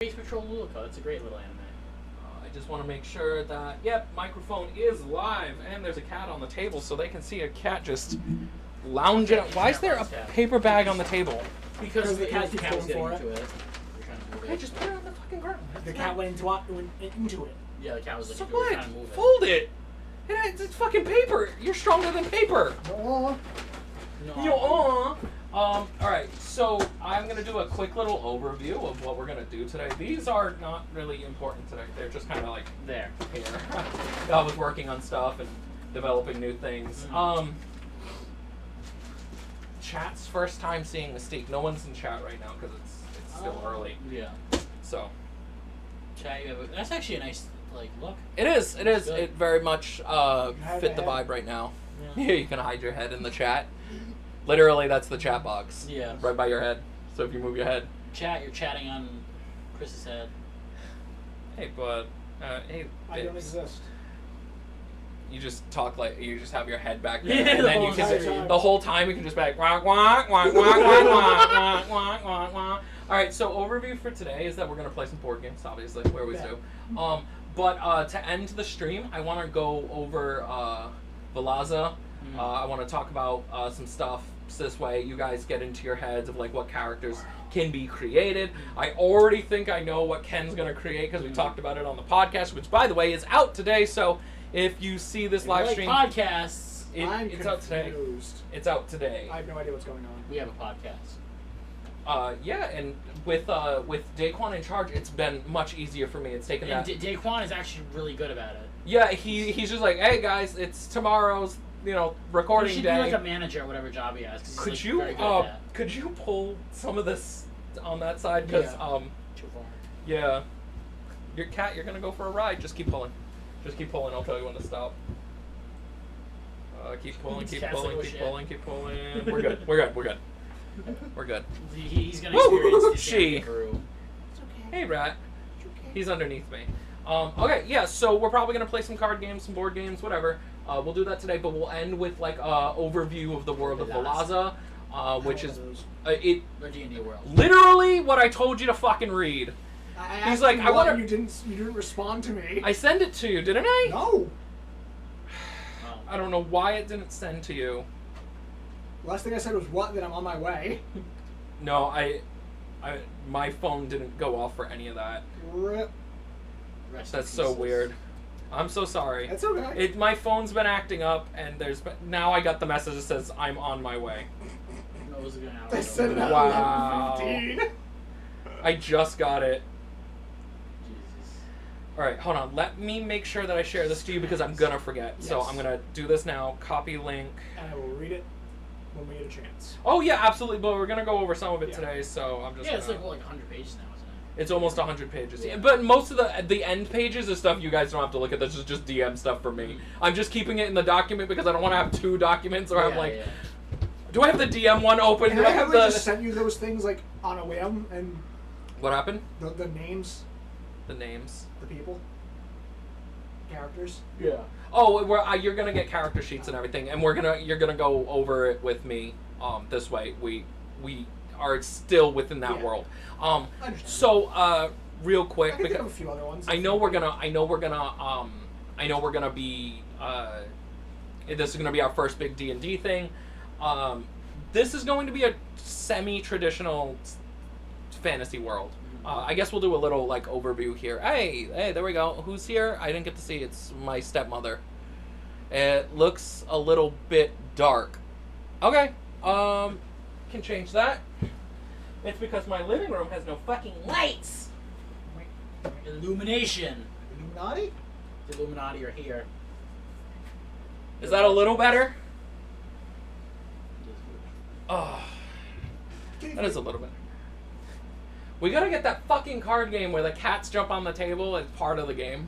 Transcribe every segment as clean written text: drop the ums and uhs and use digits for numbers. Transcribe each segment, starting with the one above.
Space Patrol Luluco. It's a great little anime. I just want to make sure that, yep, microphone is live, and there's a cat on the table, so they can see a cat just lounging. Why is there a paper bag on the table? Because the cat keeps was getting going into for it. Okay, just put it on the fucking ground. The cat went into it. Yeah, the cat was So like, what? trying to move it. Fold it. It's fucking paper. You're stronger than paper. Oh. No. Alright, so I'm going to do a quick little overview of what we're going to do today. These are not really important today. They're just kind of like There. here. I was working on stuff and developing new things. Chat's first time seeing Mystique. No one's in chat right now because it's still early. Yeah. So. Chat, that's actually a nice look. It is. It is. Good. It very much fit the vibe right now. Yeah. Yeah, you can hide your head in the chat. Literally, that's the chat box. Yeah. Right by your head. So if you move your head. Chat, you're chatting on Chris's head. Hey, bud. Hey, I don't Bibs. exist. You just talk like you just have your head back there, Yeah, and the then you whole can time. the whole time you can just be like wah wah wah wah wah wah wah wah wah. All right, so overview for today is that we're gonna play some board games, obviously, we always do. But to end the stream, I want to go over Valaza. I want to talk about some stuff. So this way, you guys get into your heads of like what characters can be created. I already think I know what Ken's gonna create because we talked about it on the podcast, which by the way is out today. So if you see this live stream, podcasts. it's out today. It's out today. I have no idea what's going on. We have a podcast. Yeah, and with Daquan in charge, it's been much easier for me. It's taken And that. Daquan is actually really good about it. Yeah, he's just like, hey guys, it's tomorrow's recording He should day. be like a manager at whatever job he has. 'Cause he's, Could like, you very good at that. could you pull some of this on that side? Because Too far. yeah, your cat, you're gonna go for a ride. Just keep pulling. Just keep pulling. I'll tell you when to stop. Keep pulling. Keep Cat's pulling. like, oh, Keep shit. pulling. Keep pulling. We're good. We're good. We're good. We're good. He's gonna Woo! experience this She. kangaroo. It's okay. Hey, rat. It's okay. He's underneath me. Okay, yeah, so we're probably going to play some card games, some board games, whatever. We'll do that today, but we'll end with, like, overview of the world of Valaza, which is, Or D&D world. literally what I told you to fucking read. He's like, I want You didn't respond to me. I send it to you, didn't I? No. I don't know why it didn't send to you. Last thing I said was what? That I'm on my way. No, my phone didn't go off for any of that. Rip. Rest in That's so pieces. weird. I'm so sorry. That's okay. My phone's been acting up, and now I got the message that says I'm on my way. What was it going I said it at Wow. 11:15. I just got it. Jesus. All right, hold on. Let me make sure that I share this to you because I'm gonna forget. So Yes. I'm gonna do this now. Copy link. And I will read it when we get a chance. Oh yeah, absolutely. But we're gonna go over some of it Yeah. today. So I'm just. Yeah, it's gonna, like 100 pages now, isn't it? It's almost 100 pages. Yeah. But most of the end pages is stuff you guys don't have to look at. This is just DM stuff for me. I'm just keeping it in the document because I don't want to have two documents. Or I'm like, do I have the DM one open? And Do I I have have the? just sent you those things like on a whim and What happened? the names, The names. the people, characters. Yeah. Oh, you're gonna get character sheets and everything, and you're gonna go over it with me. This way we are still within that Yeah. world. I understand. So real quick, I can think because of a few other ones. I know we're gonna be. This is gonna be our first big D&D thing. This is going to be a semi-traditional fantasy world. I guess we'll do a little like overview here. Hey, there we go. Who's here? I didn't get to see. It's my stepmother. It looks a little bit dark. Okay. Can change that. It's because my living room has no fucking lights. Illumination. Illuminati? The Illuminati are here. Is that a little better? Oh, that is a little better. We gotta get that fucking card game where the cats jump on the table as part of the game.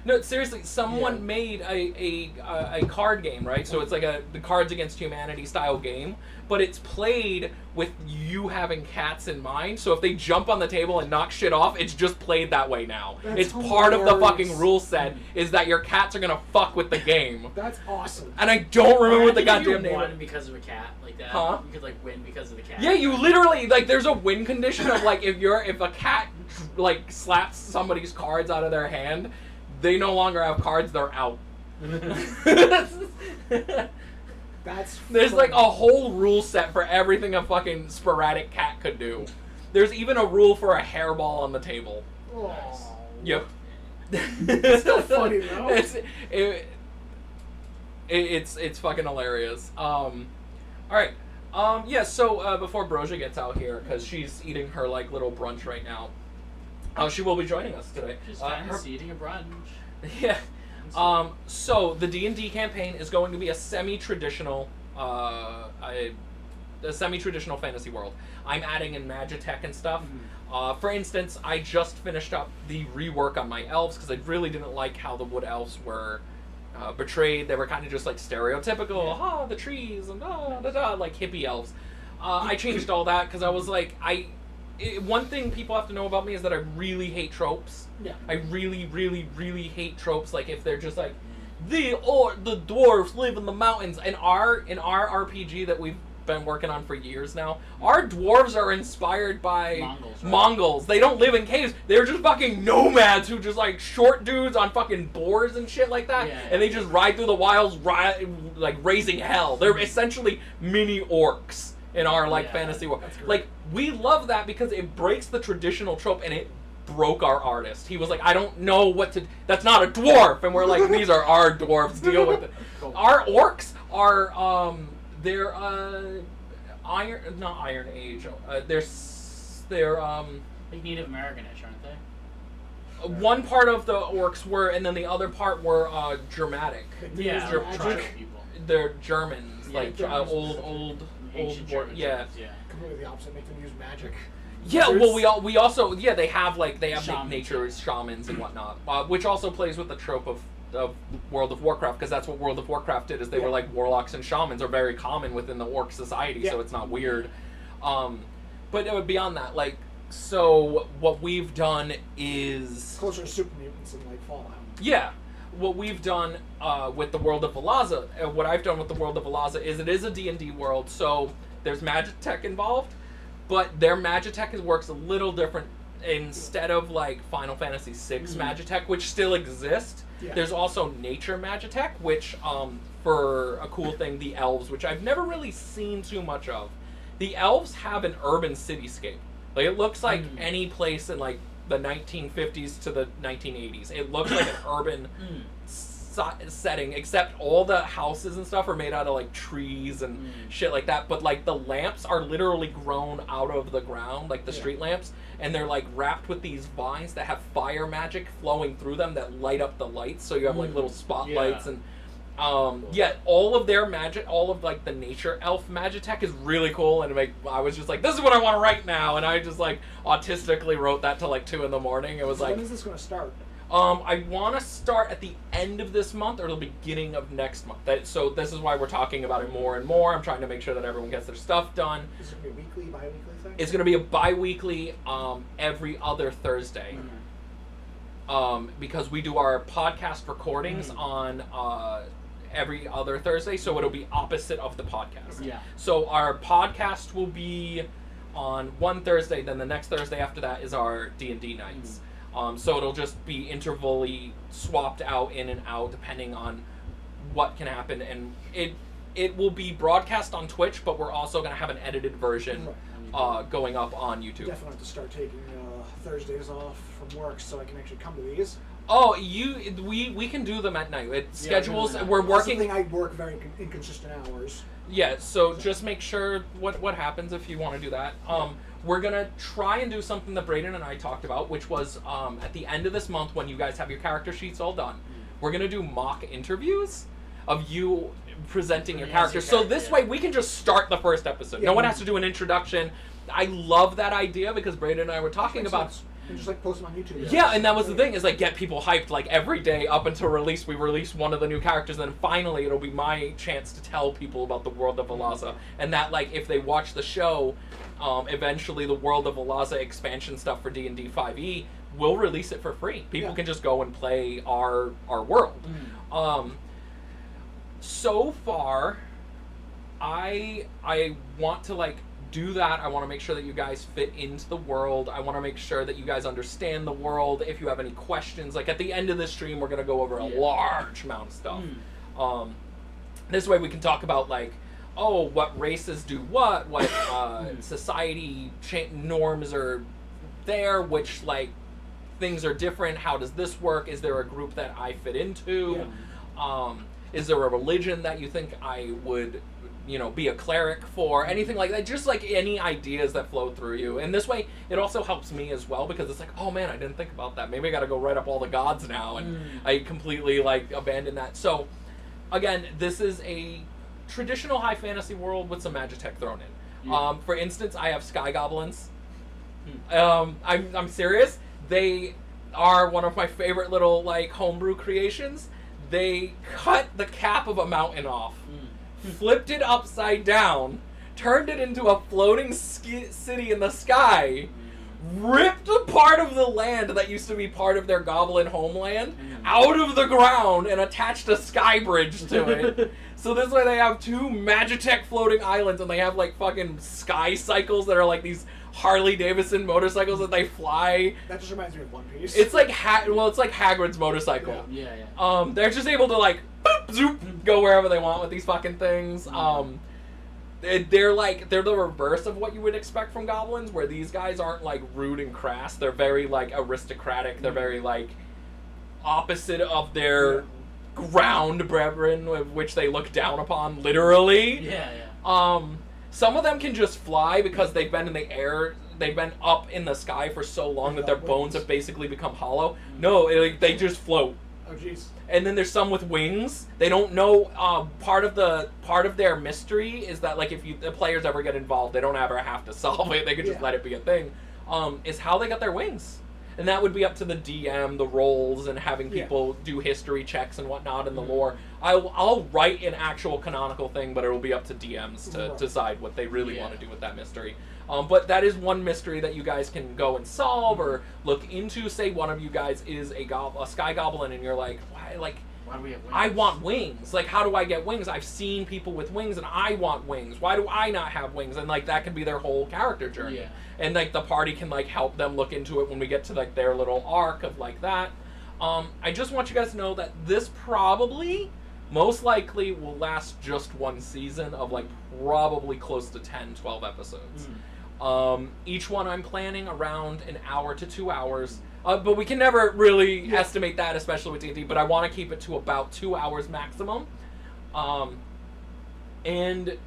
No, seriously, someone made a card game, right? So it's like the Cards Against Humanity style game, but it's played with you having cats in mind. So if they jump on the table and knock shit off, it's just played that way now. That's it's part of the hilarious. fucking rule set is that your cats are gonna fuck with the game. That's awesome. And I don't remember what the I think goddamn if you name won is. because of a cat like that. Huh? You could like win because of the cat. Yeah, you literally like. There's a win condition of like if a cat like slaps somebody's cards out of their hand, they no longer have cards, they're out. That's There's funny. like a whole rule set for everything a fucking sporadic cat could do. There's even a rule for a hairball on the table. Oh. Yep. It's still funny though. It's fucking hilarious. All right. Yeah. So before Brosia gets out here, because she's eating her like little brunch right now, she will be joining us today. Just fancy eating a brunch. Yeah. So the D&D campaign is going to be a semi-traditional, a semi-traditional fantasy world. I'm adding in Magitech and stuff. For instance, I just finished up the rework on my elves because I really didn't like how the wood elves were portrayed. They were kind of just like stereotypical, the trees and like hippie elves. I changed all that because I was like, one thing people have to know about me is that I really hate tropes. Yeah. I really, really, really hate tropes. Like if they're just like, the dwarves live in the mountains. In our RPG that we've been working on for years now, our dwarves are inspired by Mongols, right? Mongols. They don't live in caves. They're just fucking nomads who just like short dudes on fucking boars and shit like that. Yeah. And they just ride through the wilds, like raising hell. They're essentially mini orcs in our like fantasy world. that's great. Like we love that because it breaks the traditional trope and it broke our artist. He was like, I don't know what to. That's not a dwarf, and we're like, these are our dwarves. Deal with it. Our orcs are they're not Iron Age. They're Like Native Americanish, aren't they? one part of the orcs were, and then the other part were Germanic. Yeah, Ger- tribal people. They're Germans, Yeah, like Germans. old Ancient war- German yeah. Germans, yeah. Completely the opposite. Make them use magic. Yeah, Wizards. well, we also they have Shamans. nature shamans and whatnot, which also plays with the trope of World of Warcraft, because that's what World of Warcraft did. Is they were like warlocks and shamans are very common within the orc society, so it's not weird. But beyond that, like, so what we've done is Closer to super mutants and like Fallout. yeah. What we've done with the World of Valaza, what I've done with the World of Valaza is it is a D&D world, so there's Magitech involved, but their Magitech works a little different. Instead of like Final Fantasy VI Magitech, which still exists, there's also Nature Magitech, which for a cool thing, the elves, which I've never really seen too much of. The elves have an urban cityscape. Like it looks like any place in like the 1950s to the 1980s. It looks like an urban setting, except all the houses and stuff are made out of like trees and shit like that. But like the lamps are literally grown out of the ground, like the street lamps, and they're like wrapped with these vines that have fire magic flowing through them that light up the lights. So you have like little spotlights and. All of their magic, all of like the nature elf magitech is really cool, and I was just like, this is what I want to write now, and I just like autistically wrote that till like 2 a.m. It was So like, when is this going to start? I want to start at the end of this month or the beginning of next month. So this is why we're talking about it more and more. I'm trying to make sure that everyone gets their stuff done. Is it going to be a weekly, bi-weekly thing? It's going to be a bi-weekly, every other Thursday. Because we do our podcast recordings on every other Thursday, so it'll be opposite of the podcast. Yeah. So our podcast will be on one Thursday, then the next Thursday after that is our D&D nights. So it'll just be intervally swapped out in and out depending on what can happen, and it will be broadcast on Twitch, but we're also going to have an edited version going up on YouTube. Definitely have to start taking Thursdays off from work so I can actually come to these. Oh, we can do them at night. It schedules. We're That's working. the thing, I work very inconsistent hours. Yeah, so just make sure what happens if you want to do that. We're gonna try and do something that Brayden and I talked about, which was at the end of this month when you guys have your character sheets all done. We're gonna do mock interviews of you presenting your character. So this way we can just start the first episode. No one has to do an introduction. I love that idea because Brayden and I were talking about. And just like post them on YouTube. Yeah, and that was the thing, is like get people hyped like every day up until release. We release one of the new characters, and then finally it'll be my chance to tell people about the World of Valaza. And that like if they watch the show, eventually the World of Valaza expansion stuff for D&D 5e, we'll release it for free. People can just go and play our world. So far, I want to like do that. I want to make sure that you guys fit into the world. I want to make sure that you guys understand the world. If you have any questions, like at the end of the stream, we're going to go over a large amount of stuff. This way we can talk about like, oh, what races do what society norms are there, which like things are different. How does this work? Is there a group that I fit into? Is there a religion that you think I would, be a cleric for? Anything like that. Just like any ideas that flow through you. And this way, it also helps me as well, because it's like, oh man, I didn't think about that. Maybe I got to go write up all the gods now, and I completely like abandoned that. So, again, this is a traditional high fantasy world with some magitech thrown in. For instance, I have sky goblins. I'm serious. They are one of my favorite little like homebrew creations. They cut the cap of a mountain off, flipped it upside down, turned it into a floating city in the sky, ripped a part of the land that used to be part of their goblin homeland out of the ground and attached a sky bridge to it. So this way they have two Magitech floating islands, and they have like fucking sky cycles that are like these Harley Davidson motorcycles that they fly. That just reminds me of One Piece. It's like it's like Hagrid's motorcycle. Yeah. They're just able to like boop, zoop, go wherever they want with these fucking things. They're the reverse of what you would expect from goblins, where these guys aren't like rude and crass. They're very like aristocratic. They're very like opposite of their ground brethren, which they look down upon literally. Some of them can just fly because they've been in the air. They've been up in the sky for so long that their bones have basically become hollow. No, they just float. Oh jeez. And then there's some with wings. They don't know. Part of their mystery is that like if the players ever get involved, they don't ever have to solve it. They can just let it be a thing. Is how they got their wings, and that would be up to the DM, the roles, and having people do history checks and whatnot in the lore. I'll write an actual canonical thing, but it will be up to DMs to decide what they really want to do with that mystery. But that is one mystery that you guys can go and solve or look into. Say one of you guys is a sky goblin, and you're like, why do we have wings? I want wings. Like, how do I get wings? I've seen people with wings, and I want wings. Why do I not have wings? And like that can be their whole character journey. And like the party can like help them look into it when we get to like their little arc of like that. I just want you guys to know that this probably, most likely, will last just one season of like probably close to 10, 12 episodes. Each one I'm planning around an hour to 2 hours. But we can never really estimate that, especially with D&D. But I want to keep it to about 2 hours maximum. And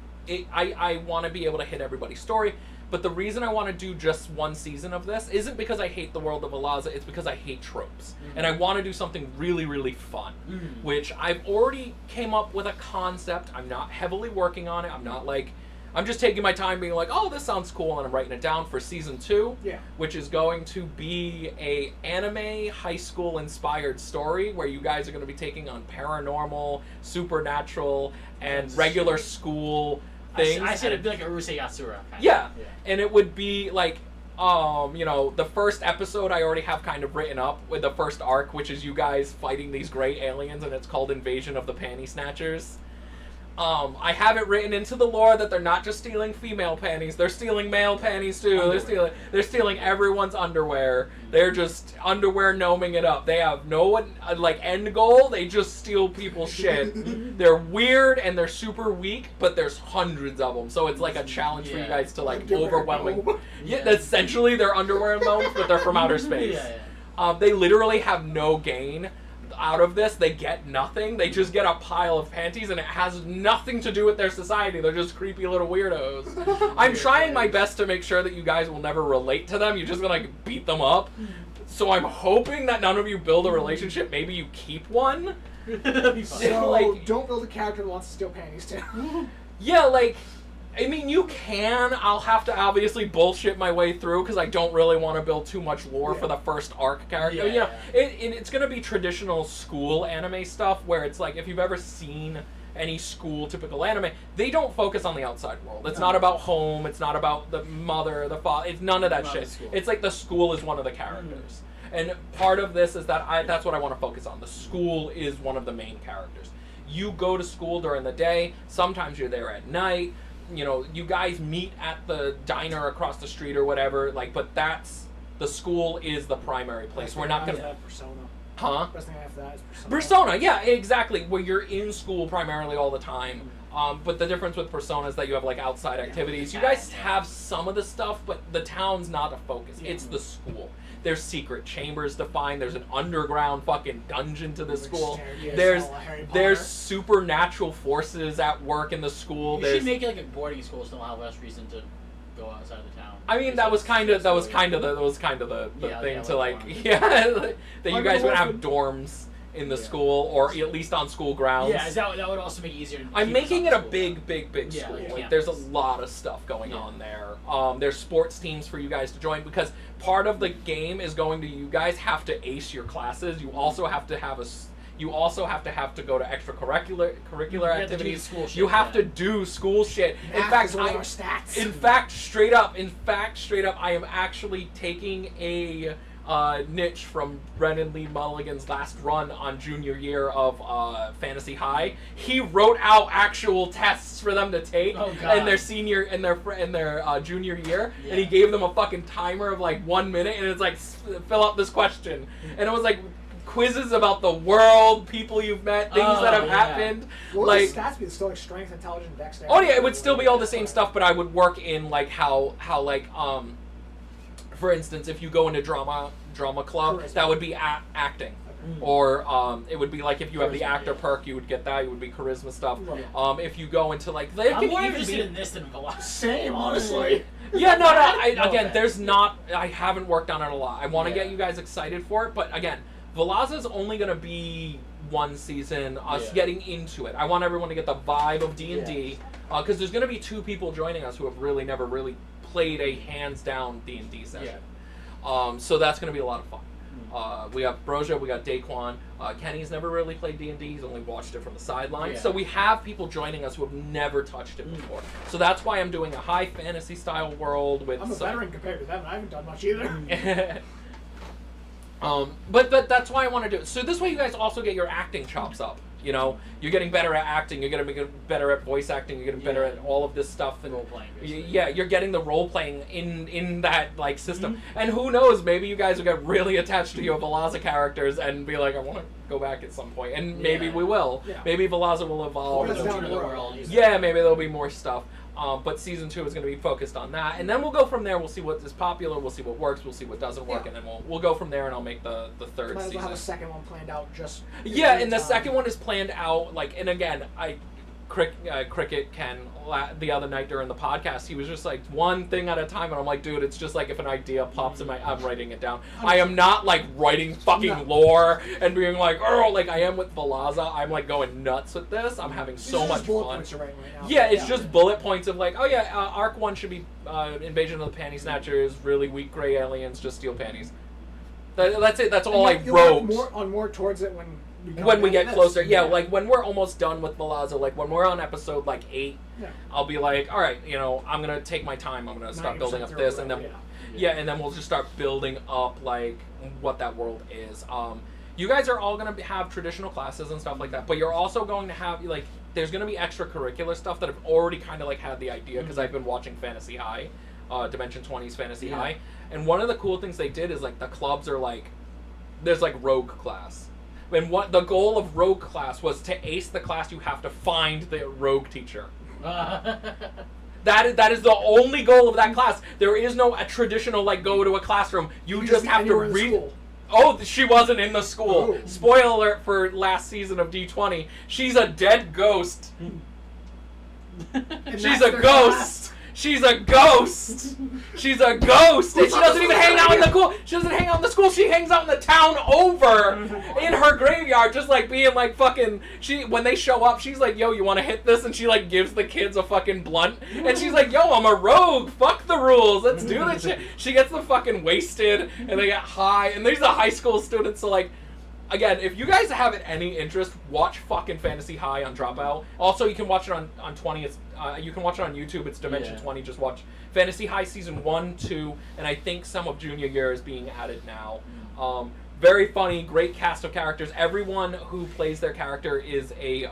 I want to be able to hit everybody's story. But the reason I want to do just one season of this isn't because I hate the world of Alaza. It's because I hate tropes. And I want to do something really, really fun. Which I've already came up with a concept. I'm not heavily working on it. I'm not like... I'm just taking my time being like, oh, this sounds cool, and I'm writing it down for season 2, which is going to be a anime high school inspired story where you guys are going to be taking on paranormal, supernatural, and regular school things. I said it'd be like a Urusei Yatsura kind of. And it would be like, the first episode I already have kind of written up with the first arc, which is you guys fighting these gray aliens, and it's called Invasion of the Panty Snatchers. I have it written into the lore that they're not just stealing female panties, they're stealing male panties too. They're stealing everyone's underwear. They're just underwear gnoming it up. They have no end goal, they just steal people's shit. They're weird and they're super weak, but there's hundreds of them. So it's like a challenge for you guys to like overwhelming. Essentially they're underwear gnomes, but they're from outer space. They literally have no gain out of this. They get nothing. They just get a pile of panties, and it has nothing to do with their society. They're just creepy little weirdos. I'm trying my best to make sure that you guys will never relate to them. You're just gonna like beat them up. So I'm hoping that none of you build a relationship. Maybe you keep one. So don't build a character that wants to steal panties too. I mean, you can. I'll have to obviously bullshit my way through because I don't really want to build too much lore for the first arc character. It's going to be traditional school anime stuff where it's like, if you've ever seen any school typical anime, they don't focus on the outside world. It's not about home. It's not about the mother, the father. It's none of that shit. It's like the school is one of the characters. And part of this is that that's what I want to focus on. The school is one of the main characters. You go to school during the day. Sometimes you're there at night. you guys meet at the diner across the street or whatever, like, but the school is the primary place. We're not going to... Persona. Huh? Best thing after that is Persona. Persona, yeah, exactly. Where you're in school primarily all the time. But the difference with Persona is that you have like outside activities. You guys have some of the stuff, but the town's not a focus. It's the school. There's secret chambers to find. There's an underground fucking dungeon to the school. There's supernatural forces at work in the school. You should make it like a boarding school, so they'll have less reason to go outside of the town. I mean, that was kind of the thing to like, that you guys would have dorms in the school, or at least on school grounds. Yeah, that would also make it easier. I'm making it a big school. Like, there's a lot of stuff going on there. There's sports teams for you guys to join, because part of the game is going to, you guys have to ace your classes. You also have to have to go to extracurricular activities. You have to do school shit. In fact, straight up, I am actually taking a niche from Brendan Lee Mulligan's last run on junior year of Fantasy High. He wrote out actual tests for them to take in their junior year, and he gave them a fucking timer of like 1 minute, and it's like, fill out this question, and it was like quizzes about the world, people you've met, things that have happened. What like, would the stats be? Still like strength, intelligence, dexterity? Oh yeah, it would still be all the same stuff, but I would work in like how like for instance, if you go into drama club, that would be acting. Or it would be like if you have the actor perk, you would get that. It would be charisma stuff. If you go into like, I'm more interested in this than Velocity. Same, honestly. Yeah, no. I haven't worked on it a lot. I want to get you guys excited for it, but again, Velazza's only going to be one season, getting into it. I want everyone to get the vibe of D&D, because there's going to be 2 people joining us who have really never really played a hands-down D&D session. So that's going to be a lot of fun. We have Broja, we got Daquan. Kenny's never really played D&D, he's only watched it from the sidelines. So we have people joining us who have never touched it before. So that's why I'm doing a high fantasy style world with... I'm a veteran compared to them, and I haven't done much either. But that's why I want to do it. So this way you guys also get your acting chops up. You know, you're getting better at acting, you're getting better at voice acting, you're getting better at all of this stuff. And role-playing, you're getting the role-playing in that, like, system. And who knows, maybe you guys will get really attached to your Velazza characters and be like, I want to go back at some point. And maybe we will. Maybe Velazza will evolve. Yeah, maybe there'll be more stuff. But season 2 is going to be focused on that, and then we'll go from there. We'll see what is popular, we'll see what works, we'll see what doesn't work, and then we'll go from there. And I'll make the third Might as season. well have a second one planned out just. And the second one is planned out like, and again, Cricket Ken the other night during the podcast, he was just like, one thing at a time, and I'm like, dude, it's just like if an idea pops in I'm writing it down. I am not like writing fucking lore and being like, like I am with Velazza. I'm like going nuts with this. I'm having so much fun. It's just bullet points of like, arc 1 should be Invasion of the Panty Snatchers, really weak gray aliens just steal panties. That's it. That's all I wrote. More towards it when we get closer. Like when we're almost done with Velazza, like when we're on episode like 8, I'll be like, all right, I'm gonna take my time. I'm gonna start building up this, and then and then we'll just start building up like what that world is. You guys are all gonna have traditional classes and stuff like that, but you're also going to have like, there's gonna be extracurricular stuff that I've already kind of like had the idea, because I've been watching Fantasy High, Dimension 20's Fantasy High, and one of the cool things they did is like the clubs are like, there's like rogue class. And what the goal of rogue class was to ace the class, you have to find the rogue teacher. That is the only goal of that class. There is no traditional like go to a classroom. You just have to read. Oh, she wasn't in the school. Oh. Spoiler alert for last season of D20. She's a dead ghost. She's a ghost. She's a ghost. She's a ghost, and she doesn't even hang out in the school. She doesn't hang out in the school. She hangs out in the town over, in her graveyard, just like being like fucking. When they show up, she's like, "Yo, you want to hit this?" And she like gives the kids a fucking blunt, and she's like, "Yo, I'm a rogue. Fuck the rules. Let's do this shit." She gets them fucking wasted, and they get high, and these are high school students, so like. Again, if you guys have any interest, watch fucking Fantasy High on Dropout. Also, you can watch it on 20. You can watch it on YouTube. It's Dimension 20. Just watch Fantasy High Season 1, 2, and I think some of Junior Year is being added now. Very funny, great cast of characters. Everyone who plays their character is a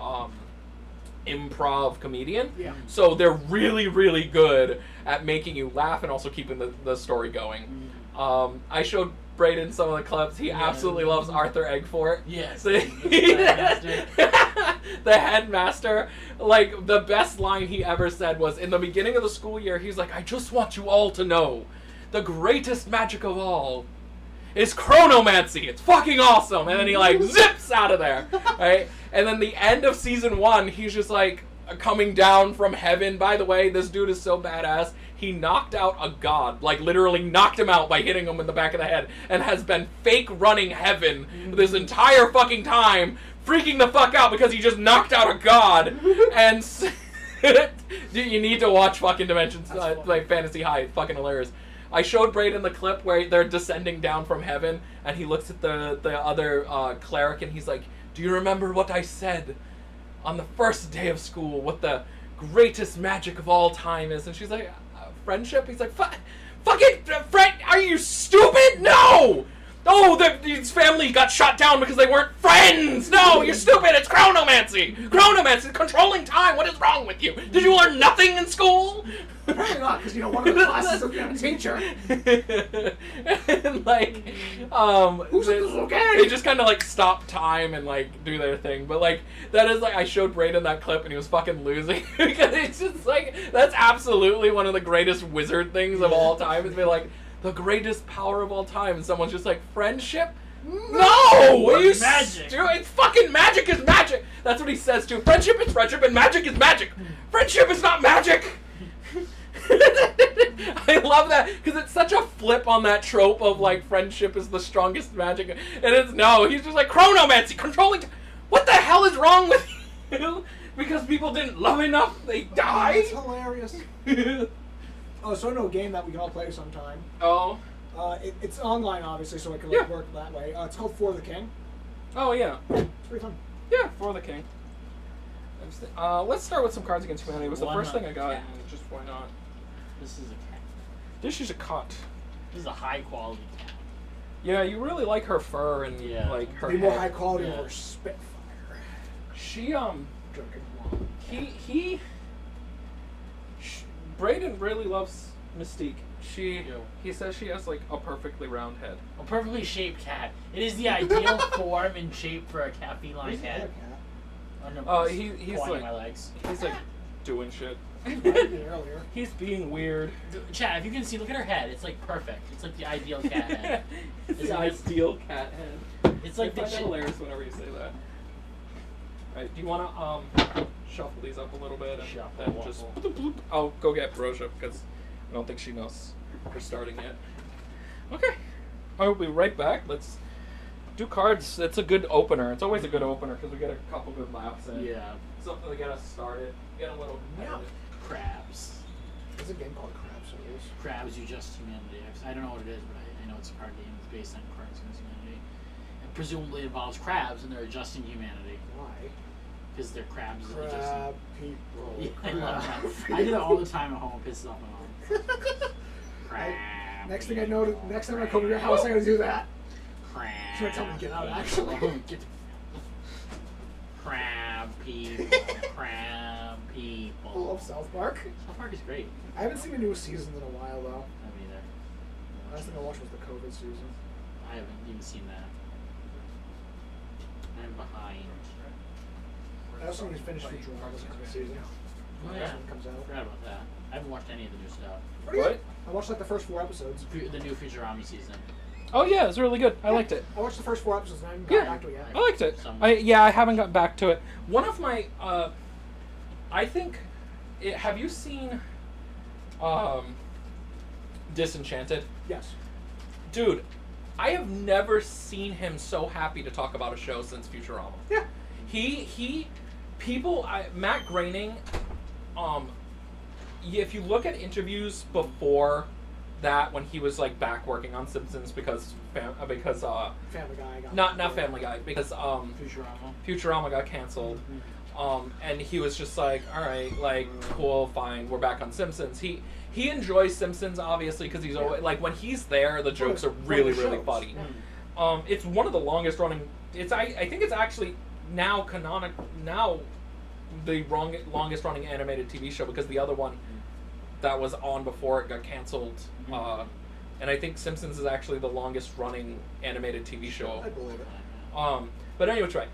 improv comedian. Yeah. So they're really, really good at making you laugh and also keeping the story going. I showed Brayden some of the clips. He absolutely loves Arthur Eggfort. Yes. The headmaster, like, the best line he ever said was, in the beginning of the school year, he's like, I just want you all to know, the greatest magic of all is chronomancy. It's fucking awesome. And then he, like, zips out of there, right? And then the end of season 1, he's just, like, coming down from heaven. By the way, this dude is so badass. He knocked out a god, like literally knocked him out by hitting him in the back of the head, and has been fake running heaven this entire fucking time, freaking the fuck out because he just knocked out a god. And you need to watch fucking Dimensions, like Fantasy High. It's fucking hilarious. I showed Brayden the clip where they're descending down from heaven, and he looks at the other cleric, and he's like, do you remember what I said on the first day of school, what the greatest magic of all time is? And she's like, friendship? He's like, fucking friend, are you stupid? No! Oh, his family got shot down because they weren't friends! No, you're stupid! It's chronomancy! Chronomancy, controlling time! What is wrong with you? Did you learn nothing in school? Apparently not, because, one of the classes of a teacher. And, like, Who said this is okay? they just kind of, like, stop time and, like, do their thing. But, like, that is, like, I showed Brayden that clip and he was fucking losing. Because it's just, like, that's absolutely one of the greatest wizard things of all time. Is be like, the greatest power of all time. And someone's just like, friendship? No! Are you magic. It's fucking magic is magic! That's what he says too. Friendship is friendship and magic is magic! Friendship is not magic! I love that because it's such a flip on that trope of like friendship is the strongest magic, and it's no, he's just like chronomancy, controlling. What the hell is wrong with you? Because people didn't love enough, they died. It's hilarious. Oh, so I know a game that we can all play sometime. Oh. It's online, obviously, so it can work that way. It's called For the King. Oh yeah. It's pretty fun. Yeah, For the King. Let's start with some Cards Against Humanity. It was the Why first not thing I got. cat? And just why not? This is a cat. This is a cut. This is a high quality cat. Yeah, you really like her fur and like her Be more head. high quality Yeah. over Spitfire. She Joking. Brayden really loves Mystique. Yo. He says she has like a perfectly round head. A perfectly shaped cat. It is the ideal form and shape for a cat feline Where's the other cat. cat? Oh, he's pointing like my legs. he's like doing shit. He invited me earlier. He's being weird. Chad, if you can see, look at her head. It's like perfect. It's like the ideal cat head. It's Isn't the it? ideal cat head. It's like I the find that shit. hilarious whenever you say that. Alright, do you want to shuffle these up a little bit and Shuffle, then waffle. just I'll go get Brosia because I don't think she knows we're starting yet. Okay, I will be right back. Let's do cards. It's a good opener. It's always a good opener because we get a couple good laps in. Yeah. Something to get us started. Get a little competitive. Crabs. There's a game called Crab Circles. Crabs, you just humanity. I don't know what it is, but I know it's a card game. It's based on Cards Against Humanity. And presumably involves crabs, and they're adjusting humanity. Why? Because they're crabs that Crab people. Yeah, I love Crab that. I do that all the time at home. It pisses off my mom. Crab. Next thing I know, next time I come to your house, I'm gonna do that. Crab. She's gonna tell me to get out, actually. Get the- Crab people. Crab I people. love South Park. South Park is great. I haven't seen the newest seasons in a while, though. I haven't either. Last thing I watched was the COVID season. I haven't even seen that. I'm behind. I also need to finish Futurama this coming season. Oh, Next yeah. one comes I out. forgot about that. I haven't watched any of the new stuff. What? I watched like the first 4 episodes. The new Futurama season. Oh yeah, it's really good. I liked it. I watched the first 4 episodes and I haven't gotten Yeah. back to it yet. I liked it. Some- I haven't gotten back to it. One of my I think have you seen Disenchanted? Yes. Dude, I have never seen him so happy to talk about a show since Futurama. Yeah. Matt Groening, if you look at interviews before that when he was like back working on Simpsons because Family Guy got not Family Guy because Futurama. Futurama got canceled. And he was just like, all right, like, cool, fine, we're back on Simpsons. He enjoys Simpsons, obviously, because he's always, like, when he's there, the jokes are really, really funny. Yeah. It's one of the longest running, I think it's actually now the longest running animated TV show, because the other one that was on before it got canceled. And I think Simpsons is actually the longest running animated TV show. I believe it. But anyway,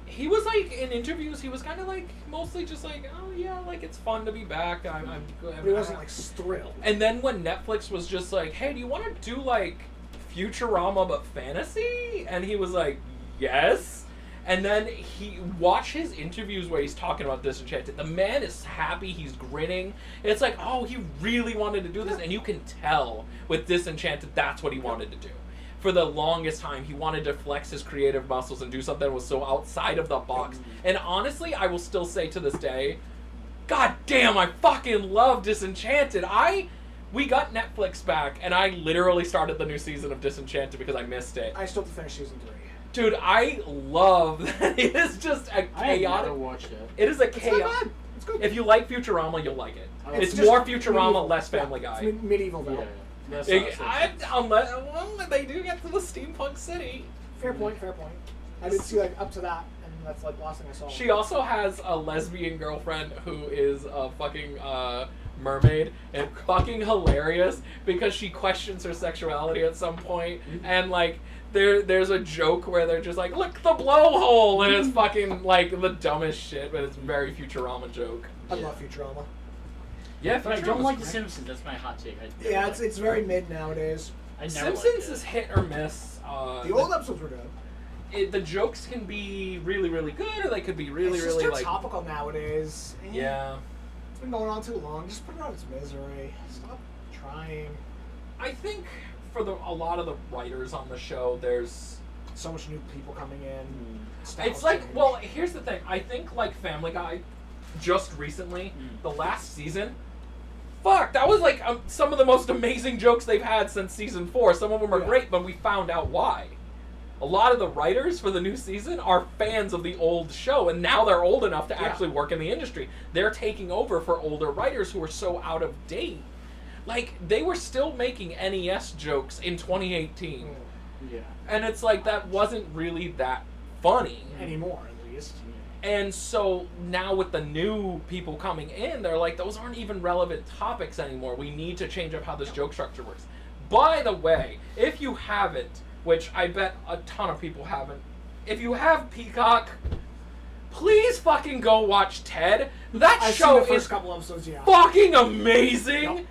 he was like, in interviews, he was kind of like mostly just like, oh yeah, like it's fun to be back. I'm good. But he wasn't like thrilled. And then when Netflix was just like, hey, do you want to do like Futurama but fantasy? And he was like, yes. And then watch his interviews where he's talking about Disenchanted. The man is happy. He's grinning. It's like, oh, he really wanted to do this. And you can tell with Disenchanted, that's what he wanted to do. For the longest time, he wanted to flex his creative muscles and do something that was so outside of the box. And honestly, I will still say to this day, God damn, I fucking love Disenchanted. We got Netflix back, and I literally started the new season of Disenchanted because I missed it. I still have to finish season 3. Dude, I love that. It is just a I have chaotic. never watched it. It is a It's not chaos. bad. It's good. If you like Futurama, you'll like it. It's It's just more Futurama, medieval. less Family Yeah, Guy. It's medieval Yeah, though. that's Unless they do get to the steampunk city. Fair point. I did see like up to that, and that's like the last thing I saw. She also has a lesbian girlfriend who is a fucking mermaid, and fucking hilarious because she questions her sexuality at some point, and like there's a joke where they're just like, look the blowhole, and it's fucking like the dumbest shit, but it's a very Futurama joke. I love Futurama. Yeah, But I don't Futurama's like The great. Simpsons. That's my hot take. Yeah, it's very mid nowadays. I never Simpsons liked it. is hit or miss. The old episodes were good. The jokes can be really, really good, or they could be really, it's really just too like topical nowadays. yeah. It's been going on too long. Just put it out its misery. Stop trying. I think for a lot of the writers on the show, there's So much new people coming in. it's like, well, here's the thing. I think like Family Guy, just recently, the last season. Fuck, that was like some of the most amazing jokes they've had since season 4. Some of them are great, but we found out why. A lot of the writers for the new season are fans of the old show, and now they're old enough to actually work in the industry. They're taking over for older writers who are so out of date. Like, they were still making NES jokes in 2018. Yeah. And it's like, that wasn't really that funny. Anymore, at least. And so now with the new people coming in, they're like, those aren't even relevant topics anymore. We need to change up how this joke structure works. By the way, if you haven't, which I bet a ton of people haven't, if you have Peacock, please fucking go watch Ted. That I've show seen the first is couple episodes, yeah. fucking amazing. Yep.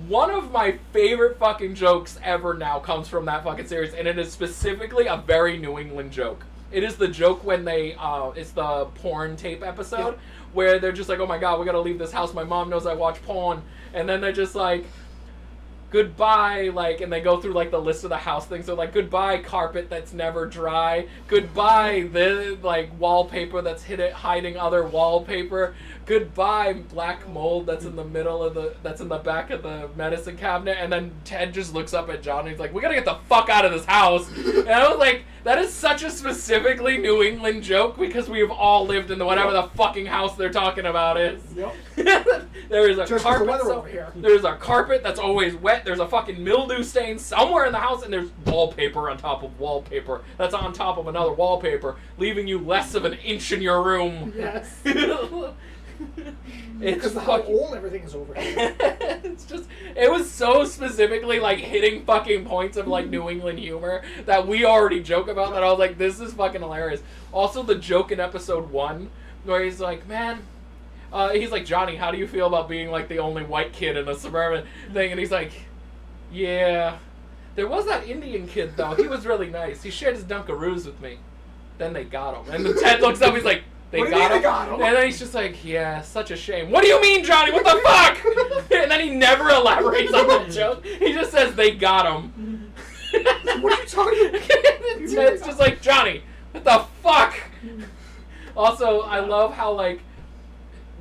One of my favorite fucking jokes ever now comes from that fucking series, and it is specifically a very New England joke. It is the joke when they, it's the porn tape episode, where they're just like, oh my god, we gotta leave this house, my mom knows I watch porn, and then they're just like, goodbye, like, and they go through like the list of the house things. They're like, goodbye, carpet that's never dry. Goodbye, the like wallpaper that's hiding other wallpaper. Goodbye, black mold that's in the middle of that's in the back of the medicine cabinet. And then Ted just looks up at John and he's like, we gotta get the fuck out of this house. And I was like, that is such a specifically New England joke because we have all lived in whatever the fucking house they're talking about is. Yep. There is a Just carpet. the weather over here. There's a carpet that's always wet. There's a fucking mildew stain somewhere in the house, and there's wallpaper on top of wallpaper that's on top of another wallpaper, leaving you less of an inch in your room. Yes. It's Because of how fucking. old everything is over here. It's just, it was so specifically like hitting fucking points of like New England humor that we already joke about that I was like, this is fucking hilarious. Also, the joke in episode 1 where he's like, man, he's like, Johnny, how do you feel about being like the only white kid in a suburban thing? And he's like, yeah, there was that Indian kid though. He was really nice. He shared his Dunkaroos with me. Then they got him. And then Ted looks up, he's like, They What do you got mean him. they got him? And then he's just like, yeah, such a shame. What do you mean, Johnny? What the fuck? And then he never elaborates on the joke. He just says they got him. What are you talking about? Ted's just like, Johnny, what the fuck? Also, I love how, like,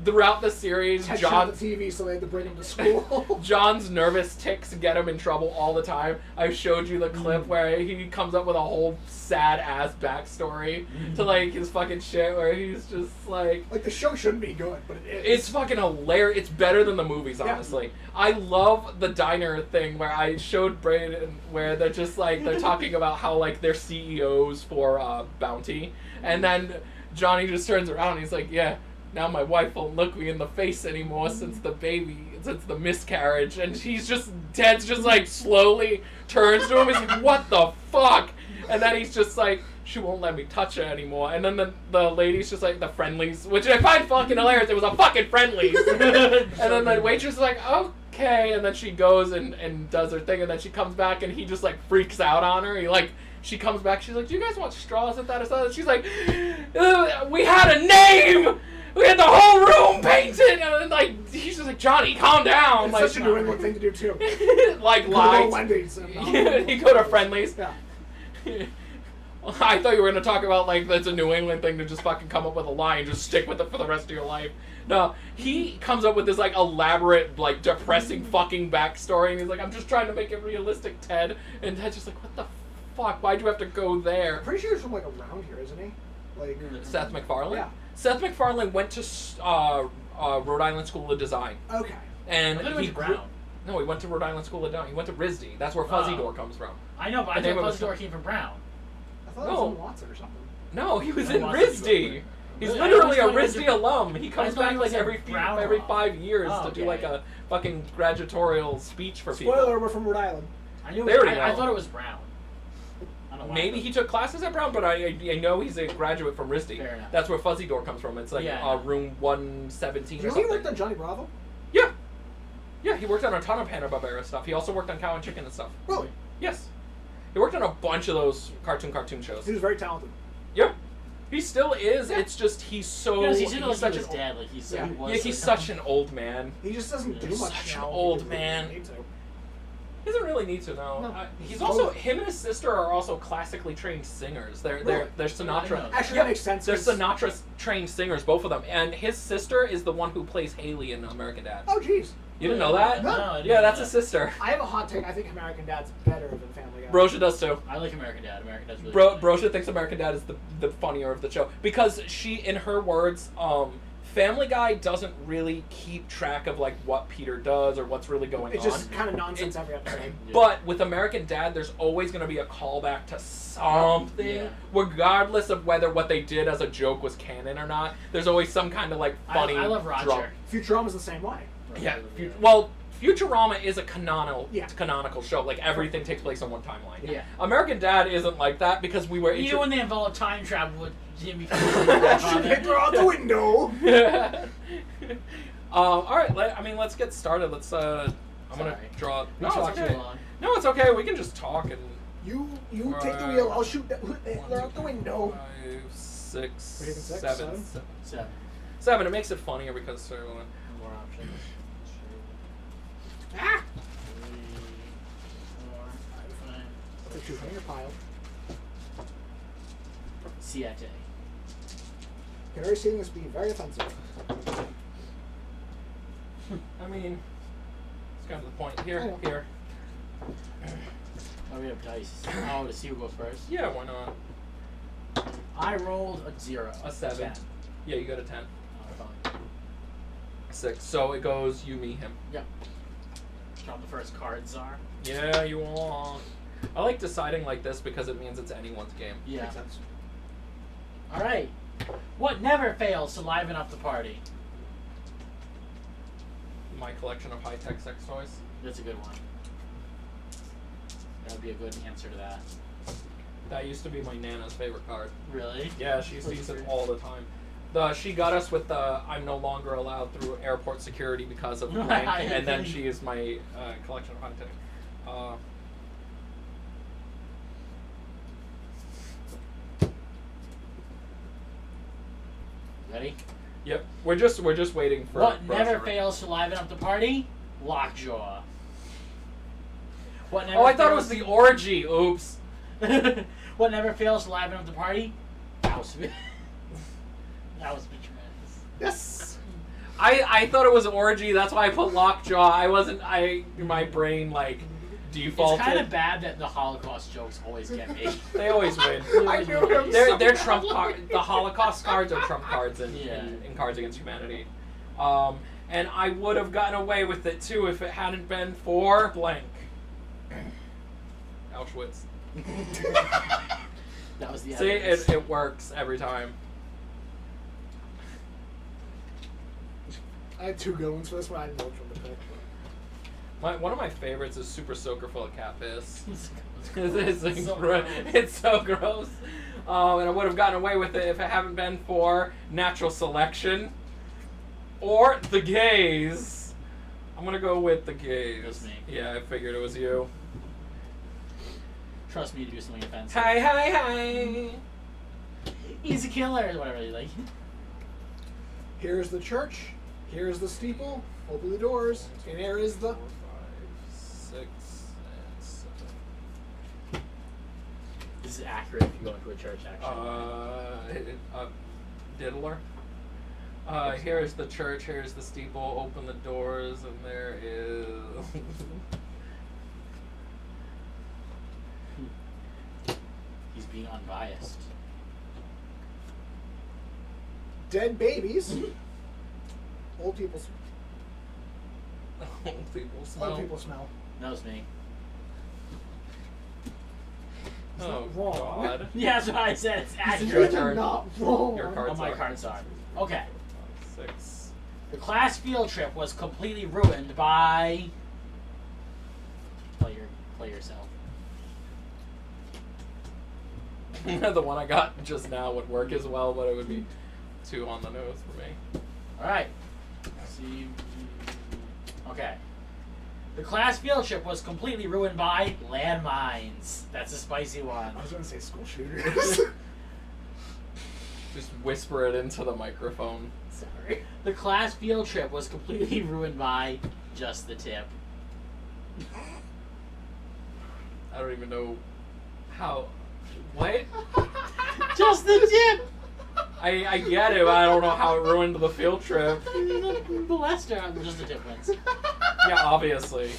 throughout the series, Ted shot the John... TV, so they had to bring him to school. John's nervous tics get him in trouble all the time. I showed you the clip where he comes up with a whole sad-ass backstory to, like, his fucking shit where he's just, like... Like, the show shouldn't be good, but it is. It's fucking hilarious. It's better than the movies, honestly. I love the diner thing where I showed Brayden where they're just, like, they're talking about how, like, they're CEOs for Bounty. And then Johnny just turns around and he's like, yeah, now my wife won't look me in the face anymore since the miscarriage. And Ted's just like slowly turns to him. He's like, what the fuck? And then he's just like, she won't let me touch her anymore. And then the lady's just like, the Friendlies, which I find fucking hilarious. It was a fucking Friendlies. And then the waitress is like, okay. And then she goes and does her thing. And then she comes back and he just like freaks out on her. She comes back. She's like, do you guys want straws at that or something? She's like, we had a name. We had the whole room painted. And like, he's just like, Johnny, calm down. It's like, such a New England thing to do too. like, Go lies. to Wendy's and You go to Friendlies. Yeah. I thought you were going to talk about, like, that's a New England thing to just fucking come up with a lie and just stick with it for the rest of your life. No, he comes up with this, like, elaborate, like, depressing fucking backstory, and he's like, I'm just trying to make it realistic, Ted. And Ted's just like, what the fuck? Why'd you have to go there? I'm pretty sure he's from, like, around here, isn't he? Like, Seth MacFarlane? Yeah. Seth MacFarlane went to Rhode Island School of Design. Okay. And I thought he went to Brown. No, he went to Rhode Island School of Design. He went to RISD. That's where Fuzzy Door comes from. I know, but I thought Fuzzy Door came from Brown. I thought it was in Watson or something. No, he was I in watched RISD. He's Really? literally a I always thought he RISD was alum. He comes thought back he like was a every Brown 5 years Oh, to do okay. like a fucking graduatorial speech for people. Spoiler, we're from Rhode Island. I knew. They already I know. thought it was Brown. I don't know why. Maybe he took classes at Brown, but I know he's a graduate from RISD. Fair enough. That's where Fuzzy Door comes from. It's like Yeah. room 117 Did or you know he something. worked on Johnny Bravo? Yeah. Yeah, he worked on a ton of Hanna-Barbera stuff. He also worked on Cow and Chicken and stuff. Really? Yes. He worked on a bunch of those cartoon shows. He was very talented. Yeah. He still is. Yeah. It's just he's so Because he did like such his an dad, like he's Yeah. he was. yeah, he's such an old man. He just doesn't do He's much such an now. old because he man. doesn't need to. He doesn't really need to know. No. He's also him and his sister are also classically trained singers. They're Really? Sinatra. Actually, Yeah, that makes sense. They're 'cause- Sinatra trained singers, both of them. And his sister is the one who plays Haley in American Dad. Oh, jeez. You didn't know that? No, I didn't Yeah, know that's that. his sister. I have a hot take. I think American Dad's better than Family Guy. Brosha does too. I like American Dad. American Dad's really funny. Brosha thinks American Dad is the funnier of the show because she, in her words, Family Guy doesn't really keep track of like what Peter does or what's really going It's on. just kind of nonsense every episode. Yeah. But with American Dad, there's always going to be a callback to something, Yeah. regardless of whether what they did as a joke was canon or not. There's always some kind of like funny. I love Roger. drop. Futurama's the same way. Yeah. Well, Futurama is a canonical show. Like everything takes place on one timeline. Yeah. American Dad isn't like that because we were. Even when they involve time travel with Jimmy. Shoot Hitler out the window. All right. Let's get started. Let's. I'm gonna Sorry. draw. We No, talked it's too okay. long. No, it's okay. We can just talk and. You take the wheel. I'll shoot Hitler out the window. 5, 6, We're taking six, 7. seven? 7. It makes it funnier because More options. Ah! 3, 4, 5. It's a two-finger pile. Siete. Can already see this being very offensive. I mean, it's kind of the point. I Here, know. here. Oh, we have dice. Oh, to see who goes first. Yeah, why not? I rolled a 0. A 7. 10. Yeah, you got a 10. Oh, fine. 6. So it goes you, me, him. Yep. Drop the first card, Czar. Yeah, you want. I like deciding like this because it means it's anyone's game. Yeah. Makes sense. All right. What never fails to liven up the party? My collection of high-tech sex toys. That's a good one. That would be a good answer to that. That used to be my Nana's favorite card. Really? Yeah, she used to use it all the time. She got us with the I'm no longer allowed through airport security because of blank, and then she used my collection of high-tech. Ready? Yep, we're just waiting for. What Brosher. never fails to liven up the party? Lockjaw. What never Oh, I thought it was fails- the orgy. Oops. What never fails to liven up the party? House. That was tremendous. Yes. I thought it was orgy. That's why I put lockjaw. I wasn't. My brain like defaulted. It's kind of bad that the Holocaust jokes always get me. They always win. I knew him. They're trump cards. The Holocaust cards are trump cards in Cards Against Humanity. And I would have gotten away with it too if it hadn't been for blank. Auschwitz. That was the See, evidence. it works every time. I had two good ones for this one. I didn't know which one to pick. One of my favorites is Super Soaker full of cat piss. It's so gross. And I would have gotten away with it if it hadn't been for natural selection or the gays. I'm gonna go with the gays. That's me. Yeah, I figured it was you. Trust me to do something offensive. Hi. He's a killer, or whatever you like. Here's the church. Here's the steeple. Open the doors. And here is the... 4, 5, 6, and 7. This is accurate if you go into a church, actually. Diddler. Here's the church, here's the steeple, open the doors, and there is... He's being unbiased. Dead babies. Old people Old people smell. Old people smell. That was me. It's Oh, not wrong. God. Yeah, that's what I said. It's These accurate. are not wrong. Your Oh, cards my are. cards are. Okay. 6. The class field trip was completely ruined by... Play yourself. The one I got just now would work as well, but it would be too on the nose for me. Alright. See. Okay. The class field trip was completely ruined by landmines. That's a spicy one. I was going to say school shooters. Just whisper it into the microphone. Sorry. The class field trip was completely ruined by just the tip. I don't even know how. What? Just the tip! I get it, but I don't know how it ruined the field trip. Molester. Just the tip wins. Yeah, obviously.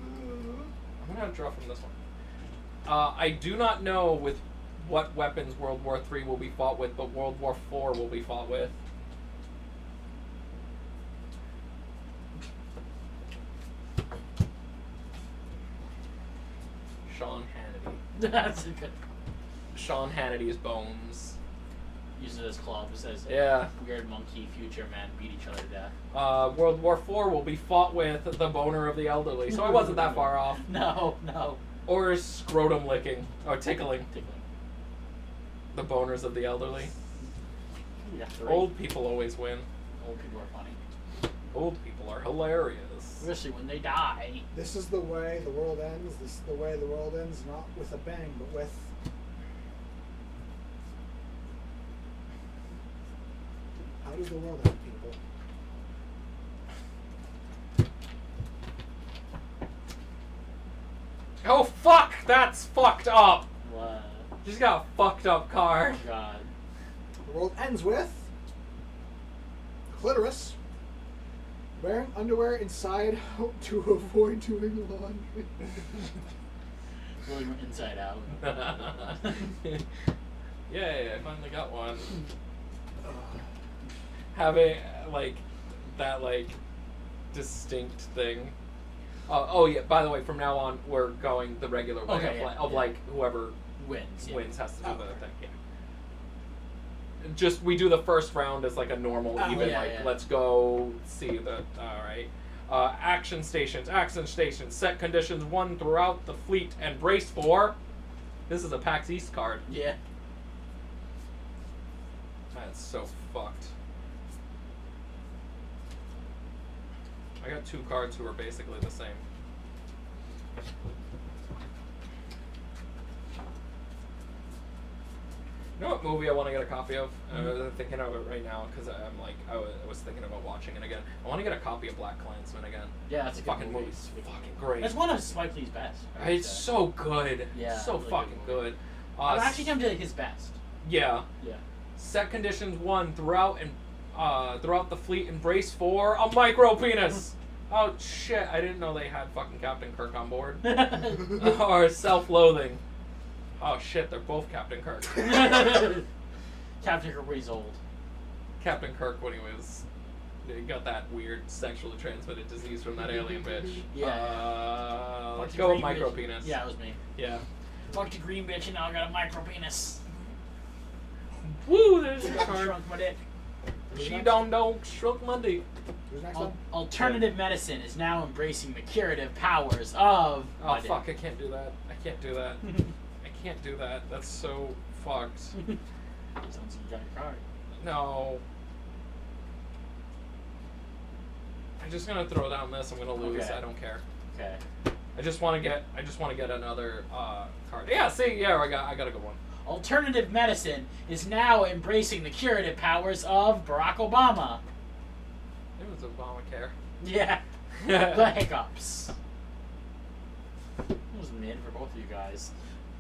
I'm gonna draw from this one. I do not know with what weapons World War III will be fought with, but World War IV will be fought with. Sean Hannity. That's a good. Sean Hannity's bones. Using it as clubs as Yeah. weird monkey future men beat each other to death. World War IV will be fought with the boner of the elderly, so I wasn't that far off. No. Or scrotum licking, or tickling. Tickling. The boners of the elderly. Yeah, Old people always win. Old people are funny. Old people are hilarious. Especially when they die. This is the way the world ends. This is the way the world ends, not with a bang, but with... How does the world end, people? Oh fuck! That's fucked up! What? Just got a fucked up card. Oh god. The world ends with... clitoris. Wearing underwear inside to avoid doing laundry. Really went inside out. Yay, I finally got one. Having, that, distinct thing. Oh, yeah, by the way, from now on, we're going the regular way Okay, of, yeah. Whoever Wins. Yeah. wins has to do Oh, the okay. thing. Yeah. Just, we do the first round as, a normal, Oh, even, yeah. let's go see the, alright. Action stations, set conditions 1 throughout the fleet, and brace for... This is a PAX East card. Yeah. That's so fucked. I got 2 cards who are basically the same. You know what movie I want to get a copy of? I'm thinking of it right now because I was thinking about watching it again. I want to get a copy of Black Klansman again. Yeah, that's a good Fucking movie. movie's fucking great. It's one of Spike Lee's best. It's so good. Yeah, So really fucking good movie. good. I'm actually tempted to his best. Yeah. Yeah. Set conditions 1 throughout the fleet, and brace for a micro penis. Oh shit! I didn't know they had fucking Captain Kirk on board. Or self-loathing. Oh shit! They're both Captain Kirk. Captain Kirk when he's old. Captain Kirk when he got that weird sexually transmitted disease from that alien bitch. Yeah. Let's Fuck go the with green micro bitch. penis. Yeah, it was me. Yeah. Fuck the green bitch and now I got a micro penis. Woo! There's a I card. shrunk my dick. Who's She next? don't stroke Monday. Who's next one? Alternative medicine is now embracing the curative powers of. Oh fuck! I can't do that. I can't do that. I can't do that. That's so fucked. Sounds like you got your card. No. I'm just gonna throw down this. I'm gonna lose. Okay. I don't care. Okay. I just want to get another card. Yeah. See. Yeah. I got a good one. Alternative medicine is now embracing the curative powers of Barack Obama. It was Obamacare. Yeah. The hiccups. It was mid for both of you guys.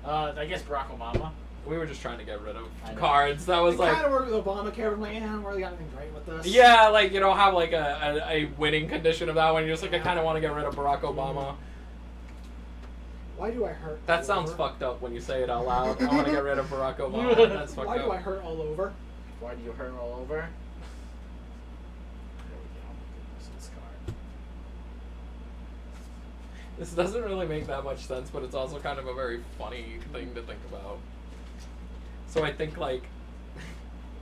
I guess Barack Obama. We were just trying to get rid of I know. cards. That was I like. kind of worked with Obamacare. I'm like, I don't really got anything great with this. Yeah, like you don't have like a winning condition of that one. You're just like, I kind of want to get rid of Barack Obama. Why do I hurt? That all sounds over? fucked up when you say it out loud. I want to get rid of Barack Obama. That's fucked Why up. do I hurt all over? Why do you hurt all over? There we go. Goodness, this card. This doesn't really make that much sense, but it's also kind of a very funny thing to think about. So I think like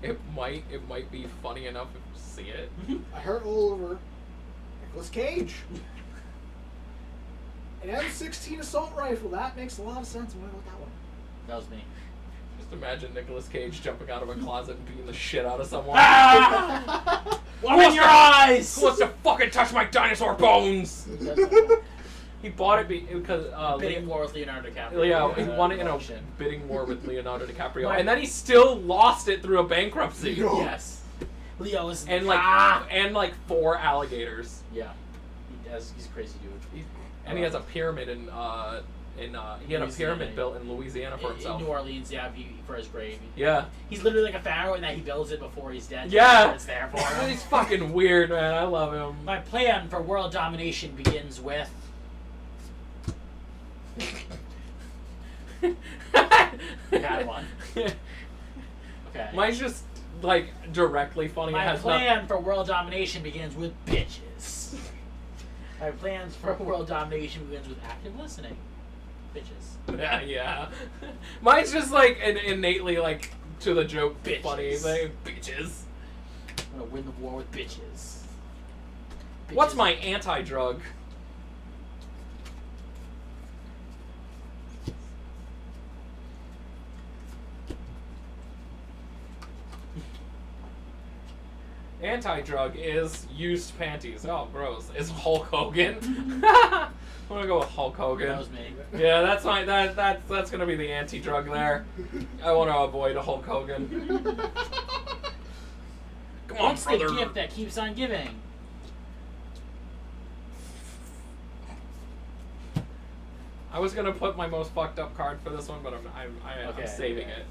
it might be funny enough if you see it. I hurt all over Nicolas Cage. An M16 assault rifle. That makes a lot of sense. I'm gonna go with that one. That was me. Just imagine Nicolas Cage jumping out of a closet and beating the shit out of someone. Ah! One in your eyes! Who wants to fucking touch my dinosaur bones? He bought it because Bidding war with Leonardo DiCaprio. Yeah, he won it in a auction. bidding war with Leonardo DiCaprio, Right. and then he still lost it through a bankruptcy. No. Yes. Leo is And like 4 alligators. Yeah. He's a crazy dude. And he has a pyramid he had a Louisiana, pyramid yeah. built in Louisiana for In himself. New Orleans, yeah, for his grave. Yeah. He's literally like a pharaoh in that he builds it before he's dead. Yeah. It's there for him. He's fucking weird, man. I love him. My plan for world domination begins with. You had one. Okay. Mine's just like directly funny. It My has plan for world domination begins with bitches. My plans for world domination begins with active listening. Bitches. Yeah. Mine's just like an innately like to the joke Bitches. funny thing. Bitches. I'm gonna win the war with bitches. What's Bitches. my anti-drug? Anti-drug is used panties. Oh, gross. Is Hulk Hogan? I'm gonna go with Hulk Hogan. That was me. Yeah, that's my that's gonna be the anti-drug there. I want to avoid a Hulk Hogan. Come on, What's brother. the gift that keeps on giving? I was gonna put my most fucked up card for this one, but I'm Okay, saving okay. it.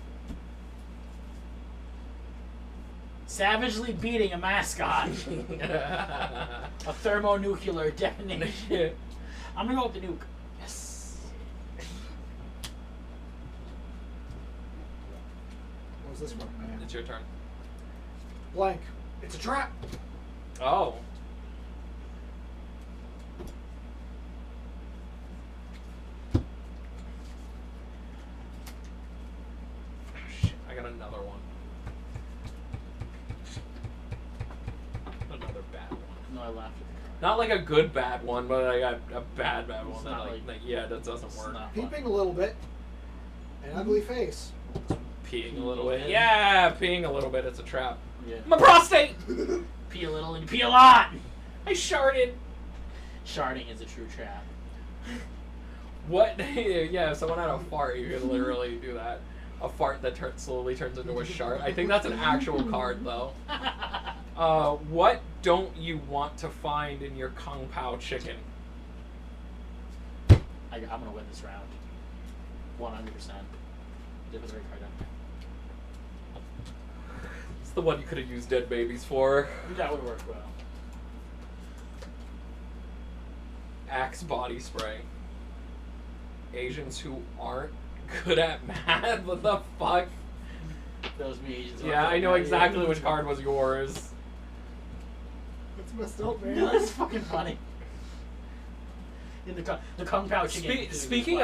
Savagely beating a mascot. A thermonuclear detonation. I'm gonna go with the nuke. Yes. What was this one? It's your turn. Blank. It's a trap. Oh. Shit, I got another one. Another bad one. No, I laughed at the card. Not like a good bad one, but I got a bad one. It's That not like, like- yeah, that doesn't It's work. not fun. Peeping a little bit. An ugly face. Peeing a little bit. Yeah. Yeah, peeing a little bit. It's a trap. Yeah. My prostate! Pee a little and you pee a lot. I sharted. Sharding is a true trap. What? Yeah, if someone had a fart, you could literally do that. A fart that slowly turns into a shart. I think that's an actual card, though. What don't you want to find in your Kung Pao chicken? I'm gonna win this round. 100%. Did the right card down. It's the one you could have used dead babies for. That would work well. Axe body spray. Asians who aren't good at math? What the fuck? Those me Asians. Yeah, I know exactly which card was yours. That's messed up, man. No, that's fucking funny. In the Kung Pao chicken. Speaking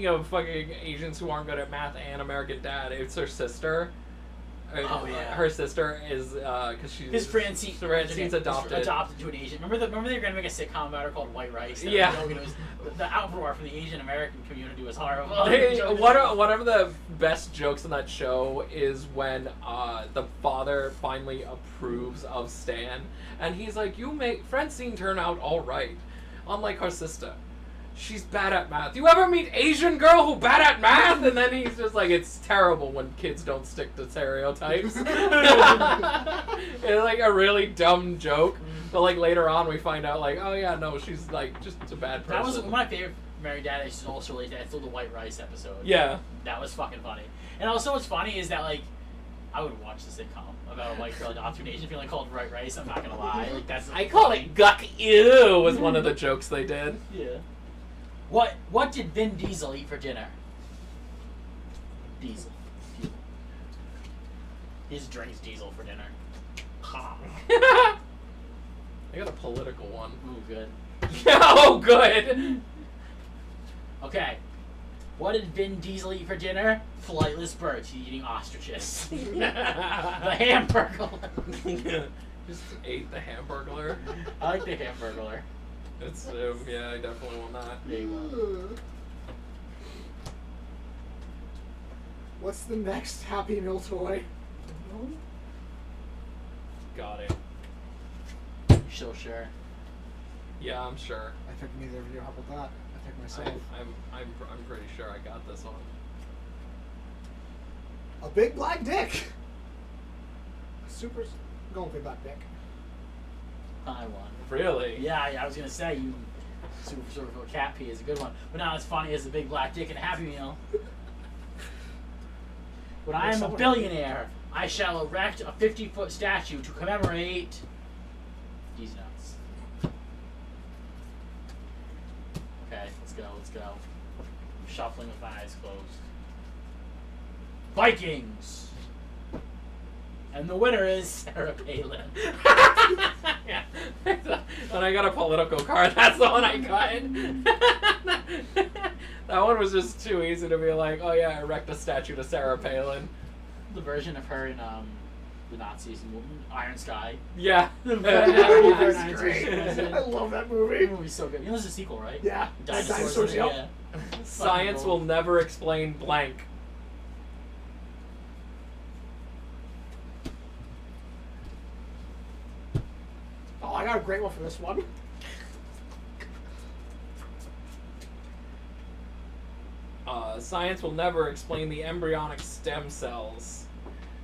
of fucking Asians who aren't good at math and American Dad, it's her sister. Oh, yeah. Her sister is because she's Francine's adopted. Adopted to an Asian. Remember they were gonna make a sitcom about her called White Rice. That Yeah. The outroar from the Asian American community was horrible. One of the best jokes in that show is when the father finally approves of Stan, and he's like, "You make Francine turn out all right, unlike her sister. She's bad at math. You ever meet Asian girl who bad at math?" And then he's just like, "It's terrible when kids don't stick to stereotypes." It's like a really dumb joke, but like later on we find out like, oh yeah, no, she's like just a bad person. That was one of my favorite Mary Dad is also related to that. It's still the White Rice episode. Yeah. That was fucking funny. And also what's funny is that like I would watch the sitcom about a white girl adopted to an Asian feeling called White Rice. I'm not gonna lie. Like that's I call it Guck Ew was one of the jokes they did. Yeah. What did Vin Diesel eat for dinner? Diesel. He just drinks diesel for dinner. I got a political one. Ooh, good. Oh, good. Okay. What did Vin Diesel eat for dinner? Flightless birds. He's eating ostriches. The Hamburglar. Just ate the Hamburglar. I like the Hamburglar. It's yeah, I definitely want that. There you go. What's the next Happy Meal toy? Got it. You so sure? Yeah, I'm sure. I think neither of you. How about that? I think myself. I'm pretty sure I got this one. A big black dick. Super. Going with big black dick. I won. Really? Yeah, I was gonna say you super cat pee is a good one, but not as funny as the big black dick and a Happy Meal. When I am a billionaire, I shall erect a 50-foot statue to commemorate these nuts. Okay, let's go. I'm shuffling with my eyes closed. Vikings! And the winner is Sarah Palin. Yeah. Then I got a political card. That's the one I got. That one was just too easy to be like, oh yeah, erect a statue to Sarah Palin. The version of her in the Nazis in Iron Sky. Yeah. That's great. I love that movie. That movie's so good. You know, there's a sequel, right? Yeah. Dinosaurs. Yeah. Science will never explain blank. Oh, I got a great one for this one. Science will never explain the embryonic stem cells.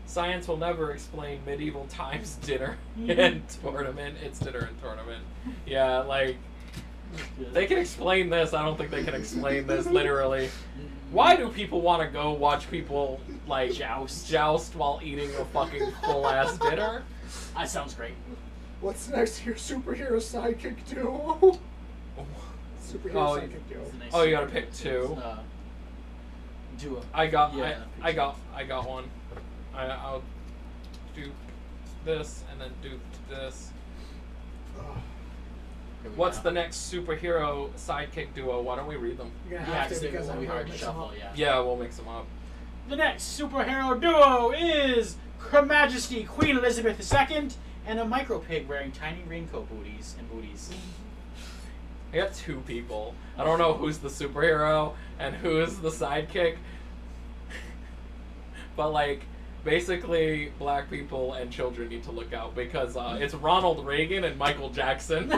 Science will never explain medieval times dinner and tournament. It's dinner and tournament. Yeah, like, they can explain this. I don't think they can explain this literally. Why do people want to go watch people, like, joust while eating a fucking full-ass dinner? That sounds great. What's next here? Superhero sidekick duo. Superhero sidekick duo. Oh, you gotta pick two. Duo. I got one. I'll do this and then do this. What's the next superhero sidekick duo? Why don't we read them? You're gonna Yeah, have to because it'll I'm be hard to mix them shuffle. up. Yeah. Yeah, we'll mix them up. The next superhero duo is Her Majesty Queen Elizabeth II and a micro pig wearing tiny raincoat booties. I got two people. I don't know who's the superhero and who's the sidekick. But like, basically, black people and children need to look out because it's Ronald Reagan and Michael Jackson.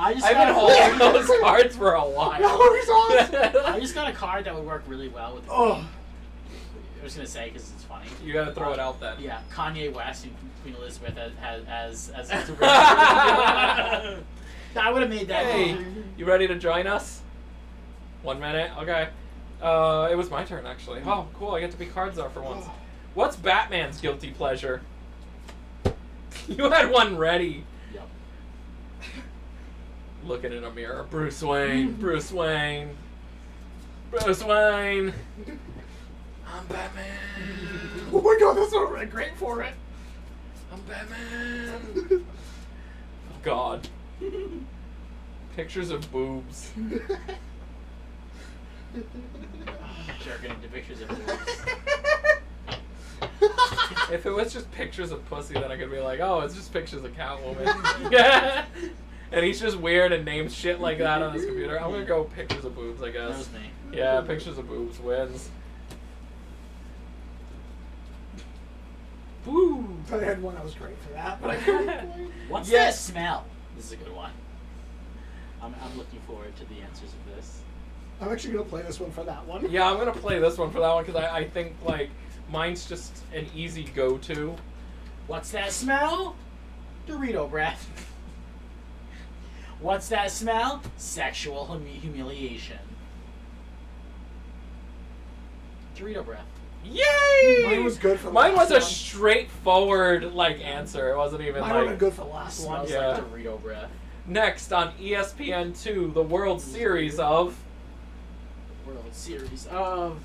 I've been holding those cards for a while. I just got a card that would work really well with the Queen. I was gonna say because it's funny. You gotta throw it out then. Yeah, Kanye West and Queen Elizabeth as a super. I would have made that. Hey, you ready to join us? 1 minute, okay. It was my turn actually. Oh, cool! I get to be cards are for once. What's Batman's guilty pleasure? You had one ready. Yep. Looking in a mirror. Bruce Wayne. Bruce Wayne. Bruce Wayne. I'm Batman. Oh my god, that's not great for it. I'm Batman. God. Pictures of boobs. Jerking into pictures of boobs. If it was just pictures of pussy, then I could be like, oh, it's just pictures of Catwoman. And he's just weird and names shit like that on his computer. I'm gonna go pictures of boobs, I guess. That was me. Yeah, pictures of boobs wins. Woo! I had one that was great for that. But What's Yes. that smell? This is a good one. I'm looking forward to the answers of this. I'm actually gonna play this one for that one. Yeah, I'm gonna play this one for that one because I think like mine's just an easy go-to. What's that smell? Dorito breath. What's that smell? Sexual humiliation. Dorito breath. Yay! Mine was good for the Mine was last a one. straightforward like answer. It wasn't even Mine would have like been good for the last one. Smells Yeah. like Dorito breath. next on ESPN2, the World Series of. World Series of.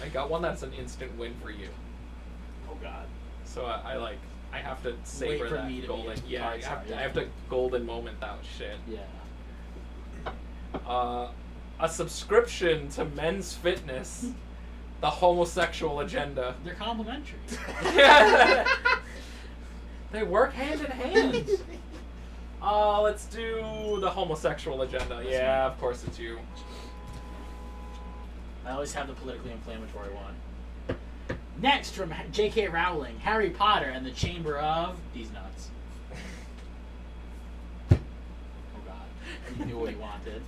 I got one that's an instant win for you. Oh God. So I have to savor for that me to be golden. a Yeah, card star, I have to golden moment that shit. Yeah. A subscription to Men's Fitness, the homosexual agenda. They're complimentary. They work hand in hand. Let's do the homosexual agenda. Yeah, of course it's you. I always have the politically inflammatory one. Next from J.K. Rowling, Harry Potter and the Chamber of these nuts. Oh God, you knew what he wanted.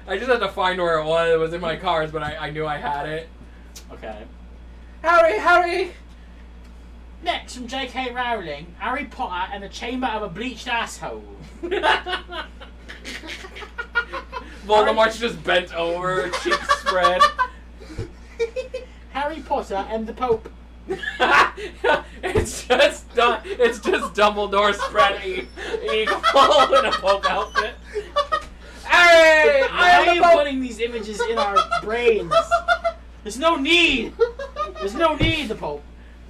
I just had to find where it was. It was in my cards, but I knew I had it. Okay. Harry! Next from J.K. Rowling, Harry Potter and the Chamber of a Bleached Asshole. Voldemort's just bent over, cheeks spread. Harry Potter and the Pope. It's just Dumbledore spread eagle in a Pope outfit. Harry! Why I are am you the Pope! putting these images in our brains? There's no need. There's no need, the Pope.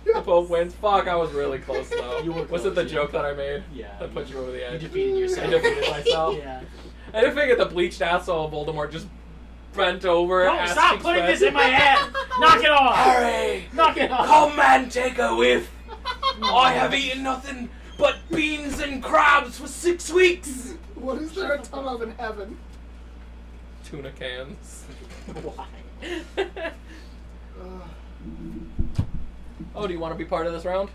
The Pope wins. Fuck, I was really close though. You were Was close, it the yeah. joke that I made? Yeah. That put you over the You edge. defeated yourself. I defeated myself. Yeah. I didn't figure the bleached asshole of Voldemort just bent over. Don't ass stop cheeks putting spread. this in my head. Knock it off. Harry! Knock it off. Come and take a whiff! I have eaten nothing but beans and crabs for 6 weeks! What is there a ton of in heaven? Tuna cans. Why? Oh, do you want to be part of this round?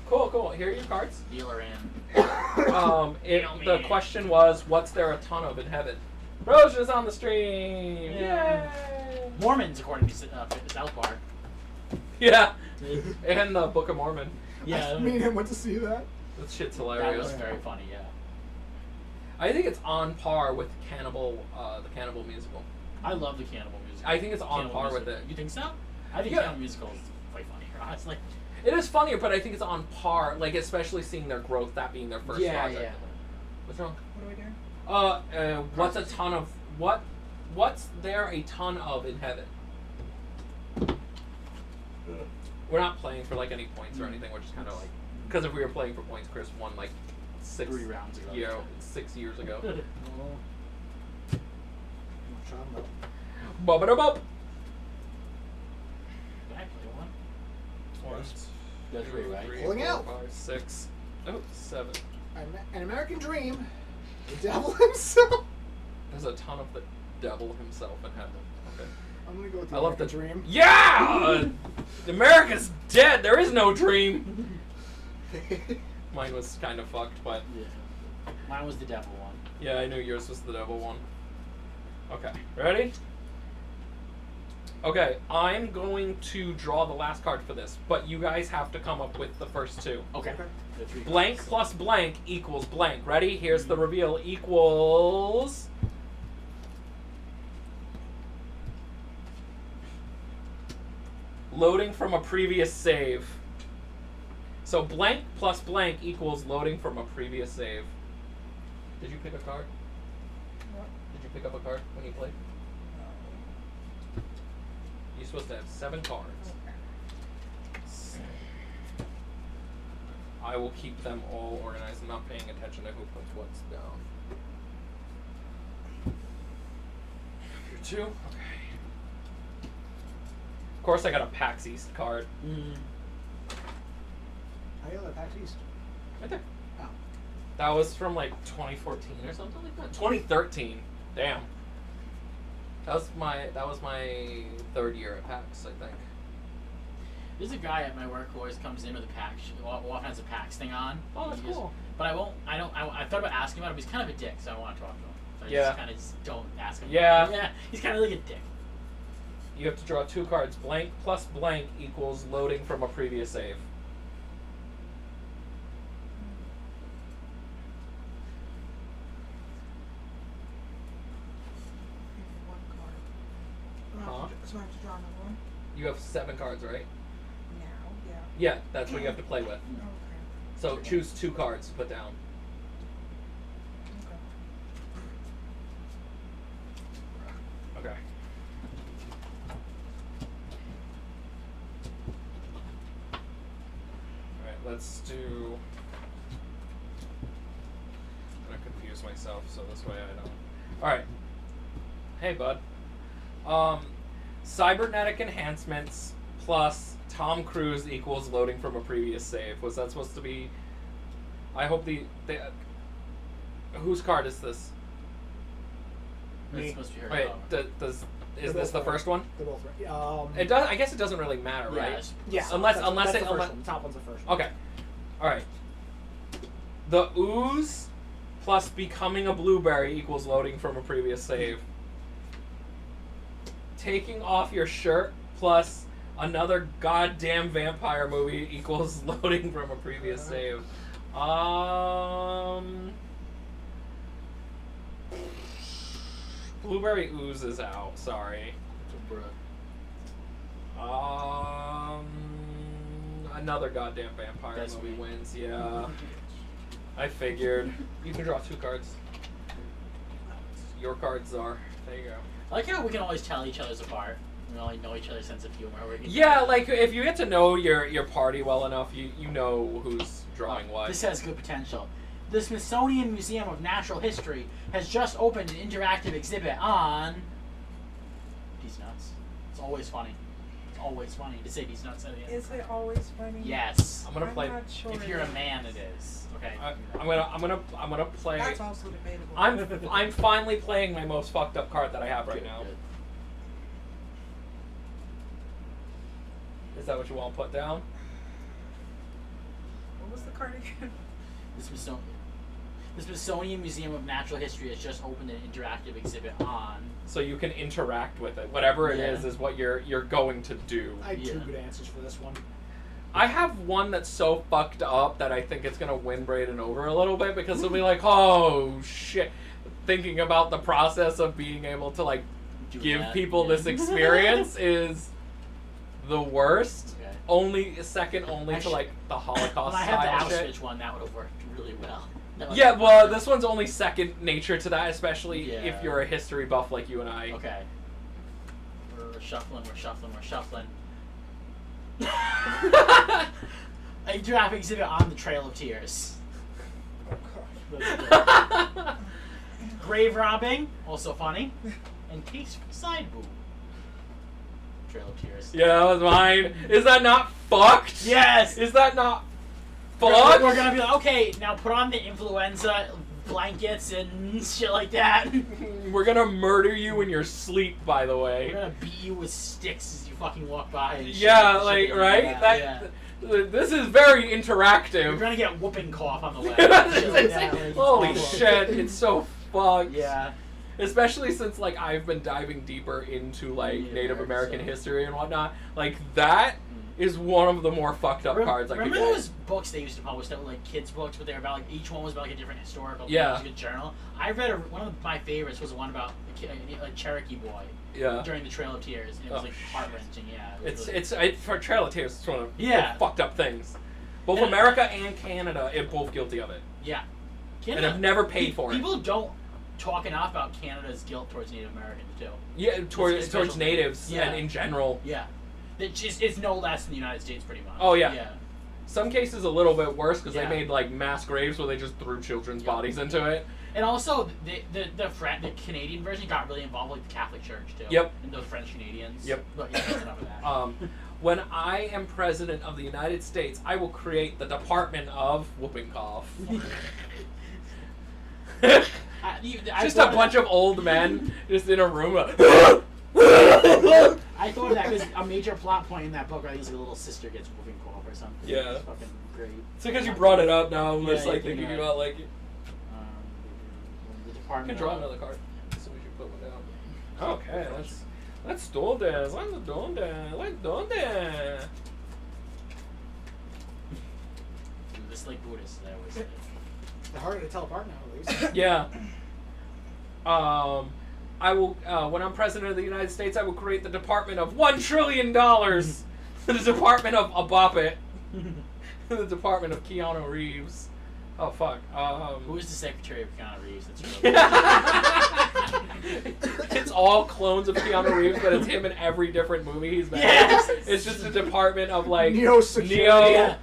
Cool. Here are your cards. Dealer in. The question was, what's there a ton of in heaven? Rosia's on the stream! Yeah. Yay! Mormons, according to South Park. Yeah, and the Book of Mormon. Yeah. Me and him went to see that. That shit's That hilarious. was very funny, yeah. I think it's on par with the Cannibal musical. I love the Cannibal musical. I think it's on par with it. You think so? I think Yeah. Cannibal musical is quite funny, honestly. It is funnier, but I think it's on par, like especially seeing their growth, that being their first project. Yeah. What's wrong? What are we doing? What's a ton of what's there a ton of in heaven? We're not playing for like any points or anything. We're just kind of like, because if we were playing for points, Chris won like 6 3 rounds ago. 6 years ago. Well, Bub-a-da-bub. Did I play one? 1, Go 3, right? 3, Pulling 4, out. 5, 6. Oh, 7. An American Dream. The devil himself. There's a ton of the devil himself in heaven. Okay. I'm gonna go with the I love American the Dream. Yeah! America's dead. There is no dream. Mine was kind of fucked, but Yeah. Mine was the devil one. yeah, I knew yours was the devil one. Okay, ready? Okay, I'm going to draw the last card for this, but you guys have to come up with the first two. Okay. The 3 Blank cards. plus blank equals blank. Ready? Here's the reveal. Equals... loading from a previous save. So blank plus blank equals loading from a previous save. Did you pick a card? Did you pick up a card when you played? You're supposed to have 7 cards. I will keep them all organized. I'm not paying attention to who puts what's down. You're 2? Okay. Of course I got a PAX East card. How you like PAX East? Right there. Oh. That was from like 2014 or something like that. 2013. Damn. That was my 3rd year at PAX, I think. There's a guy at my work who always comes in with a PAX, often has a PAX thing on. Oh, that's cool. But I thought about asking about him. He's kind of a dick, so I don't want to talk to him. So I Yeah. just kind of don't ask him. Yeah. Yeah. He's kind of like a dick. You have to draw 2 cards. Blank plus blank equals loading from a previous save. One card. Huh? So I have to draw another one? You have 7 cards, right? Now, yeah. Yeah, that's what you have to play with. Okay. So choose 2 cards to put down. Okay. Okay. Alright, let's do... I'm gonna confuse myself so this way I don't... Alright. Hey, bud. Cybernetic enhancements plus Tom Cruise equals loading from a previous save. Was that supposed to be... I hope the whose card is this? It's supposed to be her. Wait, dog. is this the first one? They're both right. It does. I guess it doesn't really matter, Yeah, right? it's- Yeah. Unless that's it- the first unless- one. The top one's the first one. Okay. All right. The ooze plus becoming a blueberry equals loading from a previous save. Taking off your shirt plus another goddamn vampire movie equals loading from a previous save. Blueberry ooze is out. Sorry. Another goddamn vampire That's movie me. wins. Yeah. I figured. You can draw 2 cards. Your cards are. There you go. I like how we can always tell each other's apart. We only know each other's sense of humor. Yeah, like if you get to know your party well enough, you know who's drawing what. This has good potential. The Smithsonian Museum of Natural History has just opened an interactive exhibit on these nuts. It's always funny. It's always funny to say these nuts at the end. Is it always funny? Yes. I'm gonna play. not sure If it you're a is. man, it is. Okay. I'm gonna play. That's also debatable. I'm finally playing my most fucked up card that I have right Good, now. good. Is that what you want to put down? What was the card again? The Smithsonian Museum of Natural History has just opened an interactive exhibit on. So you can interact with it. Whatever it Yeah. is what you're going to do. I had 2 Yeah. good answers for this one. I have one that's so fucked up that I think it's gonna win Braden over a little bit because he'll be like, oh shit. Thinking about the process of being able to like Do give that, people yeah. this experience is the worst. Okay. Only second only to Actually, like the Holocaust When I had style the shit. Auschwitz one, that would have worked really well. That would've Yeah, been well, perfect. this one's only second nature to that, especially Yeah. if you're a history buff like you and I. Okay. We're shuffling. A giraffe exhibit on the Trail of Tears. Grave robbing, also funny. And tasteful side boob. Trail of Tears. Yeah, that was mine. Is that not fucked? Yes! Is that not We're fucked? gonna be like, okay, now put on the influenza blankets and shit like that. We're gonna murder you in your sleep, by the We're way. gonna beat you with sticks as you fucking walk by. And Yeah, shit, like, shit. right? Yeah, This is very You're interactive. gonna get whooping cough on the way. Shit like that, like, it's Holy awful. shit, it's so fucked. Yeah. Especially since, like, I've been diving deeper into, like, Native Native American American history and whatnot. Like, that is one of the more fucked up cards I could Remember get. those books they used to publish that were like kids' books, but they were about like each one was about like a different historical Yeah. thing, like a journal. I read one of my favorites was the one about a Cherokee boy Yeah. during the Trail of Tears, and it was Oh, like heart wrenching. Yeah, It's for Trail of Tears, it's one of Yeah. the fucked up things. Both And- America and Canada are both guilty of it. yeah. And have never paid for it. People don't talk enough about Canada's guilt towards Native Americans too. Yeah, towards special. natives Yeah. and in general. Yeah, it's no less than the United States, pretty much. Oh, yeah. Yeah. Some cases a little bit worse because Yeah. they made like mass graves where they just threw children's Yep. bodies into it. And also, the Canadian version got really involved with the Catholic Church too. Yep. And those French Canadians. Yep. But yeah, that's enough of that. When I am president of the United States, I will create the Department of Whooping Cough. Just a bunch of old men just in a room. I thought of that because a major plot point in that book, I think, is like a little sister gets whooping cough or something. Yeah. It's fucking great. It's because you brought it up now. I'm Yeah, just like yeah, thinking yeah. about like. The You Department can draw of- another card, so we should put one down. Okay, let's do this. Let's do this. Let's do this. This like Buddhist, I always say. They're harder to tell apart now, at least. Yeah. I will. When I'm president of the United States, I will create the Department of $1 trillion. The Department of Abopit. The Department of Keanu Reeves. Oh fuck. Who is the secretary of Keanu Reeves? That's really It's all clones of Keanu Reeves, but it's him in every different movie he's been in. Yes! It's just a department of like Neo security. Neo.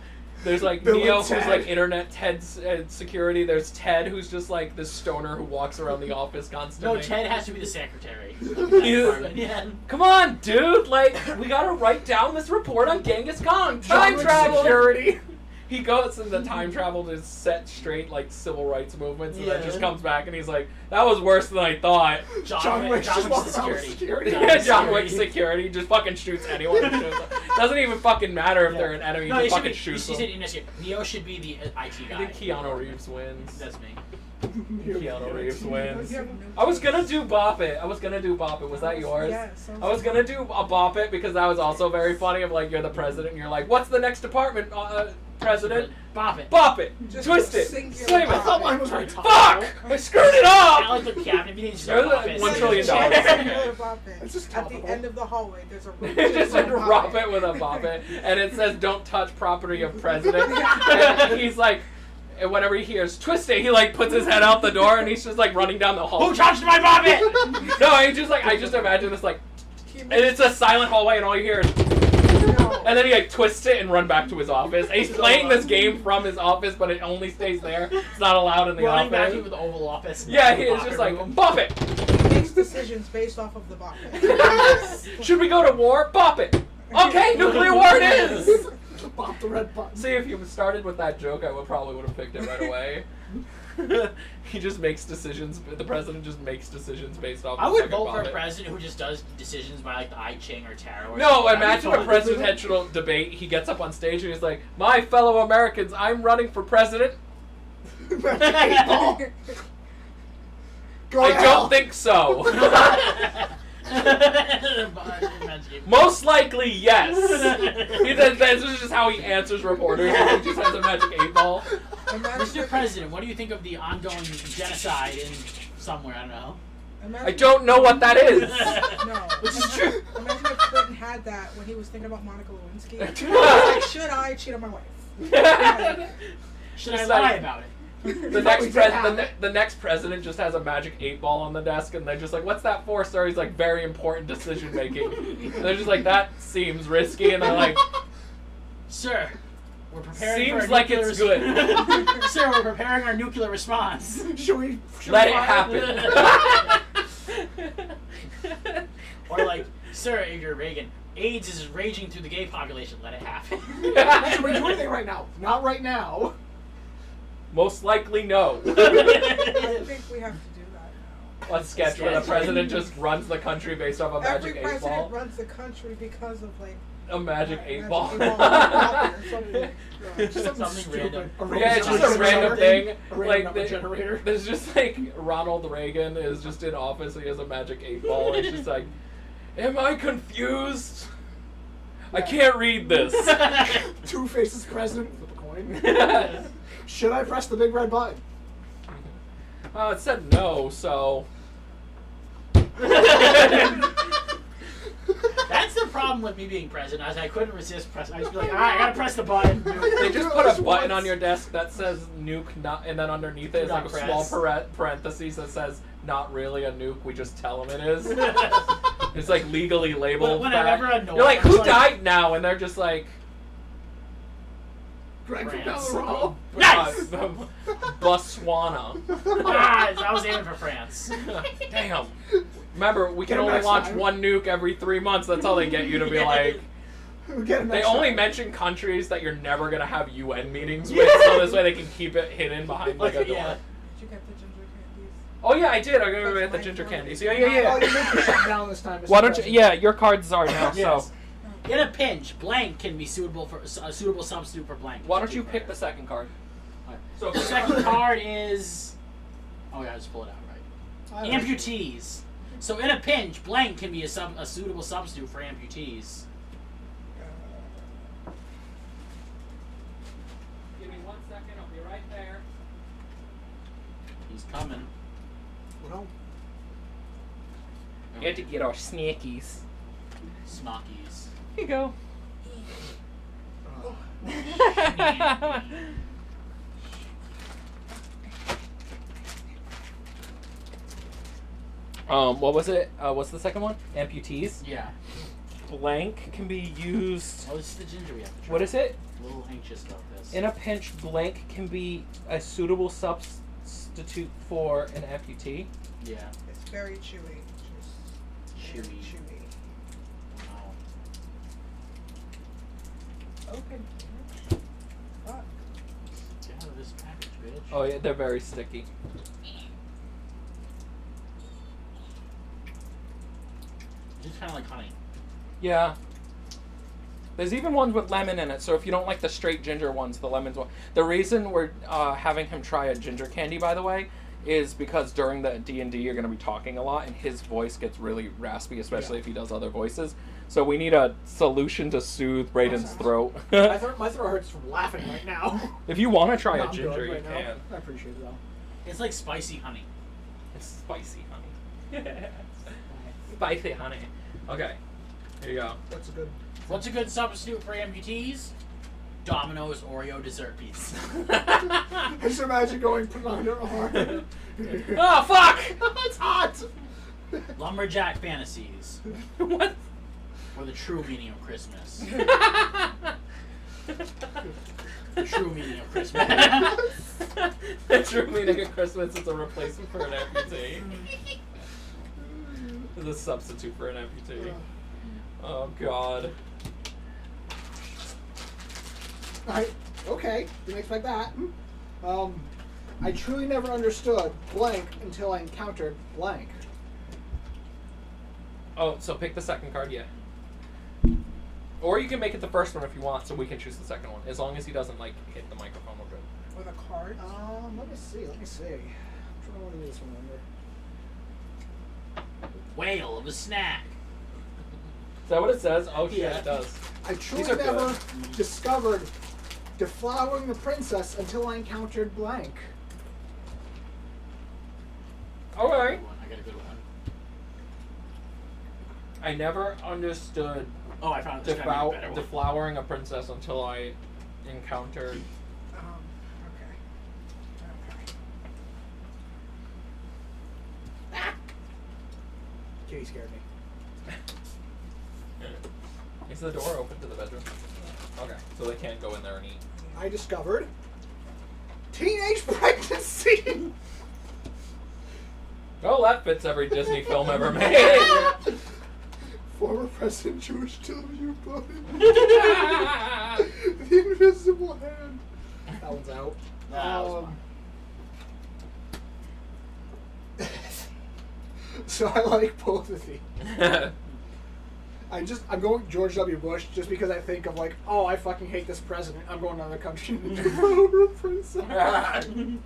There's like Bill and Neo, who's Ted. like internet Ted's security. There's Ted, who's just like this stoner who walks around the office constantly. No, Ted has to be the secretary. Of that Yeah. department. Yeah. Come on, dude! Like, we gotta write down this report on Genghis Khan. Time John travel. security. He goes in the time travel to set straight like civil rights movements, and then Yeah. just comes back and he's like, "That was worse than I thought." John Wick just Wick's walks the around with security. security. Yeah, John Wick security just fucking shoots anyone who shows up. Doesn't even fucking matter if they're an enemy. No, He it just should be, fucking shoots you them. said Inez here. Neo should be the IT guy. I think Keanu Reeves wins. That's me. Keanu Reeves wins. You have no I was gonna choice. do Bop It. Was that yours? Yes. I was gonna do a Bop It because that was also very funny. Of like, you're the president and you're like, what's the next department, president? Bop it. Bop it. Just Twist a it. singular Slam I it. thought mine was right. Fuck! I screwed it I up! like the cabinet. Everything's There's just a office. $1 trillion. It's just At the topical. end of the hallway, there's a Just a drop it with a Bop It. And it says, don't touch property of president. And he's like, and whenever he hears twist it, he like puts his head out the door and he's just like running down the hall. Who touched my Bop it? No, I just imagine this like, and it's a silent hallway and all you hear is, and then he like twists it and run back to his office. And he's playing this game from his office, but it only stays there. It's not allowed in the Running back office. into the Oval Office. Yeah, he is Bop just it like, room. bop it. He makes decisions based off of the box. Should we go to war? Bop it. Okay, nuclear war it is. Bop the red button. See, if you started with that joke, I probably would have picked it right away. He just makes decisions. The president just makes decisions based off. I of would fucking vote for Bop a It. president who just does decisions by like the I Ching or tarot. Or No, something. imagine a That'd be fun. presidential debate. He gets up on stage and he's like, "My fellow Americans, I'm running for president. Go I to hell. don't think so. Most likely, yes." This is just how he answers reporters. He just has a magic 8-ball. Mr. President, what do you think of the ongoing genocide in somewhere? I don't know. I don't know what that is. No. Which is true. Imagine if Clinton had that when he was thinking about Monica Lewinsky. He was like, should I cheat on my wife? Should I Just lie like- about it? The next president just has a magic 8-ball on the desk, and they're just like, "What's that for, sir?" He's like, "Very important decision making." And they're just like, "That seems risky," and they're like, Sir, we're preparing for "Seems a like nuclear it's good." Sir, we're preparing our nuclear response. Should we Let it fire happen. Or like, sir, you're Reagan. AIDS is raging through the gay population. Let it happen. Should we do anything right now? Not right now. Most likely, no. I think we have to do that now. A sketch where the president just runs the country based off a Every magic president 8-ball. runs the country because of like A magic 8-ball. or something. Just something Something stupid. random. Yeah, it's just a random thing. A Like, random number they- generator. there's just like Ronald Reagan is just in office. He has a magic 8-ball. It's just like, am I confused? I can't read this. Two Faces president. Flip a coin. Should I press the big red button? It said no, so. That's the problem with me being president. I couldn't resist pressing. I just be like, all right, I gotta press the button. They just put a button on your desk that says nuke, not, and then underneath it is like a Press. small parenthesis that says not really a nuke. We just tell them it is. It's like legally labeled. Whenever back. a noise You're like, who comes, like- died now? And they're just like, Greg from France. Colorado. Nice! Botswana. I was aiming for France. Damn. Remember, we can Get 'em only next launch time. one nuke every 3 months. That's all they get you to be like. We'll get him They next only time. mention countries that you're never gonna have UN meetings with, so this way they can keep it hidden behind like a door. Yeah. Did you get the ginger candies? Oh yeah, I did. I got to That's get the my ginger fault. candy. So yeah. Oh, you make me shut down this time. Mr. Why don't you? President. Yeah, your cards are now. Yes. So In a pinch, blank can be suitable for a suitable substitute for blank. why don't you pick the second card? So the second card is. Oh yeah, just pull it out right. I don't know. Amputees. So in a pinch, blank can be a suitable substitute for amputees. Give me 1 second. I'll be right there. He's coming. Well, We had to get our snackies. Smockies. Here you go. What was it? What's the second one? Amputees. Yeah. Blank can be used. Oh, this is the ginger we have to try. What is it? A little anxious about this. In a pinch, blank can be a suitable substitute for an amputee. Yeah. It's very chewy. Just very Chewy. chewy. Wow. Open. Fuck. Get out of this package, bitch. Oh yeah, they're very sticky. It's kind of like honey. Yeah. There's even ones with lemon in it, so if you don't like the straight ginger ones, the lemons one. The reason we're having him try a ginger candy, by the way, is because during the D&D you're going to be talking a lot, and his voice gets really raspy, especially if he does other voices. So we need a solution to soothe Brayden's throat. my throat hurts from laughing right now. If you want to try No, a I'm ginger, good you right now. can. I appreciate it though. It's like spicy honey. It's spicy honey. Spicy honey. Okay, here you go. That's a good. What's a good substitute for amputees? Domino's Oreo dessert pizza. I just imagine going put on your arm. Oh fuck! It's hot. Lumberjack fantasies. What? Or the true meaning of Christmas. The true meaning of Christmas. The true meaning of Christmas is a replacement for an amputee. It's a substitute for an amputee. Oh god. Okay, didn't expect that. I truly never understood blank until I encountered blank. Oh, so pick the second card, yeah. Or you can make it the first one if you want, so we can choose the second one. As long as he doesn't, like, hit the microphone, we're good. With a card. Let me see. I'm trying to do this one under. Whale of a snack. Is that what it says? Oh shit, Yeah. it does. I truly These are never good. discovered deflowering the princess until I encountered blank. Alright. I got a good one. I never understood Oh, I found this kind of better one. deflowering a princess until I encountered. Okay. Kitty scared me. Is the door open to the bedroom? Okay, so they can't go in there and eat. I discovered teenage pregnancy. Oh, that fits every Disney film ever made. Former President George W. Bush. The Invisible Hand. That one's out. That was So I like both of these. I'm going George W. Bush just because I think of like, oh, I fucking hate this president. I'm going to another country and devour a princess. That was me.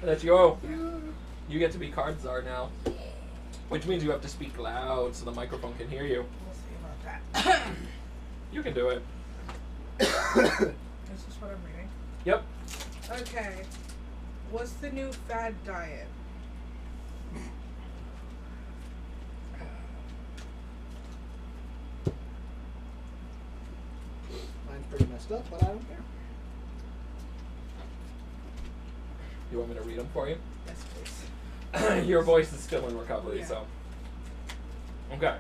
That's yo. You get to be card czar now. Which means you have to speak loud so the microphone can hear you. We'll see about that. You can do it. This is what I'm reading. Yep. Okay. What's the new fad diet? Mine's pretty messed up, but I don't care. You want me to read them for you? Yes, please. Your voice is still in recovery, Yeah. so. Okay.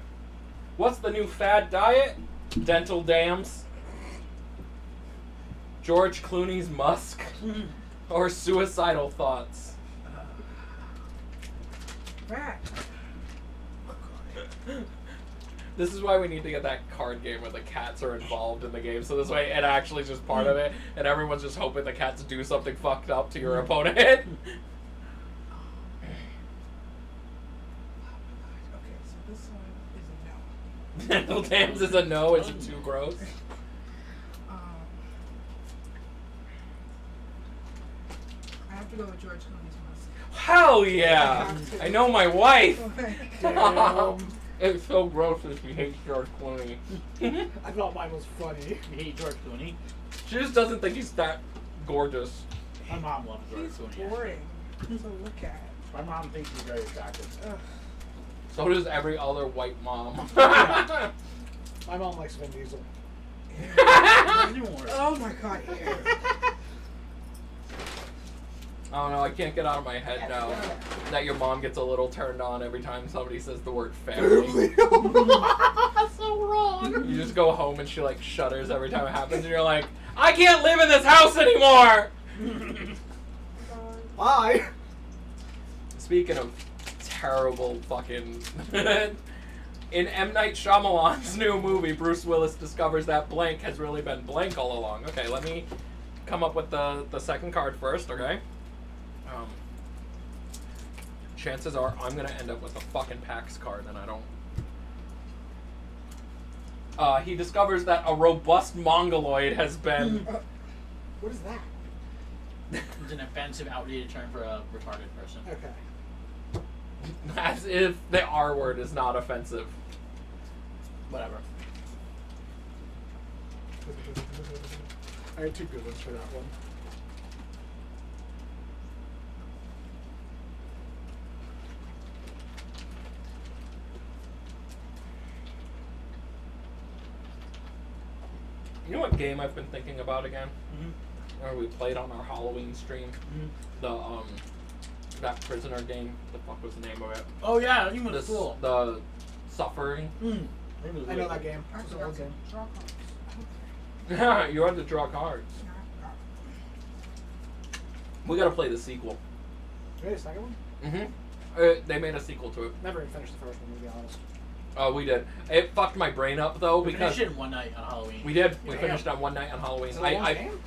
What's the new fad diet? Dental dams. George Clooney's Musk, or suicidal thoughts? Rat. This is why we need to get that card game where the cats are involved in the game. So this way it actually is just part of it, and everyone's just hoping the cats do something fucked up to your opponent. Okay, so this one is a no. Mental Dams is a no. Is it too gross? I have to go with George Clooney's Musk. Hell yeah! I know my wife. Damn. It's so gross that she hates George Clooney. I thought mine was funny. You hate George Clooney? She just doesn't think he's that gorgeous. My mom loves George He's Clooney. boring to look at. My mom thinks he's very attractive. Ugh. So does every other white mom. My mom likes Vin Diesel. Oh my god. I don't know, I can't get out of my head now that your mom gets a little turned on every time somebody says the word family. So wrong. You just go home and she like shudders every time it happens and you're like, I can't live in this house anymore! Bye. Speaking of terrible fucking... In M. Night Shyamalan's new movie, Bruce Willis discovers that blank has really been blank all along. Okay, let me come up with the second card first, okay? Chances are I'm gonna end up with a fucking PAX card and I don't. He discovers that a robust mongoloid has been... What is that? It's an offensive, outdated term for a retarded person. Okay. As if the R word is not offensive. Whatever. I had two good ones for that one. You know what game I've been thinking about again? Mm-hmm. Or we played on our Halloween stream? Mm-hmm. The, that prisoner game. The fuck was the name of it? Oh yeah, that game was This, cool. the Suffering. I know that game. It's an old game. Draw cards. You had to draw cards. We gotta play the sequel. Wait, a second one? Mm-hmm. They made a sequel to it. Never even finished the first one, to be honest. Oh, we did. It fucked my brain up though We because finished it in one night on Halloween. we did. We Damn. finished on one night on Halloween. Is it a long game?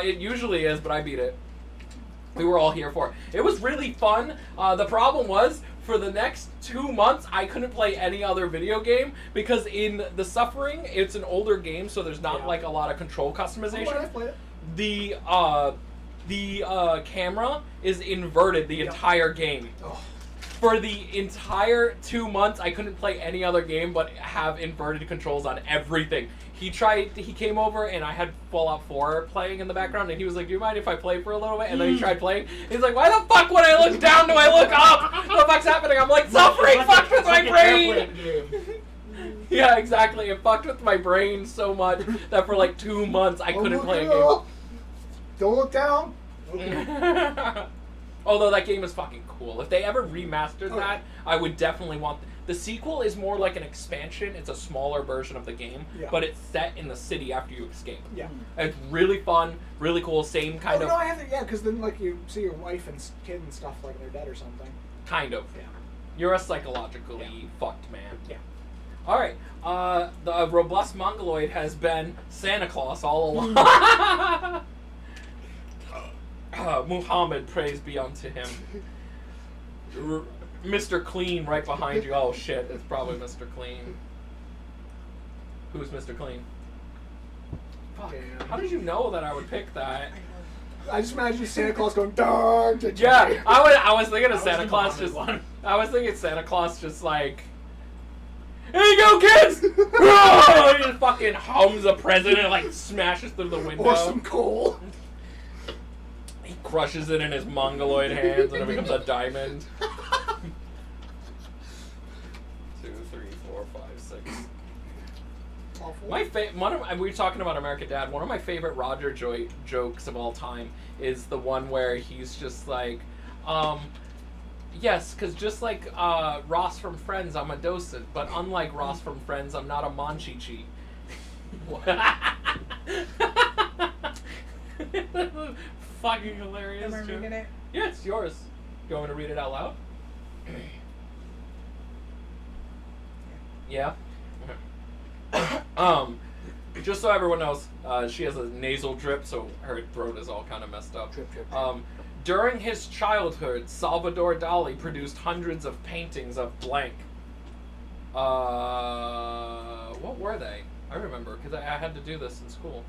It usually is, but I beat it. We were all here for it. It was really fun. The problem was, for the next 2 months, I couldn't play any other video game because in The Suffering, it's an older game, so there's not Yeah. like a lot of control Oh, I customization. played it. The camera is inverted the Yep. entire game. Oh. For the entire 2 months, I couldn't play any other game but have inverted controls on everything. He came over and I had Fallout 4 playing in the background and he was like, do you mind if I play for a little bit? And then he tried playing. He's like, why the fuck when I look down do I look up? What the fuck's happening? I'm like, Suffering fucked with my brain! Yeah, exactly. It fucked with my brain so much that for like 2 months I couldn't play a game. Don't look down. Although that game is fucking cool. If they ever remastered Oh, that, I would definitely want... The sequel is more like an expansion. It's a smaller version of the game, Yeah. but it's set in the city after you escape. Yeah. It's really fun, really cool, same kind Oh, of... no, I have to, yeah, because then, like, you see your wife and kid and stuff like they're dead or something. Kind of. Yeah. You're a psychologically fucked man. Yeah. Alright, the robust mongoloid has been Santa Claus all along. Muhammad, praise be unto him. Mr. Clean right behind you. Oh shit, it's probably Mr. Clean. Who's Mr. Clean? Fuck. Damn. How did you know that I would pick that? I just imagine Santa Claus going, darn. Yeah, I was thinking of That was Santa the Claus Muhammad just... one. I was thinking Santa Claus just like... Here you go, kids! Oh, he just fucking hums a present and like smashes through the window. Or some coal. He crushes it in his mongoloid hands and it becomes a diamond. 2, 3, 4, 5, 6. Awful. We were talking about American Dad. One of my favorite Roger jokes of all time is the one where he's just like, yes, because just like Ross from Friends, I'm a docent, but unlike Ross from Friends, I'm not a Monchichi. Fucking hilarious. Am I joke. reading it? Yeah, it's yours. You want me to read it out loud? Yeah. Just so everyone knows, she has a nasal drip, so her throat is all kind of messed up. Drip. During his childhood, Salvador Dali produced hundreds of paintings of blank. What were they? I remember, because I had to do this in school.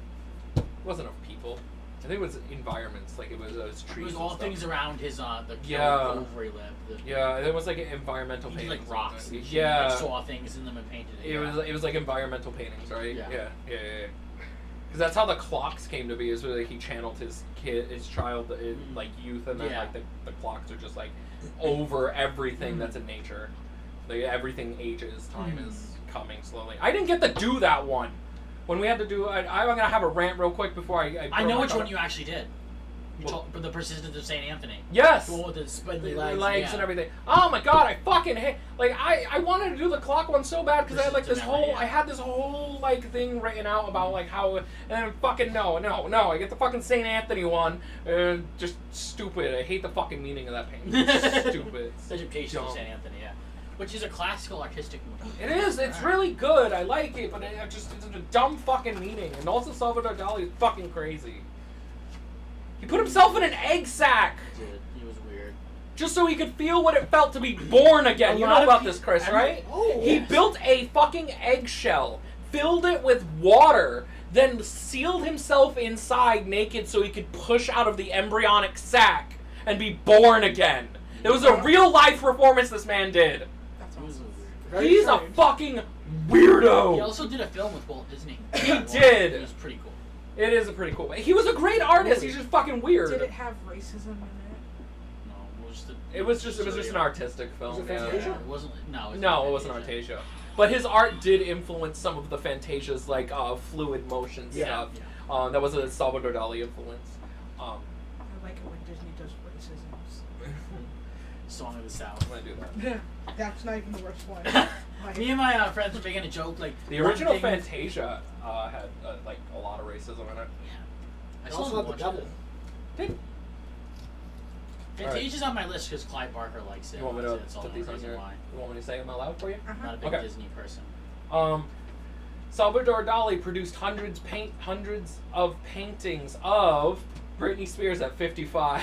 It wasn't of people. I think it was environments, like it was trees. It was and all stuff. things around his the Yeah. ovary lip. Yeah, it was like environmental He did paintings. like rocks. And shit, Yeah. like, saw things in them and painted it. It was like environmental paintings, right? Yeah. Yeah. Because that's how the clocks came to be. Is where like, he channeled his child, like youth, and then Yeah. like the clocks are just like over everything that's in nature. Like everything ages, time is coming slowly. I didn't get to do that one. When we had to do, I'm gonna have a rant real quick before I know which one you actually did. You Well- told the persistence of Saint Anthony. Yes. The one with the spindly The legs. and everything. Oh my god, I fucking hate. Like I wanted to do the clock one so bad because I had like this whole, Yeah. I had this whole like thing written out about like how, and then fucking no, I get the fucking Saint Anthony one. Just stupid. I hate the fucking meaning of that painting. It's stupid. Education of Dumb. Saint Anthony, yeah. Which is a classical artistic movie. It is. It's really good. I like it, but it's a dumb fucking meaning. And also Salvador Dali is fucking crazy. He put himself in an egg sack Dude, he was weird. just so he could feel what it felt to be born again. A You lot know of about peop- this, Chris, I right? Oh, He built a fucking eggshell, filled it with water, then sealed himself inside naked so he could push out of the embryonic sac and be born again. It was a real life performance this man did. That's He was awesome. weird. Very He's a strange. fucking He weirdo. also did a film with Walt Disney. He did. It was pretty cool. It is a pretty cool. He was a great artist. He's just fucking weird. Did it have racism in it? No, it was just It was just an artistic film. Was it yeah. Fantasia? It wasn't. No, No, it wasn't Artasia. But his art did influence some of the Fantasia's like fluid motion Yeah. stuff. That was a Salvador Dali influence. I like it when Disney does racisms. Song of the I'm South. gonna do that. That's not even the worst one. Like, Me and my friends were making a joke like The one original thing- Fantasia had like a lot of racism in it. I It still also haven't had the watched devil. it. Fantasia's on my list because Clyde Barker likes it. You want me to That's all put the these on reason your? why. You want me to say them out loud for you? I'm uh-huh. not a big Okay. Disney person. Salvador Dali produced hundreds of paintings of Britney Spears at 55,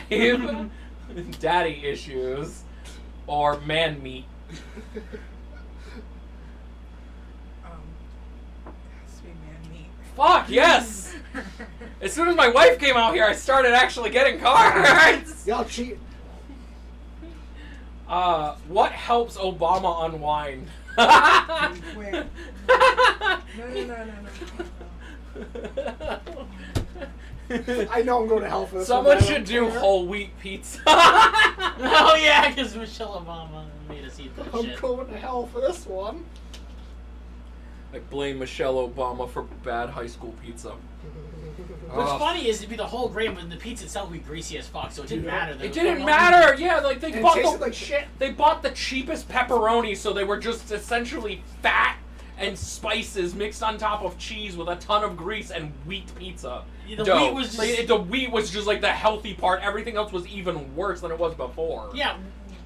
daddy issues, or man meat. Sweet man meat. Fuck yes! As soon as my wife came out here, I started actually getting cards. Y'all cheat. What helps Obama unwind? Wait. No. I know I'm going to hell for this. Someone one, but I should don't do care. whole wheat pizza. Oh yeah, because Michelle Obama made us eat that I'm shit. going to hell for this one. I blame Michelle Obama for bad high school pizza. What's funny is it'd be the whole grain, but the pizza itself would be greasy as fuck, so it didn't Yeah. matter. It didn't matter. Yeah, like they And it bought tasted the like shit. they bought the cheapest pepperoni, so they were just essentially fat and spices mixed on top of cheese with a ton of grease and wheat pizza. The dough. wheat was just- Like, the wheat was just like the healthy part. Everything else was even worse than it was before. Yeah,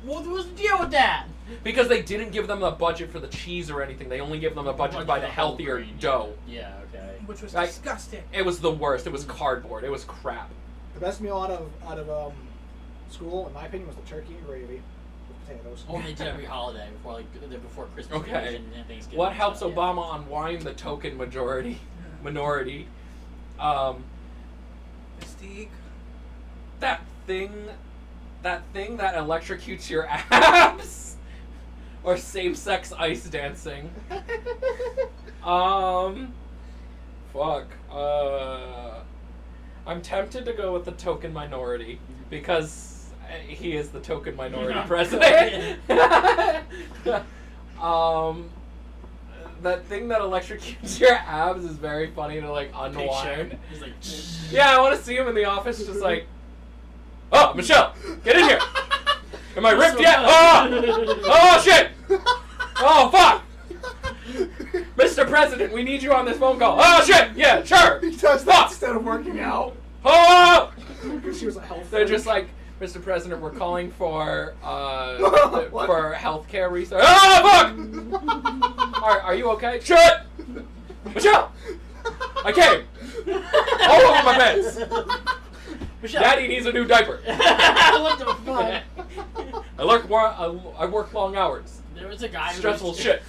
what was the deal with that? Because they didn't give them the budget for the cheese or anything. They only gave them the budget to buy the whole healthier grain, dough. Yeah, okay. Which was Like- disgusting. It was the worst. It was cardboard. It was crap. The best meal out of school, in my opinion, was the turkey and gravy with potatoes. Oh, they did every holiday before Christmas Okay. and Thanksgiving. What and helps stuff, yeah. Obama unwind the token minority? Mystique. That thing that electrocutes your abs, or same-sex ice dancing. Fuck. I'm tempted to go with the token minority because he is the token minority president. That thing that electrocutes your abs is very funny to like unwind. He's like, Yeah, I want to see him in the office just like, oh, Michelle, get in here. Am I ripped yet? Oh, shit. Oh, fuck. Mr. President, we need you on this phone call. Oh, shit. Yeah, sure. He does that instead of working out. Oh! Because she was a health. They're freak. just like, Mr. President, we're calling for What? for healthcare research. Ah, fuck! Are you okay? Shut! Michelle! I came! All over my pants! Michelle. Daddy needs a new diaper. What the fuck? I work long hours. There was a guy who Stressful was, shit.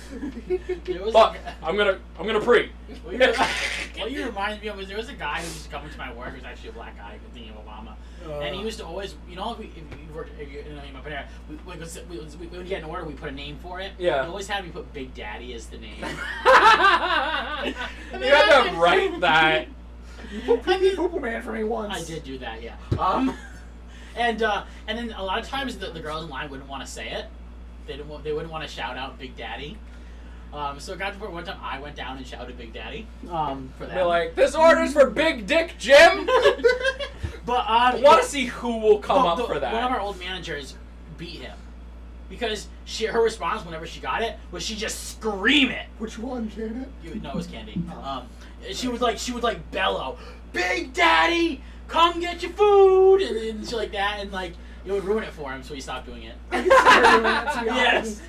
There was But a, I'm gonna pre. what you reminded me of was there was a guy who used to come into my work. He was actually a black guy, thinking of Obama, and he used to always, you know, if you worked, if you know, my parents, when we get an order, we put a name for it. Yeah. We always had me put Big Daddy as the name. You had to write that. Poople Man for me once. I did do that, yeah. And then a lot of times the girls in line wouldn't want to say it. They wouldn't want to shout out Big Daddy. So it got to the point one time I went down and shouted Big Daddy. For They're them. like, this order's for Big Dick Jim. But I want to see who will come up for that. One of our old managers beat him because her response whenever she got it was she just scream it. Which one, Janet? No, it was Candy. She would like bellow, Big Daddy, come get your food, and shit like that, and like it would ruin it for him, so he stopped doing it. Yes.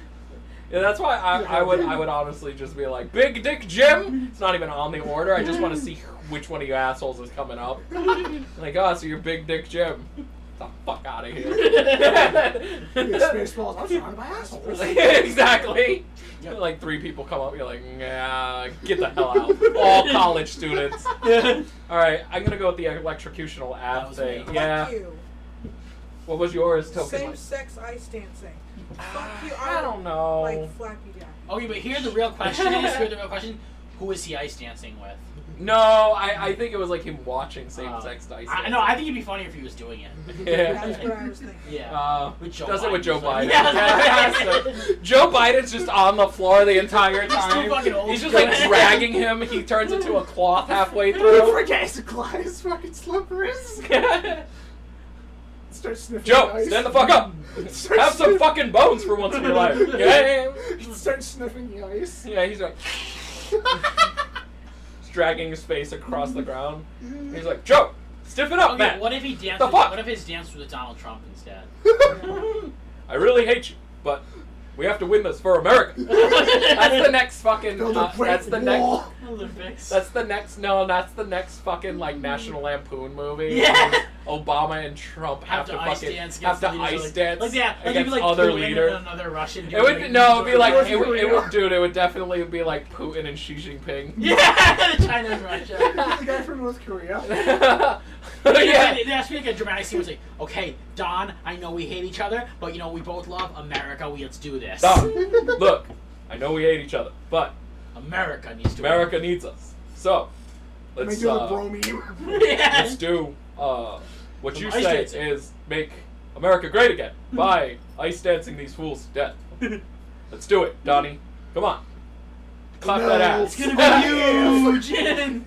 Yeah, that's why I would honestly just be like, Big Dick Jim. It's not even on the order. I just want to see which one of you assholes is coming up. Like, oh, so you're Big Dick Jim. Get the fuck out of here. Spaceballs. I'm surrounded by assholes. Exactly. Yep. Like 3 people come up, you're like, nah, get the hell out. All college students. All right, I'm gonna go with the electrocutional That ab was thing. me. Yeah. Fuck you. What was yours, Token? Same-sex ice dancing. Fuck you. I don't know. Like Flappy Jack. Okay, but here the real question is, who is he ice dancing with? No, I think it was like him watching same-sex dice. I know, I think it'd be funnier if he was doing it. Yeah. That's what I was thinking. Yeah. With Joe Does it with Biden. Joe Biden. Yeah. Yeah, so Joe Biden's just on the floor the entire He's too time. fucking old. He's just like dragging him. He turns into a cloth halfway Don't through. forget to Clyde is fucking slippery. Start sniffing Joe, the ice. stand the fuck up. Have some fucking bones for once in your life. Yeah. Start sniffing the ice. Yeah, he's like he's dragging his face across the ground. He's like, Joe, stiffen up, Okay, man. what if he danced? The fuck? What if his dance was with Donald Trump instead? I really hate you, but we have to win this for America. That's the next fucking. Build a great That's the wall. next. Olympics. That's the next. No, that's the next fucking like National Lampoon movie. Yeah. Obama and Trump have to ice fucking dance have to against the leaders, ice dance like yeah, like against like other Putin leaders. and another Russian. It would no, it'd be like North it would, Korea. dude. It would definitely be like Putin and Xi Jinping. Yeah, China and Russia. The guy from North Korea. Yeah. They asked me like a dramatic scene. Was like, okay, Don, I know we hate each other, but you know we both love America. Let's do this. Don, look, I know we hate each other, but America needs to. America needs us. So Let me let's do the bro meme. Yeah. let's do what Some you ice say dancing. is make America great again by ice dancing these fools to death. Let's do it, Donnie. Come on. Clap that No. ass. It's gonna be huge.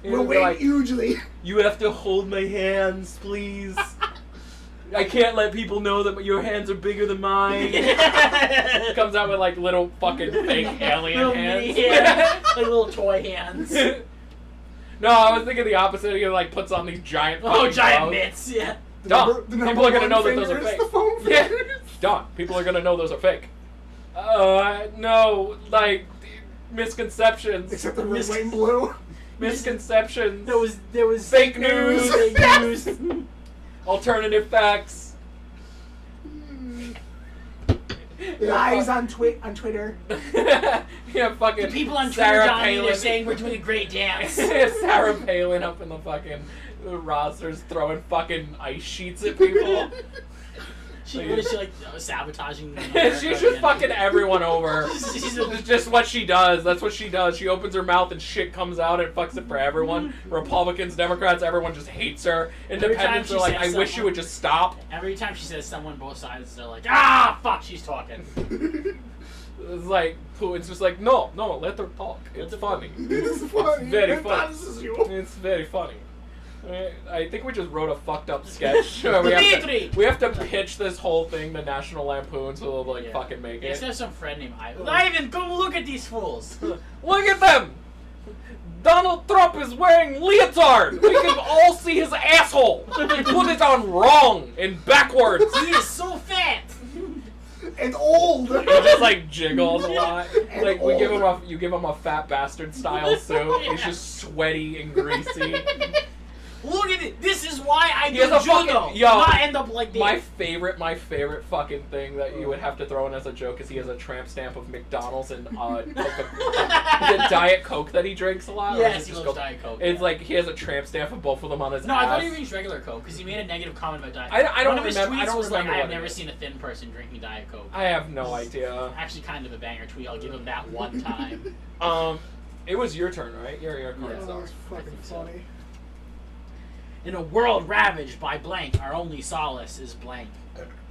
We'll Be wait like, hugely. you have to hold my hands, please. I can't let people know that your hands are bigger than mine. Comes out with like little fucking fake alien Little hands. mini hands. Like little toy hands. No, I was thinking the opposite. He like puts on these giant. Oh, fucking giant gloves. mitts. Yeah. Don, The people are gonna know that one those are finger is fake. the foam Yeah, fingers. Don, people are gonna know those are fake. No, like misconceptions. Except the red, white, and blue. Misconceptions. There was Fake news. Fake news. Alternative facts. Lies on Twitter. Yeah, fucking The people on Twitter, Sarah Donnie, they're Palin. saying we're doing a great dance. Sarah Palin up in the fucking rosters throwing fucking ice sheets at people. What is she like sabotaging? She's just fucking everyone over. It's just what she does. That's what she does. She opens her mouth and shit comes out and fucks it for everyone. Republicans, Democrats, everyone just hates her. Independents she are like, says I wish you would just stop. Every time she says someone, both sides, they're like, ah, fuck, she's talking. It's like, Putin's just like, no, let her talk. It's funny. It's funny. Very I funny. thought this is you. It's very funny. I think we just wrote a fucked up sketch. we Dimitri! have to pitch this whole thing to National Lampoon so they'll like Yeah. fucking make Yes, it. there's some friend named Ivan. Ivan, go look at these fools. Look at them! Donald Trump is wearing leotard. We can all see his asshole. He put it on wrong and backwards. He is so fat. And old. He just like jiggles a lot. And Like old. you give him a fat bastard style suit. He's just sweaty and greasy. Look at it. This is why I He do has a judo. fucking- yo, Not end up like this. My favorite fucking thing that you would have to throw in as a joke is he has a tramp stamp of McDonald's and the Diet Coke that he drinks a lot. Or is Yes, it he just loves Coke? Diet Coke. It's yeah. like he has a tramp stamp of both of them on his No, ass. I thought he means regular Coke because he made a negative comment about Diet Coke. I don't One of his remember- tweets I don't was like, remember I have what it never is. seen a thin person drinking Diet Coke. I have no idea. Actually, kind of a banger tweet. I'll give him that one time. It was your turn, right? Your card. Yeah. Oh, Sorry. that's I fucking think so. funny. In a world ravaged by blank, our only solace is blank.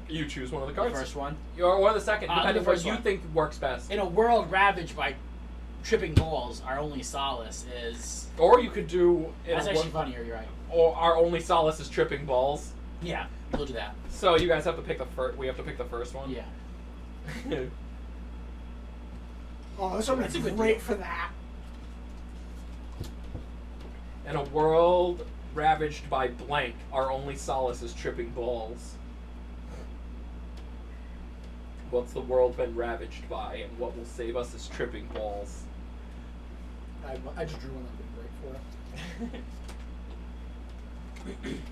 You choose one of the The cards. first one. Or the second, The depending what first you one. think works best. In a world ravaged by tripping balls, our only solace is. Or you could do. That's actually funnier. You're right. Or our only solace is tripping balls. Yeah, we'll do that. So you guys have to pick the first. We have to pick the first one. Yeah. Oh, this would That's a be good great deal. for that. In a world ravaged by blank, our only solace is tripping balls. What's the world been ravaged by, and what will save us is tripping balls? I just drew one that would be great for it.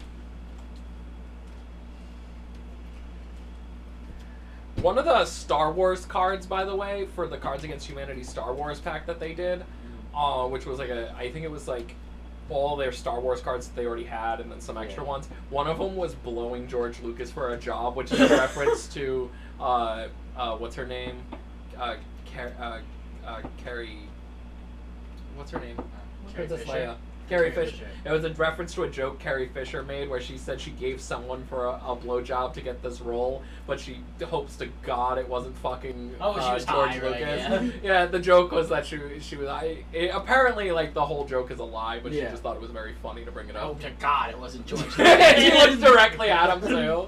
One of the Star Wars cards, by the way, for the Cards Against Humanity Star Wars pack that they did, which was like I think it was like all their Star Wars cards that they already had, and then some extra ones. One of them was blowing George Lucas for a job, which is a reference to what's her name, Carrie. What's her name? Carrie Princess Fisher? Leia. Carrie Carrie Fisher. Fisher. It was a reference to a joke Carrie Fisher made where she said she gave someone for a blowjob to get this role, but she hopes to God it wasn't fucking Oh, she was George high, Lucas. right, Yeah, the joke was that she was. Apparently, like the whole joke is a lie, but she Yeah. just thought it was very funny to bring it Oh up. to God, it wasn't George. She looked directly at him too.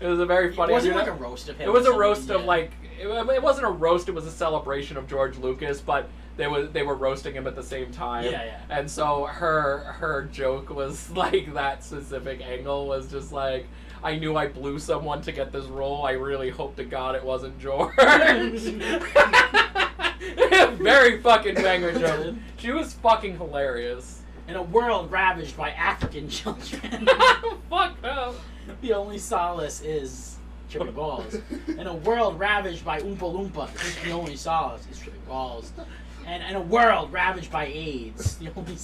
It was a very funny. Was it I mean, like a roast of him? it was or a roast something? of like it wasn't a roast. It was a celebration of George Lucas, but they were roasting him at the same time. Yeah. And so her joke was like that specific angle was just like, I knew I blew someone to get this role. I really hope to God it wasn't George. Very fucking banger joke. She was fucking hilarious. In a world ravaged by African children, Fuck no. the only solace is tripping balls. In a world ravaged by Oompa Loompas, the only solace is tripping balls. And in a world ravaged by AIDS, the only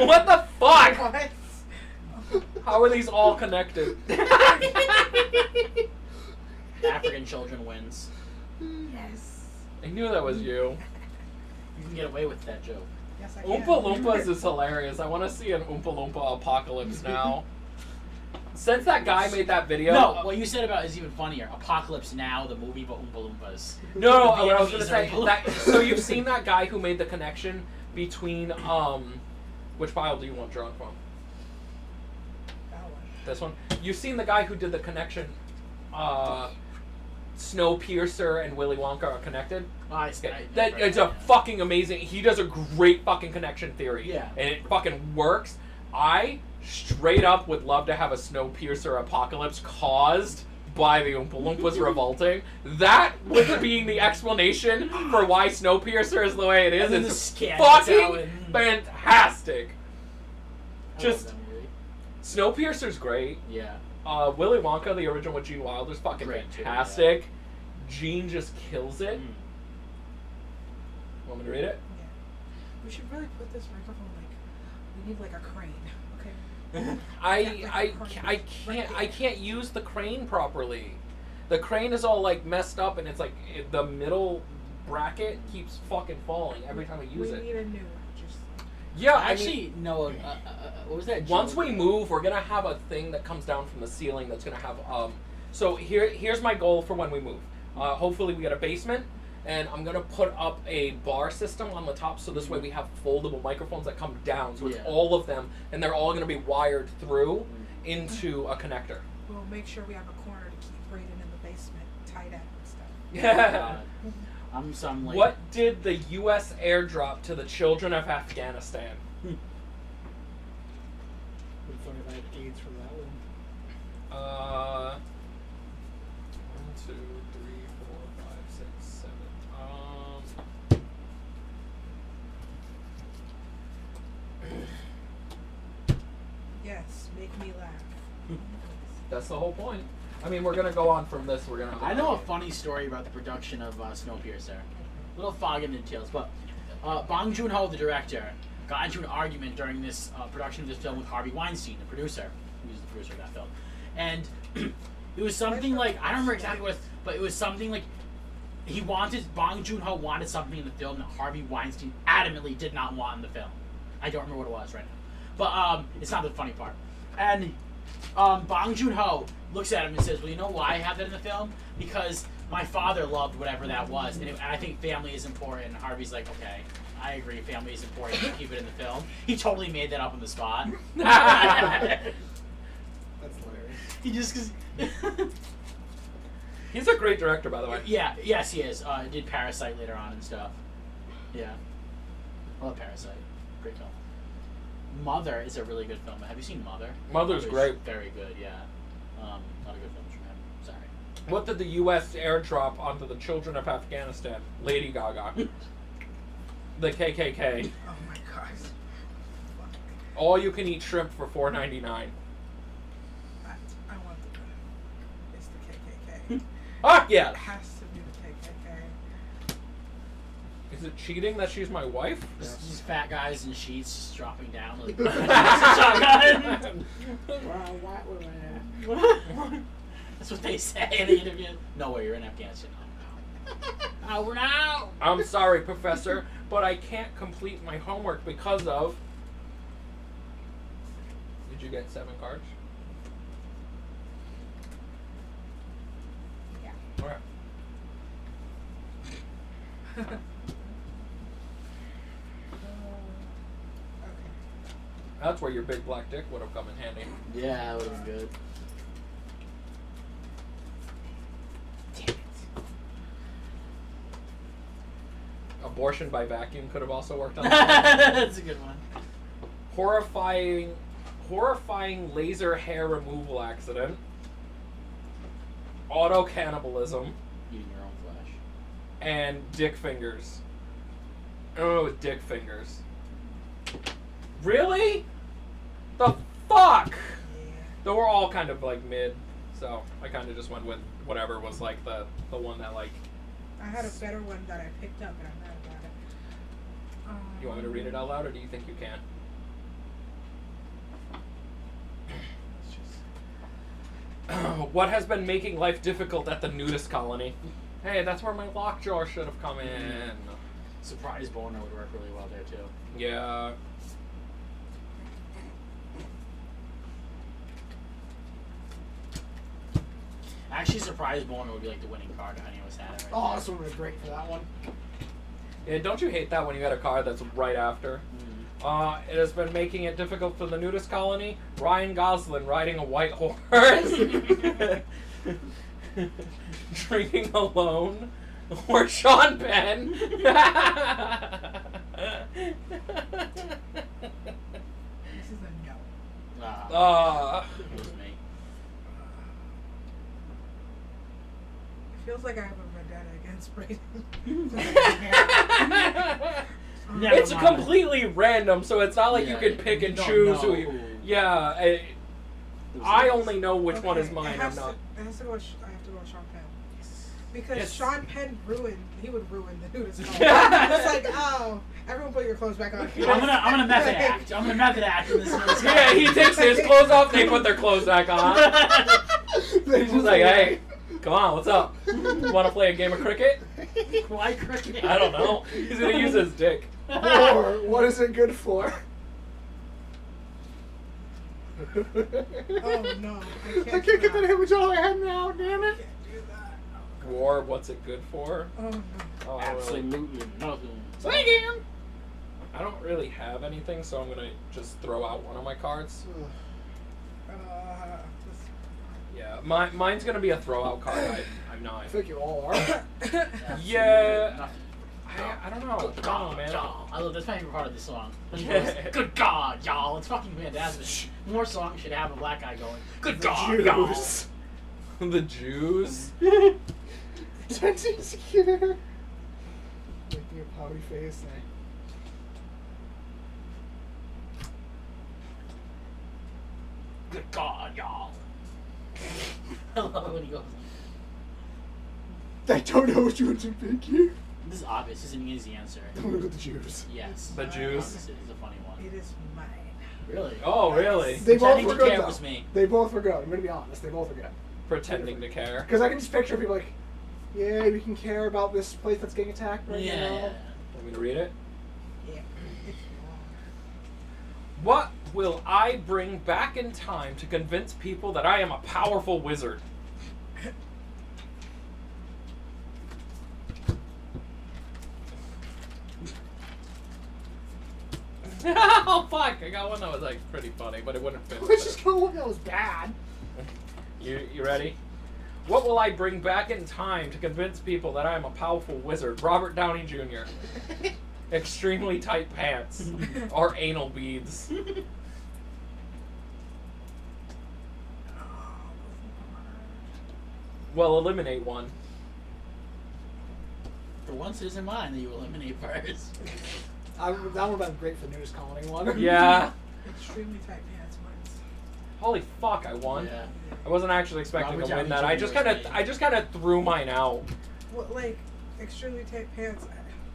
What the fuck? What? How are these all connected? African children wins. Yes. I knew that was you. You can get away with that joke. Yes, I can. Oompa Loompas is hilarious. I want to see an Oompa Loompa apocalypse now. Since that guy made that video. No, what you said about is even funnier. Apocalypse Now, the movie, but Oompa Loompas. No, The what I was gonna Vietnamese say. are That, so you've seen that guy who made the connection between which file do you want drawn from? That one. This one. You've seen the guy who did the connection. Snowpiercer and Willy Wonka are connected. It's a fucking amazing. He does a great fucking connection theory. Yeah. And it fucking works. I straight up would love to have a Snowpiercer apocalypse caused by the Oompa Loompas revolting. That would being the explanation for why Snowpiercer is the way it is. And then the It's scan gets out fucking and- fantastic. I Just love that movie. Snowpiercer's great. Yeah. Willy Wonka, the original with Gene Wilder's fucking Great, too, fantastic. Gene just kills it. Mm. Want me to read it? Yeah. We should really put this microphone we need like a crane. Okay. I can't use the crane properly. The crane is all like messed up, and it's like the middle bracket keeps fucking falling every time I use We it. need a new one. Just Yeah, I mean, Actually, no. What was that? once joke? we move, we're gonna have a thing that comes down from the ceiling that's gonna have So here's my goal for when we move. Hopefully we get a basement, and I'm gonna put up a bar system on the top, so this way we have foldable microphones that come down. So it's Yeah. all of them, and they're all gonna be wired through into a connector. we'll make sure we have a corner to keep Brayden in the basement tied up and stuff. Yeah. I'm some like. What did the U.S. airdrop to the children of Afghanistan? Would be funny if I had AIDS from that one. 1, 2, 3, 4, 5, 6, 7. Yes, make me laugh. That's the whole point. I mean, we're gonna go on from this. We're gonna. I know a funny story about the production of Snowpiercer. Little fog in the details, but Bong Joon-ho, the director, got into an argument during this production of this film with Harvey Weinstein, the producer, who's the producer of that film, and it was something like I don't remember exactly what, but it was something like Bong Joon-ho wanted something in the film that Harvey Weinstein adamantly did not want in the film. I don't remember what it was right now, but it's not the funny part, and. Bong Joon-ho looks at him and says, well, you know why I have that in the film? Because my father loved whatever that was, and I think family is important. And Harvey's like, okay, I agree, family is important, keep it in the film. He totally made that up on the spot. That's hilarious. He just, cause He's a great director, by the way. yeah, yes he is. Did Parasite later on and stuff. Yeah. I love Parasite. Great film. Mother is a really good film. Have you seen Mother? Mother's great. Very good, yeah. A lot of good films from him. Sorry. What did the U.S. airdrop onto the children of Afghanistan? Lady Gaga. The KKK. Oh my gosh. All you can eat shrimp for $4.99. I want the. It's the KKK. Ah, yeah. It has to be the KKK. Is it cheating that she's my wife? These fat guys in sheets just dropping down like That's what they say in the interview. No way, you're in Afghanistan. Oh, we're out. I'm sorry, Professor, but I can't complete my homework because of. Did you get 7 cards? Yeah. All right. Okay. That's where your big black dick would have come in handy. Yeah, that would have been good. Damn it. Abortion by vacuum could have also worked on. That's a good one. Horrifying laser hair removal accident. Auto cannibalism. Eating your own flesh. And dick fingers. Oh, dick fingers. Really? The fuck? Yeah. Though we're all kind of like mid, so I kind of just went with whatever was like the one that like. I had a better one that I picked up, and I'm mad about it. You want me to read it out loud, or do you think you can? What has been making life difficult at the nudist colony? Hey, that's where my lockjaw should have come in. Surprise boner would work really well there too. Yeah. Actually, surprise boner would be like the winning card if any of us had it. Right Oh, there. this one was great for that one. Yeah, don't you hate that when you get a card that's right after? It has been making it difficult for the nudist colony. Ryan Gosling riding a white horse. Drinking alone. Or Sean Penn. This is a no. It was me. It feels like I have a vendetta against Brayden. Never It's mind. completely random, so it's not like Yeah, you can pick and don't choose know who you. who- Yeah, I only know which one is mine. It I'm has not. To, it has to go. I have to go with Sean Penn. Because Yes. Sean Penn he would ruin the nudist colony. It's like, oh, everyone put your clothes back on. I'm gonna method act. I'm gonna method act in this. Yeah, he takes his clothes off. They put their clothes back on. He's just like, hey, come on, what's up? Want to play a game of cricket? Why cricket? I don't know. He's gonna use his dick. Or what is it good for? Oh no, I can't get that image out of my head now, damn it. Can't do that. War, what's it good for? Oh no. Oh, I don't really- Absolutely nothing. I don't really have anything, so I'm gonna just throw out one of my cards. This- Yeah, mine's gonna be a throwout card. I'm not. I feel like you all are. Yeah. Nothing. I don't know. Good I don't God, know, man. y'all. I love that's my favorite part of this song. Good God, y'all. It's fucking fantastic. More songs should have a black guy going. Good God, y'all. Jews. The Jews. That's insecure. Making a pouty face thing. Good God, y'all. I love it when he goes. I don't know what you want to pick here. This is obvious. This is an easy answer. I'm gonna go with the Jews. Yes. The Jews. This is a funny one. It is mine. Really? Oh, really? They both Pretending were to good. care Though. was me. They both were good. I'm gonna be honest. They both were good. Pretending to care. Because I can just picture people like, yeah, we can care about this place that's getting attacked right Yeah. now. Want me to read it? Yeah. It's wrong. What will I bring back in time to convince people that I am a powerful wizard? Oh fuck! I got one that was like pretty funny, but it wouldn't fit. Let's just go one that was bad. You ready? What will I bring back in time to convince people that I am a powerful wizard? Robert Downey Jr. Extremely tight pants or anal beads. Well, eliminate one. For once, it isn't mine that you eliminate first. That would have been great for the news colony one. Yeah. Extremely tight pants, mine's. Holy fuck! I won. Yeah. I wasn't actually expecting Robert to win Downey that. Jr. I just kind of threw mine out. Well, like, extremely tight pants,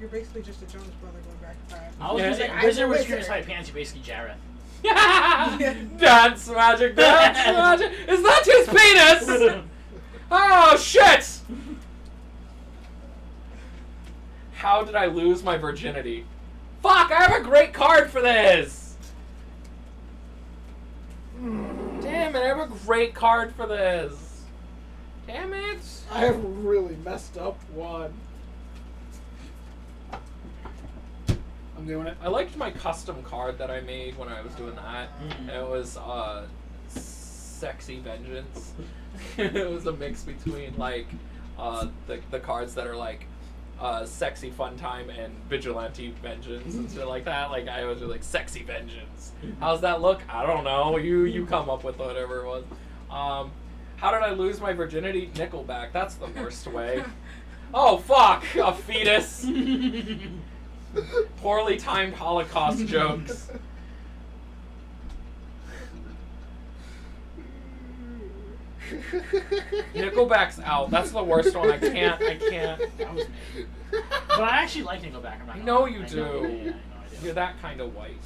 you're basically just a Jonas brother going back in time. I was Yeah. gonna say, I'm Wizard a with wizard. extremely tight pants, you're basically Jareth. Dance magic, dance magic. Is that his penis? Oh shit! How did I lose my virginity? Fuck! I have a great card for this. Damn it! I have a great card for this. Damn it! I have a really messed up one. I'm doing it. I liked my custom card that I made when I was doing that. Mm. It was Sexy Vengeance. It was a mix between like the cards that are like Sexy Fun Time and Vigilante Vengeance and shit like that. Like I was just like Sexy Vengeance. How's that look? I don't know. You come up with whatever it was. How did I lose my virginity? Nickelback. That's the worst way. Oh fuck! A fetus. Poorly timed Holocaust jokes. Nickelback's out. That's the worst one. I can't. That was me. But I actually like Nickelback. I'm not I gonna know lie. you I do. know, yeah, I know I You're that kind of white.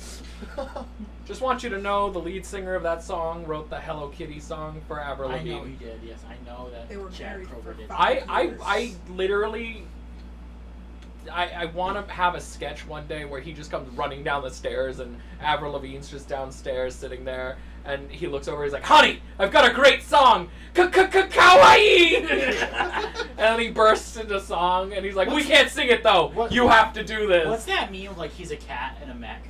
Just want you to know the lead singer of that song wrote the Hello Kitty song for Avril I Lavigne. know he did. Yes, I know that. They were Chad married Kroger for did. 5 I literally I want to have a sketch one day where he just comes running down the stairs and Avril Lavigne's just downstairs sitting there and he looks over, he's like, "Honey, I've got a great song! Kawaii!" And then he bursts into song and he's like, "We can't sing it though! What- You have to do this!" What's that meme of like he's a cat in a mech?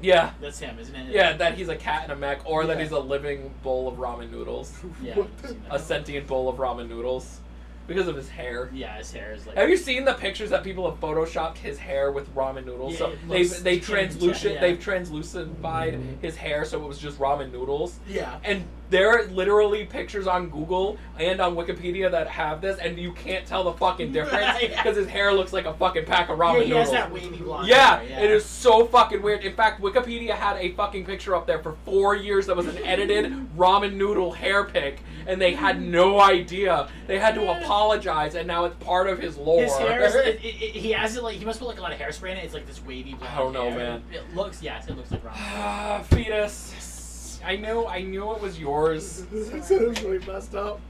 Yeah. That's him, isn't it? Yeah, that he's a cat in a mech, or that Yeah. he's a living bowl of ramen noodles. Yeah. What I've seen A that. sentient bowl of ramen noodles. Because of his hair. Yeah, his hair is like. Have you seen the pictures that people have photoshopped his hair with ramen noodles? Yeah, So it looks- they've you can't translucent yeah. they've translucified his hair so it was just ramen noodles. Yeah. And there are literally pictures on Google and on Wikipedia that have this, and you can't tell the fucking difference Yeah. because his hair looks like a fucking pack of Yeah, ramen he noodles. has that wavy blonde Yeah, hair, it is so fucking weird. In fact, Wikipedia had a fucking picture up there for 4 years that was an edited ramen noodle hair pic, and they had no idea. They had to apologize, and now it's part of his lore. His hair is, he has it like he must put like a lot of hairspray in it. It's like this wavy blonde. I don't know, hair. man. It looks it looks like ramen. Ah, fetus. I knew it was yours. This is really messed up.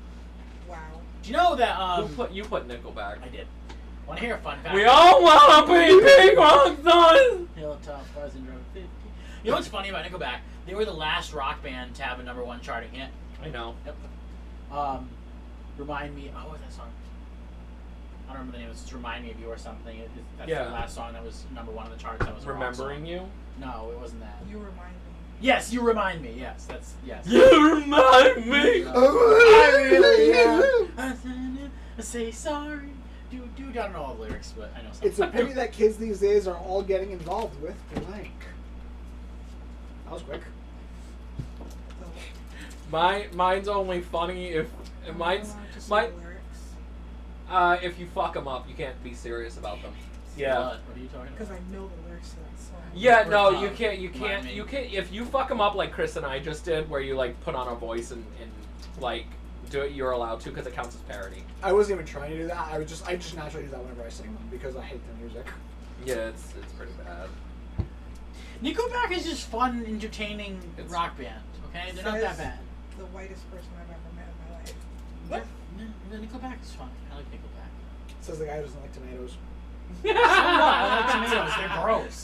Wow. Do you know that You put Nickelback. I did. Want to hear a fun fact? We all wanna be big rock stars. Hilltop Stars in Drum 50. You know what's funny about Nickelback? They were the last rock band to have a #1 charting hit. I know. Yep. Remind me. Oh, what's that song? I don't remember the name. It's Remind Me of You or something. That's Yeah. the last song that was #1 on the charts. That was a rock Remembering song. you. No, it wasn't that. You remind me. Yes, you remind me. Yes, that's yes. You remind me. I really am. I say sorry. Dude, I don't know all the lyrics, but I know some. It's a pity that kids these days are all getting involved with blank. That was quick. Mine's only funny if mine's mine. If you fuck them up, you can't be serious about them. Yeah. What are you talking Because about? I know the lyrics to that song. Yeah, Or no, tongue. you can't. Remind me. You can't. If you fuck them up like Chris and I just did, where you like put on a voice and like do it, you're allowed to because it counts as parody. I wasn't even trying to do that. I just naturally do that whenever I sing them because I hate their music. Yeah, it's pretty bad. Nickelback is just fun, entertaining It's- rock band. Okay, they're not that bad. The whitest person I've ever met in my life. What? No, Nickelback is fun. I like Nickelback. Says the guy who doesn't like tomatoes. So what? I like tomatoes. They're gross.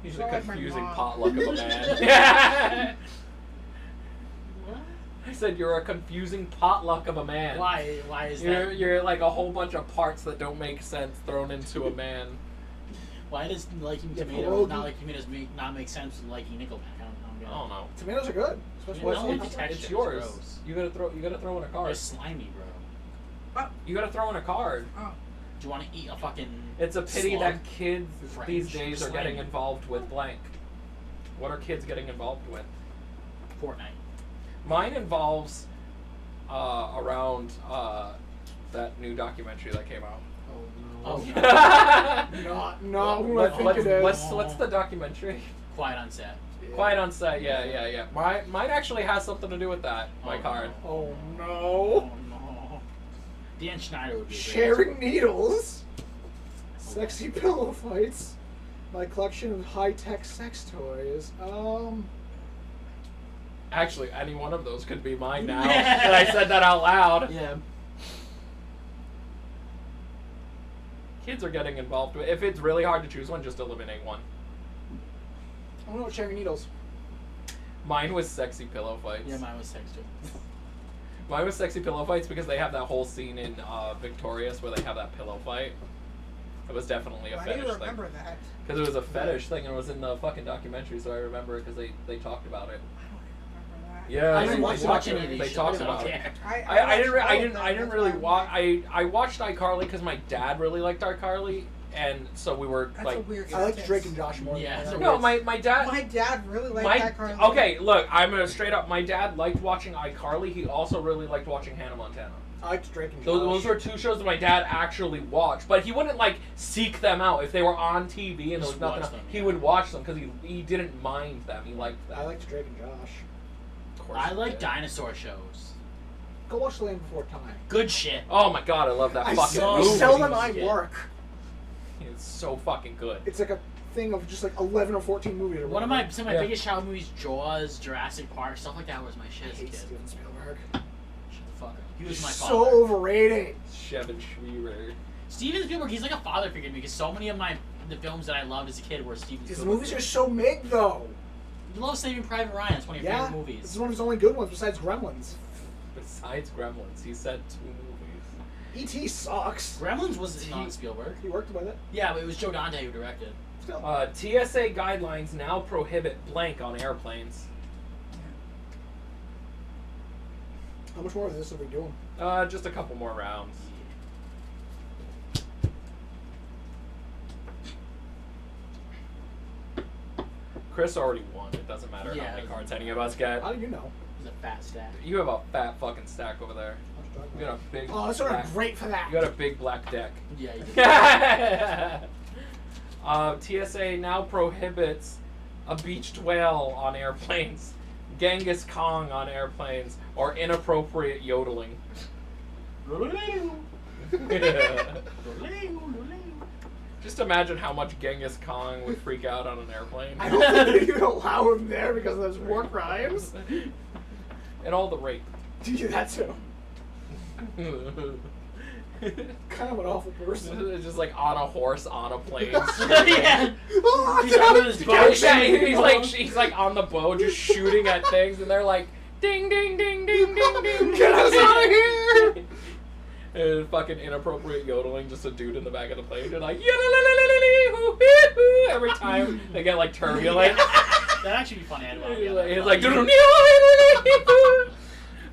He's So a like my confusing mom. potluck of a man. What? I said you're a confusing potluck of a man. Why? Why is You're that? you're like a whole bunch of parts that don't make sense thrown into a man. Why does liking Yeah, tomatoes pierogi. not liking tomatoes not make sense than liking Nickelback? I don't I don't know. Tomatoes are good. Especially Yeah, with no, salt. it's texture. It's yours. gross. You gotta throw in a They're card. slimy, bro. You gotta throw in a card. Oh. Do you want to eat a fucking? It's a pity slug? that kids French these days are getting slimy. involved with blank. What are kids getting involved with? Fortnite. Mine involves around that new documentary that came out. Oh, No, who I think it is. What's the documentary? Quiet on set. Yeah. Quiet on Set. Yeah. Mine actually has something to do with that. My Oh, card. no. Oh no. Oh no. Dan Schneider would be a great Sharing needles. Sexy pillow fights. My collection of high-tech sex toys. Actually, any one of those could be mine now. And I said that out loud. Yeah. Kids are getting involved with. If it's really hard to choose one, just eliminate one. I don't know what sharing needles. Mine was sexy pillow fights. Yeah, mine was sex too. Mine was sexy pillow fights because they have that whole scene in Victorious where they have that pillow fight. It was definitely a Why do fetish you thing. remember that? Because it was a fetish thing and it was in the fucking documentary, so I remember it because they talked about it. I don't even remember that. Yeah, I they didn't talked watch about any of it. these They shows, talked so I about don't it. care. I didn't watched really all of them, watch. that's why I'm I watched iCarly because my dad really liked iCarly, and so we were That's like. a weird I like sentence. Drake and Josh more. Yeah, than it's a No, weird- my dad. My dad really liked My that Carly. okay, look, I'm gonna straight up. My dad liked watching iCarly. He also really liked watching Hannah Montana. I liked Drake and Josh. Those were two shows that my dad actually watched, but he wouldn't like seek them out if they were on TV and there was Just nothing. watch Else. them, He yeah. would watch them because he didn't mind them. He liked them. I liked Drake and Josh. Of course I he like did. dinosaur shows. Go watch Land Before Time. Good shit. Oh my god, I love that I fucking sell, movie. seldom I Yeah. work. It's so fucking good. It's like a thing of just like 11 or 14 movies. or One of whatever. some of my Yeah. biggest childhood movies, Jaws, Jurassic Park, stuff like that was my shit I as a hate kid. Steven Spielberg. Shut the fuck up. He was my So father. overrated. Shevin Schreiber. Steven Spielberg, he's like a father figure to me because so many of the films that I loved as a kid were Steven His Spielberg. movies are so mid though. You love Saving Private Ryan. It's one of your Yeah, favorite this movies. is one of his only good ones besides Gremlins. Besides Gremlins, he said 2 movies. E.T. sucks. Gremlins was not Spielberg. He worked with it. Yeah, but it was Joe Dante who directed. Still. TSA guidelines now prohibit blank on airplanes. How much more of this are we doing? Just a couple more rounds. Chris already won. It doesn't matter Yeah. how many cards any of us get. How do you know? He's a fat stack. You have a fat fucking stack over there. You got a big. Oh, that's sort black, of great for that. You got a big black deck. Yeah, he did. TSA now prohibits a beached whale on airplanes, Genghis Kong on airplanes, or inappropriate yodeling. Just imagine how much Genghis Kong would freak out on an airplane. I don't think you allow him there because of those war crimes. And all the rape. Do you that too? Kind of an awful person. It's just like on a horse on a plane. Yeah. Oh, He's out with his bow. He's like on the bow just shooting at things and they're like ding ding ding ding ding ding. Get us out of here! And fucking inappropriate yodeling, just a dude in the back of the plane. They're like, "Yodelelelelele, hoo, hee, hoo." every time they get like turbulent. That'd actually be funny. I'd love He's it. like,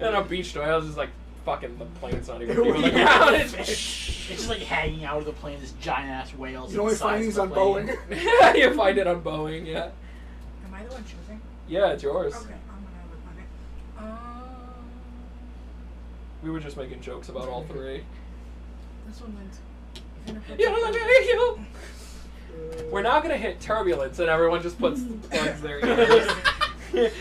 and a beach toy, I was just like, fucking the plane's not even moving the ground. It's just like hanging out of the plane, this giant ass whales. You only find these on Boeing. Boeing. You find it on Boeing, yeah. Am I the one choosing? Yeah, it's yours. Okay, I'm gonna look on it. We were just making jokes about all three. This one wins. We're now gonna hit turbulence, and everyone just plugs their ears. Remember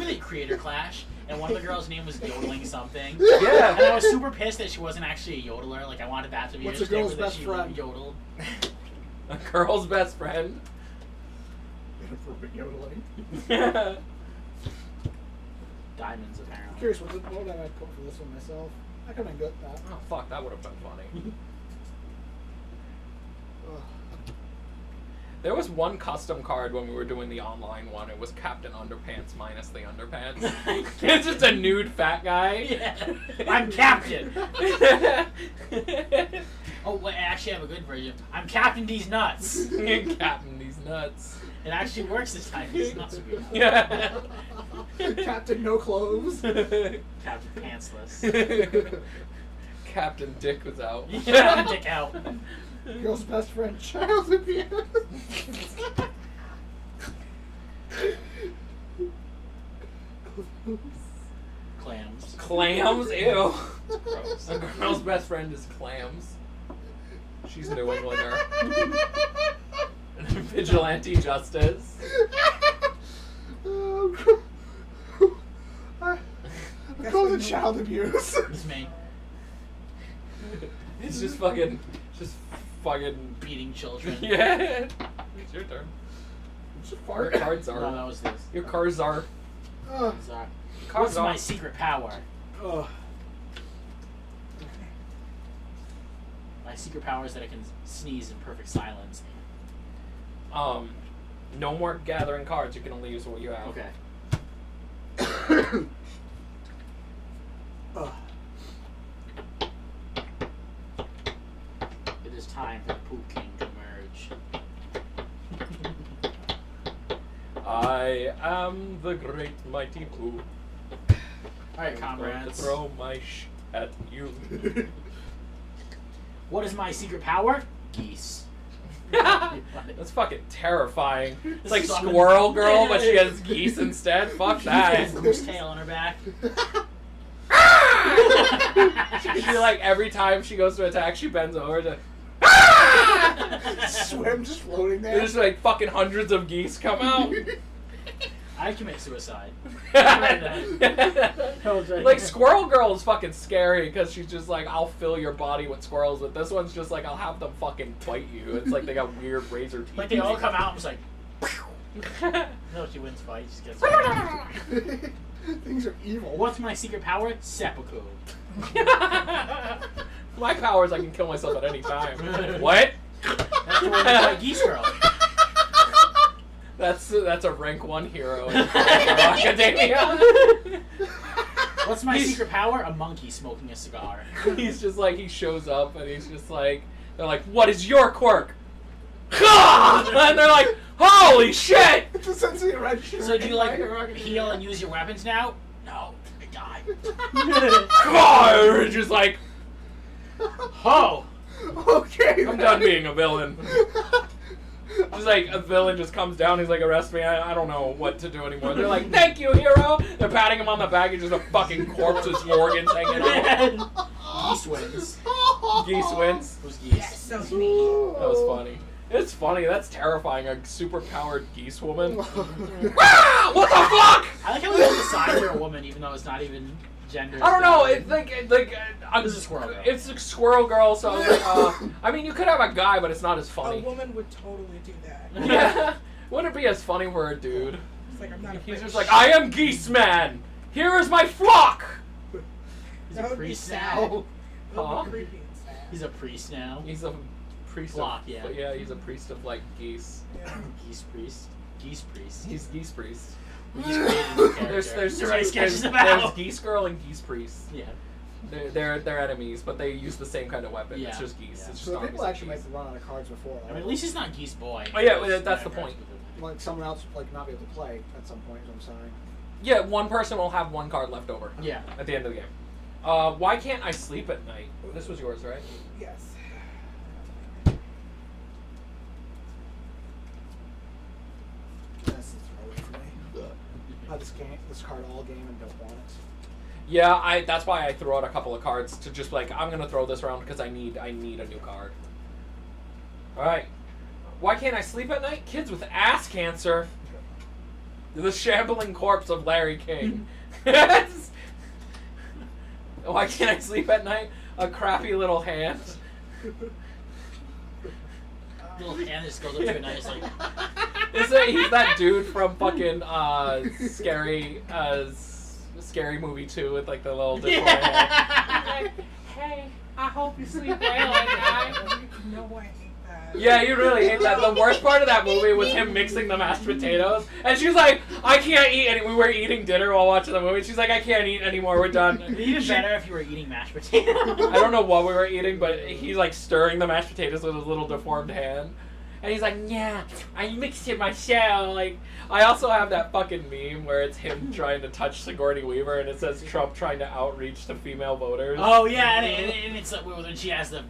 the Creator Clash? And one of the girls' name was yodeling something. Yeah. And I was super pissed that she wasn't actually a yodeler. Like, I wanted that to be What's a a girl's that best she friend? yodeled. A girl's best friend. Inappropriate yodeling. Diamonds, I'm apparently. curious, what would I put for this one myself? I could have been good at that. Oh fuck, that would have been funny. Ugh. There was one custom card when we were doing the online one. It was Captain Underpants minus the underpants. It's just a nude fat guy. Yeah. I'm Captain. Oh, wait, I actually have a good version. I'm Captain These Nuts. Captain these nuts. It actually works this time. These nuts would be nuts. Yeah. Captain No Clothes. Captain Pantsless. Captain Dick was out. Yeah, dick out. Girl's best friend, child abuse. Clams. Clams? Ew. Gross. A girl's best friend is clams. She's New Englander. Vigilante justice. I'm calling it child abuse. It's me. It's just fucking Beating children. yeah. It's your turn. Just Your fart. cards No, are. that was this. Your cards are. Ugh. Sorry. Cards What's are. my secret power? Ugh. My secret power is that I can sneeze in perfect silence. No more gathering cards. You can only use what you have. Okay. Ugh. It is time for the Poop King to emerge. I am the great mighty Pooh. Alright, I'm going to comrades. throw my at you. What is my secret power? Geese. That's fucking terrifying. It's like Summon- Squirrel Girl, but she has geese instead. Fuck She has that. a goose tail on her back. She like every time she goes to attack, she bends over to. Swim just floating there. There's like fucking hundreds of geese come out. I'd commit suicide. Like Squirrel Girl is fucking scary because she's just like, I'll fill your body with squirrels, but this one's just like, I'll have them fucking bite you. It's like they got weird razor teeth. Like they all come out and it's like, no, she wins fight. She just gets. Things are evil. What's my secret power? Seppuku. My power is I can kill myself at any time. What? That's the one that's like Geese Girl. That's a rank 1 hero in Academia. What's my He's- secret power? A monkey smoking a cigar. He's just like, he shows up and he's just like, they're like, what is your quirk? And they're like, holy shit! It's essentially a red shirt. So do you like heal and use your weapons now? No, I die. God, just like, Ho! Okay. I'm done being a villain. Just like a villain just comes down, he's like, arrest me, I don't know what to do anymore. They're like, thank you, hero! They're patting him on the back, he's just a fucking corpse with organs hanging out. Geese wins. Geese wins. Who's geese? So me. That was funny. It's funny, that's terrifying, a super-powered geese woman. What the fuck?! I like how we both decide they're a woman, even though it's not even gender. I don't know, it's like This is Squirrel Girl. It's a Squirrel Girl, so I mean, you could have a guy, but it's not as A funny. woman would totally do that. Yeah, wouldn't it be as funny for a dude? It's like, I'm not He's afraid just of like, I am Geese Man. Here is my flock. He's That a would be priest sad. now. That would Huh? be creepy and sad. He's a priest now. He's a priest Flock, of yeah. yeah. He's a priest of like geese. Yeah. Geese priest. Geese priest. He's geese priest. We just created a new character. There's to write sketches there's about. Geese Girl and Geese Priest. Yeah. They're enemies, but they use the same kind of weapon. Yeah. It's just geese. Yeah. It's just So armies people of actually geese. might run out of cards before. I mean, at least it's not Geese Boy. Oh, yeah, It's that's the whatever. point. Like someone else like not be able to play at some point. Is what I'm saying. Yeah, one person will have one card left over Yeah. at the end of the game. Why can't I sleep at night? This was yours, right? Yes. That's the throwaway for me. I just can't this card all game and don't want it. Yeah, that's why I threw out a couple of cards to just like I'm gonna throw this around because I need a new card. All right. Why can't I sleep at night? Kids with ass cancer. The shambling corpse of Larry King. Why can't I sleep at night? A crappy little hand. Little hand just goes up to it and I just like. He's that dude from fucking Scary Movie 2 with like the little deformed hand. Hey, I hope you sleep well at night. No way. Yeah, you really hate that. The worst part of that movie was him mixing the mashed potatoes. And she's like, I can't eat any. We were eating dinner while watching the movie. She's like, I can't eat anymore. We're done. It'd be even better if you were eating mashed potatoes. I don't know what we were eating, but he's like stirring the mashed potatoes with his little deformed hand. And he's like, yeah, I mixed it myself. Like, I also have that fucking meme where it's him trying to touch Sigourney Weaver and it says Trump trying to outreach to female voters. Oh, yeah, and it's like when she has it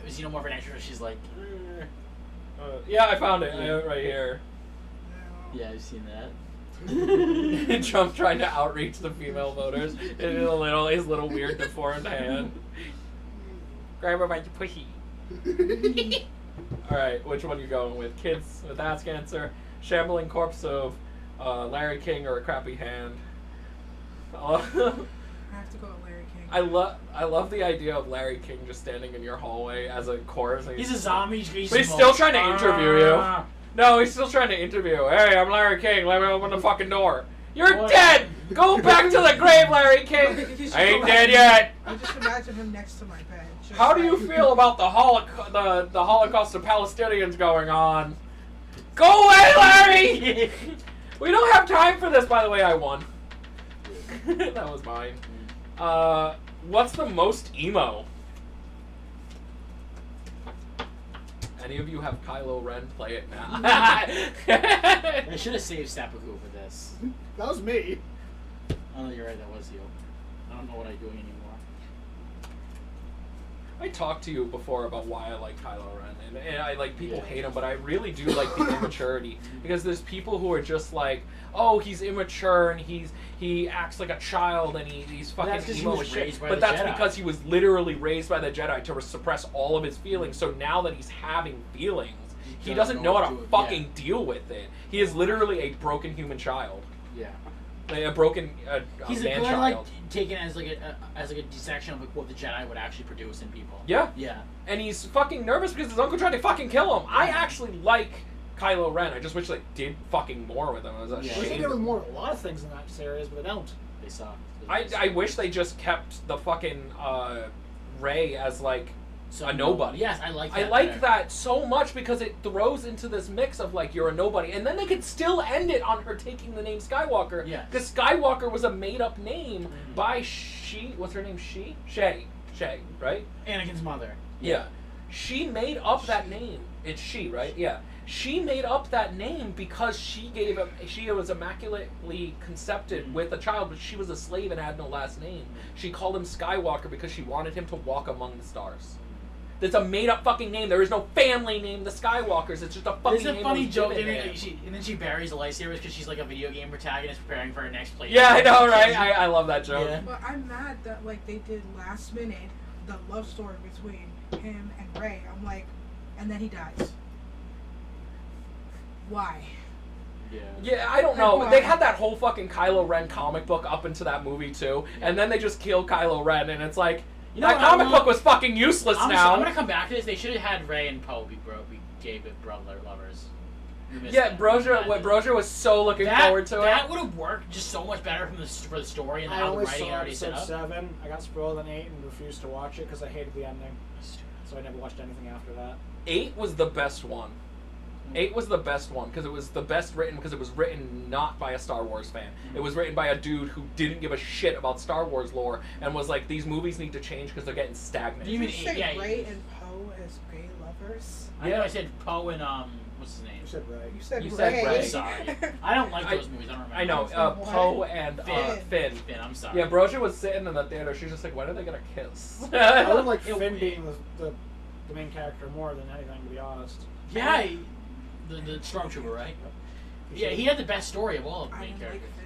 was, more of an extra, she's like, yeah, I found it. I have it right here. yeah, I've seen that. Trump trying to outreach the female voters in his little weird deformed hand. Grab her by the pussy. Alright, which one are you going with? Kids with ass cancer, shambling corpse of Larry King, or a crappy hand? I have to go with Larry King. I love the idea of Larry King just standing in your hallway as a corpse. He's a zombie. But he's still trying to interview you. No, he's still trying to interview. Hey, I'm Larry King. Let me open the fucking door. You're What? dead! Go back to the grave, Larry King! I ain't dead yet! I just imagine him next to my bed. Just How do you like- feel about the Holocaust of Palestinians going on? Go away, Larry! We don't have time for this. By the way, I won. That was mine. What's the most emo? Any of you have Kylo Ren? Play it now. I should have saved Seppuku for this. That was me. Oh, no, you're right, that was you. I don't know what I'm doing anymore. I talked to you before about why I like Kylo Ren, and I like people Yeah. hate him, but I really do like the immaturity because there's people who are just like, oh, he's immature and he acts like a child and he's fucking That's 'cause he emo was as shit. raised by But the that's Jedi. because he was literally raised by the Jedi to suppress all of his feelings. So now that he's having feelings, he doesn't know how to fucking deal with it. He is literally a broken human child. Yeah. Like a broken He's man like child. taken as like a dissection of like what the Jedi would actually produce in people. Yeah. Yeah. And he's fucking nervous because his uncle tried to fucking kill him. I actually like Kylo Ren. I just wish they did fucking more with him. I was Yeah. I wish they ashamed. did with more a lot of things in that series, but they don't. They suck. I wish they just kept the fucking Rey as like a nobody. Yes, I like that. I like better. that so much because it throws into this mix of like you're a nobody, and then they could still end it on her taking the name Skywalker. Yes. Because Skywalker was a made-up name Mhm. by what's her name? Shay, right? Anakin's mother. Yeah. She made up that name. It's she, right? Yeah. She made up that name because she was immaculately conceived with a child, but she was a slave and had no last name. She called him Skywalker because she wanted him to walk among the stars. That's a made-up fucking name. There is no family name, the Skywalkers. It's just a fucking There's a name. funny that was joke, given and to then, him. and then she buries the lightsabers because she's like a video game protagonist preparing for her next play. Yeah, I know, right? I love that joke. Yeah. But I'm mad that like they did last minute the love story between him and Rey. I'm like, and then he dies. Why? Yeah. Yeah, I don't know. Why? They had that whole fucking Kylo Ren comic book up into that movie too, and then they just kill Kylo Ren, and it's like You know that what I comic want? book was fucking useless I'm now. gonna come back to this. They should have had Rey and Poe be gay brother lovers. We missed Yeah, that. Brozier was so looking forward to that it. would have worked just so much better for the story and I how the only writing saw already set episode up. 7. I got spoiled on 8 and refused to watch it because I hated the ending. So I never watched anything after that. 8 was the best one. 8 was the best one because it was the best written because it was written not by a Star Wars fan. It was written by a dude who didn't give a shit about Star Wars lore and was like, these movies need to change because they're getting stagnant. You mean Did you say yeah, Ray and Poe as gay lovers? I know I said Poe and what's his name? You said right. You said You Ray. said Ray. I'm sorry. I don't like those movies. I don't remember. I know, From Poe what? and Finn. Finn. Finn, I'm sorry. Yeah, Broja was sitting in the theater. She's just like, when are they gonna kiss? I would like It- Finn being the main character more than anything, to be honest. Yeah, the stormtrooper, right? Yeah, he had the best story of all of the I main don't like characters. Finn.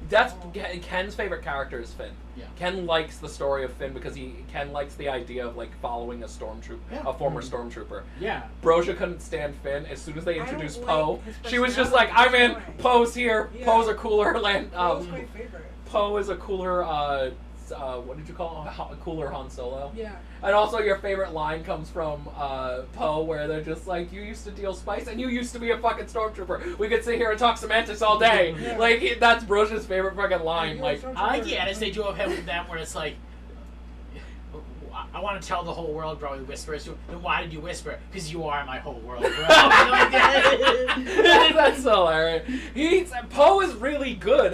That's Ken's favorite character is Finn. Yeah. Ken likes the story of Finn because Ken likes the idea of like following a stormtrooper, Yeah. a former stormtrooper. Yeah. Broja couldn't stand Finn. As soon as they I don't introduced like Poe, his she was just like, "I'm in. personality. Poe's here. Yeah. Poe's a cooler land. Poe's my favorite. Poe is a cooler. What did you call him? A cooler Han Solo. Yeah. And also, your favorite line comes from Poe, where they're just like, "You used to deal spice, and you used to be a fucking stormtrooper. We could sit here and talk semantics all day." Yeah. Like that's Broja's favorite fucking line. You're a Like, stormtrooper. I like the edits they do of him with them where it's like, I want to tell the whole world, bro, he whispers. Then why did you whisper? Because you are my whole world, bro. that's hilarious. Poe is really good.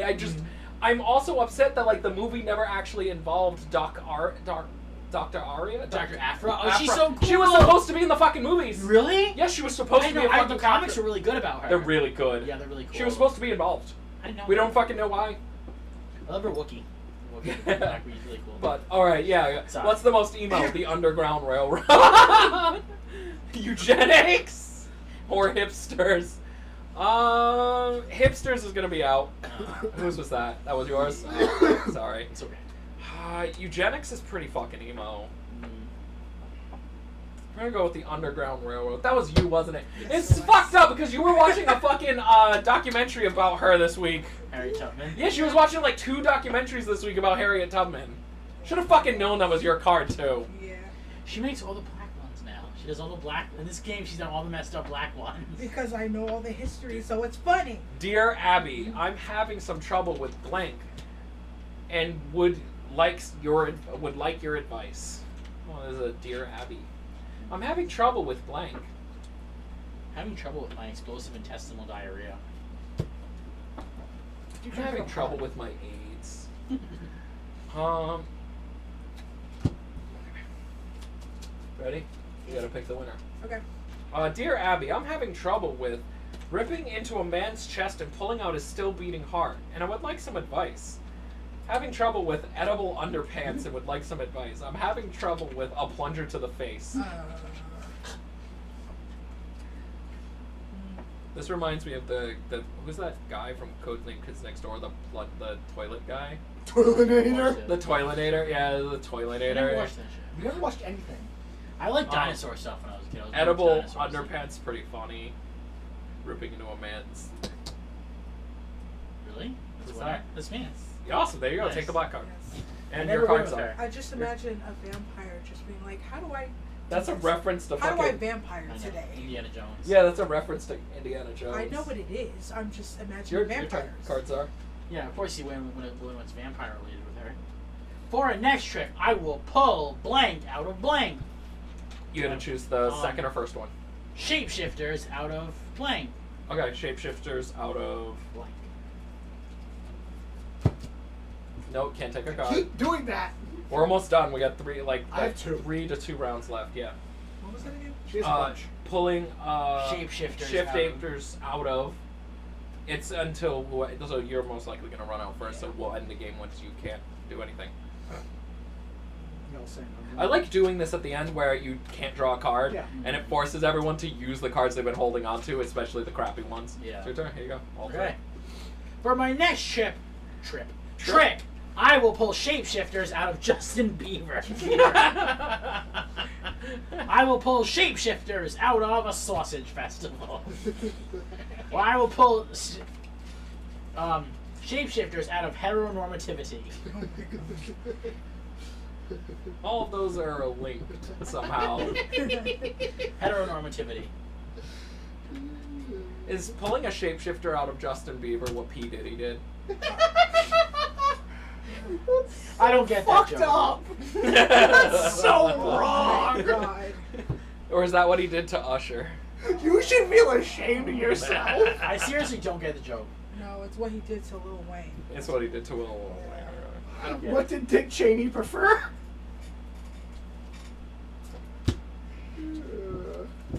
I'm also upset that like the movie never actually involved Dr. Arya. Dr. Afra? Oh, she's Afra. so cool. She was supposed to be in the fucking movies. Really? Yes, she was supposed I to know. be a fucking The comics character. are really good about her. They're really good. Yeah, they're really cool. She was supposed to be involved. I know. We don't fucking know why. I love her Wookiee. Wookiee. Black Wookiee, really cool. But alright, yeah. Sorry. What's the most emo? The Underground Railroad. Eugenics or hipsters? Hipsters is gonna be out. Whose was that? That was yours? Oh, sorry. It's okay. Eugenics is pretty fucking emo. Mm. We're gonna go with the Underground Railroad. That was you, wasn't it? Yes, It's it was. fucked up because you were watching a fucking documentary about her this week. Harriet Tubman. Yeah, she was watching like 2 documentaries this week about Harriet Tubman. Should have fucking known that was your card too. Yeah. She makes all the black ones now. She does all the black. In this game, she's done all the messed up black ones. Because I know all the history, so it's funny. Dear Abby, I'm having some trouble with blank, and would like your advice. Well, there's a Dear Abby. I'm having trouble with blank. Having trouble with my explosive intestinal diarrhea. I'm having trouble with my AIDS. Ready? You gotta pick the winner. Okay. Dear Abby, I'm having trouble with ripping into a man's chest and pulling out his still beating heart, and I would like some advice. Having trouble with edible underpants and would like some advice. I'm having trouble with a plunger to the face. This reminds me of the who's that guy from Codename Kids Next Door, the toilet guy? Toilinator. The Toilinator, yeah, the I never Toilinator. watched that shit. You never watched anything. I like dinosaur stuff when I was a kid. I was into Edible dinosaurs. underpants, pretty funny. Ripping into a man's. Really? What's That's that? That's me. Awesome, there you go. Nice. Take the black card. Yes. And I your never went cards with are. her. I just imagine a vampire just being like, how do I... That's a reference to How do I fucking. vampire I know. today? Indiana Jones. Yeah, that's a reference to Indiana Jones. I know what it is. I'm just imagining Your vampires. cards are. Yeah, of course you win when it's vampire related with her. For a next trick, I will pull blank out of blank. You gotta choose the second or first one. Shapeshifters out of blank. Okay, shapeshifters out of. Blank. Nope, can't take a card. Keep doing that. We're almost done. We got I have 2. 3 to 2 rounds left. Yeah. What was that again? She has a bunch. Pulling Shapeshifters out of. It's until so you're most likely gonna run out first, so we'll end the game once you can't do anything. Y'all saying I like doing this at the end where you can't draw a card, Yeah. and it forces everyone to use the cards they've been holding on to, especially the crappy ones. Yeah. It's your turn. Here you go. All Okay. For my next trick, I will pull shapeshifters out of Justin Bieber. I will pull shapeshifters out of a sausage festival. Or I will pull shapeshifters out of heteronormativity. All of those are linked somehow. Heteronormativity. Is pulling a shapeshifter out of Justin Bieber what P. Diddy did? I don't get that Fucked joke. up. That's so Oh wrong. my god. Or is that what he did to Usher? You should feel ashamed of yourself. I seriously don't get the joke. No, it's what he did to Lil Wayne. It's what he did to Will. I don't get What it. did Dick Cheney prefer?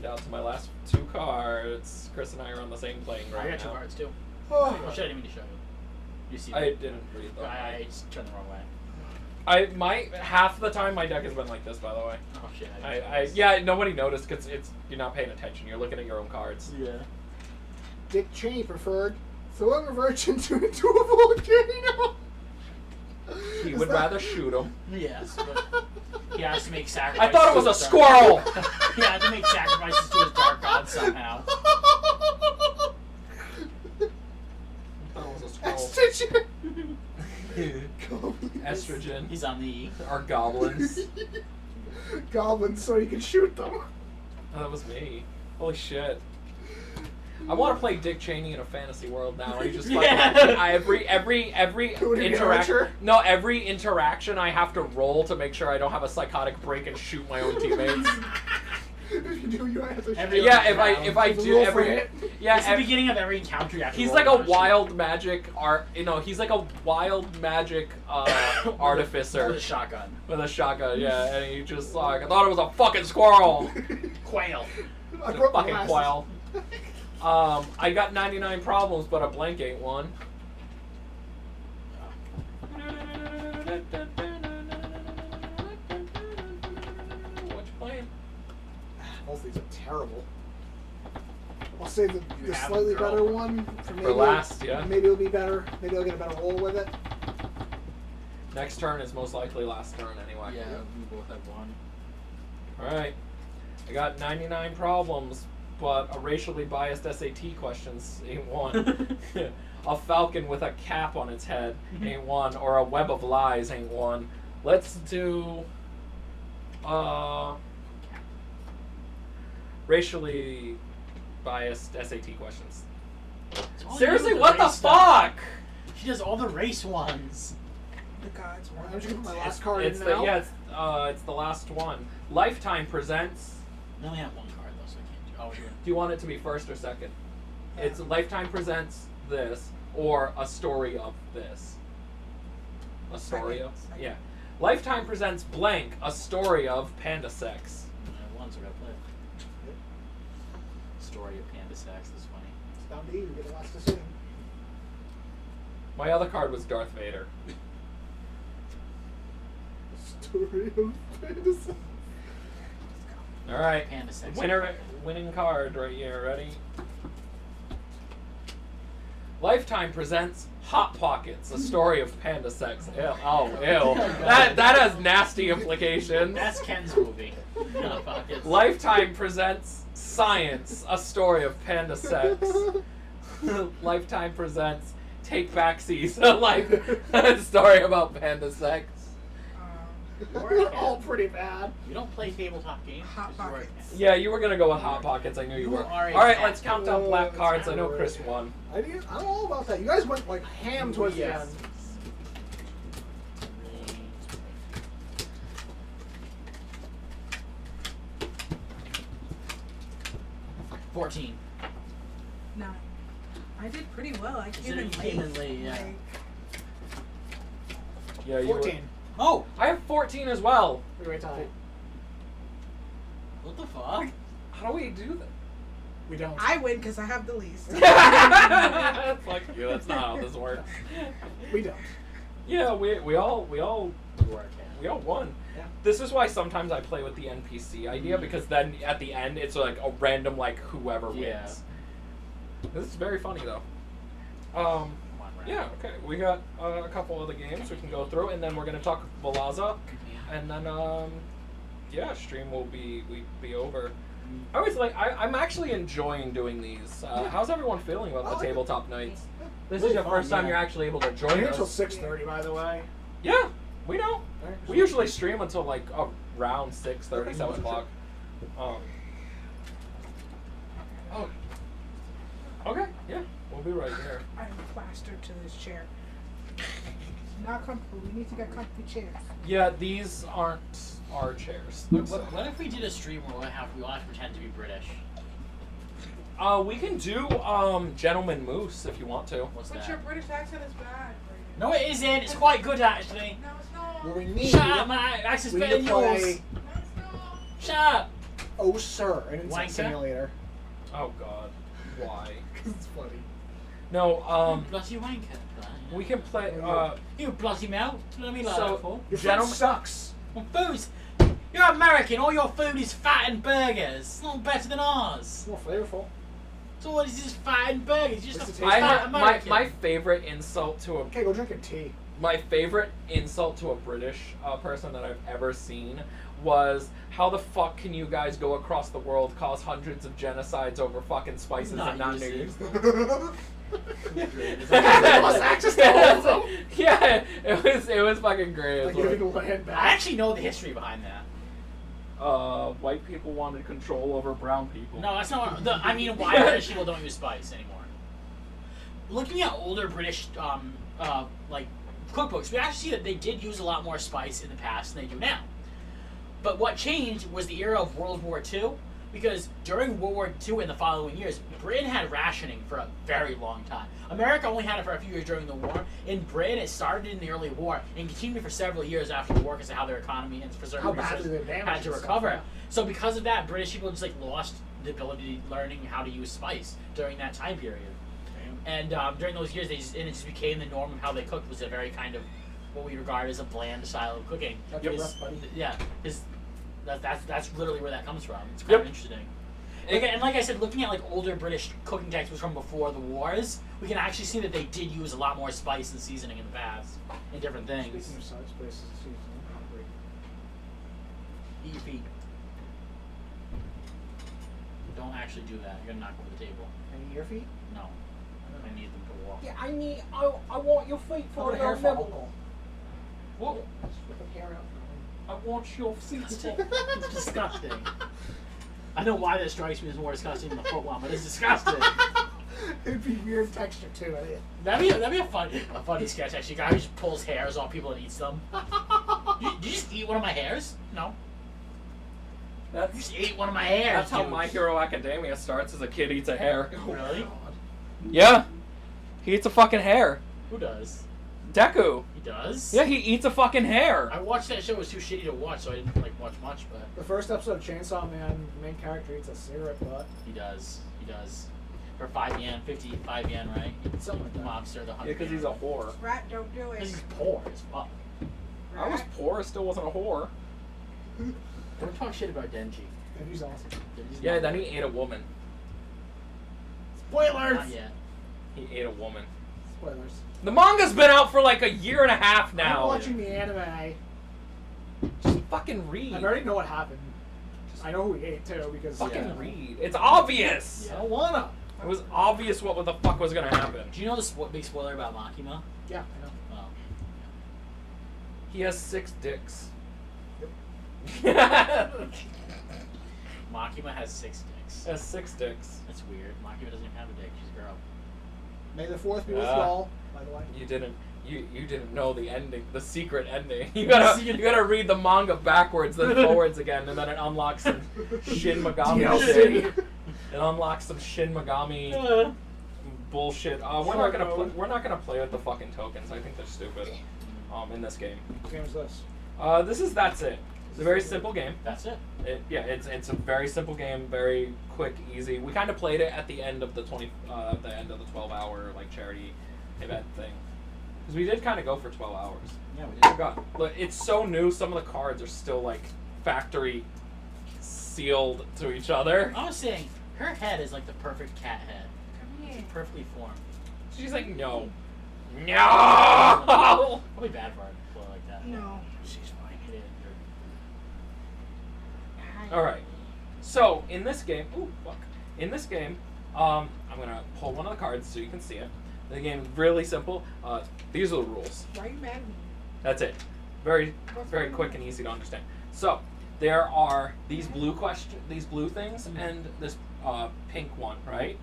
Down to my last 2 cards. Chris and I are on the same playing I right got 2 now. cards too. Oh. Oh shit, I didn't mean to show you. You see I that? didn't read them. I just turned the wrong way. Half the time my deck has been like this, by the way. Oh shit. Yeah, nobody noticed because you're not paying attention. You're looking at your own cards. Yeah. Dick Cheney preferred throwing a virgin into a volcano. He Is would that- rather shoot him. Yes, but he has to make I sacrifices. thought it was to a his squirrel! He had to make sacrifices to his dark god somehow. I thought it was a squirrel. Estrogen. Estrogen. He's on the E. Are goblins. Goblins, so you can shoot them. Oh, that was me. Holy shit. I want to play Dick Cheney in a fantasy world now. I just fucking Yeah. every Who did you interaction. Archer? No, every interaction I have to roll to make sure I don't have a psychotic break and shoot my own teammates. If you do, you have to Every- shoot. Yeah, if I It's a do rule for every it. yeah, It's the beginning of every encounter you have to he's roll like a on shit. wild magic art. He's like a wild magic artificer With a shotgun. with a shotgun. Yeah, and he just like I thought it was a fucking squirrel. Quail. I The broke my fucking glasses. quail. I got 99 problems, but a blank ain't one. What you playing? Both these are terrible. I'll save the You have slightly them, girl. better one for maybe. last, yeah. Maybe it'll be better. Maybe I'll get a better roll with it. Next turn is most likely last turn anyway. Yeah, we both have one. Alright. I got 99 problems, but a racially biased SAT questions ain't one. A falcon with a cap on its head ain't one, or a web of lies ain't one. Let's do racially biased SAT questions. It's all you Seriously, do with what the race stuff. fuck? She does all the race ones. The gods were. I'm just gonna put my last It's, card it's in the now. it's the last one. Lifetime presents. I only have one card though, so I can't do. Oh, we're doing. Do you want it to be first or second? It's Lifetime presents this or a story of this. A story Second. of Second. yeah. Lifetime presents blank a story of panda sex. I have one, so I gotta play it. Story of panda sex. This is funny. It's down to you. You get the last decision. My other card was Darth Vader. Story of fantasy. All right, Panda sex. winning card right here. Ready? Lifetime presents Hot Pockets, a story of panda sex. Ew. Oh, ew. That has nasty implications. That's Ken's movie. Pockets. Lifetime presents Science, a story of panda sex. Lifetime presents Take Backsies, a story about panda sex. They're all pretty bad. You don't play tabletop games. Hot 'cause you are a Pockets. cat. Yeah, you were gonna go with Hot Pockets. I knew you You were. are a All right, cat. let's count down black Oh, cards. I know that's Chris right. won. I don't know about that. You guys went like ham towards the end. 14. 9. I did pretty well. I came said in you late. came in late, yeah. Like, Yeah, you were. 14. Oh! I have 14 as well. Pretty right time. What the fuck? How do we do that? We don't. I win because I have the least. Fuck you. That's not how this works. We don't. Yeah, we all You are a cat. we all won. Yeah. This is why sometimes I play with the NPC idea because then at the end it's like a random like whoever Yeah. wins. This is very funny though. Come on, Ryan. Yeah. Okay. We got a couple other games we can go through, and then we're gonna talk Valaza, and then yeah, stream will be over. I was like, I'm actually enjoying doing these. How's everyone feeling about I the like it. tabletop nights? This Really is your fun, first time yeah. you're actually able to We're join here until us. 6:30, by the way. Yeah, we know. We usually stream until like around 6:30, Okay, 7 sure. o'clock. Oh. Okay, yeah, we'll be right here. I'm plastered to this chair. Not comfortable. We need to get comfy chairs. Yeah, these aren't our chairs. What if we did a stream where we all have to pretend to be British? We can do Gentleman Moose if you want to. What's But that? your British accent is bad. Brayden. No, it isn't. It's quite good actually. No, it's not. What we need. Shut up, my accent's We better need than to yours. play Shut up. Oh Sir, an Wanker? insect simulator. Oh God, why? Because it's funny. No, Bloody wanker. we can play. You bloody mouth. Let me like So- that for. Your Gentlemen- food sucks. Well, food's. You're American. All your food is fat and burgers. It's not better than ours. It's more flavorful. So what is this fat and burgers? You're just a It's a fat taste- I American. my favorite insult to a Okay, go drink a tea. my favorite insult to a British person that I've ever seen was, how the fuck can you guys go across the world, cause hundreds of genocides over fucking spices and not used niggas? Lost access to all of them. Yeah, it was fucking great. Like It was giving the land I back. actually know the history behind that. white people wanted control over brown people. No, that's not. I mean, why British people don't use spice anymore? Looking at older British like cookbooks, we actually see that they did use a lot more spice in the past than they do now. But what changed was the era of World War II, because during World War II and the following years, Britain had rationing for a very long time. America only had it for a few years during the war. In Britain, it started in the early war and continued for several years after the war because of how their economy and for certain How reasons badly they damaged had to and stuff, recover. yeah. So because of that, British people just like lost the ability to learning how to use spice during that time period. And during those years, it just became the norm of how they cooked. Was a very kind of what we regard as a bland style of cooking. That's your Is- breath, buddy. Yeah, that's literally where that comes from. It's kind of interesting. And like I said, looking at like older British cooking textbooks from before the wars, we can actually see that they did use a lot more spice and seasoning in the past in different things. Speaking of size places, I'm hungry. Eat your feet. Don't actually do that. You're gonna knock over the table. Can you eat your feet? No, I need them to walk. Yeah, I want your feet for a hair follicle. What? Just rip the hair out. I want your feet. It's disgusting. I know why that strikes me as more disgusting than the foot one, but it's disgusting. It'd be weird texture too. That'd be a funny sketch actually. A guy who just pulls hairs off people and eats them. Did you just eat one of my hairs? No. You That's just ate one of my hairs. that's how dude. My Hero Academia starts. As a kid eats a hair. Really? Yeah, he eats a fucking hair. Who does? Deku. He does? Yeah, he eats a fucking hair. I watched that show. It was too shitty to watch, so I didn't like watch much. But The first episode of Chainsaw Man, the main character eats a cigarette butt. he does. He does. For 5 yen, 55 yen, right? Something like that. Mobster, the Yeah, 100. because he's a whore. Rat, don't do it. Because he's poor as fuck. I was poor, still wasn't a whore. Don't talk shit about Denji. And he's awesome. Denji's Yeah, not- then he ate a woman. Spoilers! Not yet. He ate a woman. Spoilers. The manga's been out for like a year and a half I'm now. watching the anime. Just fucking read. I already know what happened. I know who he ate too because Fucking Yeah. read. It's obvious. I don't wanna. It was obvious what the fuck was gonna happen. Do you know this big spoiler about Makima? Yeah, I know. Oh. He has 6 dicks. Makima has 6 dicks. has 6 dicks. That's weird. Makima doesn't even have a dick. She's a girl. May the 4th be with Yeah. y'all, by the way. You didn't know the ending, the secret ending. You gotta read the manga backwards, then forwards again, and then it unlocks some Shin Megami DLC. shit. It unlocks some Shin Megami bullshit. We're not gonna play with the fucking tokens. I think they're stupid. In this game. What game is this? That's it. It's a very simple game. That's it. It's a very simple game, very quick, easy. We kind of played it at the end of the 12-hour like charity event thing, because we did kind of go for 12 hours. Yeah, we Oh did. God, look, it's so new. Some of the cards are still like factory sealed to each other. I was saying, her head is like the perfect cat head. Come It's here. perfectly formed. She's like, no. Probably bad for her to flow like that. No. She's fine. It is. All right. So in this game, in this game, I'm gonna pull one of the cards so you can see it. The game is really simple. These are the rules. Why are you mad at me? That's it. Very What's very going quick on? and easy to understand. So there are these blue things, and this pink one, right?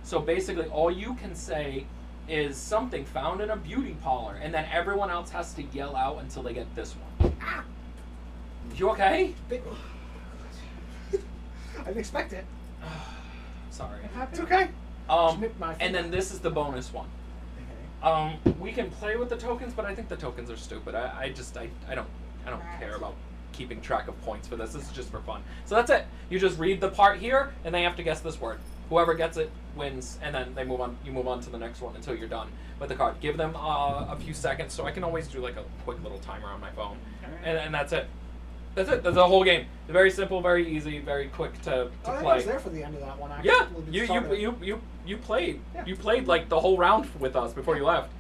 So basically, all you can say is something found in a beauty parlor, and then everyone else has to yell out until they get this one. Ah! You okay? I didn't expect it. Sorry. It happened. It's okay. Snip my And then finger. this is the bonus one. Okay. We can play with the tokens, but I think the tokens are stupid. I don't care about keeping track of points for this. This is just for fun. So that's it. You just read the part here, and they have to guess this word. Whoever gets it wins, and then they move on. You move on to the next one until you're done with the card. Give them a few seconds, so I can always do like a quick little timer on my phone, and that's it. That's it. That's the whole game. Very simple, very easy, very quick to I play. was there for the end of that one. Actually. Yeah, We'll get you started. played. Yeah. You played like the whole round with us before you left.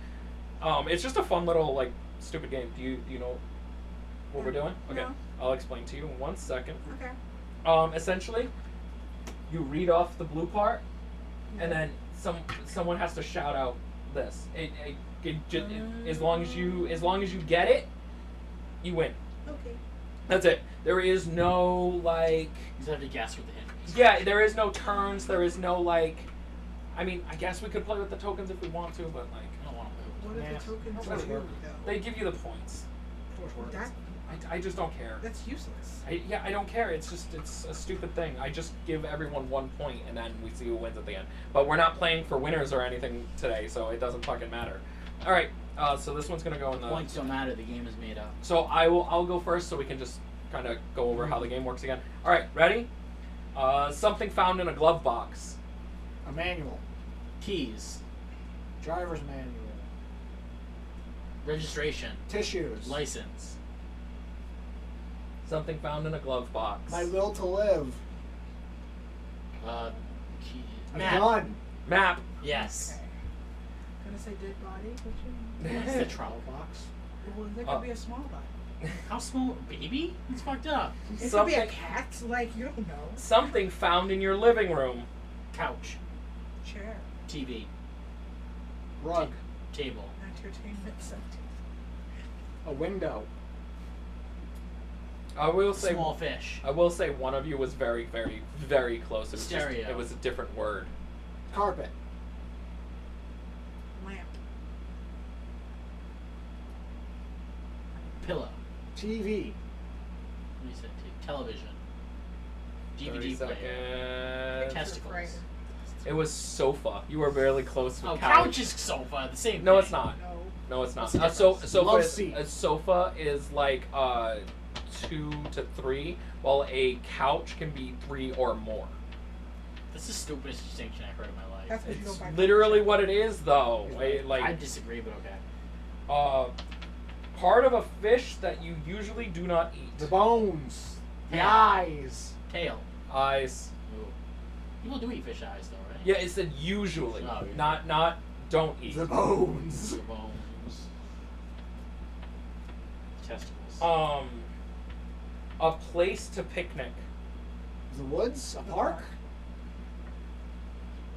It's just a fun little like stupid game. Do you know what we're doing? Okay, No. I'll explain to you in 1 second. Okay. Essentially, you read off the blue part, and then someone has to shout out this. As long as you get it, you win. Okay. That's it. There is no like. You just have to guess what the hint is. Yeah, there is no turns. There is no like. I mean, I guess we could play with the tokens if we want to, but like, I don't want to What move. are Yeah. the tokens That's do, work. though? they give you the points. That, I just don't care. that's useless. I don't care. It's a stupid thing. I just give everyone 1 point, and then we see who wins at the end. But we're not playing for winners or anything today, so it doesn't fucking matter. All right. So this one's gonna go in the. Points don't matter. The game is made up. So I'll go first, so we can just kind of go over how the game works again. All right, ready? Something found in a glove box. A manual. Keys, Driver's manual. registration, Tissues. license, Something found in a glove box. My will to live. key, A map. gun. Map. Yes. Okay. Gonna say dead body, but you. That's the trunk. Box. Well, that could be a small body. How small? Baby? It's fucked up. It could be a Something- cat. Like you don't know. Something found in your living room. Couch, Chair. TV, Rug. table, Entertainment center. A window. I will say. small fish, I will say one of you was very, very, very close. It was Stereo. It was a different word. Carpet. Lamp. pillow. TV. What said? Television, 30 DVD player, seconds. testicles. Right. It was sofa. You were barely close with Oh, couch. couch is sofa. The same. No, thing. it's not. No. No, it's not. What's the So difference? sofa Love is, seat. a sofa is like 2 to 3, while a couch can be 3 or more. This is the stupidest distinction I've heard in my life. That's because you It's don't buy literally furniture. what it is, though. Like I disagree, but okay. part of a fish that you usually do not eat. The bones. The Yeah. eyes. Tail. Eyes. Ooh. People do eat fish eyes, though, right? Yeah, it said usually, Oh, yeah. not don't eat. The bones. The bones. Testicles. A place to picnic. The woods. A park.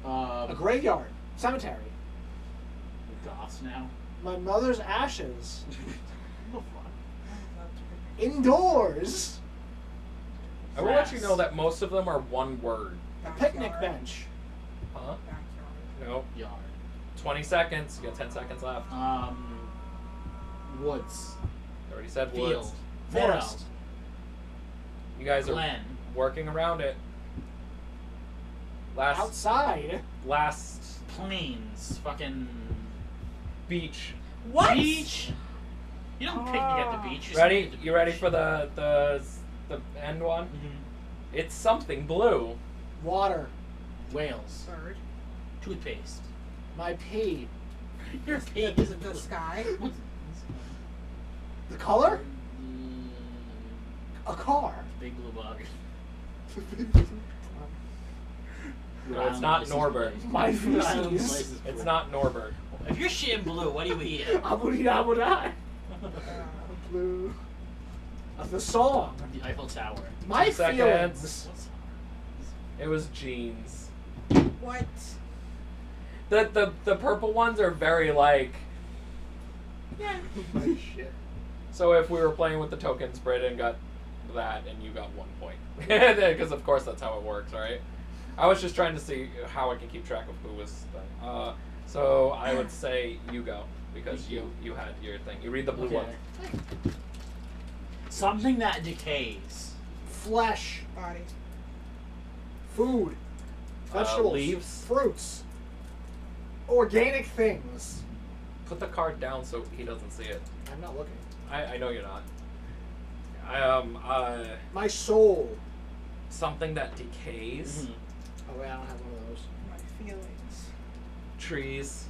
A A graveyard. Cemetery. goths now. My mother's ashes. What the fuck? Indoors. I will let you Grass. know that most of them are one word. A Backyard. picnic bench. Huh? Backyard. No. Yard. 20 seconds. You got 10 seconds left. Woods. I already said Field. woods. Forest. You guys are Glen. working around it. Last Outside. Plains. Fucking. beach. What? Beach. You don't picnic at the beach. You Ready? sit at the You ready beach. for the end one? Mhm. It's something blue. Water. Whales. Bird. Toothpaste. My pee. Your pig Is is it the sky? What's The color? Mm, A car. Big blue bug. No, it's not Norbert. My Island feces. license plate. It's not Norbert. If you're shitting blue, what do we eat? Abu Blue. Of the song. The Eiffel Tower. My 2 seconds. feelings. What's It was jeans. What? The purple ones are very like. yeah. My shit. So if we were playing with the tokens, Brayden got that and you got 1 point. Because of course that's how it works, right? I was just trying to see how I can keep track of who was. So I would say you go because you had your thing. You read the blue Okay. one. Something that decays. Flesh. Body. Food. Vegetables. Leaves. Fruits. Organic things. Put the card down so he doesn't see it. I'm not looking. I know you're not. My soul. Something that decays. Mhm. Oh wait, I don't have one of those. My feelings. Trees.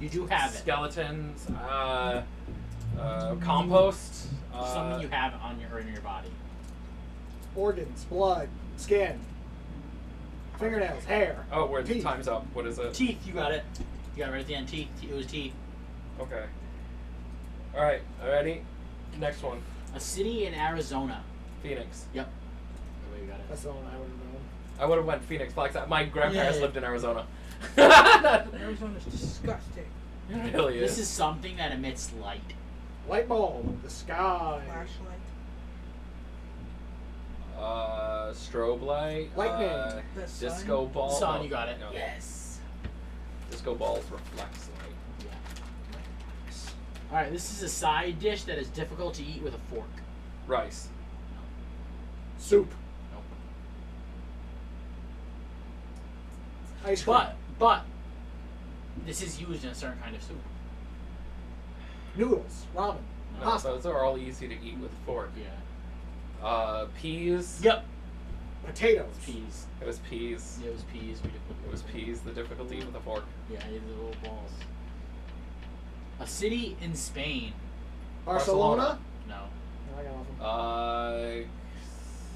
You do have it. Skeletons. Compost. Something you have on in your body. Organs, blood, skin, fingernails, hair. Oh, where Teeth. time's up. What is it? Teeth, you got it. You got it right at the end. Teeth. It was teeth. Okay. All right. Ready? Next one. A city in Arizona. Phoenix. Yep. You got it. That's the one I would have known. I would have went Phoenix. My grandparents Yeah. lived in Arizona. Arizona's disgusting. It really is. This is something that emits light. Light bulb, the sky, Flashlight. Strobe light. Lightning. The sun. Disco ball. Sun, you got it. No. Yes. Disco balls reflects light. Yeah. All right. This is a side dish that is difficult to eat with a fork. Rice. soup, Nope. ice cream, But this is used in a certain kind of soup. noodles, ramen, No, pasta, those are all easy to eat with a fork. Yeah. Peas. Yep. potatoes, Peas. It was peas. Yeah, it was peas. It was peas. The difficult to eat with a fork. Yeah, I ate the little balls. A city in Spain. Barcelona. No, No, I got nothing.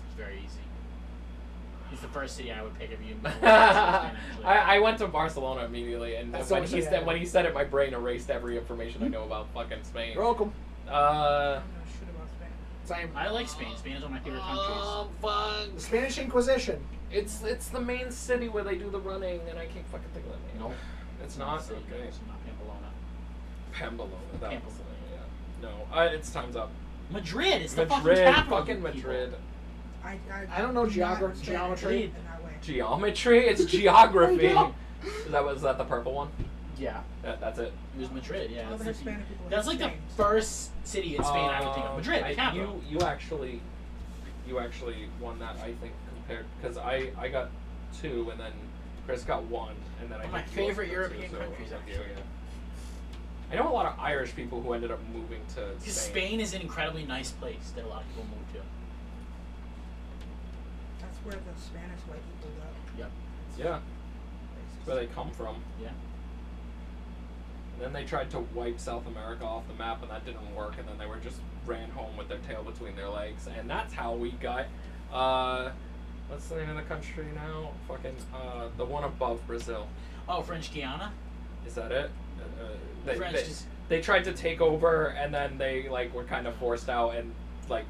it's very easy. It's the first city I would pick if you. I went to Barcelona immediately, and That's when what he I said said. when he said it, my brain erased every information I know about fucking Spain. You're welcome. I don't know shit about Spain. Same. I like Spain. Spain is one of my favorite countries. Fuck. The Spanish Inquisition. It's the main city where they do the running, and I can't fucking think of the name. Nope. It's not City, okay. It's not Pamplona. Pamplona. That Pamplona. was the name, yeah. No, it's time's up. Madrid. It's the Madrid, fucking capital. fucking you people. Madrid. I don't know not geometry. in that way. Geometry. It's geography. I know. Is that the purple one? Yeah, That's it. it was Madrid. Yeah, Other that's, Hispanic people. that's like the Spain. first city in Spain I would think of. Madrid, the capital. You actually won that, I think, compared because I got 2 and then Chris got 1 and then I One of think my you favorite also got 2, European so countries, fuck you, actually. yeah. I know a lot of Irish people who ended up moving to Because Spain. Spain is an incredibly nice place that a lot of people move to. That's where the Spanish white people go. Yep. Yeah, that's where they come from. Yeah. And then they tried to wipe South America off the map, and that didn't work. And then they just ran home with their tail between their legs, and that's how we got. What's the name of the country now? Fucking the one above Brazil. Oh, French Guiana. Is that it? French is- They tried to take over, and then they were kind of forced out and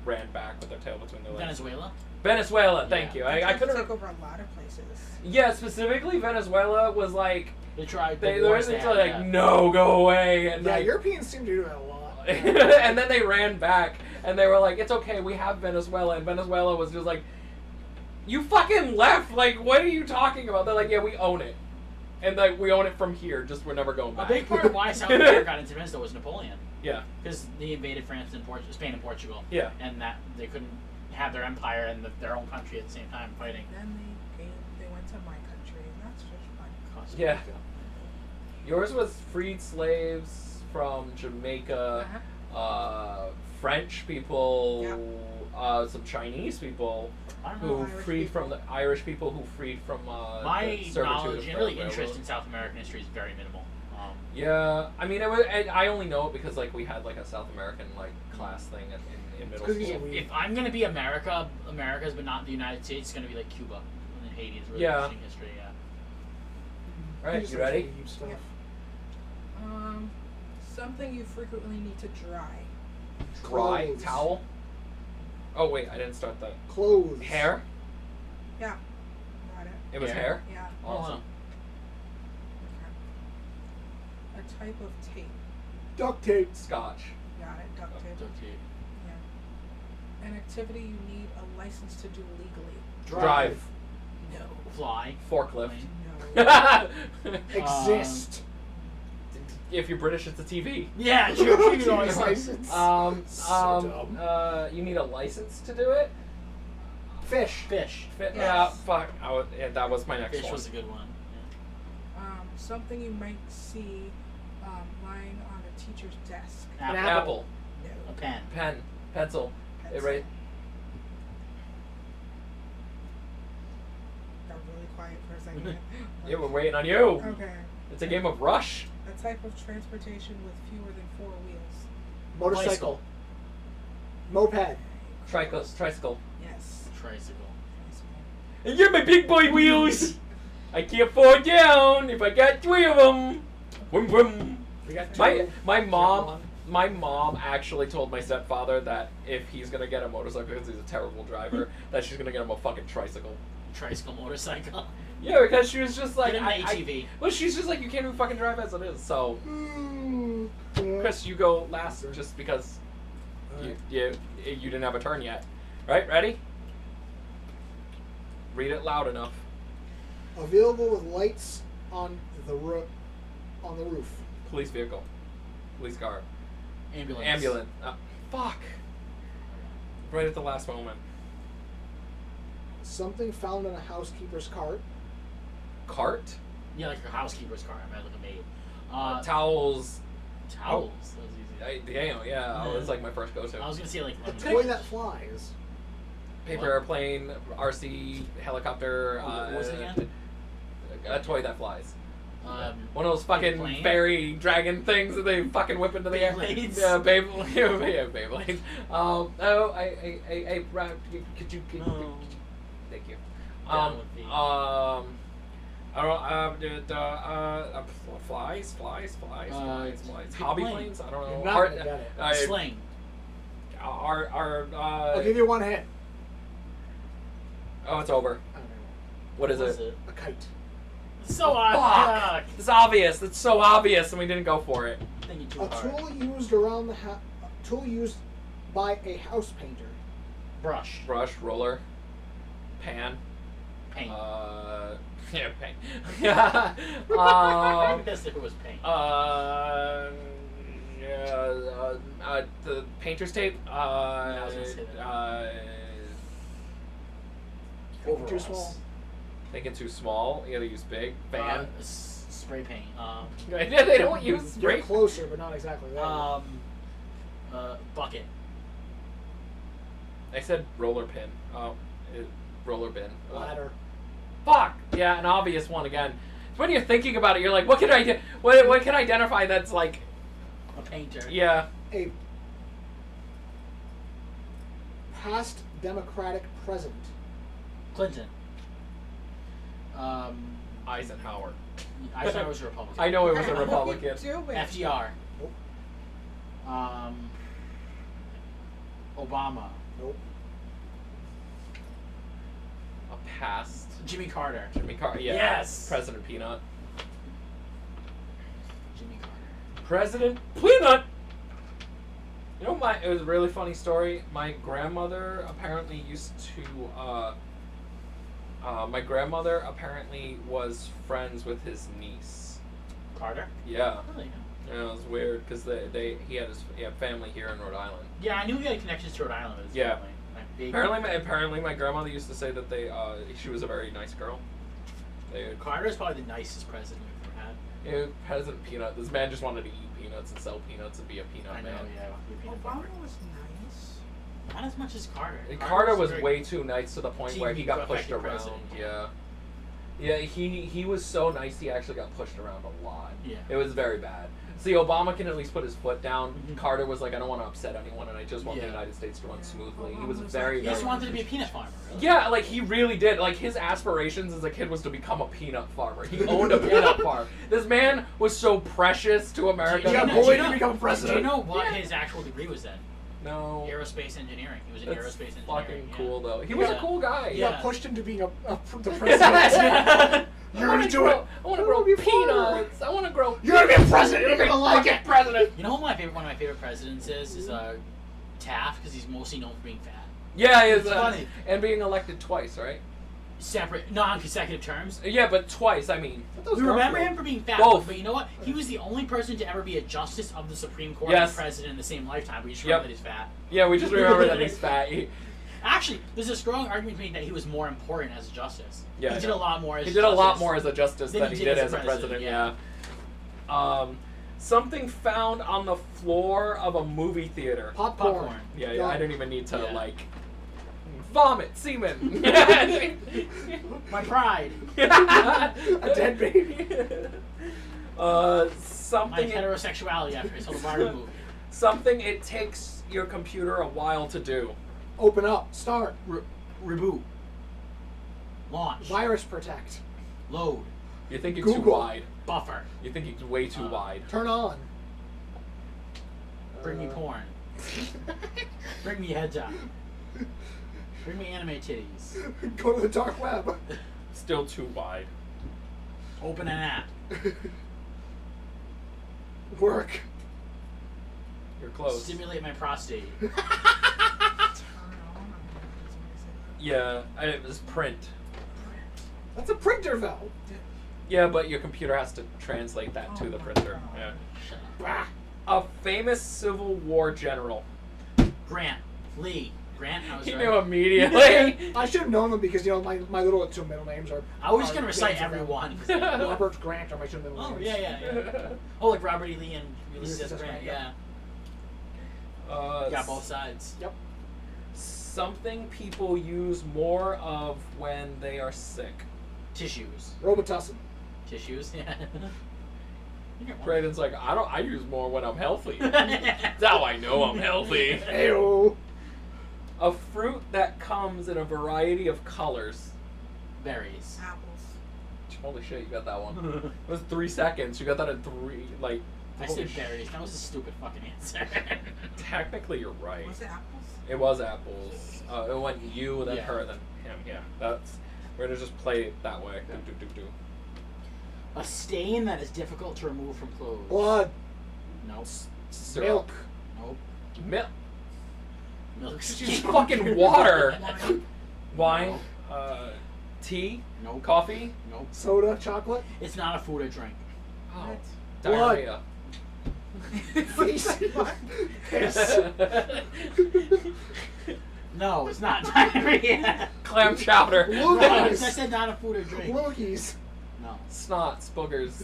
ran back with their tail between their legs. Venezuela. Venezuela, thank you. They I tried to couldn't. take over a lot of places. Yeah, specifically Venezuela was like They tried. they the were wars they had, like yeah. no, go away, and Yeah, like, Europeans seem to do that a lot. and then they ran back, and they were like, it's okay, we have Venezuela, and Venezuela was just like, you fucking left. Like, what are you talking about? They're like, yeah, we own it. And like we own it from here, just we're never going A back. big part of why South America got into Venezuela was Napoleon, Yeah, because they invaded France and Spain and Portugal, yeah. and that they couldn't have their empire and their own country at the same time fighting. Then they went to my country, and that's just fun. Costa Yeah. Rica. Yours was freed slaves from Jamaica, French people, some Chinese people I don't know. who Irish freed people. from the Irish people who freed from My the servitude knowledge of and really railroad. interest in South American history is very minimal. Yeah, I mean, I only know it because like we had like a South American class thing in middle 'cause he's school. a If I'm gonna be America's but not the United States, it's gonna be like Cuba and then Haiti is really Yeah. interesting history. Yeah. Right, Just you like ready? deep stuff. Yep. Something you frequently need to dry. Dry Clothes. towel. Oh wait, I didn't start that. Clothes. Hair. Yeah. Got it. It was Hair. hair. Yeah. Awesome. Okay. A type of tape. Duct tape. Scotch. Got it. Duct tape. Duct tape. Yeah. An activity you need a license to do legally. Drive. No. Fly. Forklift. No. Exist. If you're British, it's a TV. Yeah, true. You license. So dumb. You need a license to do it. Fish. Fish. Yes. Yeah, fuck. That was my next Fish one. was a good one. Something you might see lying on a teacher's desk. Yeah. An Apple. No. A pen. Pen. Pencil. Pencil. Right. Got really quiet for a second. Yeah, we're waiting on you. Okay. It's a game of Rush. A type of transportation with fewer than 4 wheels. Motorcycle. Moped. Tricycle. Yes. Tricycle. And you're my big boy wheels. I can't fall down if I got 3 of them. Vroom, vroom. We got My mom actually told my stepfather that if he's gonna get a motorcycle because he's a terrible driver, that she's gonna get him a fucking tricycle. Tricycle motorcycle. Yeah, because she was just like, Get him an ATV. well, she's just like, you can't even fucking drive as it is. So, Yeah. Chris, you go last just because you didn't have a turn yet. Right? Ready? Read it loud enough. Available with lights on the roof. Police vehicle. Police car. Ambulance. Ambulance. Fuck. Right at the last moment. Something found in a housekeeper's cart. Cart. Yeah, like your housekeeper's car. I might look a maid. Towels. Towels. That was easy. Yeah, that was like my first go-to. I was gonna say like A lemon. toy that flies. Paper airplane, RC, helicopter. What was it again? A toy that flies. One of those fucking plane? fairy dragon things that they fucking whip into the air. Beyblades? Yeah, Beyblade. Yeah, Beyblades. Could you? No. Thank you. Down with the- I don't. Flies. Hobby plane. planes. I don't know. You're not gonna get it. Sling. I'll give you one hint. Oh, it's over. I don't know. What is What was it? A kite. So Fuck! It's obvious. It's so obvious, and we didn't go for it. Thinking too A hard. tool used around the tool used by a house painter. Brush. Brush, roller, pan. Paint. Yeah, paint. I guess if it was paint. The painter's tape. I was gonna say Too Overalls. small. Thinking too small. You gotta use big. Fan. Spray paint. Yeah, they don't use You're spray. closer, but not exactly there. Bucket. I said roller pin. Roller bin. Ladder. Fuck. Yeah, an obvious one again. When you're thinking about it, you're like, what can I do? What can I identify that's like? A painter. Yeah. A past Democratic president. Clinton. Eisenhower. I thought it was a Republican. I know it was a What are you Republican. doing? FDR. Nope. Obama. Nope. A past Jimmy Carter. Jimmy Carter. Yeah. Yes! President Peanut. Jimmy Carter. President Peanut. You know, it was a really funny story. My grandmother apparently used to. My grandmother apparently was friends with his niece. Carter? Yeah. Really? Yeah, it was weird because he had family here in Rhode Island. Yeah, I knew he had connections to Rhode Island. With his Yeah. family. Like, big- Apparently, my grandmother used to say that she was a very nice girl. Carter's probably the nicest president we've ever had. President Peanut. This man just wanted to eat peanuts and sell peanuts and be a peanut I know, man. yeah. You're peanut Obama butter. was nice. Not as much as Carter. Carter was very- way too nice to the point where he got pushed TV around. president. Yeah. Yeah, he was so nice he actually got pushed around a lot. Yeah. It was very bad. See, Obama can at least put his foot down. Mhm. Carter was like, I don't want to upset anyone, and I just want the Yeah. United States to run Yeah. smoothly. He Obama was was very, like, He just very. wanted to be a peanut farmer, really. Yeah, like he really did. Like his aspirations as a kid was to become a peanut farmer. He owned a peanut farm. This man was so precious to America. Yeah, Do you boy, know- to become president. Do you know what Yeah. his actual degree was then? No. Aerospace engineering. He was in That's aerospace engineering. fucking yeah. cool though. He was a Yeah. cool guy. He Yeah. got pushed into being the president. You're gonna do it. I want to grow be farmer. peanuts. I want to grow. You're gonna be a president. You're gonna like it. president. You know who one of my favorite presidents is Taft, because he's mostly known for being fat. Yeah, It's funny. and being elected twice, right? Separate, non-consecutive terms. Yeah, but twice. I mean, We remember him for being fat, Both. but you know what? He was the only person to ever be a justice of the Supreme Court Yes. and president in the same lifetime. We just Yep. remember that he's fat. yeah, we just remember that he's fat. Actually, there's a strong argument to make that he was more important as a justice. Yeah, he did a lot more as He a did a justice. lot more as a justice than than he did as a president. yeah. Something found on the floor of a movie theater. Popcorn. Yeah, I don't even need to Yeah. like vomit semen. My pride. A dead baby. My Something. heterosexuality after I saw the Barbie movie. Something it takes your computer a while to do. Open up. Start. Reboot. Launch. Virus protect. Load. You think it's too Google. wide. Buffer. You think it's way too wide. Turn on. Bring me porn. Bring me hentai. Bring me anime titties. Go to the dark web. Still too wide. Open an app. Work. You're close. Stimulate my prostate. Turn on. Yeah, it was print. That's a printer though. Yeah, but your computer has to translate that to the printer. Yeah. Shut up. Bah. A famous Civil War general. Grant. Lee. Grant, I was He right. knew immediately. I should have known them because my little two middle names are. I was just are gonna recite names of them. everyone. Robert Grant are my two middle Oh, names. yeah. Oh, like Robert E. Lee and Ulysses Ulysses S. Grant, Grant, yeah. Got both sides. Yep. Something people use more of when they are sick. Tissues. Robitussin. Tissues, yeah. You get one. Braden's like, I use more when I'm healthy. That's how I know I'm healthy. Ayo. A fruit that comes in a variety of colors. Berries. Apples. Holy shit, you got that one. It was 3 seconds. You got that in 3, like... I holy said berries. That was a stupid fucking answer. Technically, you're right. Was it apples? It was apples. It went you, then Yeah. her, then him. Yeah, that's... We're gonna just play it that way. Yeah. Do. A stain that is difficult to remove from clothes. Blood. Nope. Syrup. Milk. Nope. Milk. Milk's Just fucking water. Wine. Wine. Tea. Nope. Coffee. Nope. Soda. Chocolate. It's not a food or drink. Oh. What? Diarrhea. Face. Piss. No, it's not diarrhea. Clam chowder. Blue No, I eyes. said not a food or drink. Lookies. No. Snots, boogers.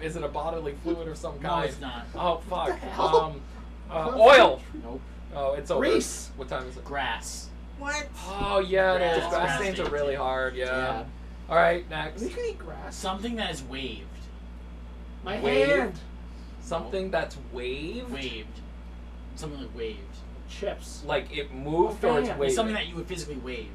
Is it a bodily fluid of some No, kind? it's not. Oh fuck. What the hell? Oil. Nope. Oh, it's over. Grease. What time is it? Grass. What? Oh yeah, it is. Grass. Grass stains are Grass really stains. hard. Yeah. Yeah. All right, I next. think you can eat grass. Something that is waved. My Wave. hand. Something that's waved. Waved. Something like waved. Chips. Like it moved or it's fan. waving. Something that you would physically wave.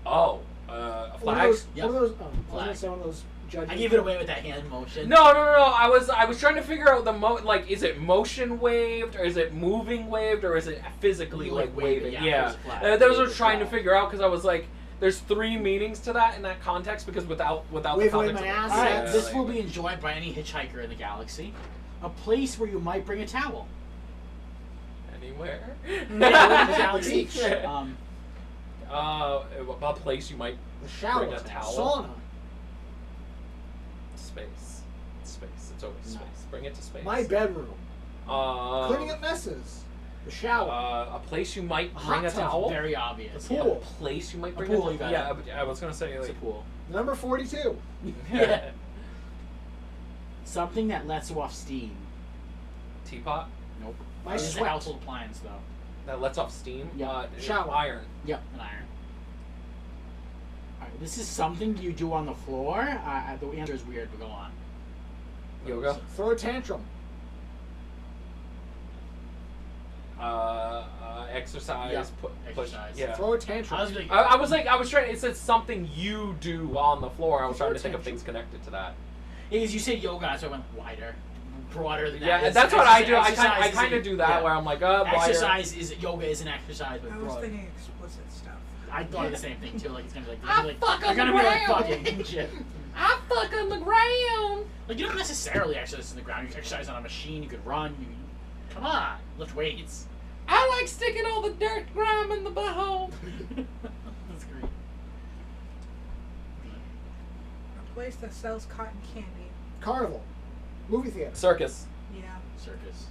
Oh, a One of flag. those. Yep. One of those. I was Flag. gonna say one of those judges. I gave it away with that hand motion. No. I was trying to figure out the like, is it motion waved or is it moving waved or is it physically You, like like, wave it, waving? yeah, Yeah. there's a flag. That was what I Wave was the trying to flag. figure out because I was like, there's 3 meanings to that in that context because without the Wave away context. my of it- ass. Alright, Yeah, this like- will be enjoyed by any hitchhiker in the galaxy. A place where you might bring a towel. anywhere. In the galaxy. Beach. A place you might The shower. Bring a towel. Sauna. space. It's always No. space. Bring it to space. My bedroom. Cleaning Uh, up messes. The shower. a place you might A bring a hot tub. towel. Very obvious. A yeah. pool. Place you might A bring pool, a you got yeah, it. but I was gonna say It's a like pool. Number 42. Yeah. Something that lets off steam. teapot Nope. My It's a sweat. household appliance though. that lets off steam. Yeah. Shower. Iron. Yep, an iron. Alright, this is something you do on the floor. The answer is weird, but go on. Yoga. Throw a tantrum. Exercise. Yeah, Push. exercise. Yeah. Throw a tantrum. I was like, I was trying. It said something you do on the floor. I was Throw trying a to think of tantrum. things connected to that. because you said yoga, so I went wider, broader than that. Yeah, It's- that's what I do. I exercise is kind a- of do that yeah. where I'm like, wider. Exercise is yoga is an exercise, but I was broad. thinking explicit stuff. I thought of the same thing too. Like it's gonna be like, I like fuck they're on gonna the be like ground. fucking and shit. I fuck on the ground. Like you don't necessarily exercise in the ground. You can exercise on a machine. You could run. You can, come on, lift weights. I like sticking all the dirt grime in the butthole. That's great. A place that sells cotton candy. Carnival. Movie theater. Circus. Yeah. Circus.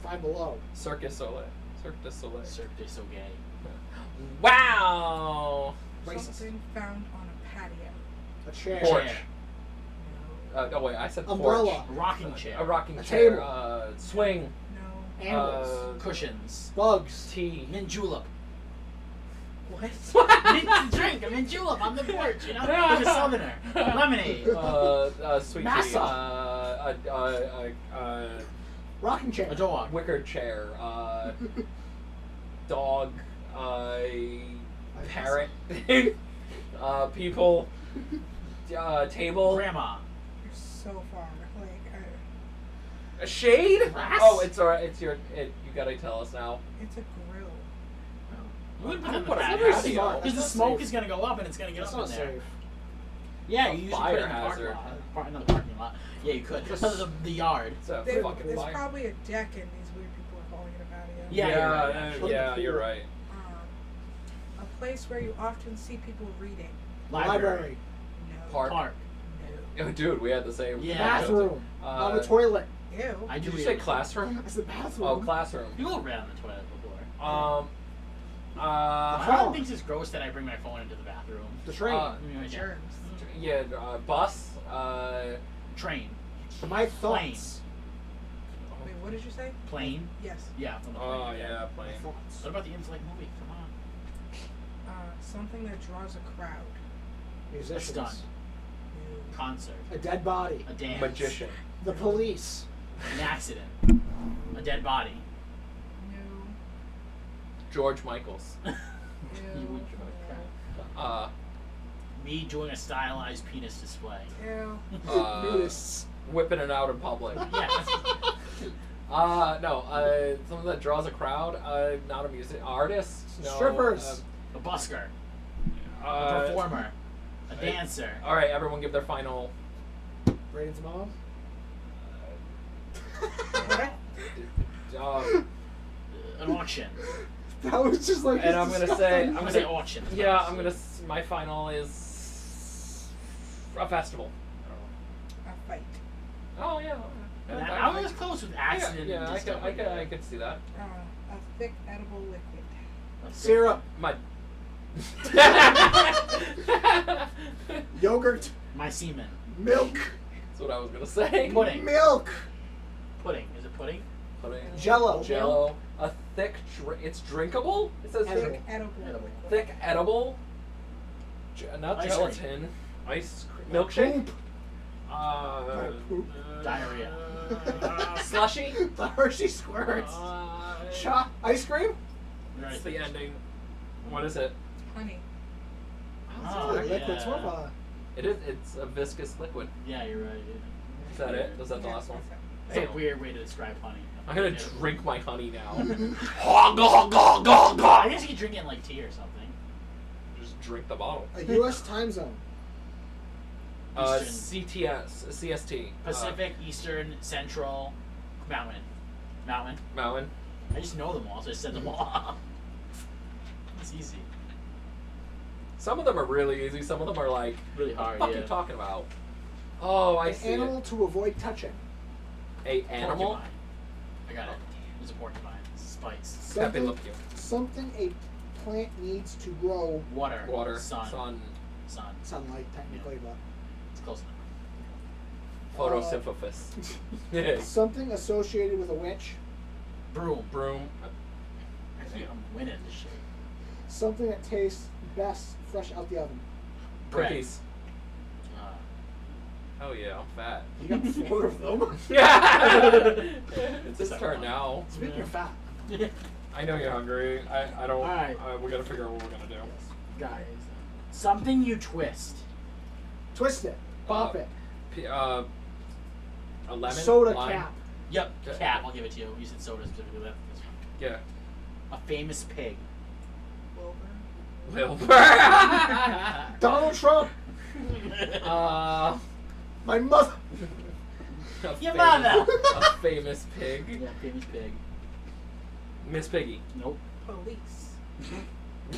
Five Below. Circus Soleil. Cirque du Soleil. Cirque du Soleil. Wow. Racist. Something found on a patio. A chair. Porch. Chair. Oh wait, I said Umbrella. porch. A rocking chair. A rocking A chair. table. Swing. No. Animals. Cushions. Bugs. Tea. Mint julep. What? Mint drink. A mint julep on the porch. You know, like a southerner. Lemonade. Sweet Massa. tea. Rocking chair. A dog. Wicker chair. Dog. Parrot. People. Table. Grandma. You're so far. Like, A shade? Glass? Oh, it's alright. It's your. You gotta tell us now. it's a grill. You wouldn't I put it in would the put it patio. in the patio. Because the That's smoke safe. is going to go up and it's going to get That's up not in there. safe. Yeah, A you usually fire put it in the parking hazard. lot. Another parking lot. Yeah, you could. Just the yard. It's a There's fucking fire. probably a deck and these weird people are calling it a patio. Yeah, you're right, actually. yeah, you're right. A place where you often see people reading. Library. No. Park. No. Oh, dude, we had the same. Yeah. Bathroom. On the toilet. Ew. I do Did you read say it. classroom? That's the bathroom. Oh, classroom. You go around the toilet before. Uh, Everyone thinks it's gross that I bring my phone into the bathroom. The train. Yeah. Germs. yeah, bus. Train. My thoughts. Wait, what did you say? Plane. Yes. Yeah. From the Oh plane. yeah, My plane. thoughts. What about the in-flight movie? Come on. Something that draws a crowd. Musicians. Stunt. No. Concert. A dead body. A dance. Magician. The police. An accident. A dead body. No. George Michaels. Ew. You would Uh, Me doing a stylized penis display. Ew. Nudists. whipping it out in public. Yes. No, something that draws a crowd. Not a music artist. No. Strippers. A busker. A Uh, performer. A dancer. all right, everyone, give their final. Brayden's mom. What? An auction. That was just like. And I'm gonna say, I'm gonna say auction. yeah, I'm gonna. My final is a festival. A fight. Oh yeah. And I was close with accident. Yeah, and I just could, stuff I like could, that. I could see that. A thick edible liquid. Syrup. My. Yogurt. My semen. Milk. That's what I was gonna say. Pudding. Milk. Pudding. Is it pudding? Pudding. Jello. Jello. A thick. It's drinkable. It says Edible. thick. Edible Edible. liquid. Thick edible. Not Ice gelatin. Ice cream. Milkshake. Poop. Poop. Diarrhea. Slushy. The Hershey squirts. Ice cream. Right. It's the ending. What is it? Honey. Oh, Liquid. yeah. It's more of a. It is. It's a viscous liquid. Yeah, you're right. Is that it? Was that the Yeah, last one? It's a weird way to describe honey. I'm gonna drink my honey now. I guess you could drink it in like tea or something. Just drink the bottle. A U.S. time zone. Eastern. CTS, CST. Pacific, Eastern, Central, Mountain. Mountain. I just know them all, so I said them all. It's easy. Some of them are really easy. Some of them are like, Really what hard, the fuck yeah. you talking about? Oh, I An see animal it. to avoid touching. A animal. Porcupine. I got it. It's a porcupine. Spikes. Pepe Something, look you. something a plant needs to grow. Water. Water. Sun. Sunlight, technically, It's close enough. Photosynthesis. Something associated with a witch. Broom. Broom. I think I'm winning this shit. Something that tastes best fresh out the oven. Bread. Cookies. Uh, Oh yeah, I'm fat. You got 4 of them. It's his turn now. Speaking of fat, I know you're hungry. I don't. Alright. We gotta figure out what we're gonna do. guys. Something you twist. twist it, pop it. A lemon. Soda lime. cap. Yep. Okay. Cap. I'll give it to you. You said soda specifically. That's fine. Yeah. A famous pig. Wilbur. Wilbur. Donald Trump. My mother. Your mother. A famous pig. Yeah, famous pig. Miss Piggy. Nope. Police.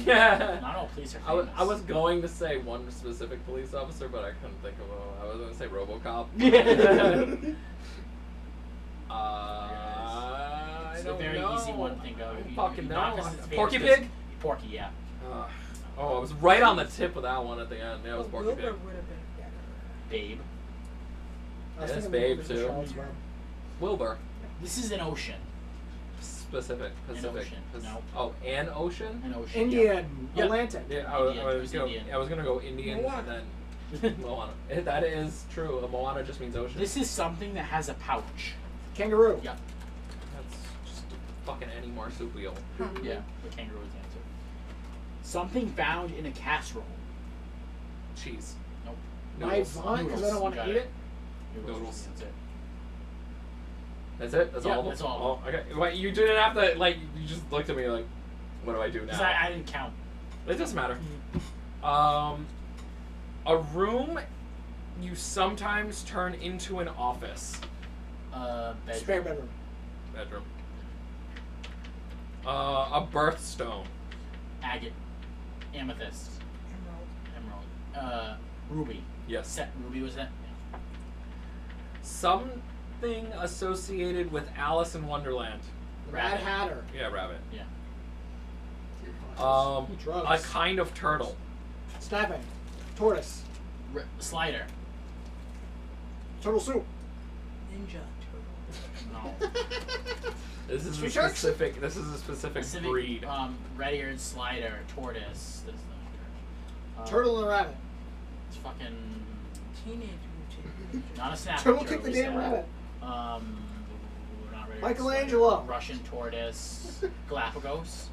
Yeah. Not all police are I was, famous. I was going to say one specific police officer, but I couldn't think of a. I was going to say RoboCop. I It's a don't very know. easy one to think of. I don't fucking know. Not 'cause it's famous, Porky 'cause- Pig? Porky, yeah. Oh, I was right on the tip of that one at the end. Yeah, it was Well, Porky Wilbur Pig. would have been better. Babe. I was Yes, thinking Babe, Wilbur too. Charles Brown. Wilbur. This is an ocean. Pacific. ocean. No. Oh, an ocean? An ocean. Indian, Yeah. Atlantic. Yeah, Indian, I it was was gonna, Indian. I was gonna go Indian Moana. and then Moana. That is true. A Moana just means ocean. This is something that has a pouch. Kangaroo. Yep. That's just fucking any marsupial. Huh. Yeah. The kangaroo is the answer. Something found in a casserole. Cheese. Nope. My Noodles. vine, because I don't want Got to eat it. Noodles. was the answer. That's it? That's Yeah, all of them? that's all of Oh, okay. Wait, you didn't have to, like, you just looked at me like, what do I do Because now? I didn't count. It doesn't matter. A room you sometimes turn into an office. Bedroom. Spare bedroom. Bedroom. A birthstone. Agate. Amethyst. Emerald. Emerald. Ruby. Yes. Set ruby was that? Yeah. Something associated with Alice in Wonderland. The Mad Rabbit. Hatter. Yeah, rabbit. Yeah. A Drugs. kind of turtle. Snapping. Tortoise. Slider. Turtle soup. Ninja Turtle. No. This is a Street sharks? specific. This is a specific breed. Red-eared slider. Tortoise. That's the Turtle and a rabbit. It's fucking Teenage Mutant Ninja. not a snap. Turtle kick the damn rabbit. Not red-eared Michelangelo. slider. Russian tortoise. Galapagos.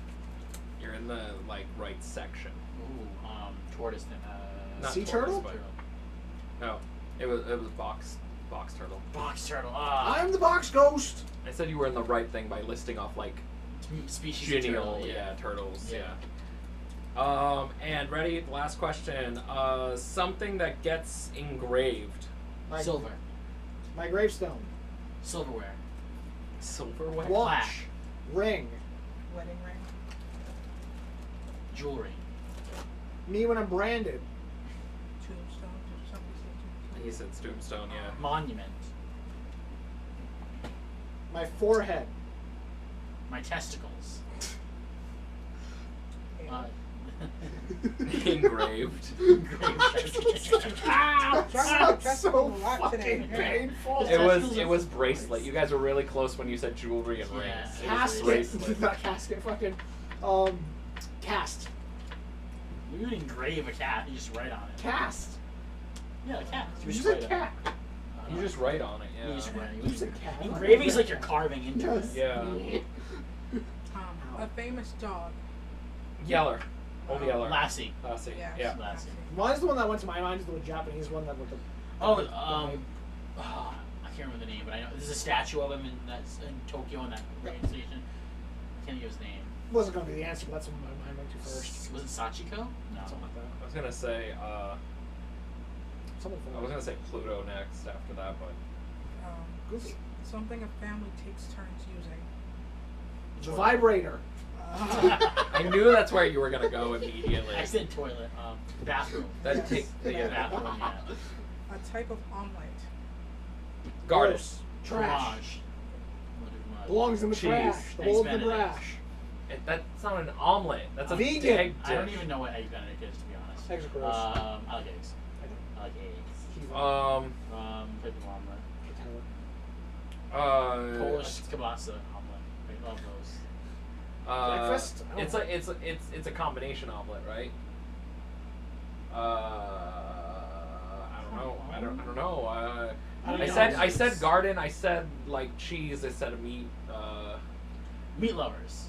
You're in the right section. Ooh. Tortoise. Not Sea tortoise, turtle? but- No, it was box turtle. Box turtle. I'm the box ghost. I said you were in the right thing by listing off like Species of genial, turtle. yeah, turtles, Yeah. yeah. And ready? Last question. Something that gets engraved. My, Silver. My gravestone. Silverware. Silverware. Watch. Ring. Wedding ring. Jewelry. Me when I'm branded. Tombstone. Did somebody say He said tombstone, yeah. Monument. My forehead. My testicles. tombstone? Engraved. Ow! That's so a lot today. fucking painful. It was bracelet. You guys were really close when you said jewelry and Yeah. rings. It was Casket. bracelet. Not casket. Fucking. Cast. You would engrave a cat. You just write on it. Cast. Yeah, a cat. You just said write on cat. it. You just write on it, You yeah. just write. You said cat. Engraving is like you're carving into Yes. it. Yeah. A famous dog. Yeller. Old Yeller. Lassie. Lassie. Yeah. Yeah. Lassie. Mine's the one that went to my mind is the Japanese one that with the. Oh, I can't remember the name, but I know there's a statue of him in Tokyo in that train station. I can't think of his name. Wasn't gonna be the answer, but that's what my mind went to first. Was it Sachiko? No. Something like that. I was gonna say, Something I was gonna say Pluto next after that, but Goofy. Something a family takes turns using. The vibrator. I knew that's where you were gonna go immediately. I said toilet. Bathroom. That Yes. take Yeah, yeah. bathroom. Yeah. A type of omelet. Garden. Gross. Trash. Fromage. Belongs in the Cheese. trash. The Eggs bowl of the Benedict. trash. That's not an omelet. That's a Vegan. egg I don't dish. even know what egg benedict is, to be honest. Eggs are gross. I like eggs. I like eggs. Type of omelet. Polish kielbasa omelet. I love those. Breakfast? I don't It's a combination omelet, right? I don't know. I don't know. I said garden. I said like cheese. I said a meat. Meat lovers.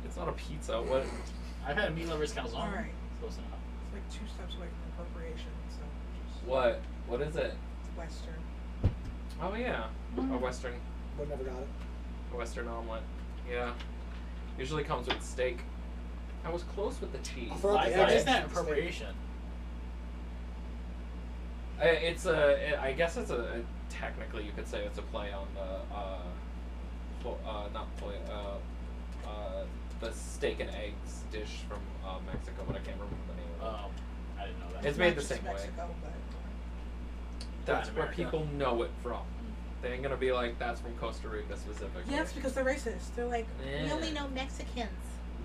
It's not a pizza. What? I've had a meat lovers calzone. All right. Close enough. It's like 2 steps away from appropriation, so just What? What is it? it's Western. Oh yeah, a western Would never got it. omelet. Yeah. Usually comes with steak. I was close with the cheese. I'll throw Why the egg is in. that appropriation? I guess it's a technically you could say it's a play on the steak and eggs dish from Mexico, but I can't remember the name of it. Oh, I didn't know that. It's not made the just same way. Mexico, but That's Latin where America. people know it from. They ain't gonna be like that's from Costa Rica specifically. yeah, it's because they're racist. They're like, we Yeah. only know Mexicans.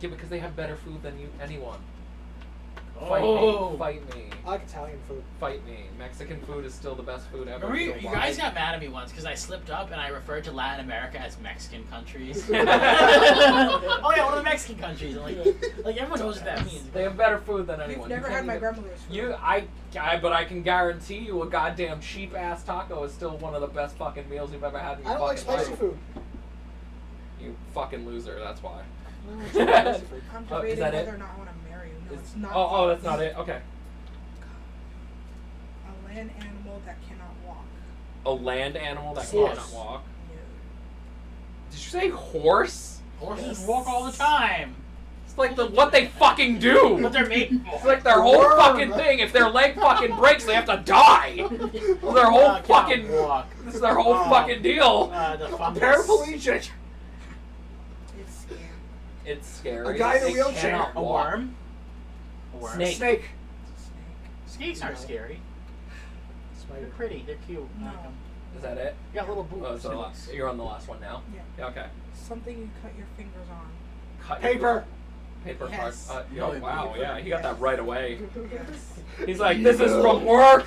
Yeah, because they have better food than anyone. Oh. Fight me. I like Italian food. Fight me. Mexican food is still the best food ever. Remember, know you why? guys got mad at me once because I slipped up and I referred to Latin America as Mexican countries. Oh yeah, one of the Mexican countries. Like everyone knows what that means. They have better food than You've anyone. never You had can't my even- grandmother's food. But I can guarantee you a goddamn cheap ass taco is still one of the best fucking meals you've ever had in your I don't like fucking spicy life. food. You fucking loser. That's why. I don't like spicy food. I'm Oh, is debating that it? whether or not I want to marry you. No, It's- it's not. Oh, that's not it. Okay. A land animal that cannot walk. A land animal that Horse. cannot walk. No. Did you say horse? Horses walk all the time, It's like what they fucking do. but they're made. It's like their whole Worm. fucking thing. If their leg fucking breaks, they have to die. Their whole Cannot fucking. walk. This is their whole Oh. fucking deal. The A fungus. paraplegic. It's scam. It's scary. A guy in a They wheelchair. cannot A walk. worm. A worm. Snake. Snake. It's a snake. Snakes aren't No. scary. They're Spider. pretty. They're cute. I No. like 'em. Is that it? You got little boobs. Oh, so the last, you're on the last one now. Yeah. Okay. Something you cut your fingers on. Cut your- Paper. Paper Yes. card. No, Wow. paper. Yeah, he got that right away. Yes. He's like, this is from work.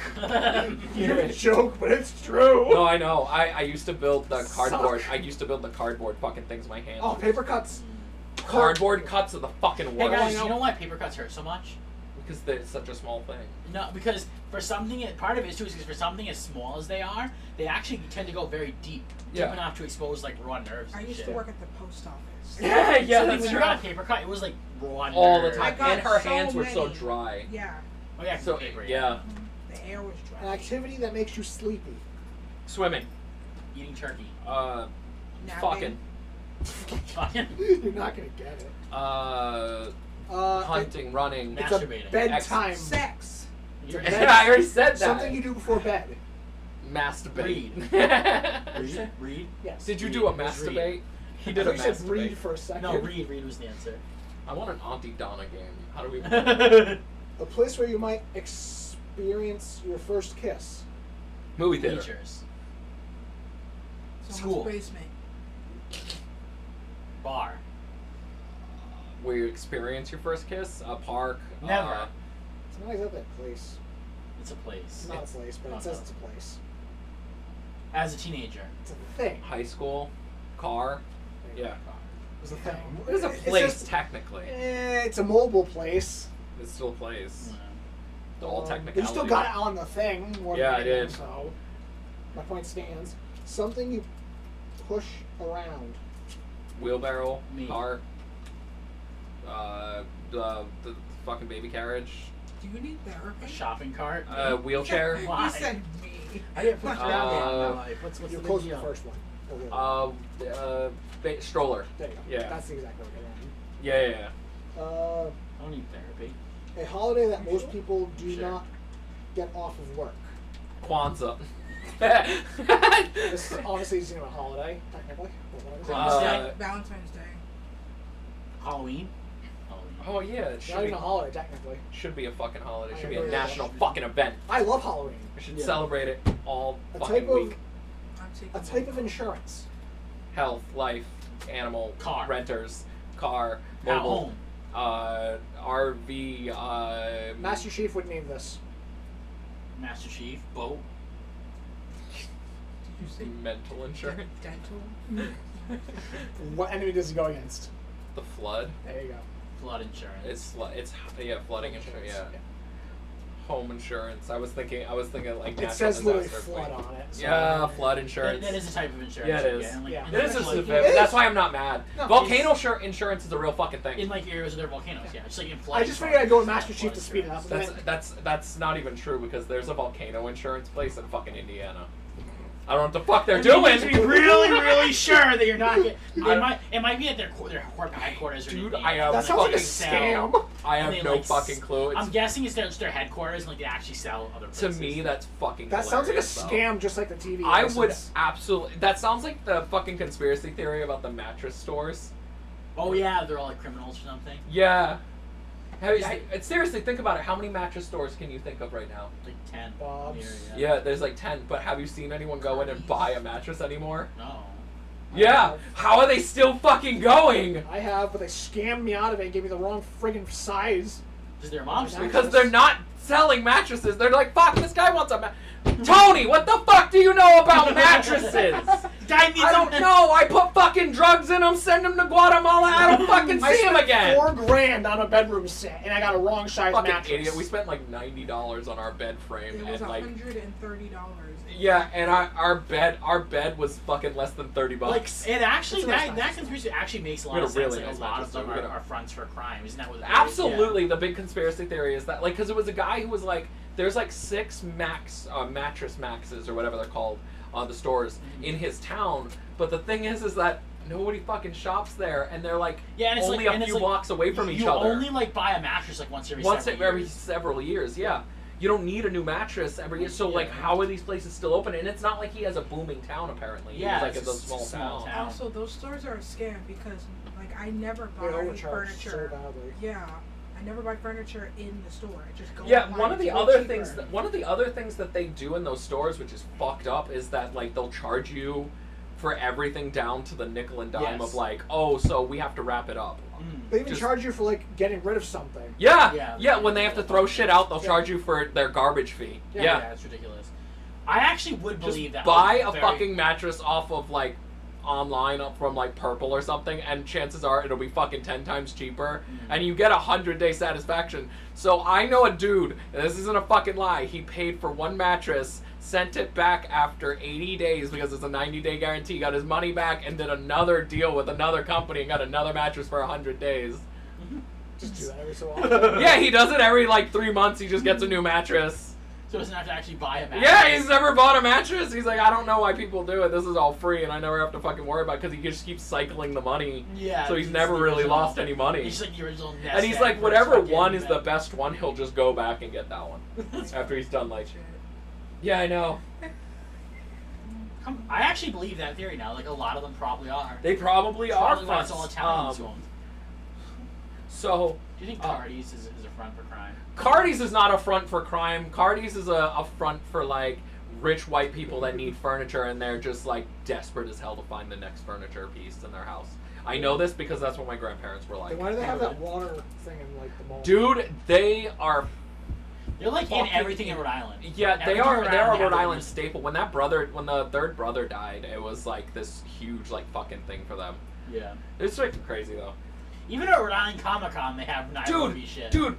You're a joke, but it's true. No, I know. I used to build the cardboard. Suck. I used to build the cardboard fucking things with my hands. Oh, paper cuts. Cardboard cuts are the fucking Hey worst. guys, you know why paper cuts hurt so much? Because they're such a small thing. No, because for something, part of it is too is because for something as small as they are, they actually tend to go very deep, Yeah. deep enough to expose like raw nerves. I and used shit. to work at the post office. Yeah, yeah, So that's when you true. got a paper cut, it was like raw All the nerves. I time. got And her so hands were so many. dry. Yeah. Oh yeah, So, paper. yeah. The air was An dry. activity that makes you sleepy. Swimming. Eating turkey. Fucking. Fucking You're not gonna get it. Hunting, running. It's a Masturbating. bedtime. Sex. You're- I already said that. Something you do before bed. Masturbate. Read. Read. Yes. Did you do a Read. It was read. masturbate? He I did a thought you said masturbate. read for a second. No, read. Read was the answer. I want an Auntie Donna game. How do we? A place where you might experience your first kiss. Movie theater. Teachers. Someone's School. basement. Bar. Where you experience your first kiss. A park. Never. It's not exactly a place. It's a place. It's not a place, but Oh, it says no. it's a place. As a teenager. It's a thing. High school. Car. Yeah. It's a thing. It is a It's place just- technically. it's a mobile place. It's still a place. Yeah. All But technicality. you still got it on the thing. more than Yeah, I anything, did. So my point stands. Something you push around. Wheelbarrow. Me. Car. The fucking baby carriage. Do you need therapy? A shopping cart. Wheelchair. Why? You said me. I didn't put around it in my Uh, life. What's You're the close to deal? the first one. Or the- Stroller. there you go. Yeah. That's the exact word. Yeah. I don't need therapy. A holiday that most people do Sure. not get off of work. Kwanzaa. This obviously isn't a holiday, technically. But what is it? Uh, Valentine's Day. Halloween. Halloween. Oh yeah, it Not should even be, a holiday, technically. should be a fucking holiday. It I should be a agree. national fucking event. I love Halloween. We should Yeah. celebrate it all A fucking type of week. I'm taking a type of insurance. Health, life, animal, Car. renters, car, At mobile, home. RV, Master Chief would name this. Master Chief. Boat. Did you say mental insurance, dental? What enemy does he go against? the flood. There you go. Flood insurance. It's flooding insurance. Yeah. Yeah. Home insurance. I was thinking like It natural says literally disaster, flood like- on it. So Yeah, flood insurance. That is a type of insurance. Yeah, it you is. get, and, like, Yeah. in It is a like, stupid. It is. That's why I'm not mad. No, Volcano insurance is a real fucking thing. in like areas where there are volcanoes. Yeah, just like in flood. I just figured I'd go with Master Chief to speed it up. That's not even true because there's a volcano insurance place in fucking Indiana. I don't know what the fuck they're doing. You need to be really, really sure that you're not getting. It might be at their corporate headquarters. Or Dude, anything. I have That sounds like a fucking scam. I And have they, no like, fucking clue. I'm guessing it's their headquarters, and like they actually sell other To places. me, that's fucking. That sounds like a hilarious, though. scam, just like the TV. I would license. absolutely. That sounds like the fucking conspiracy theory about the mattress stores. Oh yeah, they're all like criminals or something. Yeah. Seriously, think about it. How many mattress stores can you think of right now? Like 10. Bob's. Here, Yeah, there's like 10. But have you seen anyone go in and buy a mattress anymore? No. Yeah. How are they still fucking going? I have, but they scammed me out of it and gave me the wrong friggin' size. Because their mom's Because they're not selling mattresses. They're like, fuck, this guy wants a Tony, what the fuck do you know about mattresses? Guy needs I don't know. I put fucking drugs in them, send them to Guatemala. I don't fucking I see him spent again. $4,000 on a bedroom set, and I got a wrong size Fucking mattress. idiot. We spent like $90 on our bed frame, It was and like, $130. yeah, and our bed was fucking less than $30. Like, it actually, That's a nice that mattress. conspiracy actually makes a lot We of had a sense. really Like, nice a lot mattress, of them though. We had are fronts for crime. Isn't that what? Absolutely, the big conspiracy theory is that, like, because it was a guy who was like, there's like 6 mattress maxes or whatever they're called on the stores in his town, but the thing is that nobody fucking shops there, and they're like and it's only like, a and it's few like, blocks away from each you other. only like buy a mattress like once every several years. Yeah. You don't need a new mattress every year, so like, how are these places still open? And it's not like he has a booming town. Apparently, Yeah, he's like it's in a just small a small town. town. Also, those stores are a scam because, like, I never They're buy overcharged so furniture. badly. Yeah, I never buy furniture in the store. I just go. Yeah, online. one of the It's way other cheaper. things that they do in those stores, which is fucked up, is that like they'll charge you for everything down to the nickel and dime Yes. of like, oh, so we have to wrap it up. They even Just- charge you for like getting rid of something. Yeah, when they have to throw shit out, they'll Yeah. charge you for their garbage fee. Yeah, it's ridiculous. I actually would Just believe that. buy like, a very- fucking mattress off of like online up from like Purple or something, and chances are it'll be fucking 10 times cheaper, and you get 100-day satisfaction. So I know a dude, and this isn't a fucking lie, he paid for one mattress, sent it back after 80 days because it's a 90-day guarantee, got his money back, and did another deal with another company and got another mattress for 100 days. Just do that every so often. Yeah, he does it every like 3 months, he just gets a new mattress. So he doesn't have to actually buy a mattress. Yeah, he's never bought a mattress. He's like, I don't know why people do it. This is all free, and I never have to fucking worry about it because he just keeps cycling the money. Yeah. So he's it's never the really original- lost any money. He's like the original nest And he's egg like, for whatever fucking one is the men. best one, he'll just go back and get that one after he's done like. Shit. Yeah, I know. I actually believe that theory now. Like a lot of them probably are. They probably are Probably why it's all fronts. Italians owned. So Do you think Cardi's is a front for crime? Cardi's is not a front for crime. Cardi's is a front for like rich white people that need furniture and they're just like desperate as hell to find the next furniture piece in their house. I know this because that's what my grandparents were like. Then why do they have that water thing in like the mall? Dude, they are. They're like in Fucking- everything in Rhode Island. Yeah, they Everything are. in They are a they have Rhode it. Island staple. When the third brother died, it was like this huge like fucking thing for them. Yeah. It's like crazy though. Even at Rhode Island Comic Con, they have Nairobi shit. Dude,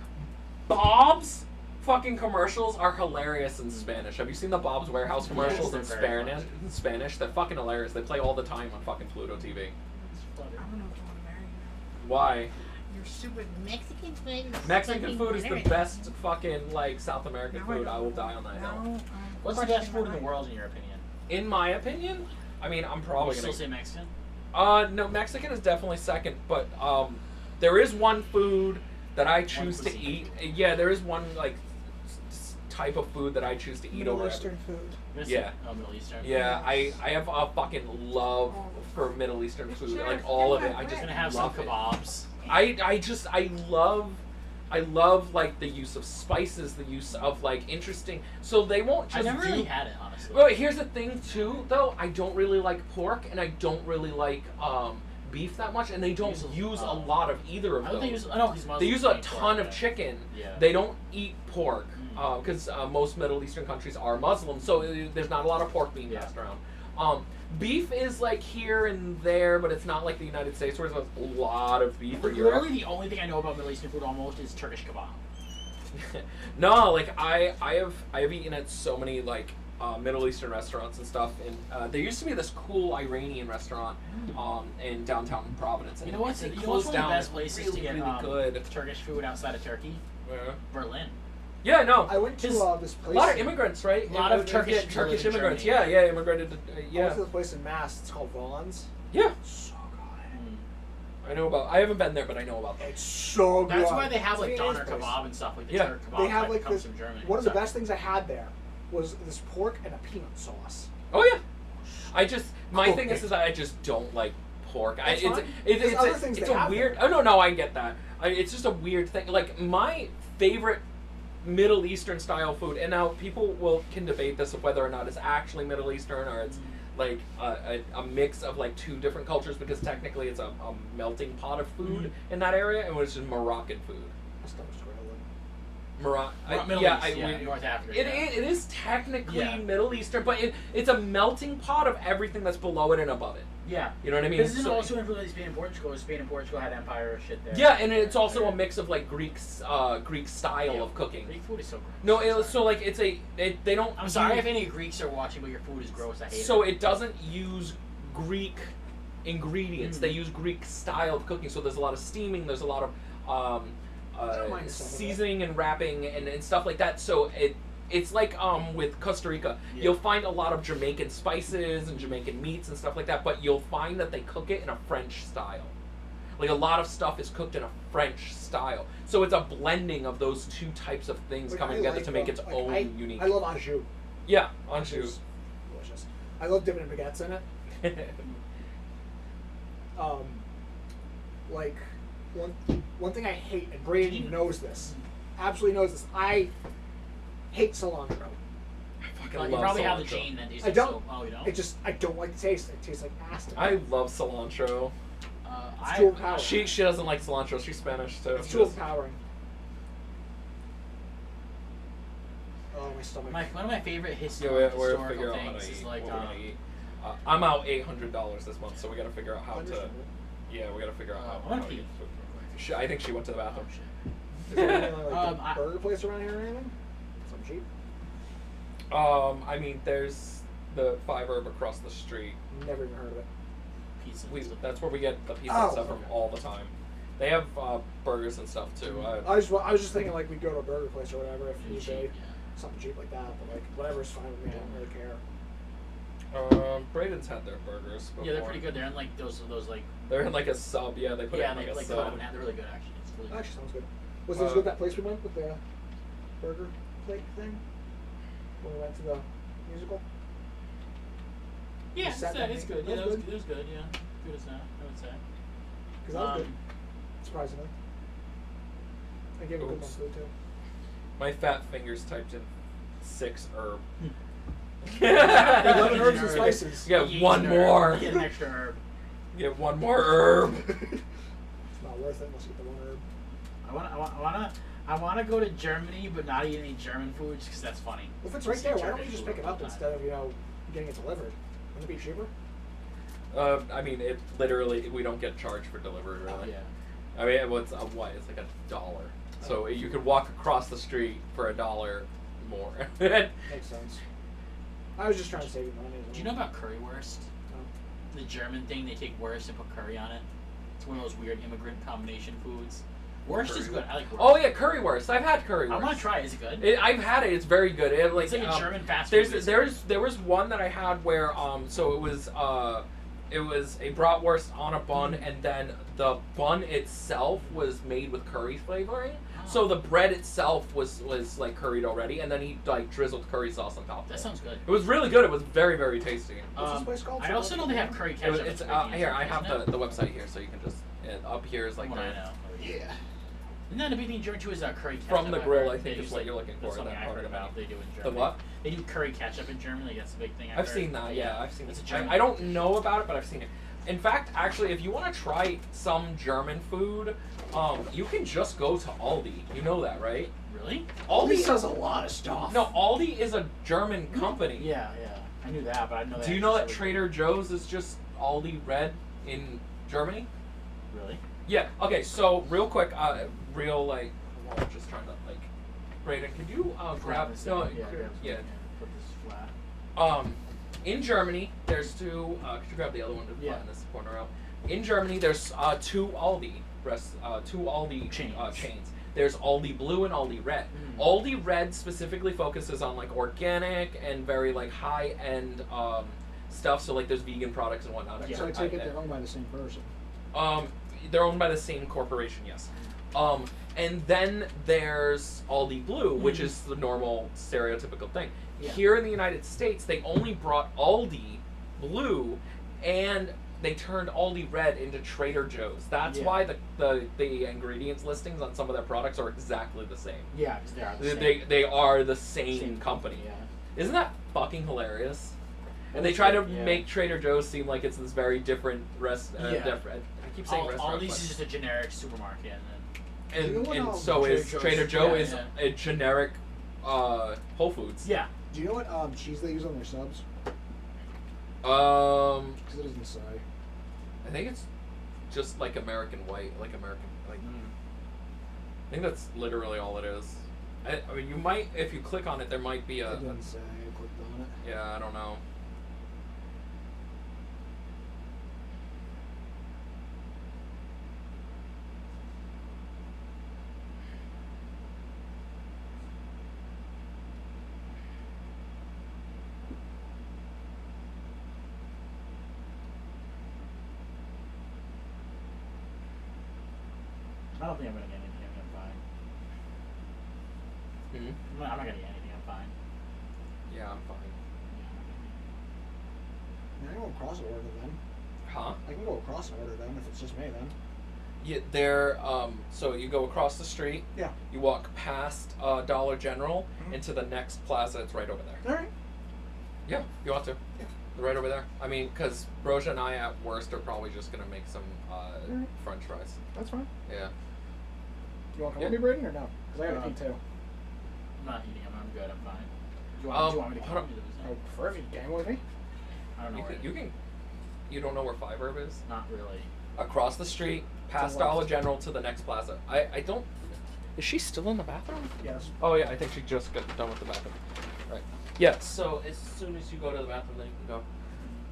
Bob's fucking commercials are hilarious in Spanish. Have you seen the Bob's Warehouse commercials Yes, in they're very Spanish? funny. In Spanish, they're fucking hilarious. They play all the time on fucking Pluto TV. I don't know if I want to marry you. Why? You're stupid. Mexican food is Mexican fucking food is the hilarious. best fucking like South American Now food. know. I will die on that hill. Now, What's the questioning best food in my the world in your opinion? In my opinion, I mean, I'm probably You gonna. still say Mexican? No, Mexican is definitely second, but there is one food that I choose to cuisine. eat. Yeah, there is one like type of food that I choose to eat Middle over. Eastern food. Yeah. Oh, Middle Eastern. Yeah, I have a fucking love for Middle Eastern food, like all of it. I Just just gonna have some love it. kebabs. I love like the use of spices, the use of like interesting. So they won't I just never do. really had it, honestly. Well, here's the thing too, though. I don't really like pork, and I don't really like beef that much, and they don't use a lot of either of I don't think those. it's. I know because They use a ton of chicken. Yeah. They don't eat pork because most Middle Eastern countries are Muslim, so there's not a lot of pork being Yeah. passed around. Beef is like here and there, but it's not like the United States where there's a lot of beef or Europe. Literally, the only thing I know about Middle Eastern food almost is Turkish kebab. No, like I have eaten at so many like Middle Eastern restaurants and stuff, and there used to be this cool Iranian restaurant in downtown Providence. And You know what's it one of closed the down. best It's places really, to get really good. Turkish food outside of Turkey? Yeah. Berlin. Yeah, no. I went to His- this A place. lot of immigrants, right? A lot of Turkish yeah, people Turkish live in immigrants. Germany. Yeah, immigrated. I Yeah, went to this place in Mass. It's called Vaughn's. yeah. So good. I know about. I haven't been there, but I know about that. It's so good. That's why they have like It's a doner Vietnamese place. kebab and stuff like the Yeah. Turk kebab They have type like that comes this. from Germany. One of the Sorry. best things I had there was this pork and a peanut sauce. Oh yeah. My Cool. thing is that I just don't like pork. That's It's fine. There's other things it's they a have weird. there. Oh no, I get that. It's just a weird thing. Like my favorite Middle Eastern style food, and now people can debate this of whether or not it's actually Middle Eastern or it's like a mix of like two different cultures because technically it's a melting pot of food in that area, and it's just Moroccan food. Middle yeah, East, North Africa. It is technically Yeah. Middle Eastern, but it's a melting pot of everything that's below it and above it. Yeah. You know what I mean? This is So- also influenced Spain and Portugal. Spain and Portugal had empire shit there. Yeah, and it's also a mix of like Greek style of cooking. Greek food is so gross. No, I'm so like it's they don't. I'm sorry if any Greeks are watching, but your food is gross. I hate So it. it doesn't use Greek ingredients. They use Greek style of cooking. So there's a lot of steaming. There's a lot of don't mind some of seasoning and wrapping and stuff like that. So it's like with Costa Rica, Yeah. you'll find a lot of Jamaican spices and Jamaican meats and stuff like that. But you'll find that they cook it in a French style. Like a lot of stuff is cooked in a French style. So it's a blending of those two types of things Like, coming I together like to make them. its Like, own unique. I love au jus. Yeah, Au on jus you. is delicious. I love dipping in baguettes in it. Like one thing I hate, and Brady knows this, absolutely knows this. I hate cilantro. fucking You love probably have the cilantro. gene that tastes I like don't. so. Oh, you don't? I don't like the taste. It tastes like acid. I love cilantro. It's too overpowering. She doesn't like cilantro. She's Spanish too. It's too overpowering. Oh, my stomach. One of my favorite Yeah, we're historical figure out how things to is eat. like What we're gonna eat. I'm out $800 this month, so we gotta figure out how to. Understandable. Yeah, we gotta figure out how. I wanna how to pee. get food. I think she went to the bathroom. Oh, shit. Is there any, like, I- burger place around here or anything? Something cheap? I mean, there's the Five Herb across the street. Never even heard of it. Pizza. That's where we get the pizza Oh, and stuff from okay. all the time. They have burgers and stuff too. I was just thinking like we'd go to a burger place or whatever if Really need cheap, be. Something cheap like that, but like whatever's fine with me. I don't really care. Braden's had their burgers before. Yeah, they're pretty good. They're in like those like They're in like a sub. Yeah, they put it yeah, in like they a like sub. cut them in half. They're really good actually. It's really good. Actually, sounds good. Was this good that place we went with the burger plate thing when we went to the musical? Yeah, set that it's thing. good. Yeah, That that was was good? good. It was good. Yeah, good as that. I would say. Because that was good. Surprisingly, I gave it a good Oops. one too. My fat fingers typed in 6 herb. 11 herbs and spices. Yeah, He one eats an herb. more. Get an extra herb. Get one more herb. It's not worth it unless you get the one herb. I wanna go to Germany, but not eat any German foods because that's funny. If it's right See there, why don't German we just food pick it all up the time. instead of getting it delivered? Wouldn't it be cheaper? I mean, it literally we don't get charged for delivery really. Yeah. I mean, it's what? It's like $1. So you could walk across the street for $1 more. Makes sense. I was just trying to save you money. Do you know about currywurst? No. The German thing, they take wurst and put curry on it. It's one of those weird immigrant combination foods. Wurst is good. I like wurst. Oh yeah, currywurst. I've had currywurst. I want to try it. Is it good? I've had it. It's very good. It's like a German fast food. There was one that I had where so it was a bratwurst on a bun, and then the bun itself was made with curry flavoring. So the bread itself was like curried already, and then he like drizzled curry sauce on top of it. That sounds good. It was really good. It was very, very tasty. What's this place called? I also know they have curry ketchup. It's at Twinkies, here. I have isn't it? the website here, so you can just up here is like From what I the, know. Yeah. Isn't that a big thing in Germany too? Is curry ketchup? From the I've grill, heard. I think They is use, what like, you're looking that's for, something that I heard part about. about. They do in The Germany. what? They do curry ketchup in Germany. That's the big thing. I've heard. seen that. Yeah, I've seen It's it. a German. I don't know about it, but I've seen it. In fact, actually, if you want to try some German food, you can just go to Aldi. You know that, right? Really? Aldi sells a lot of stuff. No, Aldi is a German company. Yeah. I knew that, but I didn't know that. Do you know that actually Trader Joe's is just Aldi Red in Germany? Really? Yeah. Okay. So real quick, I'm just trying to like, Brayden, could you grab? this No. thing. Grab Yeah. something, put this flat. In Germany, there's two. Could you grab the other one to Yeah. flatten this corner out? In Germany, there's two Aldi Chains. chains. There's Aldi Blue and Aldi Red. Aldi Red specifically focuses on like organic and very like high end stuff. So like there's vegan products and whatnot. So I take it they're owned by the same person. They're owned by the same corporation, yes. And then there's Aldi Blue, which is the normal stereotypical thing. Yeah. Here in the United States, they only brought Aldi Blue, and they turned Aldi Red into Trader Joe's. That's why the ingredients listings on some of their products are exactly the same. Yeah, because they are the same. They are the same company. Yeah. Isn't that fucking hilarious? And they try to Yeah. make Trader Joe's seem like it's this very different Yeah. different. I keep saying restaurant. Aldi's but- is just a generic supermarket, and, You know what, and so Trader is Joe's- Trader Joe yeah, is yeah. a generic Whole Foods. yeah. Do you know what cheese they use on their subs? Um, Because it doesn't say. I think it's just like American white, like American like. I think that's literally all it is. I mean, you might if you click on it, there might be a. It doesn't say. I clicked on it. Yeah, I don't know. I don't think I'm gonna get anything. I'm fine. Hmm? I'm not gonna get anything. I'm fine. Yeah, I'm fine. I can go across an order then. Huh? I can go across an order then if it's just me then. Yeah, they're so you go across the street. Yeah. You walk past Dollar General Mhm. into the next plaza. It's right over there. All right. Yeah, if you want to. Yeah. They're right over there. I mean, because Broja and I at worst are probably just gonna make some Alright. French fries. That's fine. Yeah. You want to come Yeah. with me, Braden, or no? Because I gotta eat too. I'm not eating. I'm good. I'm fine. Do you Um, want me to hold come on. to those? I would prefer if you came with me. I don't know. You where can, you can. You don't know where Five Herb is? Not really. Across the street, past the left. Dollar General to the next plaza. I don't. Is she still in the bathroom? Yes. Oh yeah, I think she just got done with the bathroom. Right. Yeah. So as soon as you go to the bathroom, then you can go.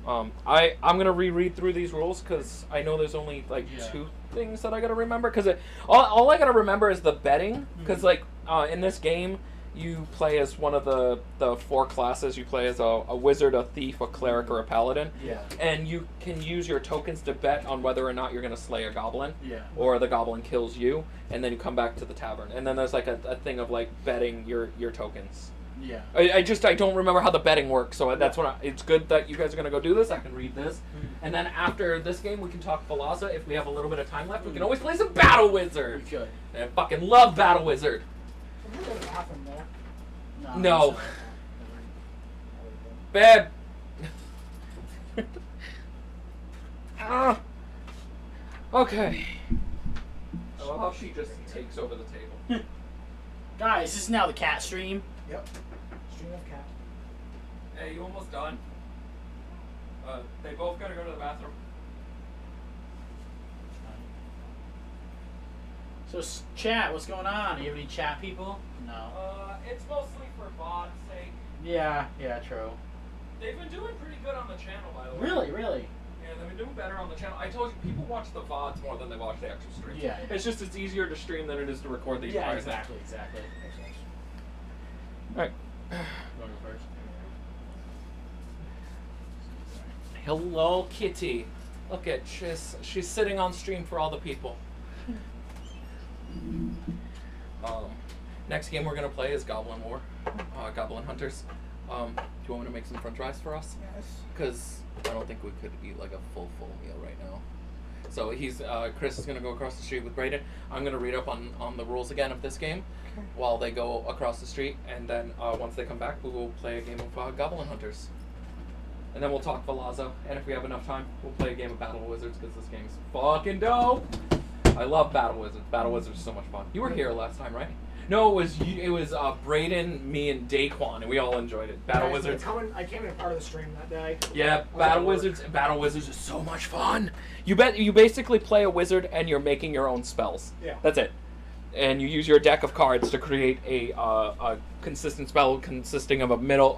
I'm gonna reread through these rules because I know there's only like Yeah. 2 things that I gotta remember. Because all I gotta remember is the betting. Because like in this game, you play as one of the 4 classes. You play as a wizard, a thief, a cleric, or a paladin. Yeah. And you can use your tokens to bet on whether or not you're gonna slay a goblin. Yeah. Or the goblin kills you, and then you come back to the tavern. And then there's like a thing of like betting your tokens. Yeah. I don't remember how the betting works, so that's what it's good that you guys are gonna go do this. I can read this, and then after this game we can talk Palazzo. If we have a little bit of time left, we can always play some Battle Wizard. We could. And I fucking love Battle Wizard. Can I go to the bathroom there? No. so- Babe. Ah. Okay. I love how she just takes over the table. Guys, this is now the cat stream. Yep. Stream of cat. Hey, you almost done? They both gotta go to the bathroom. So, chat, what's going on? You have any chat people? No. It's mostly for VOD's sake. Yeah, true. They've been doing pretty good on the channel, by the way. Really? Yeah, they've been doing better on the channel. I told you, people watch the VODs more than they watch the actual streams. Yeah. It's just, it's easier to stream than it is to record these. Yeah, right? exactly. Makes sense. Alright. You want to go first? Hello, Kitty. Look at, she's sitting on stream for all the people. Next game we're gonna play is Goblin War, Goblin Hunters. Do you want me to make some French fries for us? Yes. Because I don't think we could eat like a full meal right now. So Chris is gonna go across the street with Brayden. I'm gonna read up on the rules again of this game Okay. while they go across the street, and then once they come back, we will play a game of Goblin Hunters. And then we'll talk Palazzo, and if we have enough time, we'll play a game of Battle Wizards because this game's fucking dope. I love Battle Wizards. Battle Wizards is so much fun. You were here last time, right? No, it was Brayden, me, and Daquan, and we all enjoyed it. Battle Guys, Wizards. I came in part of the stream that day. Yeah, was Battle at work. Wizards. Battle Wizards is so much fun. You basically play a wizard and you're making your own spells. Yeah. That's it. And you use your deck of cards to create a consistent spell consisting of a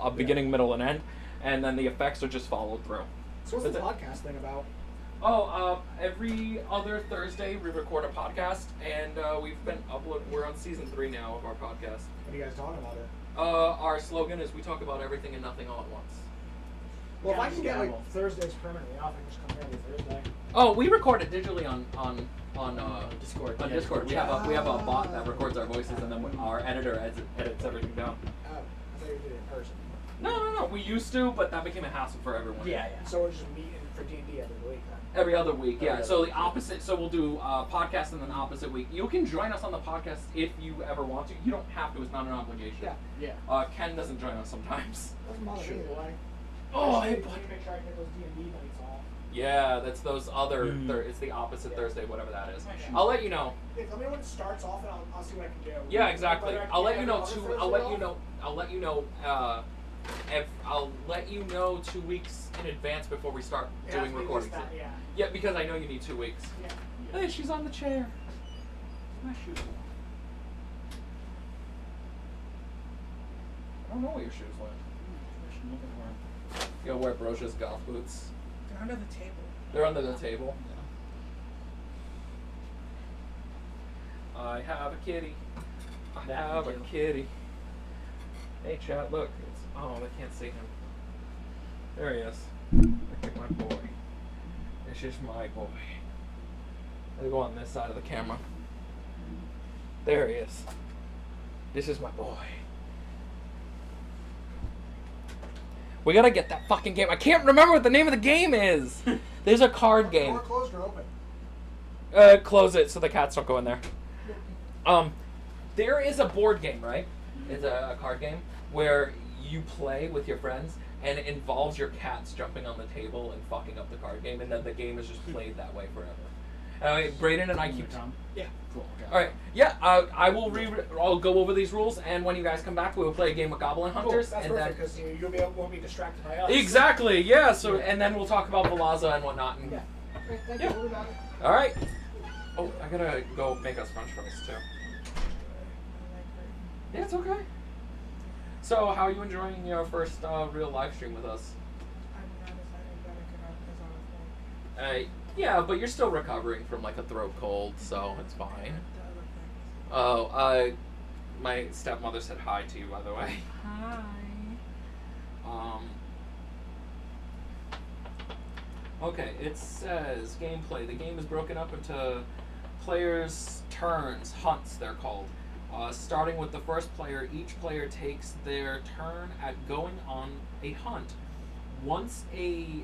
beginning, middle, and end, and then the effects are just followed through. So what's the That's it. podcast thing about? Every other Thursday we record a podcast, and we've been we're on season 3 now of our podcast. What are you guys talking about it? Our slogan is we talk about everything and nothing all at once. Well, if I can get Scrabble. like Thursdays permanently off, I can just come here every Thursday. Oh, we record it digitally on Discord. On Yeah, Discord. We have a bot that records our voices, and then our editor edits everything down. Oh, I thought you did it in person. No. We used to, but that became a hassle for everyone. Yeah. So we're just meeting for D&D every week then. Every other week, yeah. Every So other the opposite. So we'll do podcast and then opposite week. You can join us on the podcast if you ever want to. You don't have to. It's not an obligation. Yeah. Yeah. Ken doesn't join us sometimes. Doesn't bother me Sure. either way. Oh, hey, Actually, bud. make sure I get those D&D nights off. Yeah, that's those other. Mm. It's the opposite Thursday, whatever that is. Yeah. I'll let you know. Hey, tell me when it starts off, and I'll see what I can do. Yeah, exactly. Whether I I'll can let you have know another two. Thursday I'll let off? you know. I'll let you know. If I'll let you know 2 weeks in advance before we start It has doing to be recordings. just that, yeah. Yeah, because I know you need 2 weeks. Yeah. Hey, she's on the chair. My shoes. I don't know where your shoes went. You gotta wear Brocia's golf boots. They're under the table. They're under the table. I have a kitty. I That have you a do. kitty. Hey, chat, look. It's, oh, they can't see him. There he is. Look at my boy. This is my boy. Let go on this side of the camera. There he is. This is my boy. We gotta get that fucking game. I can't remember what the name of the game is. There's a card game. Door closed or open? Close it so the cats don't go in there. There is a board game, right? It's a card game where you play with your friends, and it involves your cats jumping on the table and fucking up the card game, and then the game is just played that way forever. Braden and I keep. Yeah. Cool. Okay. All right, yeah. I will. I'll go over these rules, and when you guys come back, we will play a game of Goblin Cool. Hunters, That's and perfect then. because you'll be won't be distracted by us. Exactly. Yeah. So, and then we'll talk about Valaza and whatnot. And, Yeah. Okay, thank Yeah. you. We'll be back. All right. Oh, I gotta go make us French fries too. Yeah, it's okay. So, how are you enjoying your first real live stream with us? I'm not as I think that I cannot Yeah, but you're still recovering from like a throat cold, so it's fine. The other things. Oh, my stepmother said hi to you, by the way. Hi. Okay, it says gameplay. The game is broken up into players' turns, hunts they're called. Starting with the first player, each player takes their turn at going on a hunt. Once the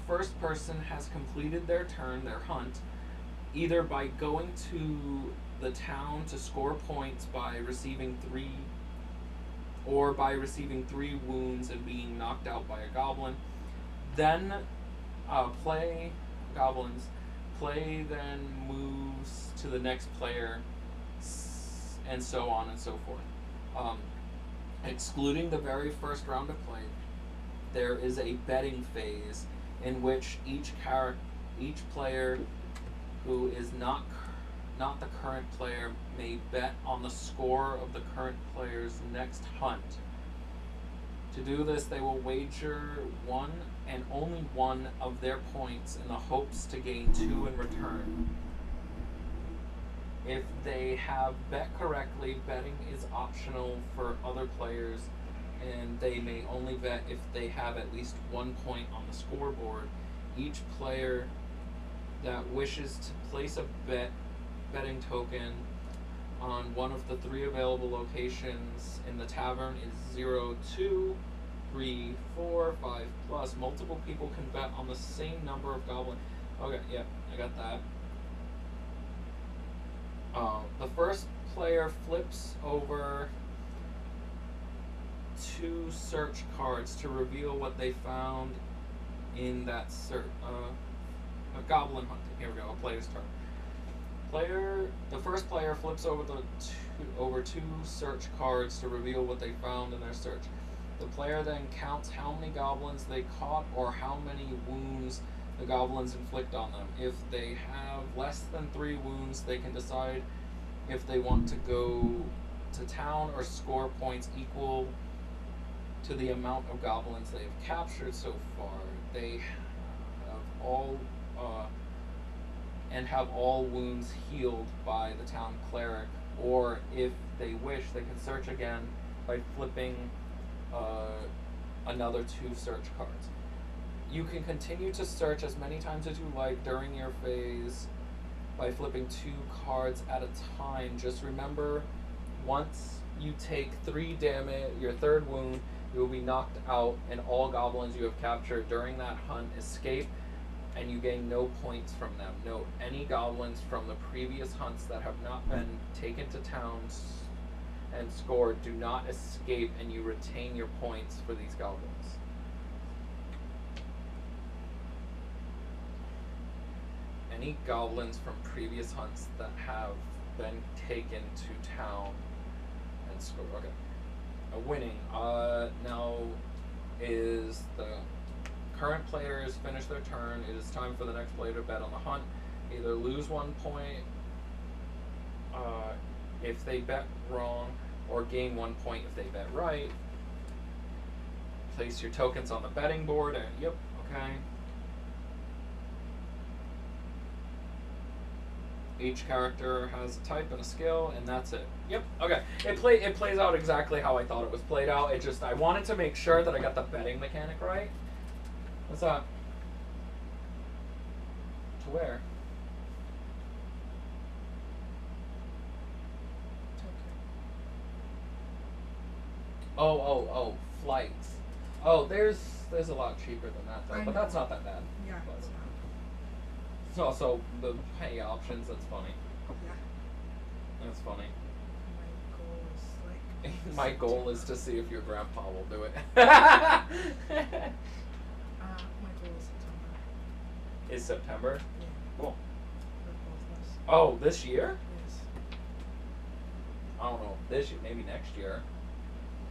first person has completed their turn, their hunt, either by going to the town to score points by receiving 3 wounds and being knocked out by a goblin, then play then moves to the next player, and so on and so forth. Excluding the very first round of play, there is a betting phase in which each player who is not the current player may bet on the score of the current player's next hunt. To do this, they will wager one and only one of their points in the hopes to gain 2 in return. If they have bet correctly, betting is optional for other players, and they may only bet if they have at least 1 point on the scoreboard. Each player that wishes to place a betting token on one of the 3 available locations in the tavern is 0, 2, 3, 4, 5 plus. Multiple people can bet on the same number of goblin. Okay, yeah, I got that. The first player flips over 2 search cards to reveal what they found in that search. A goblin hunting. Here we go. A player's turn. The first player flips over over 2 search cards to reveal what they found in their search. The player then counts how many goblins they caught or how many wounds the goblins inflict on them. If they have less than 3 wounds, they can decide if they want to go to town or score points equal to the amount of goblins they have captured so far. They have all wounds healed by the town cleric, or if they wish, they can search again by flipping another 2 search cards. You can continue to search as many times as you like during your phase by flipping 2 cards at a time. Just remember, once you take 3 damage, your 3rd wound, you will be knocked out, and all goblins you have captured during that hunt escape, and you gain no points from them. Note, any goblins from the previous hunts that have not been taken to towns and scored do not escape, and you retain your points for these goblins. any goblins from previous hunts that have been taken to town and scored. Okay. A winning. Now is the current players finish their turn. It is time for the next player to bet on the hunt. Either lose 1 point if they bet wrong, or gain 1 point if they bet right. Place your tokens on the betting board. And, yep. Okay. Each character has a type and a skill, and that's it. Yep. Okay. It plays out exactly how I thought it was played out. It just, I wanted to make sure that I got the betting mechanic right. What's that? To where? Oh, flights. Oh, there's a lot cheaper than that though, I but know. that's not that bad. Yeah, But it's not. it's also the pay options. That's funny. Yeah. That's funny. My goal is like. My goal is to see if your grandpa will do it. My goal is September. Is September? Yeah. Cool. For both of us. Oh, this year? Yes. I don't know. This year, maybe next year.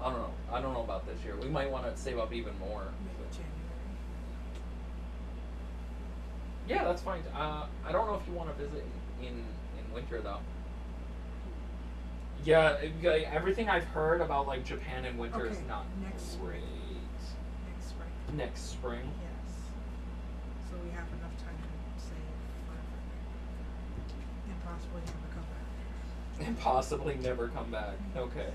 I don't know. I don't know about this year. We might want to save up even more. Maybe January. Yeah, that's fine. I don't know if you want to visit in winter though. Yeah, everything I've heard about like Japan in winter is Okay, not next great. Next spring. Next spring. Yes. So we have enough time to save for and possibly never come back. And possibly never come back. Okay.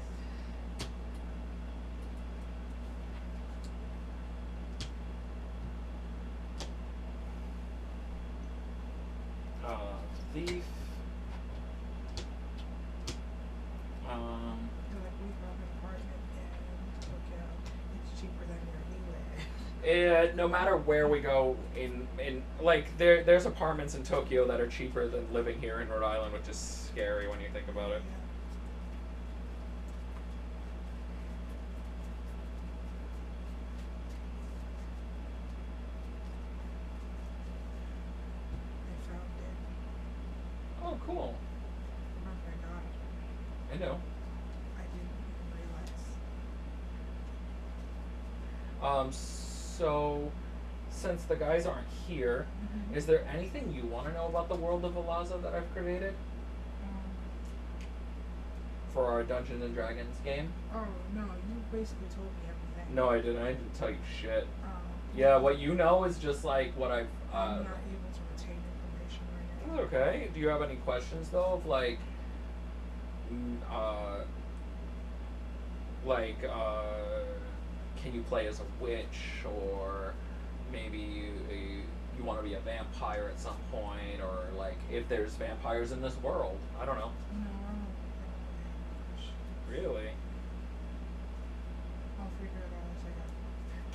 Thief. So like we found an apartment in Tokyo. It's cheaper than where we live. No matter where we go in like there's apartments in Tokyo that are cheaper than living here in Rhode Island, which is scary when you think about it. I found it. Oh, cool. Remember I got it. I know. I didn't even realize. So since the guys aren't here, is there anything you want to know about the world of Alaza that I've created for our Dungeons and Dragons game? Oh no, you basically told me everything. No, I didn't. I didn't tell you shit. Um, Yeah, what you know is just like what I've. I'm not able to retain information right now. That's okay. Do you have any questions though? Of like, can you play as a witch, or maybe you want to be a vampire at some point, or like if there's vampires in this world? I don't know. No, I don't have questions. Really? I'll figure it out as I go.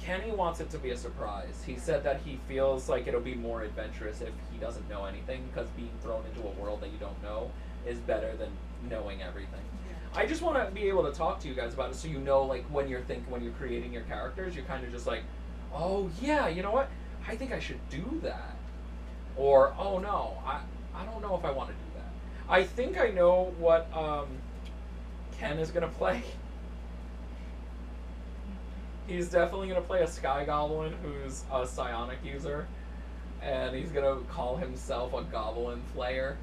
Kenny wants it to be a surprise. He said that he feels like it'll be more adventurous if he doesn't know anything, because being thrown into a world that you don't know is better than knowing everything. Yeah. I just want to be able to talk to you guys about it, so you know, like when you're creating your characters, you're kind of just like, oh yeah, you know what? I think I should do that, or oh no, I don't know if I want to do that. I think I know what Ken is gonna play. He's definitely gonna play a Sky Goblin who's a psionic user, and he's gonna call himself a Goblin Flayer.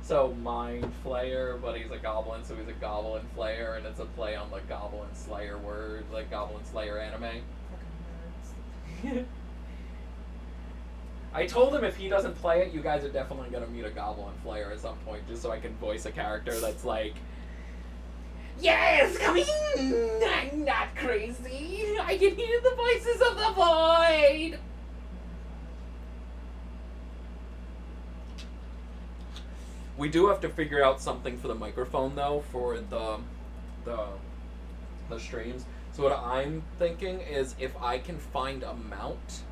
So Mind Flayer, but he's a goblin, so he's a Goblin Flayer, and it's a play on the Goblin Slayer word, like Goblin Slayer anime. Fucking nerds. I told him if he doesn't play it, you guys are definitely gonna meet a Goblin Flayer at some point, just so I can voice a character that's like, yes, come in! I'm not crazy! I can hear the voices of the void! We do have to figure out something for the microphone though, for the streams. So what I'm thinking is if I can find a mount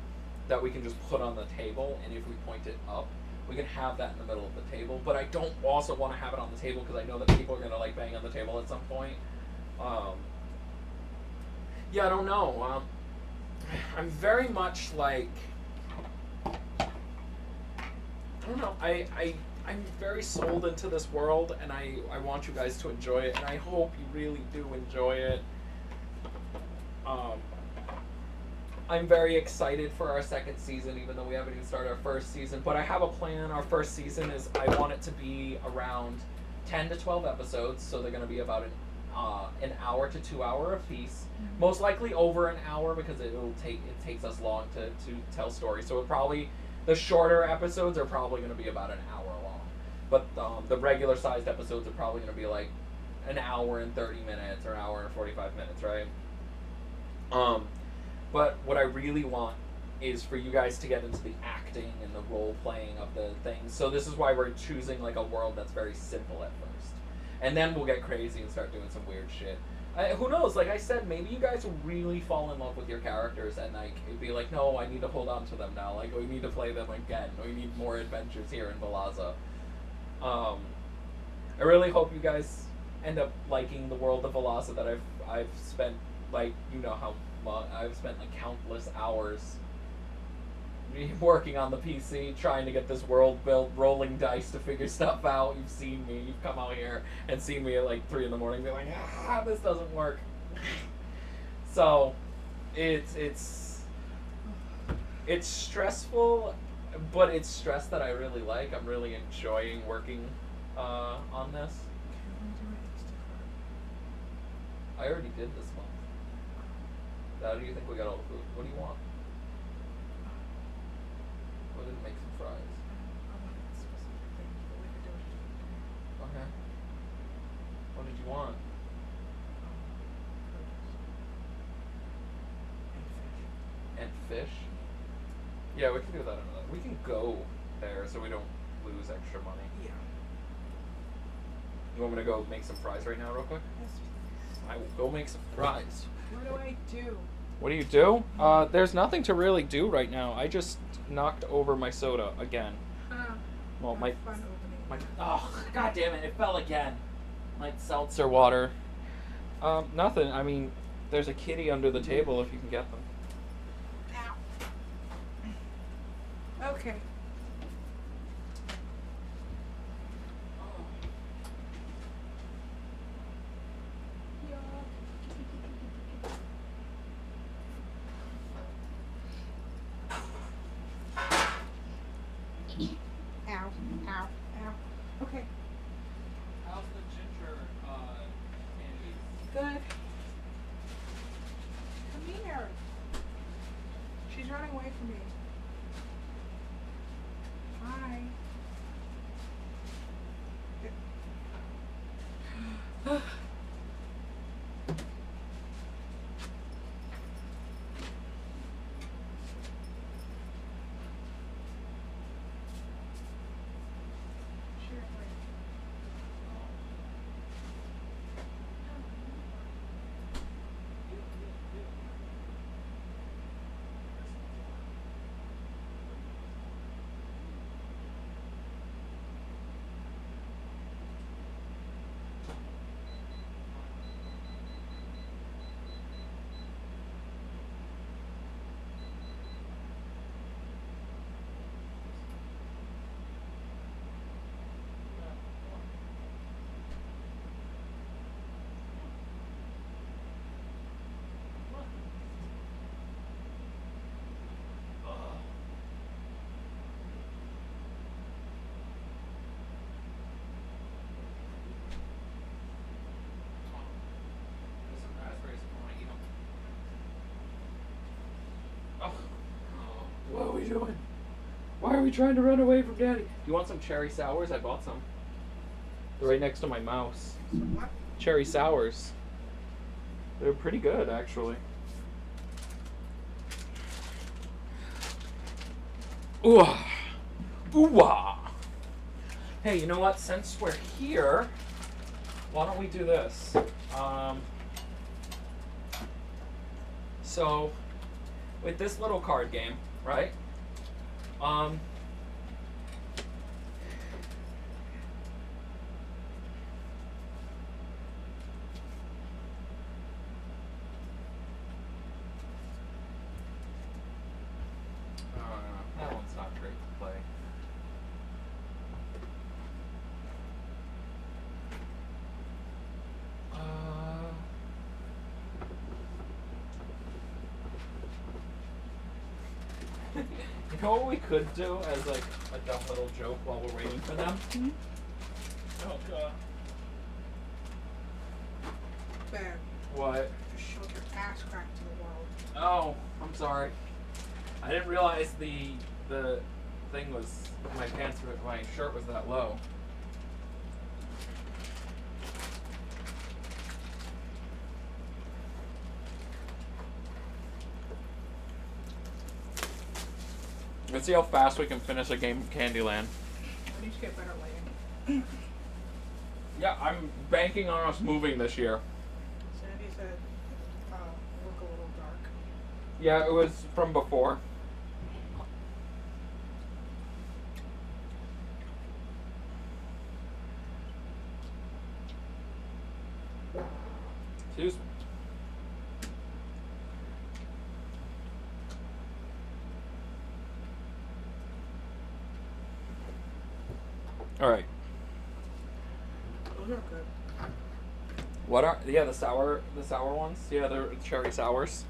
that we can just put on the table, and if we point it up, we can have that in the middle of the table. But I don't also want to have it on the table because I know that people are gonna like bang on the table at some point. Yeah, I don't know. I'm very much like I don't know. I'm very sold into this world, and I want you guys to enjoy it, and I hope you really do enjoy it. I'm very excited for our second season, even though we haven't even started our first season. But I have a plan. Our first season is I want it to be around 10 to 12 episodes, so they're going to be about an hour to 2 hour a piece. Most likely over an hour because it takes us long to tell stories. So the shorter episodes are probably going to be about an hour long, but the regular sized episodes are probably going to be like an hour and 30 minutes or an hour and 45 minutes, right? But what I really want is for you guys to get into the acting and the role playing of the things. So this is why we're choosing like a world that's very simple at first, and then we'll get crazy and start doing some weird shit. Who knows? Like I said, maybe you guys will really fall in love with your characters, and like it'd be like, no, I need to hold on to them now. Like we need to play them again. We need more adventures here in Valaza. I really hope you guys end up liking the world of Valaza that I've spent, like, you know how long I've spent like countless hours working on the PC trying to get this world built, rolling dice to figure stuff out. You've seen me. You've come out here and seen me at like 3 a.m. being like, this doesn't work. So, it's stressful, but it's stress that I really like. I'm really enjoying working on this. I already did this month. How do you think we got all the food? What do you want? We're gonna make some fries. Okay. What did you want? And fish? Yeah, we can do that another. We can go there so we don't lose extra money. Yeah. You want me to go make some fries right now real quick? Yes. I will go make some fries. What do I do? What do you do? There's nothing to really do right now. I just knocked over my soda again. Well, my Fun opening. god damn it! It fell again. My seltzer water. Nothing. I mean, there's a kitty under the table if you can get them. Ow. Okay. Ow, ow, ow. Okay, How's the ginger candy? good. Come here. She's running away from me. Hi. What are we doing? Why are we trying to run away from Daddy? Do you want some cherry sours? I bought some. They're right next to my mouse. Some what? Cherry sours. They're pretty good, actually. Ooh. Ooh. Hey, you know what? Since we're here, why don't we do this? So, with this little card game, right? That one's not great to play. You know what we could do as like a dumb little joke while we're waiting for them? Hmm? Oh god. Bad. What? Just showed your ass crack to the world. Oh, I'm sorry. I didn't realize the thing was my shirt was that low. Let's see how fast we can finish a game of Candyland. We need to get better lighting. Yeah, I'm banking on us moving this year. Sandy said, look a little dark. Yeah, it was from before. Excuse me. All right. Those are good. What are the sour ones? Yeah, they're cherry sours.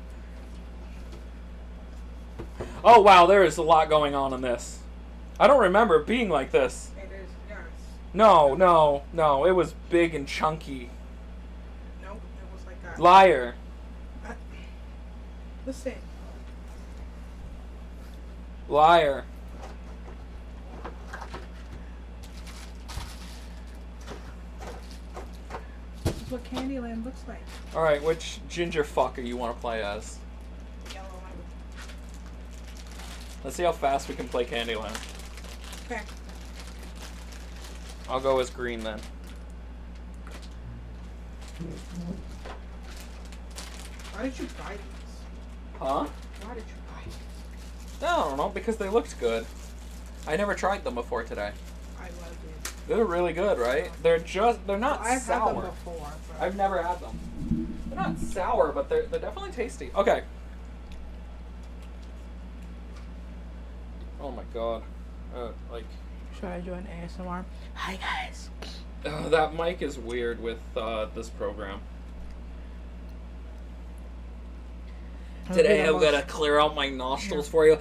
Oh wow, there is a lot going on in this. I don't remember it being like this. It is, yes. No. It was big and chunky. Nope, it was like that. Liar. Listen. Liar. This is what Candyland looks like. All right, which ginger fucker you want to play as? Yellow one. Let's see how fast we can play Candyland. Okay. I'll go as green then. Why did you buy these? Huh? Why did you buy these? I don't know, because they looked good. I never tried them before today. I love these. They're really good, right? They're not I've sour. had them before. But I've never had them. They're not sour, but they're definitely tasty. Okay. Oh my god. Like, should I do an ASMR? Hi guys. that mic is weird with this program. Today I'm gonna clear out my nostrils for you.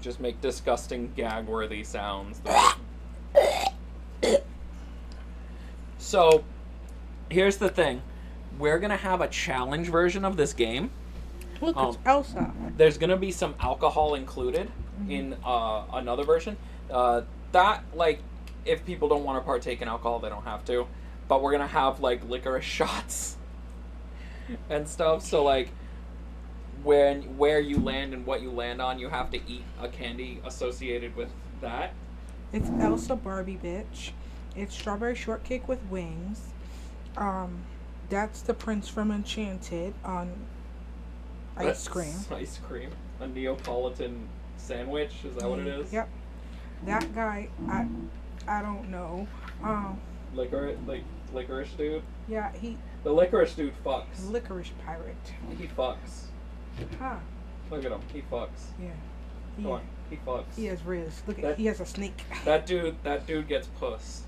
Just make disgusting gag-worthy sounds. So, here's the thing. We're gonna have a challenge version of this game. Look, it's Elsa. There's gonna be some alcohol included in another version. That, like, if people don't want to partake in alcohol, they don't have to. But we're gonna have, like, licorice shots and stuff. So, like, where you land and what you land on, you have to eat a candy associated with that. It's Elsa Barbie, bitch. It's strawberry shortcake with wings. That's the prince from Enchanted on ice cream. Ice cream. A Neapolitan sandwich. Is that what it is? Yep. That guy, I don't know. Licorice dude. Yeah, The licorice dude fucks. licorice pirate. He fucks. Huh. Look at him. He fucks. Yeah. Come on. He fucks. He has Riz. Look at That- he has a snake. That dude gets puss.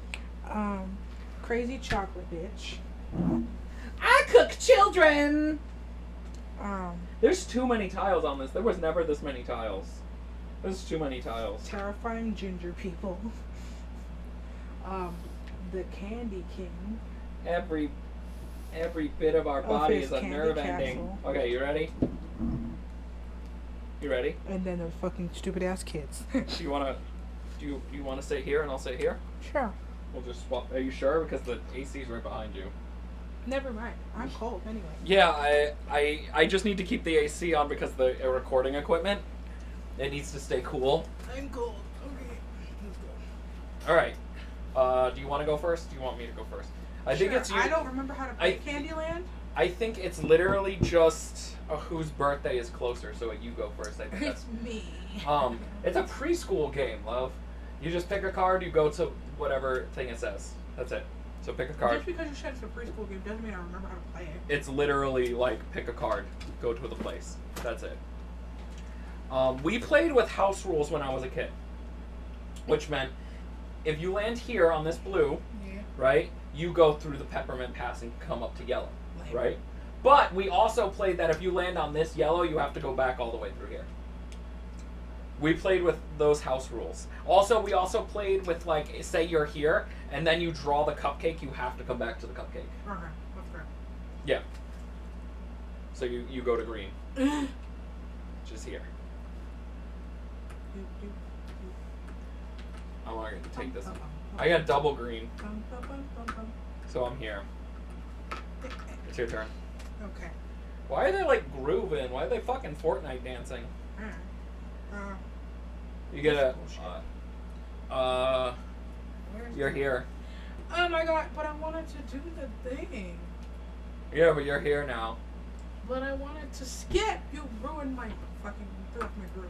Crazy chocolate bitch. I cook children. Um, There's too many tiles on this. There was never this many tiles. There's too many tiles. terrifying ginger people. The Candy King. Every bit of our Of body his is a candy nerve castle. ending. Okay, you ready? You ready? And then the fucking stupid ass kids. Do you wanna sit here and I'll sit here? Sure. We'll just swap. Are you sure? Because the AC's right behind you. Never mind. I'm cold anyway. Yeah, I just need to keep the AC on because the recording equipment, it needs to stay cool. I'm cold. Okay. Let's go. All right. Do you want to go first? Do you want me to go first? I think it's you. I don't remember how to play Candyland. I think it's literally just whose birthday is closer. So you go first. I think It's that's. me. It's a preschool game, love. You just pick a card. You go to whatever thing it says. That's it. So pick a card. Just because you said it's a preschool game doesn't mean I remember how to play it. It's literally like pick a card, go to the place. That's it. We played with house rules when I was a kid, which meant if you land here on this blue, Yeah. right, you go through the peppermint pass and come up to yellow. Lame. right? But we also played that if you land on this yellow, you have to go back all the way through here. We played with those house rules. Also, we also played with, like, say you're here, and then you draw the cupcake, you have to come back to the cupcake. Okay, that's fair. Yeah. So you go to green. Which is here. I want to take this one. I got double green, so I'm here. It's your turn. Okay. Why are they, like, grooving? Why are they fucking Fortnite dancing? You get a... you're here. Oh my god, but I wanted to do the thing. Yeah, but you're here now. But I wanted to skip. You ruined my fucking... threw off my groove.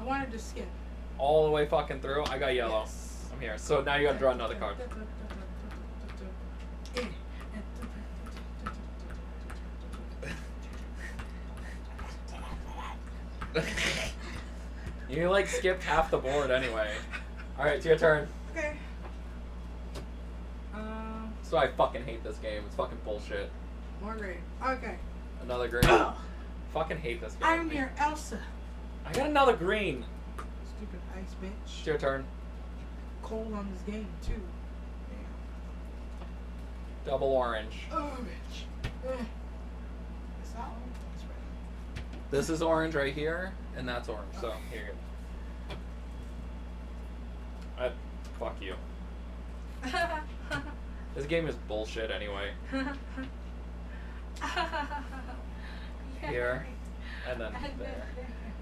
I wanted to skip. All the way fucking through? I got yellow. Yes. I'm here. So now you gotta draw another card. You, like, skipped half the board anyway. Alright, it's your turn. Okay. So I fucking hate this game. It's fucking bullshit. More green. Okay. Another green. Fucking hate this game. I'm your Elsa. I got another green. Stupid ice bitch. It's your turn. Cold on this game too. Double orange. Oh, bitch. Is that one? That's right. This is orange right here, and that's orange. So here you go. Fuck you. This game is bullshit anyway. Here, and then there.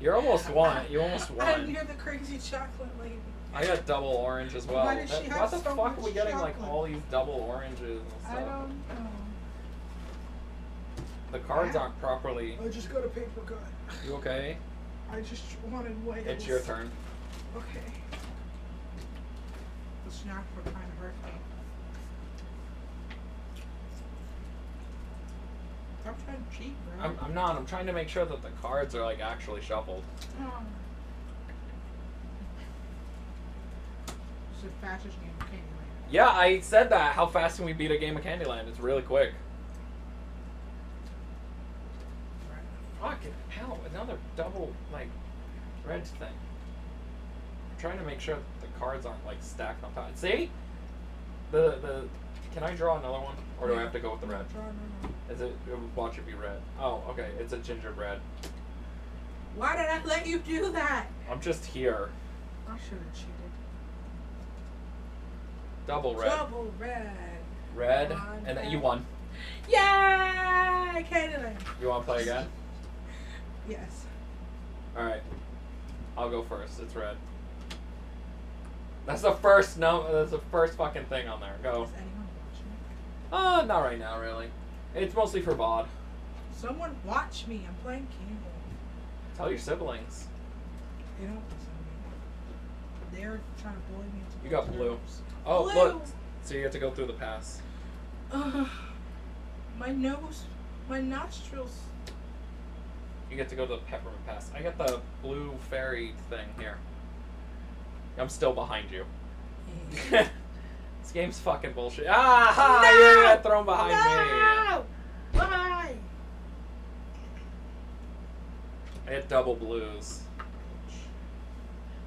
You're almost won. You almost I'm won. near the crazy chocolate lady. I got double orange as well. Why did she What have the so fuck are we much getting like chocolate? all these double oranges and stuff? I don't know. The cards aren't properly. I just got a paper cut. You okay? I just wanted white. It's your turn. Okay. The snacks were kind of hurt me. Stop trying to cheat, bro. I'm not. I'm trying to make sure that the cards are like actually shuffled. It's the fastest game of Candyland. Yeah, I said that. How fast can we beat a game of Candyland? It's really quick. Fucking hell, another double, like, red thing. I'm trying to make sure that the cards aren't, like, stacked on top. See? Can I draw another one? Or do I have to go with the red? No. Is it, watch it be red. Oh, okay, it's a gingerbread. Why did I let you do that? I'm just here. I should have cheated. Double red. Double red. Red, One and then red. you won. Yay! Candyland. You want to play again? Yes. Alright. I'll go first. It's red. That's the first that's the first fucking thing on there. Go. Is anyone watching? Not right now, really. It's mostly for VOD. Someone watch me. I'm playing Candyland. Tell your siblings. They don't listen to me. They're trying to bully me into You got blue. nerves. Oh, Blue. look. So you have to go through the pass. My nose, my nostrils. You get to go to the peppermint pass. I got the blue fairy thing here. I'm still behind you. This game's fucking bullshit. Ah! No! You got thrown behind me. No! Bye! I had double blues.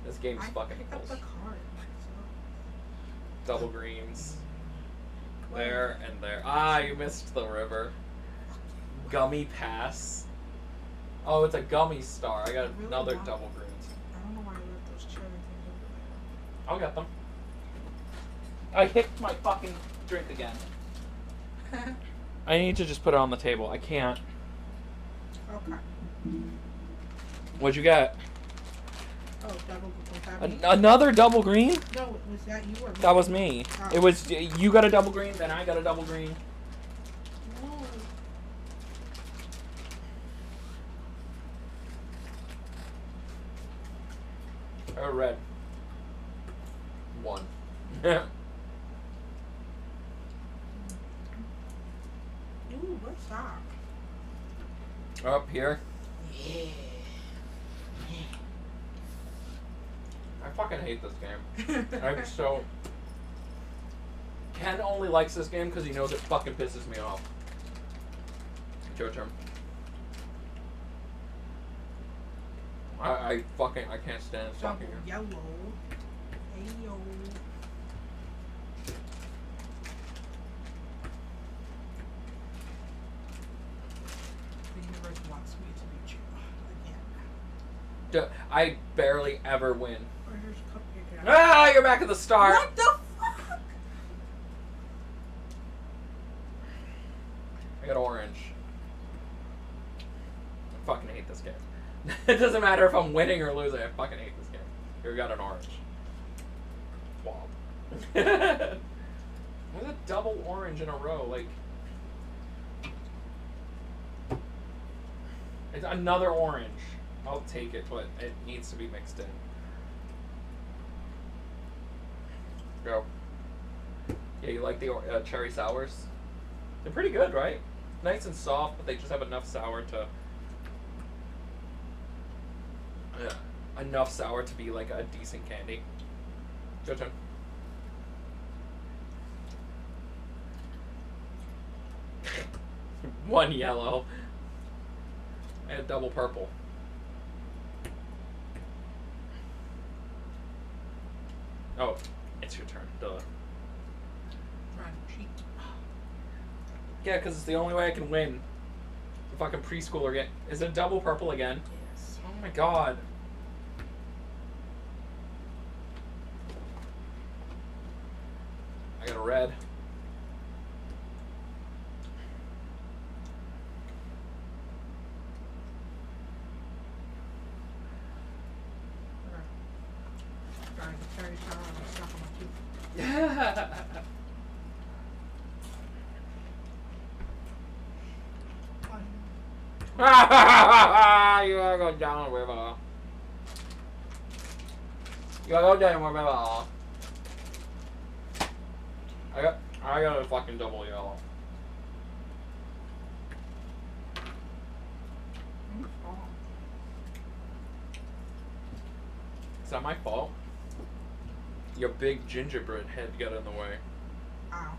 This game's I fucking pick up the bullshit. card. Double greens. What? There and there. Ah, you missed the river. Gummy pass. Oh, it's a gummy star. I got Really another not. double greens. I don't know why I left those cherry things over I'll get them. I hit my fucking drink again. there. I need to just put it on the table. I can't. Okay. What'd you get? Oh, double. Was that me? Another double green? No, was that you or me? That was me. Oh. It was you got a double green, then I got a double green. No. Or red. One. Ooh, what's that? Up here. Yeah. I fucking hate this game. I'm so. Ken only likes this game because he knows it fucking pisses me off. Your turn. I can't stand Double talking here. yellow. Ayo. The universe wants me to beat you again. I barely ever win. Oh, here's a cupcake. Ah, you're back at the start. What the fuck? I got orange. I fucking hate this game. It doesn't matter if I'm winning or losing. I fucking hate this game. Here we got an orange. Swab. What's a double orange in a row? Like, it's another orange. I'll take it, but it needs to be mixed in. Go. Yeah, you like the cherry sours? They're pretty good, right? Nice and soft, but they just have enough sour to... enough sour to be like a decent candy. Your turn. One yellow. And double purple. Oh, it's your turn. Duh. Trying to cheat. Yeah, because it's the only way I can win. The fucking preschooler again. Is it double purple again? Yes. Oh my god. I got a red. Trying to cherry sour and stuff on my teeth. You gotta go down the river. You gotta go down the river. I got a fucking double yellow. Is that my fault? Your big gingerbread head got in the way. Ow.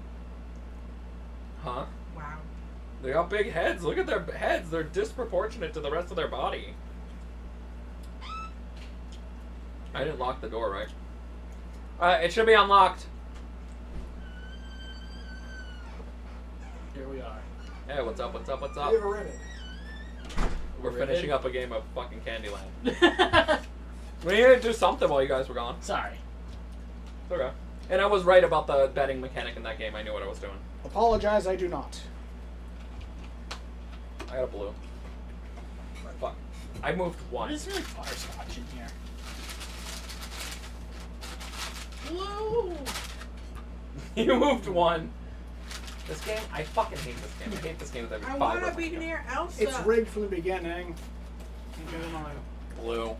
Huh? Wow. They got big heads. Look at their heads. They're disproportionate to the rest of their body. I didn't lock the door, right? It should be unlocked. Here we are. Hey, what's up, what's up, what's up? You ever read it? We're Ribbon. finishing up a game of fucking Candyland. We needed to do something while you guys were gone. Sorry. It's okay. And I was right about the betting mechanic in that game. I knew what I was doing. Apologize, I do not. I got a blue. Fuck. I moved What one. is really butterscotch in here? Blue! You moved one. This game? I fucking hate this game. I hate this game with every I fiber want of to my be being. near Elsa. It's rigged from the beginning. Never mind. Blue.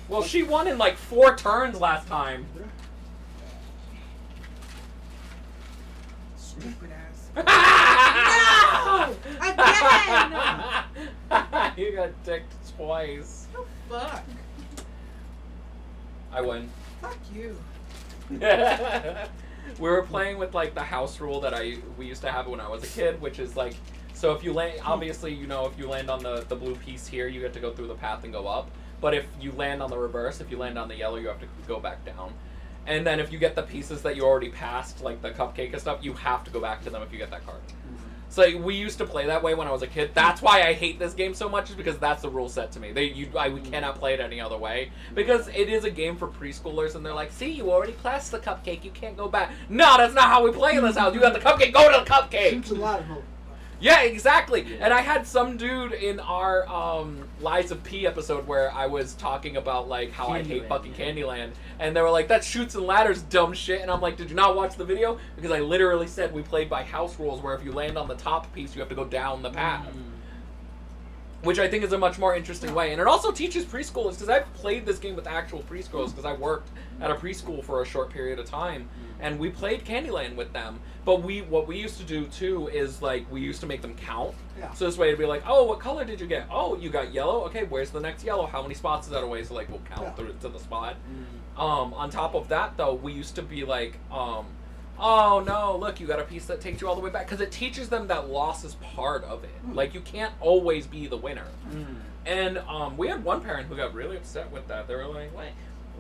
Well, she won in like 4 turns last time. Stupid ass. No! Again! You got dicked twice. Oh, fuck. I win. Fuck you. We were playing with like the house rule that we used to have when I was a kid, which is like, so if you land, obviously, you know, if you land on the blue piece here, you get to go through the path and go up. But if you land on the reverse, if you land on the yellow, you have to go back down. And then if you get the pieces that you already passed, like the cupcake and stuff, you have to go back to them if you get that card. So we used to play that way when I was a kid. That's why I hate this game so much, is because that's the rule set to me. We cannot play it any other way, because it is a game for preschoolers, and they're like, "See, you already passed the cupcake. You can't go back." No, that's not how we play in this house. You got the cupcake. Go to the cupcake. Shoots and ladders mode. Yeah, exactly. And I had some dude in our Lies of P episode where I was talking about like how I hate Candyland, fucking yeah. Candyland, and they were like, "That's Shoots and Ladders, dumb shit." And I'm like, "Did you not watch the video?" Because I literally said we played by house rules, where if you land on the top piece, you have to go down the path. Which I think is a much more interesting way. And it also teaches preschoolers, because I've played this game with actual preschoolers, because I worked at a preschool for a short period of time, and we played Candyland with them. But what we used to do too is like we used to make them count. Yeah. So this way it'd be like, "Oh, what color did you get? Oh, you got yellow. Okay, where's the next yellow? How many spots is that away?" So like we'll count Yeah. through to the spot. On top of that though, we used to be like oh no, look, you got a piece that takes you all the way back. Because it teaches them that loss is part of it. Like, you can't always be the winner. And we had one parent who got really upset with that. They were like,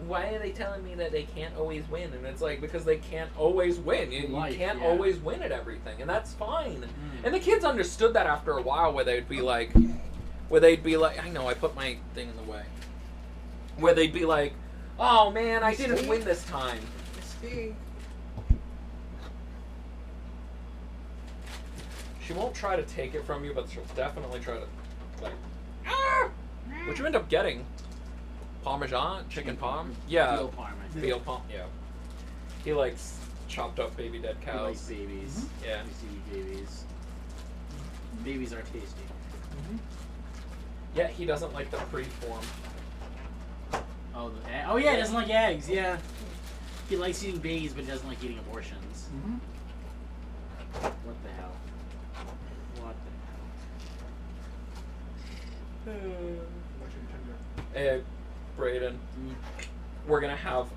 why are they telling me that they can't always win? And it's like, because they can't always win. You can't always win at everything, and that's fine. And the kids understood that after a while, where they'd be like, I know, I put my thing in the way. Where they'd be like, oh man, I didn't win this time. She won't try to take it from you, but she'll definitely try to, like, what you end up getting? Parmesan? Chicken parm? Yeah. Veal parm, I think. Veal parm, yeah. He likes chopped up baby dead He likes cows. babies. Yeah. We see babies. Babies are tasty. Yeah, he doesn't like the pre-form. Oh, oh yeah, he doesn't like eggs. Yeah. He likes eating babies, but he doesn't like eating abortions. What the hell? What the hell? Brayden, we're gonna have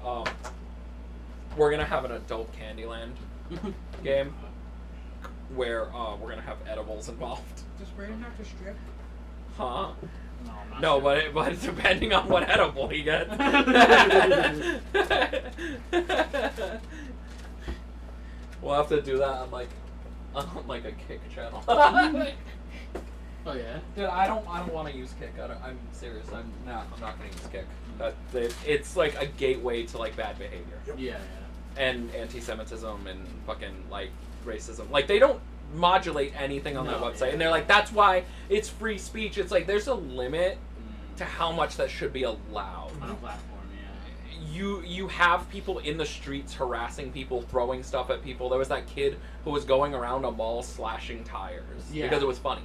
an adult Candyland game where we're gonna have edibles involved. Does Brayden have to strip? Huh? No, I'm not No, sure. but depending on what edible he gets. We'll have to do that on like a Kick channel. Oh yeah. Dude, I don't want to use Kick. I'm serious. I'm not gonna use Kick. It's like a gateway to like bad behavior Yeah. and anti-Semitism and fucking like racism. Like they don't modulate anything on that website, and they're like, that's why it's free speech. It's like there's a limit to how much that should be allowed. On a platform, yeah. You have people in the streets harassing people, throwing stuff at people. There was that kid who was going around a mall slashing tires because it was funny.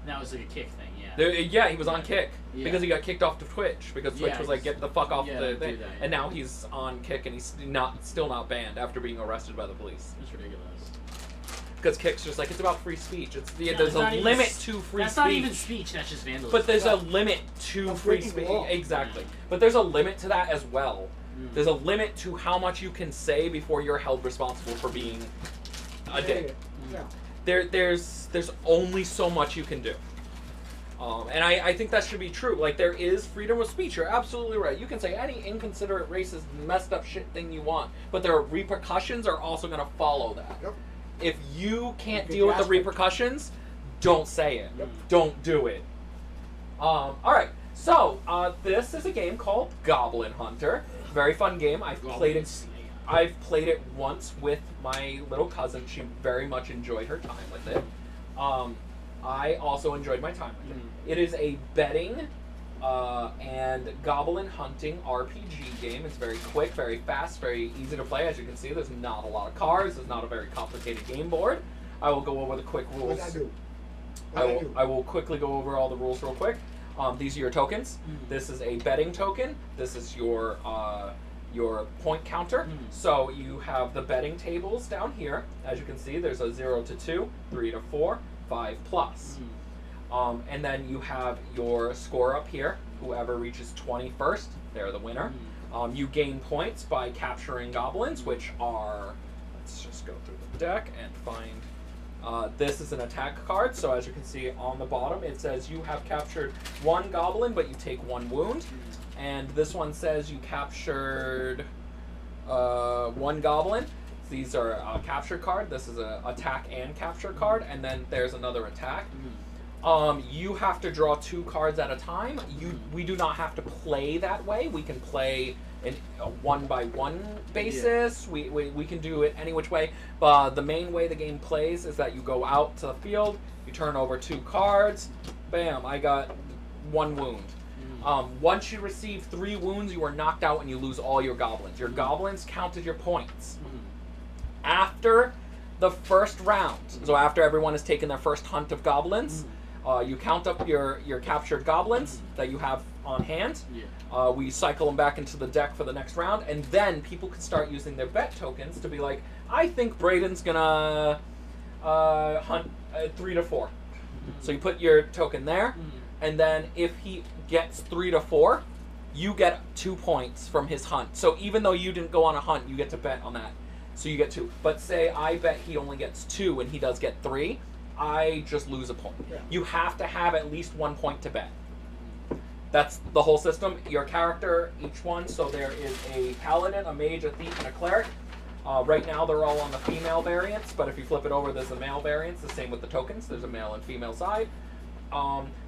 That was like a Kick thing, yeah. He was on Kick because he got kicked off to Twitch because Twitch was like, get the fuck off the thing. And now he's on Kick and he's still not banned after being arrested by the police. It's ridiculous. Because Kick's just like, it's about free speech. There's a limit to free speech. That's not even speech, that's just vandalism. But there's a limit to free speech. Exactly. But there's a limit to that as well. There's a limit to how much you can say before you're held responsible for being a dick. Yeah. There's only so much you can do. And I think that should be true. Like, there is freedom of speech. You're absolutely right. You can say any inconsiderate, racist, messed up shit thing you want, but there are repercussions are also going to follow that. Yep. If you can't deal with the repercussions, don't say it. Yep. Don't do it. All right. So this is a game called Goblin Hunter. Very fun game. I've played it once with my little cousin. She very much enjoyed her time with it. I also enjoyed my time with it. It is a betting and goblin hunting RPG game. It's very quick, very fast, very easy to play. As you can see, there's not a lot of cards. There's not a very complicated game board. I will go over the quick rules. What did I do? I will quickly go over all the rules real quick. These are your tokens. This is a betting token. This is your point counter. So you have the betting tables down here. As you can see, there's a 0 to 2, 3 to 4, 5 plus. And then you have your score up here. Whoever reaches 20 first, they're the winner. You gain points by capturing goblins, which are, let's just go through the deck and find, this is an attack card. So as you can see on the bottom, it says you have captured 1 goblin, but you take 1 wound. And this one says you captured 1 goblin. These are a capture card. This is an attack and capture card, and then there's another attack. You have to draw 2 cards at a time. We do not have to play that way. We can play in a 1-by-1 basis. We can do it any which way. But the main way the game plays is that you go out to the field, you turn over 2 cards, bam, I got 1 wound. Once you receive 3 wounds, you are knocked out and you lose all your goblins. Your goblins count as your points. After the first round, so after everyone has taken their first hunt of goblins, you count up your captured goblins that you have on hand. We cycle them back into the deck for the next round, and then people can start using their bet tokens to be like, I think Brayden's gonna hunt 3 to 4. So you put your token there, and then if he gets 3 to 4, you get 2 points from his hunt. So even though you didn't go on a hunt, you get to bet on that. So you get 2. But say I bet he only gets 2 and he does get 3, I just lose a point. Yeah. You have to have at least 1 point to bet. That's the whole system. Your character, each one, so there is a paladin, a mage, a thief, and a cleric. Right now they're all on the female variants, but if you flip it over, there's the male variants. The same with the tokens. There's a male and female side.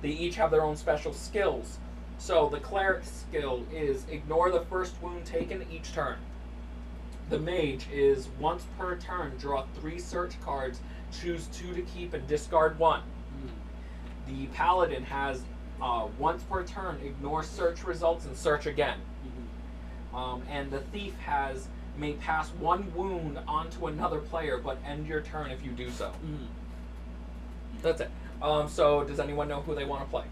They each have their own special skills. So the cleric skill is ignore the first wound taken each turn. The mage is once per turn, draw 3 search cards, choose 2 to keep and discard 1. The paladin has once per turn, ignore search results and search again. And the thief may pass 1 wound onto another player, but end your turn if you do so. That's it. So does anyone know who they want to play?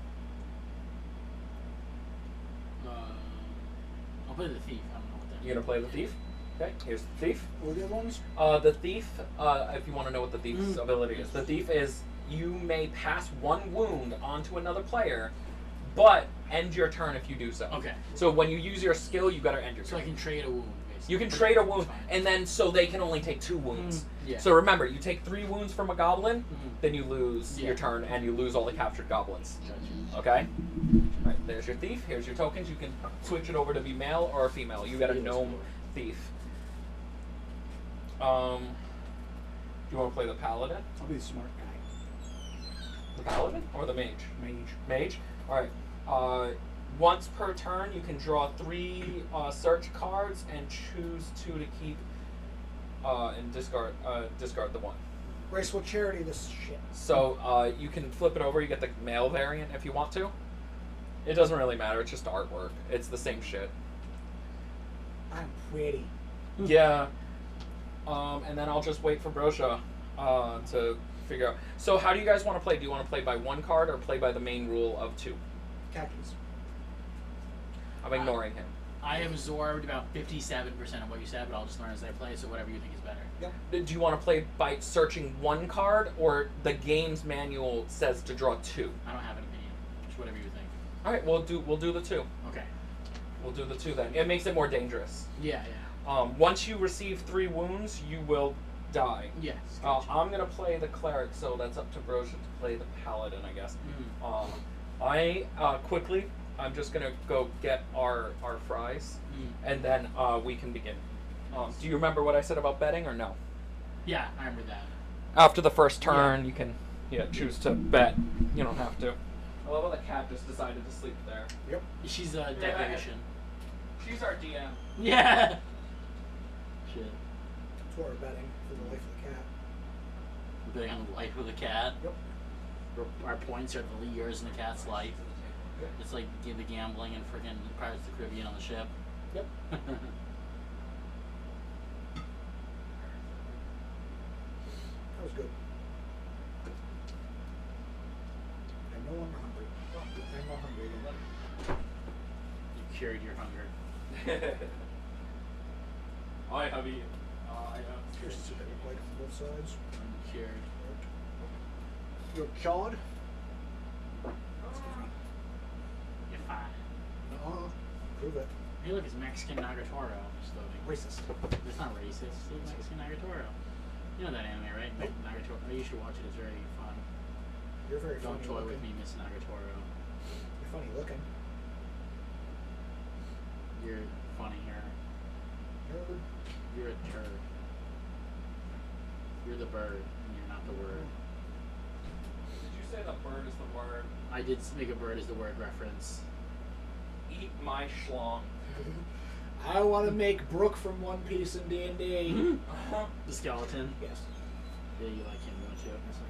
I'll play the thief. I don't know what that. You're gonna play the thief? Okay, here's the thief. What are the other ones? The thief, if you want to know what the thief's ability is, the thief is you may pass 1 wound onto another player, but end your turn if you do so. Okay. So when you use your skill, you gotta end your So turn. I can trade a wound, basically. You can trade a wound, That's fine. and then so they can only take 2 wounds. Yeah. So remember, you take 3 wounds from a goblin, then you lose Yeah. your turn, and you lose all the captured goblins. Gotcha. Okay? Alright, there's your thief. Here's your tokens. You can switch it over to be male or female. You got a gnome thief. Do you want to play the paladin? I'll be the smart guy. The paladin or the mage? Mage. Mage. All right. Once per turn, you can draw 3 search cards and choose 2 to keep, and discard the 1. Graceful charity, this shit. So you can flip it over. You get the male variant if you want to. It doesn't really matter. It's just artwork. It's the same shit. I'm pretty. Yeah. And then I'll just wait for Brosha to figure out. So how do you guys want to play? Do you want to play by 1 card or play by the main rule of 2? Khakis. I'm ignoring him. I absorbed about 57% of what you said, but I'll just learn as I play, so whatever you think is better. Yep. Do you want to play by searching 1 card, or the game's manual says to draw 2? I don't have an opinion. Just whatever you think. All right, we'll do the 2. Okay. We'll do the 2 then. It makes it more dangerous. Yeah, Once you receive 3 wounds, you will die. Yes. I'm gonna play the cleric, so that's up to Brosha to play the paladin, I guess. I'm just gonna go get our fries, and then we can begin. Do you remember what I said about betting or no? Yeah, I remember that. After the first turn, you can choose to bet. You don't have to. I love how the cat just decided to sleep there. Yep. She's a decoration. She's our DM. Yeah. Shit. That's what we're betting for the life of the cat. We're betting on the life of the cat. Yep. Our points are the years in the cat's life. It's like the gambling and freaking Pirates of the Caribbean on the ship. Yep. That was good. I know I'm hungry. I'm not hungry again. You cured your hunger. I have eaten. Here's a bit of like on both sides. I'm cured. You're chawed? You're fine. Prove it. Hey, look, it's Mexican Nagatoro. Just loading. Racist. It's not racist. It's Mexican Nagatoro. You know that anime, right? Nagatoro. Oh, you should watch it. It's very fun. You're very Don't funny toy looking. with me, Miss Nagatoro. You're funny looking. You're funnier. Nerd. You're a turd. You're the bird, and you're not the word. Did you say the bird is the word? I did make a bird as the word reference. Eat my schlong. I want to make Brooke from One Piece and D&D. The skeleton. Yes. Yeah, you like him, don't you? Yes, I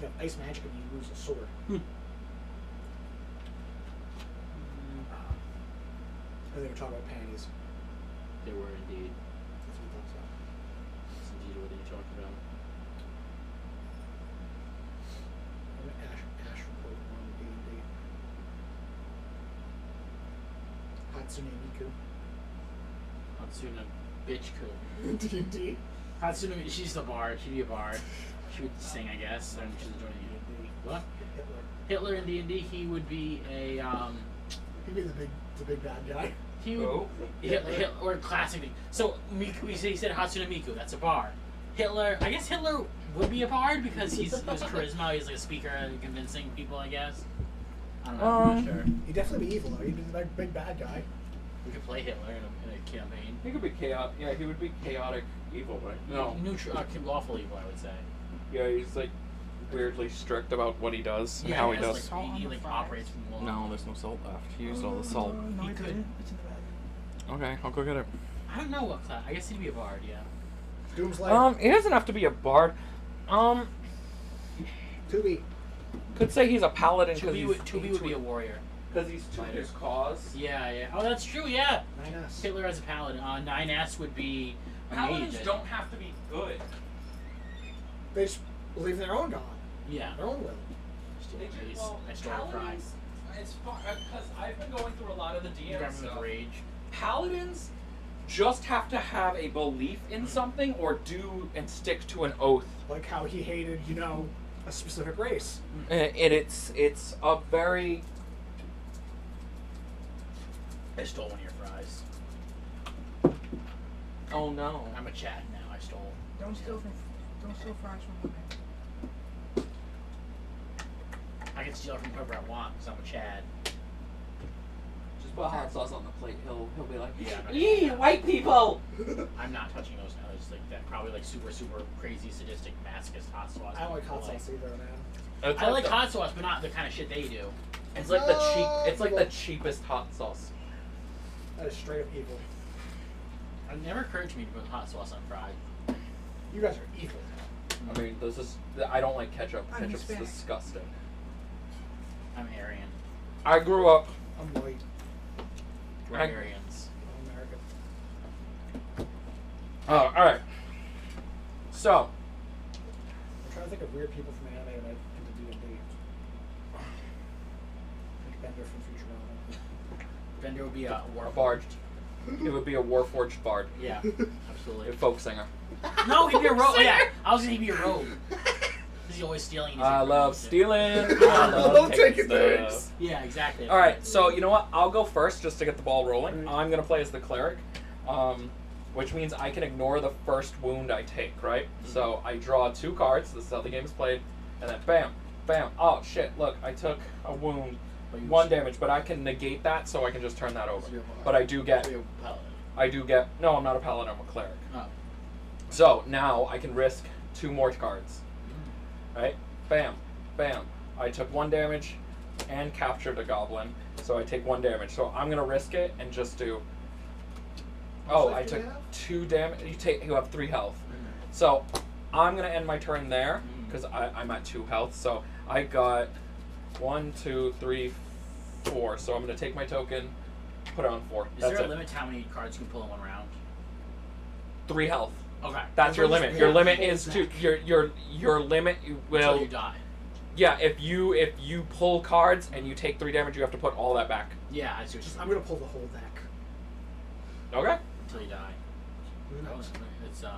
do. You have ice magic and you lose a sword. And they were talking about panties. They were indeed. That's what that's about. That's indeed what you talked about. I'm an Ash report on D&D. Hatsune Miku. Hatsune bitch could. D&D. Hatsune, she's the bard. She'd be a bard. She would sing, I guess. And she's joining you. What? Hitler. Hitler in D&D, he would be a, He'd be the big bad guy. He would, Who? Hitler, or classic thing. So Miku, he said Hatsune Miku. That's a bard. Hitler. I guess Hitler would be a bard because he has charisma. He's like a speaker and convincing people. I guess. I don't know. I'm not sure. He'd definitely be evil though. He'd be the big bad guy. We could play Hitler in a campaign. He could be chaotic. Yeah, he would be chaotic evil, right? No. Neutral, lawful evil, I would say. Yeah, he's like weirdly strict about what he does and Yeah, how he has, does. Like, he like operates from law. No, there's no salt left. He used all the salt. No, He I could. didn't. It's in the bag. Okay, I'll go get it. I don't know what class. I guess he'd be a bard. Yeah. Doomslayer. He doesn't have to be a bard. 2B. Could say he's a paladin because he's Tubi would be a warrior. because he's to his cause. Yeah, yeah. Oh, that's true. Yeah. 9S. Hitler as a paladin. 9S would be a Paladins mage. don't have to be good. They just believe in their own god, Yeah. their own will. They Jeez, just, well, I stole a prize. paladins, as far because I've been going through a lot of the You grab DMs him with stuff. rage. Paladins just have to have a belief in something or do and stick to an oath. Like how he hated, a specific race. And it's a very I stole one of your fries. oh no. I'm a Chad now. I stole. Don't steal fries from women. I can steal from whoever I want because I'm a Chad. Just put hot sauce on the plate. He'll be like, Yeah, I'm not- "Eee, white people." I'm not touching those now. It's like that. Probably like super crazy sadistic masochist hot sauce. I don't like hot People sauce either, man. It's I like the, hot sauce, but not the kind of shit they do. It's like the cheap. It's like the cheapest hot sauce. That is straight up evil. It never occurred to me to put hot sauce on fries. You guys are evil. I mean, this is. I don't like ketchup. I'm Ketchup's Hispanic. disgusting. I'm Aryan. I grew up. I'm white. We're I- Aryans. I'm American. Oh, all right. So, I'm trying to think of weird people from anime that I into D&D. Like Bender from Futurama. Bender would be a war a bard. It would be a warforged bard, Yeah, absolutely. a folk singer. No, he'd be a rogue. Oh, yeah, I was gonna he'd be a rogue. Because he's always stealing. and he's I like, love rogue. stealing. I love taking stuff. things. Yeah, exactly. All right, so you know what? I'll go first just to get the ball rolling. Right. I'm gonna play as the cleric, which means I can ignore the first wound I take. Right? So I draw 2 cards. This is how the game is played, and then bam, bam. Oh shit! Look, I took a wound, But you 1 damage, but I can negate that, so I can just turn that over. But I do get. You're a paladin. I do get. No, I'm not a paladin. I'm a cleric. Oh. So now I can risk 2 more cards. Right? Bam, bam. I took 1 damage and captured a goblin, so I take 1 damage. So I'm gonna risk it and just do. Oh, much I life do took you have? 2 damage. You have 3 health. So I'm gonna end my turn there because I'm at 2 health. So I got 1, 2, 3, 4. So I'm gonna take my token, put it on 4. Is That's there a it. limit to how many cards you can pull in one round? 3 health. Okay. That's your Well, limit. just Your one limit whole is to deck. your limit will. Until you die. Yeah, if you pull cards and you take 3 damage, you have to put all that back. Yeah, I see what Just, you're I'm gonna pull the whole deck. Okay. Until you die. Who knows? It's Uh,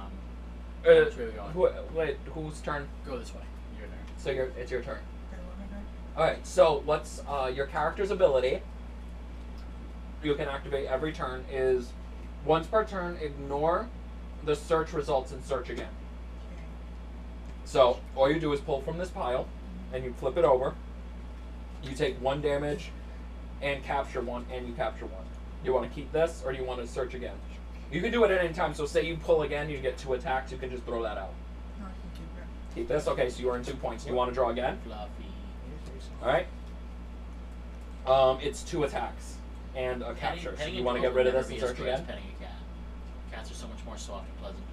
Which way are we going? wait, whose turn? Go this way. Your turn. So it's your turn. Okay, what am I doing? All right. So let's your character's ability. You can activate every turn is once per turn. Ignore the search results and search again. Okay. So all you do is pull from this pile, and you flip it over. You take 1 damage, and capture 1, and you capture 1. Do you want to keep this, or do you want to search again? You can do it at any time. So say you pull again, you get 2 attacks. You can just throw that out. No, I can keep it. Keep this. Okay, so you earn 2 points. Do you want to draw again? Fluffy. All right. It's 2 attacks and a capture. So Petting you a want to dog get rid of will this and never search be as again? good as petting a cat. Cats are so much more soft and pleasant.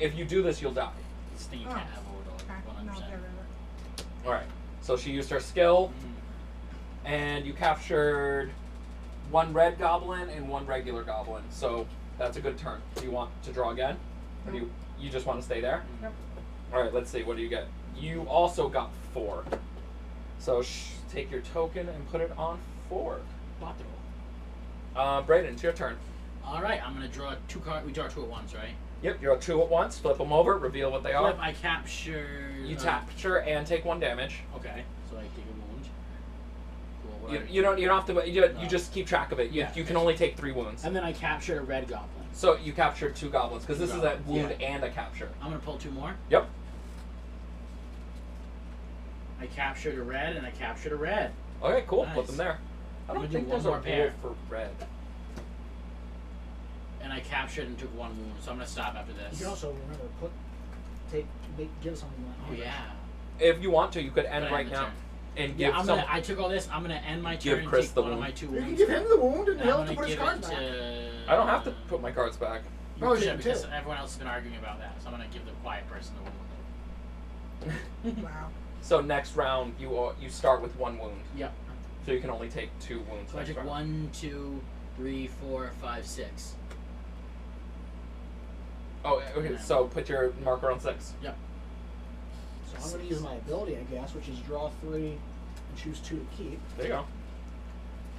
If you do this, you'll die. Sting a Oh. cat over Okay. dog. No, 100%. get rid of it. All right. So she used her skill, Mhm. and you captured 1 red goblin and 1 regular goblin. So that's a good turn. Do you want to draw again, or do you just want to stay there? Yep. All right. Let's see. What do you get? You also got 4. So take your token and put it on 4. Quattro. Brayden, it's your turn. All right, I'm gonna draw 2 cards. We draw 2 at once, right? Yep. You're 2 at once. Flip them over. Reveal what they are. Flip, I capture. You capture and take 1 damage. Okay, so I take a wound. Cool. What You don't have to. You No. just keep track of it. You, Yeah. you can only take 3 wounds. And then I captured a red goblin. So you captured 2 goblins because Two this is a goblins, wound and a capture. I'm gonna pull 2 more. Yep. I captured a red and I captured a red. Okay, cool. Nice. Put them there. I I'm don't gonna think do there's one a more rule pair. for red. And I captured and took 1 wound, so I'm gonna stop after You this. can also remember give something. Oh yeah. If you want to, you could I'm end gonna right the now turn. and Yeah, give some. I took all this. I'm gonna end my Give turn and Chris take the one of wound. my 2 You wounds. can give him the wound, and And he'll I'm have to gonna put his give cards it back. to. I don't have to put my cards back. You Oh, should, shit, because too. everyone else has been arguing about that. So I'm gonna give the quiet person the wound. Wow. So next round, you start with 1 wound. Yep. So you can only take 2 wounds. So I next took round. 1, 2, 3, 4, 5, 6. Oh, okay. Yeah. So put your marker on 6. Yep. So I'm going to use my ability, I guess, which is draw 3 and choose 2 to keep. There you go.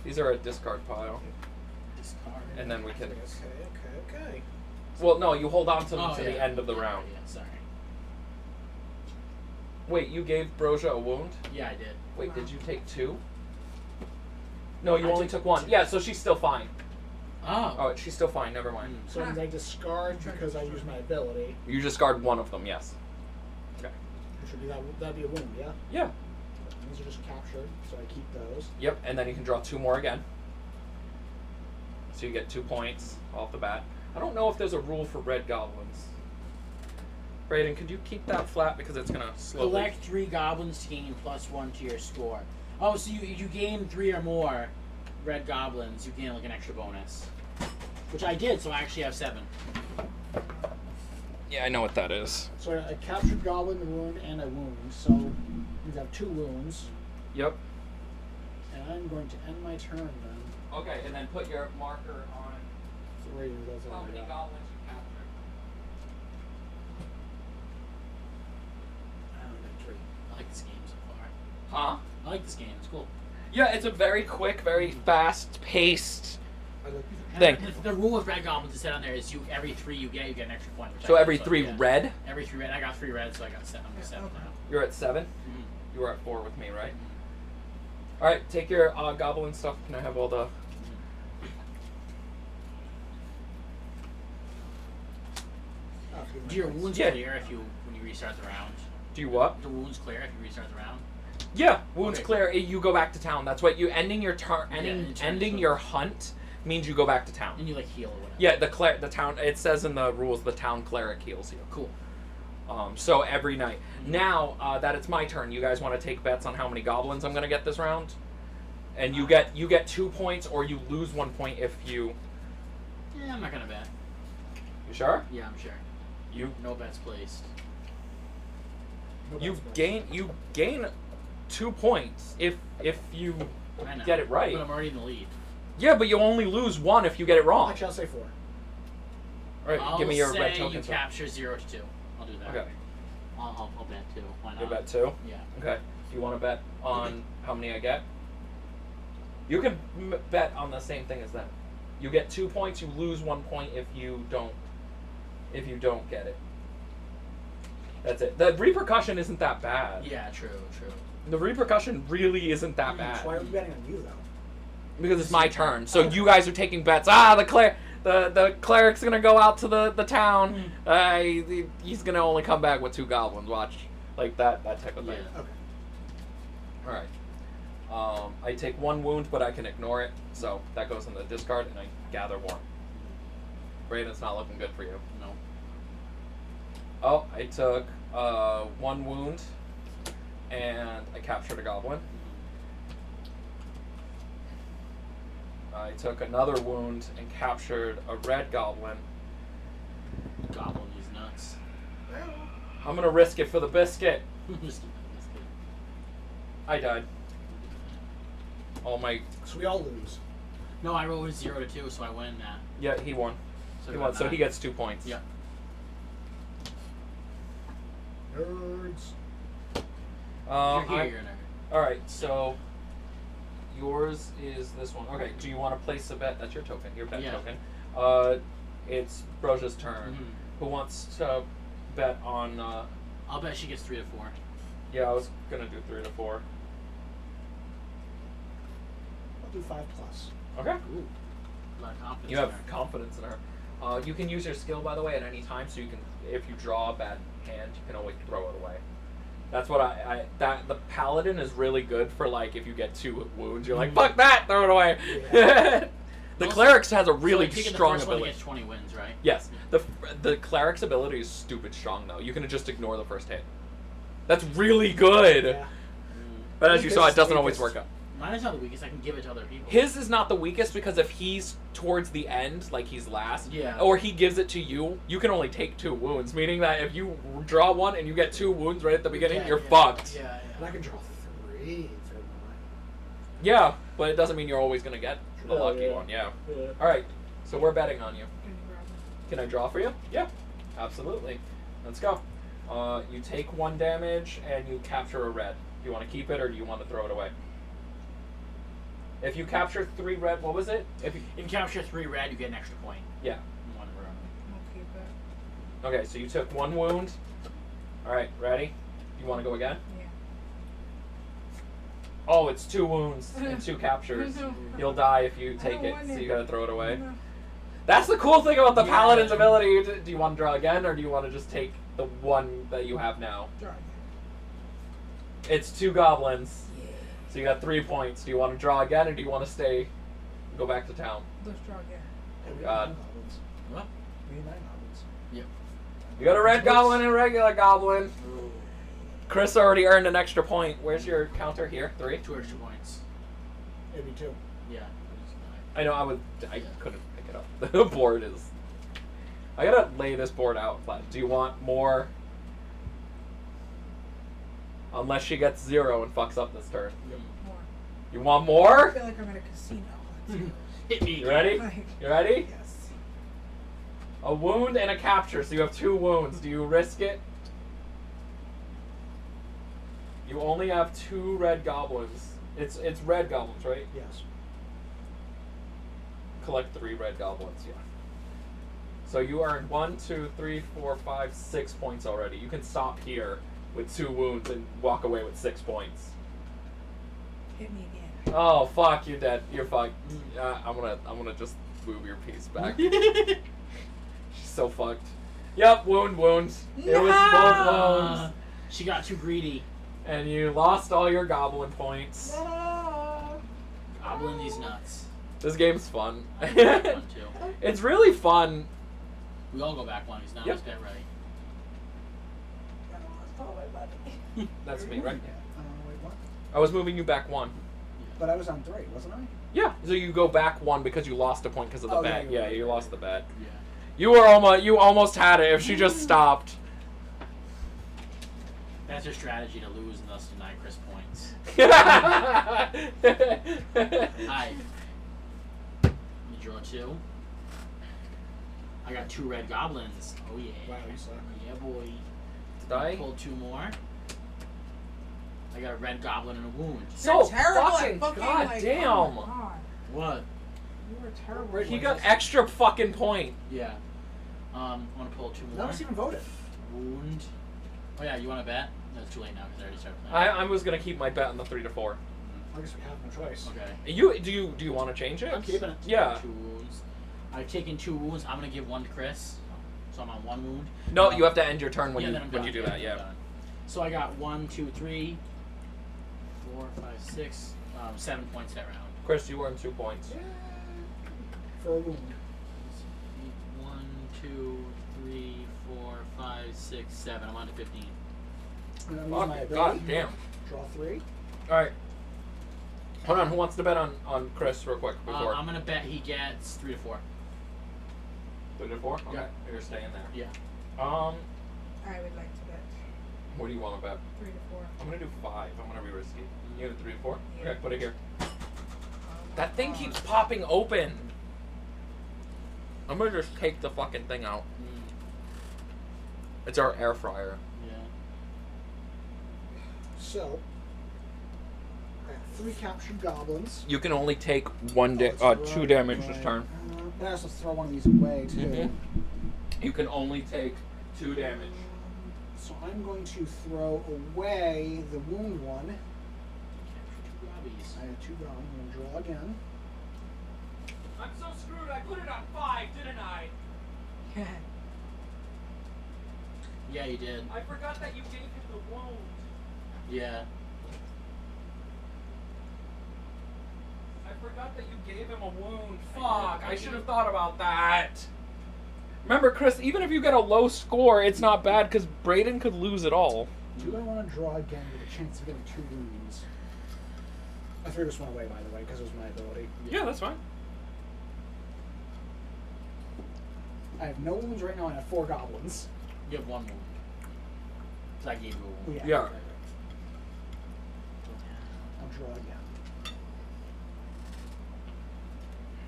These are a discard pile, Discard. and then we can. Okay. Well, no, you hold on to them Oh, to yeah. the end of the round. Yeah, sorry. Wait, you gave Broja a wound? Yeah, I did. Wait, Wow. did you take 2? No, you I only took took 1. 2. Yeah, so she's still fine. Oh. Oh, she's still fine. Never mind. Mm. So that means I discard because I use my ability. You discard 1 of them. Yes. Which would be that'd be a wound, yeah? Yeah. These are just captured, so I keep those. Yep, and then you can draw 2 more again. So you get 2 points off the bat. I don't know if there's a rule for red goblins. Brayden, could you keep that flat because it's gonna slowly. Collect 3 goblins to gain +1 to your score. Oh, so you gain 3 or more red goblins, you gain like an extra bonus. Which I did, so I actually have 7. Yeah, I know what that is. So I captured goblin, a wound, and a wound. So we have 2 wounds. Yep. And I'm going to end my turn then. Okay, and then put your marker on 3. That's how all I many got. goblins you captured. I only got 3. I like this game so far. Huh? I like this game. It's cool. Yeah, it's a very quick, very fast-paced I like thing. The rule with red goblins is set on there is every 3 you get an extra point. Which So I every did, 3 yeah. red, Every 3 red. I got 3 red, so I got 7. I'm at 7 Okay. now. you're at 7. Mhm. You were at 4 with me, right? All right, take your goblin stuff. Can I have all the? Do your wounds Yeah. clear when you restart the round? Do you what? Do wounds clear if you restart the round? Yeah, wounds Okay. clear. You go back to town. That's what you ending your turn. Yeah, Ending, in turn, ending so- your hunt means you go back to town. And you like heal or whatever. Yeah, the town. It says in the rules the town cleric heals you. Cool. So every night. Now that it's my turn, you guys want to take bets on how many goblins I'm gonna get this round? And you get 2 points, or you lose 1 point if you. Yeah, I'm not gonna bet. You sure? Yeah, I'm sure. You No bets placed. you gain 2 points if you I know. get it right. But I'm already in the lead. Yeah, but you only lose 1 if you get it wrong. Actually, I'll say 4. All right, I'll give me your say red token. you capture 0 to 2. I'll do that. Okay, I'll bet 2. Why not? you bet 2. Yeah. Okay. Do you want to bet on how many I get? You can bet on the same thing as them. You get 2 points. You lose 1 point if you don't. If you don't get it. That's it. The repercussion isn't that bad. Yeah, true. The repercussion really isn't that So why bad are we betting on you, though? because it's my turn. So you guys are taking bets. The cleric's gonna go out to the town. He's gonna only come back with 2 goblins. Watch, like that type of thing. Yeah. Okay. All right. I take 1 wound, but I can ignore it, so that goes in the discard, and I gather 1. Brayden's not looking good for you. No. Oh, I took 1 wound, and I captured a goblin. I took another wound and captured a red goblin. Goblin these nuts. I'm gonna risk it for the biscuit. Just kidding. I died. All my So we all lose. No, I rolled 0 to 2, so I win that. yeah, he won. So, He won, so he gets 2 points. Yeah. Nerds. You're here, you're a nerd. All right, so yours is this one. Okay, do you want to place a bet? That's your token, your bet Yeah. token. It's Broja's turn. Mhm. Who wants to bet on? I'll bet she gets 3 to 4. Yeah, I was gonna do 3 to 4. do 5+. Okay. Ooh. A lot of confidence. You have there. confidence in her. You can use your skill, by the way, at any time. So you can, if you draw a bad hand, you can always throw it away. That's what the paladin is really good for, like, if you get 2 wounds, you're like, fuck that, throw it away. Yeah. The Also, clerics has a so, really like, picking strong the first one ability. gets 20 wins, right? Yes, the cleric's ability is stupid strong though. You can just ignore the first hit. That's really good. Yeah. But as you saw, it doesn't always Weakest. work out. Mine is not the weakest. I can give it to other people. His is not the weakest because if he's towards the end, like he's last, Yeah. or he gives it to you, you can only take 2 wounds. Meaning that if you draw one and you get 2 wounds right at the beginning, Yeah, you're yeah, fucked. Yeah, And I can draw 3 for mine. Yeah, but it doesn't mean you're always gonna get the Oh, lucky yeah. one. Yeah. Yeah. All right. So we're betting on you. Can you grab it? Can I draw for you? Yeah, absolutely. Let's go. You take 1 damage and you capture a red. Do you want to keep it or do you want to throw it away? If you capture 3 red, what was it? If you, If you capture 3 red, you get an extra point. yeah. In one round. I'll keep it. Okay, so you took 1 wound. All right, ready? You want to go again? Yeah. Oh, it's 2 wounds and 2 captures. You'll die if you I take don't it, want so it. you gotta throw it away. No. That's the cool thing about the Yeah. paladin's ability. Do you want to draw again, or do you want to just take the 1 that you have now? Draw again. It's 2 goblins, Yeah. so you got 3 points. Do you want to draw again, or do you want to stay, go back to town? Let's draw again. Yeah, we God. have 9 goblins. What? We have 9 goblins. Yep. You got a red goblin and a regular goblin. Ooh. Chris already earned an extra point. Where's your counter here? 3. 2 extra points. Maybe 2. Yeah. I know. I couldn't pick it up. The board is. I gotta lay this board out flat. Do you want more? Unless she gets 0 and fucks up this turn. More. You want I more? feel like I'm at a casino. Let's go. Hit me. You ready? Like, You ready? yes. A wound and a capture, so you have 2 wounds. Do you risk it? You only have 2 red goblins. It's red goblins, right? Yes. Collect 3 red goblins, yeah. So you earned 1, 2, 3, 4, 5, 6 points already. You can stop here with 2 wounds and walk away with 6 points. Hit me again. Oh fuck, you're dead. You're fucked. I'm gonna just move your piece back. She's so fucked. Yep, wound. It was both wounds. She got too greedy. And you lost all your goblin points. Gobbling these nuts. This game's fun. I go back one too. It's really fun. We all go back one. He's not. Yep. Let's get ready. I lost all my money. That's me, right? Wait, what? I was moving you back 1. But I was on 3, wasn't I? Yeah. So you go back 1 because you lost a point because of the Oh, yeah, bet. you're Yeah, right, you you're lost right. the bet. Yeah. You almost had it if she just stopped. That's her strategy to lose and thus deny Chris points. Hi. You draw 2. I got 2 red goblins. Oh yeah. Wow, you suck. Yeah, boy. Did I? Pulled 2 more. I got a red goblin and a wound. So You're terrible fucking at fucking goddamn. like, oh my God. What? You were terrible. He at got this. extra fucking point. Yeah. I want to pull 2 more. None of us even voted. Wound. Oh yeah, you want to bet? No, it's too late now because I already started playing. I was gonna keep my bet on the 3 to 4. I guess we have no choice. Okay. Do you want to change it? I'm keeping it. Yeah. 2 wounds. I've taken 2 wounds. I'm gonna give 1 to Chris, so I'm on 1 wound. No, you have to end your turn when Yeah, you then I'm when done. you do Yeah, that. then Yeah. I'm done. So I got 1, 2, 3, 4, 5, 6, 7 points that round. Chris, you earned 2 points. Yeah. For a wound. 1, 2, 3, 4, 5, 6, 7. I'm on to 15. And I'm using Fuck, my ability. God damn. Draw 3. All right. Hold on. Who wants to bet on Chris real quick before? I'm gonna bet he gets 3 to 4. 3 to 4. Okay. Yeah. You're staying there. Yeah. I would like to bet What do you want to bet? 3 to 4. I'm gonna do 5. I'm gonna be risky. You have 3 to 4. Yeah. Okay. Put it here. Oh That my thing God. keeps popping open. I'm gonna just take the fucking thing out. It's our air fryer. Yeah. So, I have 3 captured goblins. You can only take 2 Right, damage right. this turn. Then I also throw one of these away, too. Mhm. You can only take 2 damage. So I'm going to throw away the wound one. zombies. I have 2 gone. I'm gonna draw again. I'm so screwed. I put it on 5, didn't I? Yeah, you did. I forgot that you gave him the wound. Yeah. I forgot that you gave him a wound. Fuck, I should have thought about that. Remember, Chris, even if you get a low score, it's not bad because Brayden could lose it all. Do I want to draw again with a chance of getting 2 wounds? I threw this one away, by the way, because it was my ability. Yeah, that's fine. I have no wounds right now, and I have 4 goblins. You have 1 wound. Because I gave you a wound. Yeah. Right. I'll draw again.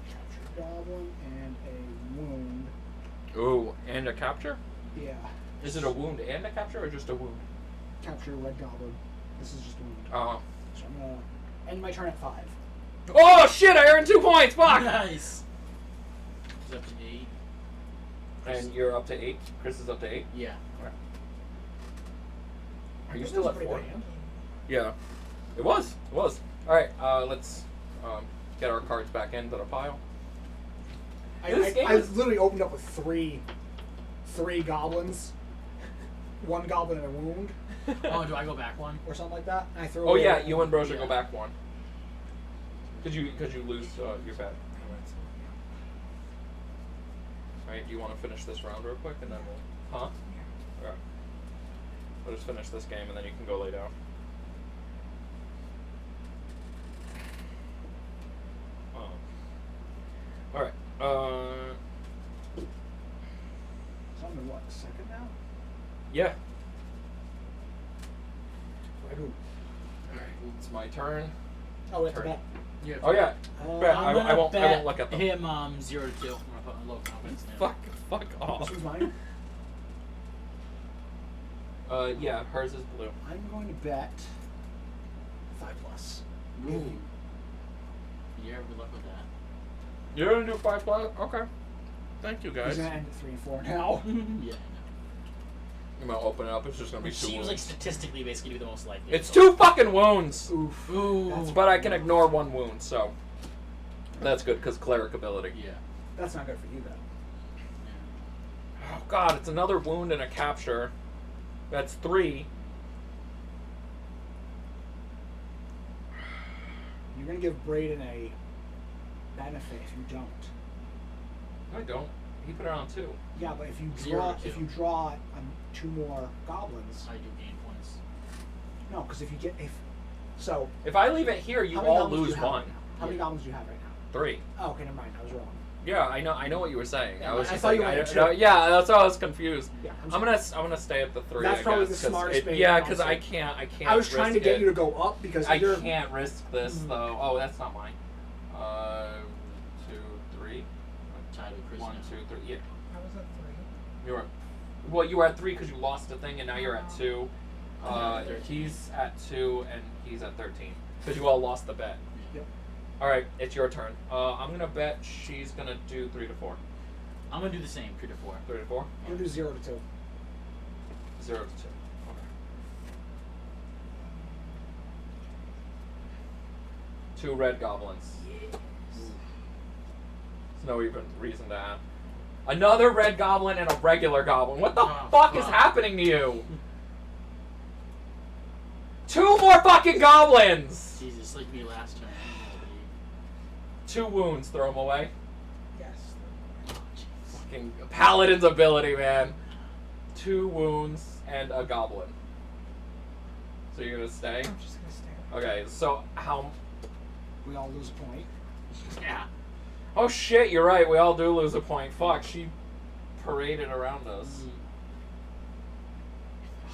Capture goblin and a wound. Ooh, and a capture? Yeah. Is it a wound and a capture or just a wound? Capture a red goblin. This is just a wound. Uh-huh. So I'm gonna end my turn at 5. Oh shit, I earned 2 points, fuck! Nice. It's up to 8. And you're up to 8. Chris is up to 8. Yeah. Are you This still is a at pretty 4? good hand. Yeah. It was. Alright, let's get our cards back into the pile. This game I is- literally opened up with three goblins, 1 goblin and a wound, Oh, do I go back 1? or something like that. And I throw. Oh away yeah, one. you and Bro should Yeah. go back 1. Cause you lose your bet. Alright, do you want to finish this round real quick and then we'll... Huh? Alright. We'll just finish this game and then you can go lay down. Alright, So I'm in what, 2nd now? yeah. I do. Alright, it's my turn. Oh, we have to Turn. bet. Yeah. Oh yeah, bet. I'm I gonna won't bet look at them. him 0 to 2. I'm gonna put a low confidence in him. Fuck off. This one's mine. Yeah, hers is blue. I'm going to bet 5+. Ooh. Yeah, good luck with that. You're gonna do 5+? Okay. Thank you He's guys. gonna end at 3 and 4 now. Yeah, I know. I'm gonna open it up. It's just gonna be Which 2 seems wounds. like statistically basically to be the most likely. It's 2 fucking wounds. Oof. Ooh. That's- But I can ignore 1 wound, so that's good because cleric ability. Yeah. That's not good for you though. Oh god, it's another wound and a capture. That's 3. You're gonna give Brayden a benefit if you don't. I don't. He put it on 2. Yeah, but if you 0 draw, to if 2. you draw 2 more goblins, I do gain points. no, because if you get so If I leave it here, you how many all goblins do lose you have 1. right now? How many goblins do you have right now? 3. Oh, okay, never mind. I was wrong. Yeah, I know what you were saying. Yeah, I was I just thought like, you were at 2. no, yeah, that's why I was confused. Yeah, I'm gonna stay at the 3. That's I probably guess, the 'cause smartest it- thing, Yeah, because honestly. I can't. I was trying to risk get it. you to go up because I you're. can't risk this Mhm. though. Oh, that's not mine. 2, 3. Tied with Chris 1, now. 2, 3. Yeah, I was at 3. you were. Well, you were at 3 because you lost a thing, and now you're at 2. I'm at 13. He's at 2, and he's at 13 because you all lost the bet. Yep. All right, it's your turn. I'm gonna bet she's gonna do 3 to 4. I'm gonna do the same, 3 to 4. 3 to 4. I'm gonna do 0 to 2. 0 to 2. Okay. 2 red goblins. There's no even reason to add. Another red goblin and a regular goblin. What the Oh, fuck is fuck. happening to you? 2 more fucking goblins! Jesus, like me last turn. 2 wounds, throw them away. Yes. Oh, jeez. Fucking paladin's ability, man. 2 wounds and a goblin. So you're gonna stay? I'm just gonna stay. Okay, so how... We all lose a point. Yeah. Oh shit, you're right, we all do lose a point. Fuck, she paraded around us.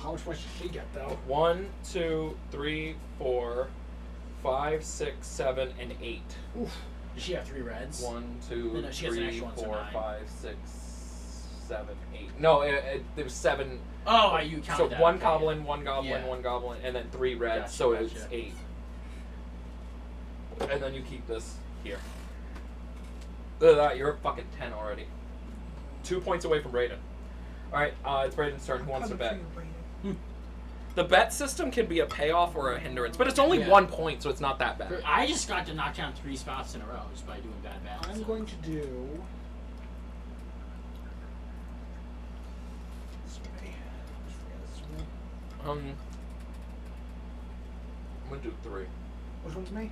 How much points did she get though? 1, 2, 3, 4, 5, 6, 7, and 8. Oof. Does she have 3 reds? 1, 2, No, she has an 3, extra one, so 4, 9. 5, 6, 7, 8. No, there was 7. Oh, you counted So that. 1 okay, goblin, 1 goblin, Yeah. 1 goblin, and then 3 reds, Gotcha, so gotcha. it's 8. And then you keep this here. Look at that, you're at fucking 10 already. Mm-hmm. 2 points away from Brayden. Alright, it's Brayden's turn. Who wants to bet? Coming for you, Brayden. 1. 1. The bet system can be a payoff or a hindrance, but it's only Yeah. 1 point, so it's not that bad. I just got to knock down 3 spots in a row just by doing bad bets. I'm going to do. This way. This way. I'm gonna do 3. Which one's me?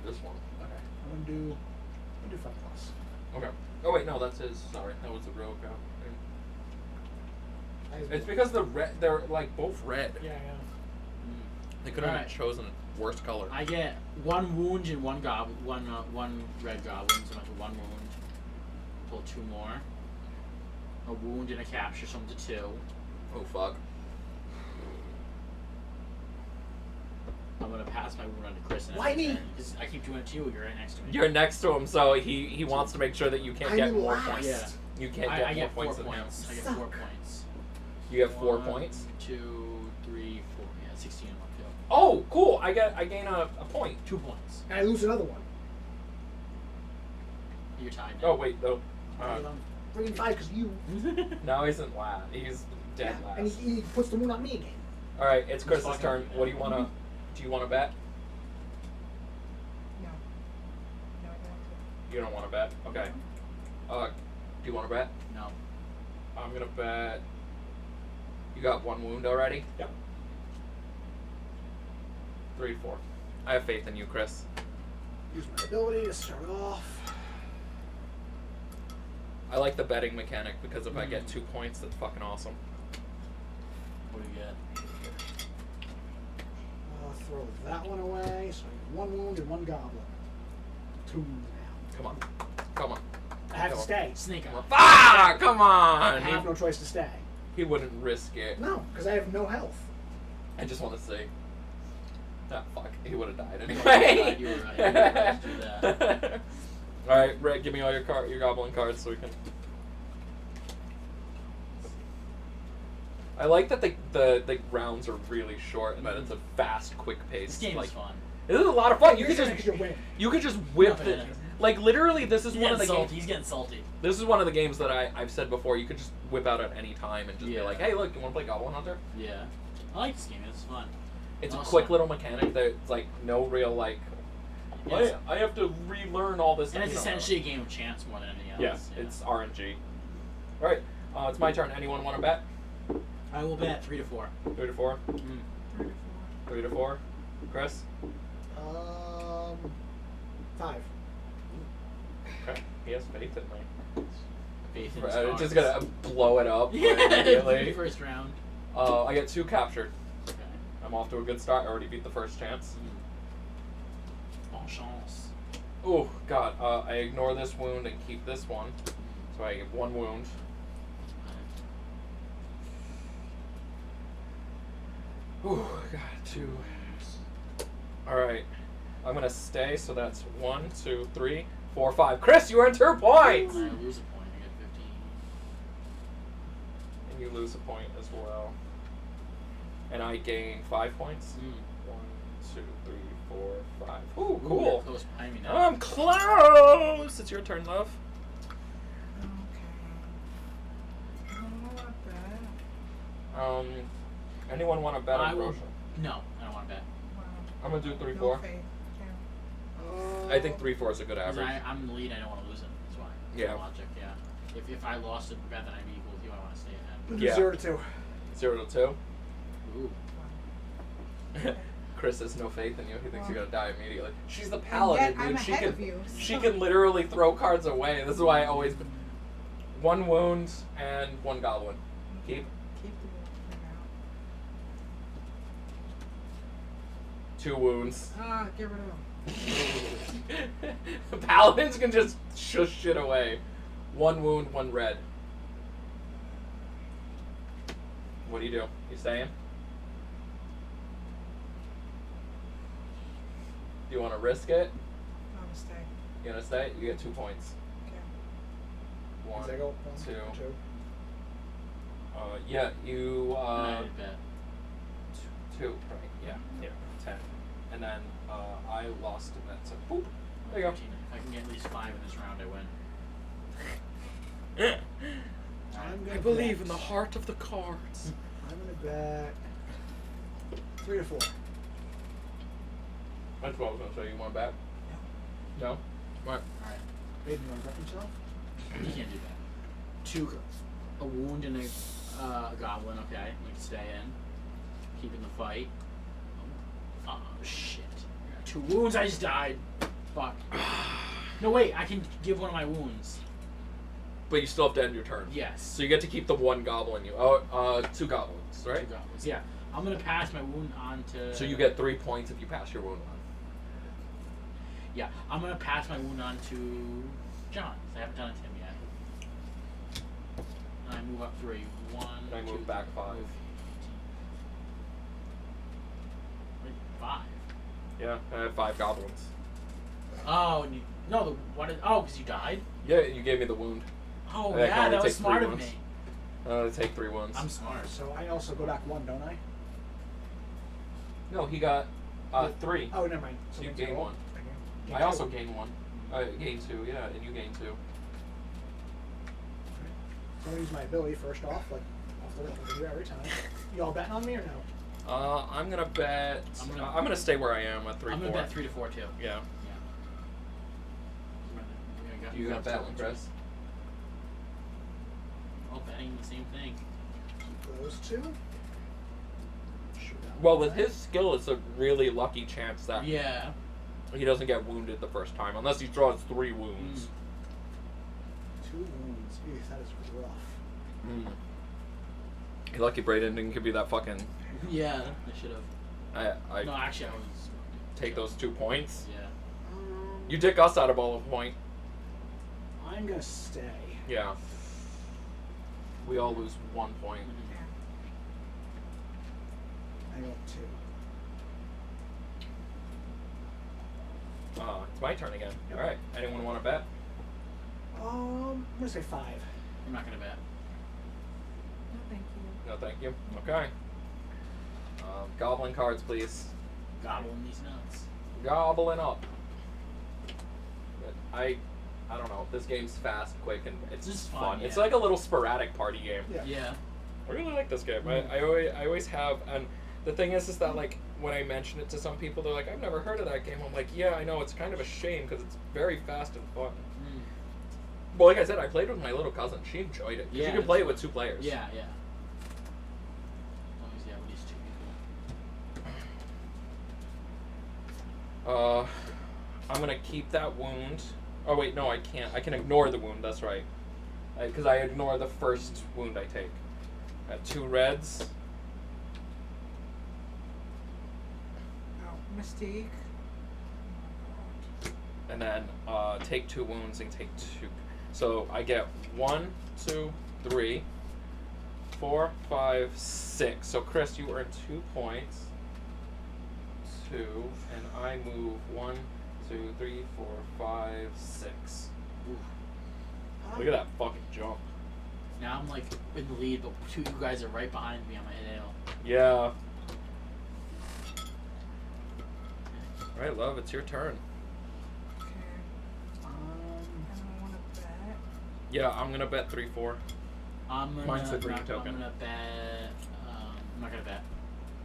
This one. Okay. I'm gonna do 5 plus. Okay. Oh wait, no, that's his. Sorry, that was the rogue guy. I- It's because they're like both red. Yeah, yeah. They could have Alright. chosen worst color. I get 1 wound and 1 one red goblin, so I'm at 1 wound. Pull 2 more. A wound and a capture, so I'm to 2. Oh fuck. I'm gonna pass my wound on to Chris. Why me? Because I keep doing it to you. You're right next to me. You're next to him, so he wants to make sure that you can't I'm get in more last. points. Yeah. You can't I get more get 4 points than him. points. I get Suck. 4 points. You have 4 1, points. 2, 3, 4. Yeah, 16 in one field. Oh, cool! I gain a point. 2 points. And I lose another one. You're tied. Oh wait, though. I'm bringing 5 because you. Now he's in last. He's dead Yeah, last. and he puts the wound on me again. All right, it's Chris's fucking- turn. What do you wanna? Do you wanna bet? No. No, I don't. You don't wanna bet. Okay. Do you wanna bet? No. I'm gonna bet. You got 1 wound already. Yep. 3 to 4. I have faith in you, Chris. Use my ability to start off. I like the betting mechanic because if I get 2 points, that's fucking awesome. What do you get? I'll throw that one away. So I get 1 wound and 1 goblin. 2 wounds now. Come on. Come on. I have to Come on. stay. Snake eye. Ah, come I on! have no choice to stay. He wouldn't risk it. No, because I have no health. I just want to see. Ah, fuck. He would have died You would've died, anyway. you were right. You were right to do that. Alright, Brett, give me all your goblin cards so we can. I like that the rounds are really short and that it's a fast, quick pace. This game like, is fun. This is a lot of fun. You Here's could an just extra win. whip No, the it is. like literally. This is He's one of getting the salty. games. He's getting salty. This is one of the games that I've said before. You could just whip out at any time and just be Yeah. like, "Hey, look, you want to play Goblin Hunter?" Yeah. I like this game. It's fun. It's a Awesome. quick little mechanic that's like no real like. Yes. I have to relearn all this. And it's You know. essentially a game of chance more than anything Yeah, else. it's RNG. All right, it's my turn. Anyone want to bet? I will bet 3 to 4. 3 to 4. 3 to 4. 3 to 4. Chris. 5. Okay. He has faith in me. Faith in his I'm cards. just gonna blow it up Yeah, immediately. first round. I get 2 captured. Okay. I'm off to a good start. I already beat the first chance. Bon chance. Oh God. I ignore this wound and keep this one, so I get 1 wound. Ooh, God, 2. All right. I'm gonna stay. So that's 1, 2, 3, 4, 5. Chris, you earned 2 points. I lose a point. I get 15. And you lose a point as well. And I gain 5 points. 1, 2, 3, 4, 5. Ooh, Ooh, cool. you're close behind me now. I'm close. It's your turn, love. Okay. I don't know what bet. Anyone want to bet I on will- Roshan? No, I don't want to bet. Wow. I'm gonna do 3, No 4. faith. Yeah. I think 3, 4 is a good Because average. I'm in the lead. I don't want to lose it. That's why. Yeah. Logic. Yeah. If I lost a bet, then I'd be equal with you. I want to stay ahead. Yeah. 0 to 2. 0 to 2. Ooh. Chris has no faith in you. He thinks you're gonna die immediately. She's the And paladin, yet I'm dude. She ahead can of you. she can literally throw cards away. This is why I always 1 wound and 1 goblin. Keep. Keep the wound for 2 wounds. now. Ah, get rid of them. Paladins can just shush shit away. 1 wound, 1 red. What do? You staying? Do you want to risk it? I'm gonna stay. You gonna stay? You get 2 points. Okay. 1, Does that go? 2. 2. Yeah, you. I bet. 2, right? Yeah, 10. And then I lost in that. So, boop. There you go. 15. If I can get at least 5 in this round, I win. I'm I gonna believe bet. in the heart of the cards. I'm gonna bet 3 to 4. That's what I was gonna say. You want back? No. What? Alright. Baby, you want to rep yourself? You can't do that. A wound and a goblin, okay. We can stay in. Keeping the fight. Oh, shit. I got 2 wounds, I just died. Fuck. No, wait, I can give one of my wounds. But you still have to end your turn. Yes. So you get to keep the 1 goblin. 2 goblins, right? 2 goblins, yeah. I'm gonna pass my wound on to... So you get 3 points if you pass your wound on. Yeah, I'm gonna pass my wound on to John. 'Cause I haven't done it to him yet. And I move up 3. 1, And I 2, move back 5. move 5. Yeah, I have 5 goblins. Oh, and no, because you died? Yeah, you gave me the wound. Oh, I can yeah, only that was take 3 smart of wounds. me. I take 3 wounds. I'm smart. So I also go back 1, don't I? No, he got 3. Oh, never mind. So You let's gain go. 1. Gain I 2. also gain 1. I gain 2, yeah, and you gain 2. So I'm gonna use my ability first off, like off the rip over here every time. You all betting on me or no? I'm gonna bet. I'm gonna stay where I am at 3-4. I'm gonna bet 3 to 4 too. Yeah. You gonna bet one, Chris? All betting the same thing. Those 2. Shoot out Well, with that. his skill, it's a really lucky chance that Yeah. he doesn't get wounded the first time, unless he draws 3 wounds. 2 wounds. Ew, that is rough. You're lucky Brayden didn't give you that fucking. Yeah, I should have. I No, actually, I was. take those 2 points. Yeah. You dick us out of all of a point. I'm gonna stay. Yeah. We all lose 1 point. I go 2. It's my turn again. All right. Anyone want to bet? I'm gonna say 5. I'm not gonna bet. No, thank you. No, thank you. Okay. Goblin cards, please. Gobbling these nuts. Gobbling up. But I don't know. This game's fast, quick, and it's This is just fun, fun. yeah. It's like a little sporadic party game. Yeah. Yeah. I really like this game. Mm. I always have, and the thing is that like when I mention it to some people, they're like, "I've never heard of that game." I'm like, "Yeah, I know. It's kind of a shame because it's very fast and fun." Mm. Well, like I said, I played with my little cousin. She enjoyed it. 'Cause Yeah, you can play it that's with 2 players. Yeah, yeah. As long as you have at least 2 people. I'm gonna keep that wound. Oh wait, no, I can't. I can ignore the wound. That's right. Because I ignore the first wound I take. I have 2 reds. Oh, mistake. And then take 2 wounds and take 2. So I get 1, 2, 3, 4, 5, 6. So Chris, you earn 2 points. 2, and I move 1, 2, 3, 4, 5, 6. Look at that fucking jump. Now I'm like in the lead, but 2 of you guys are right behind me on my nail. Yeah. All right, love, it's your turn. Okay. I don't want to bet. Yeah, I'm gonna bet 3-4. I'm gonna. Mine's the green token. I'm gonna bet. I'm not gonna bet.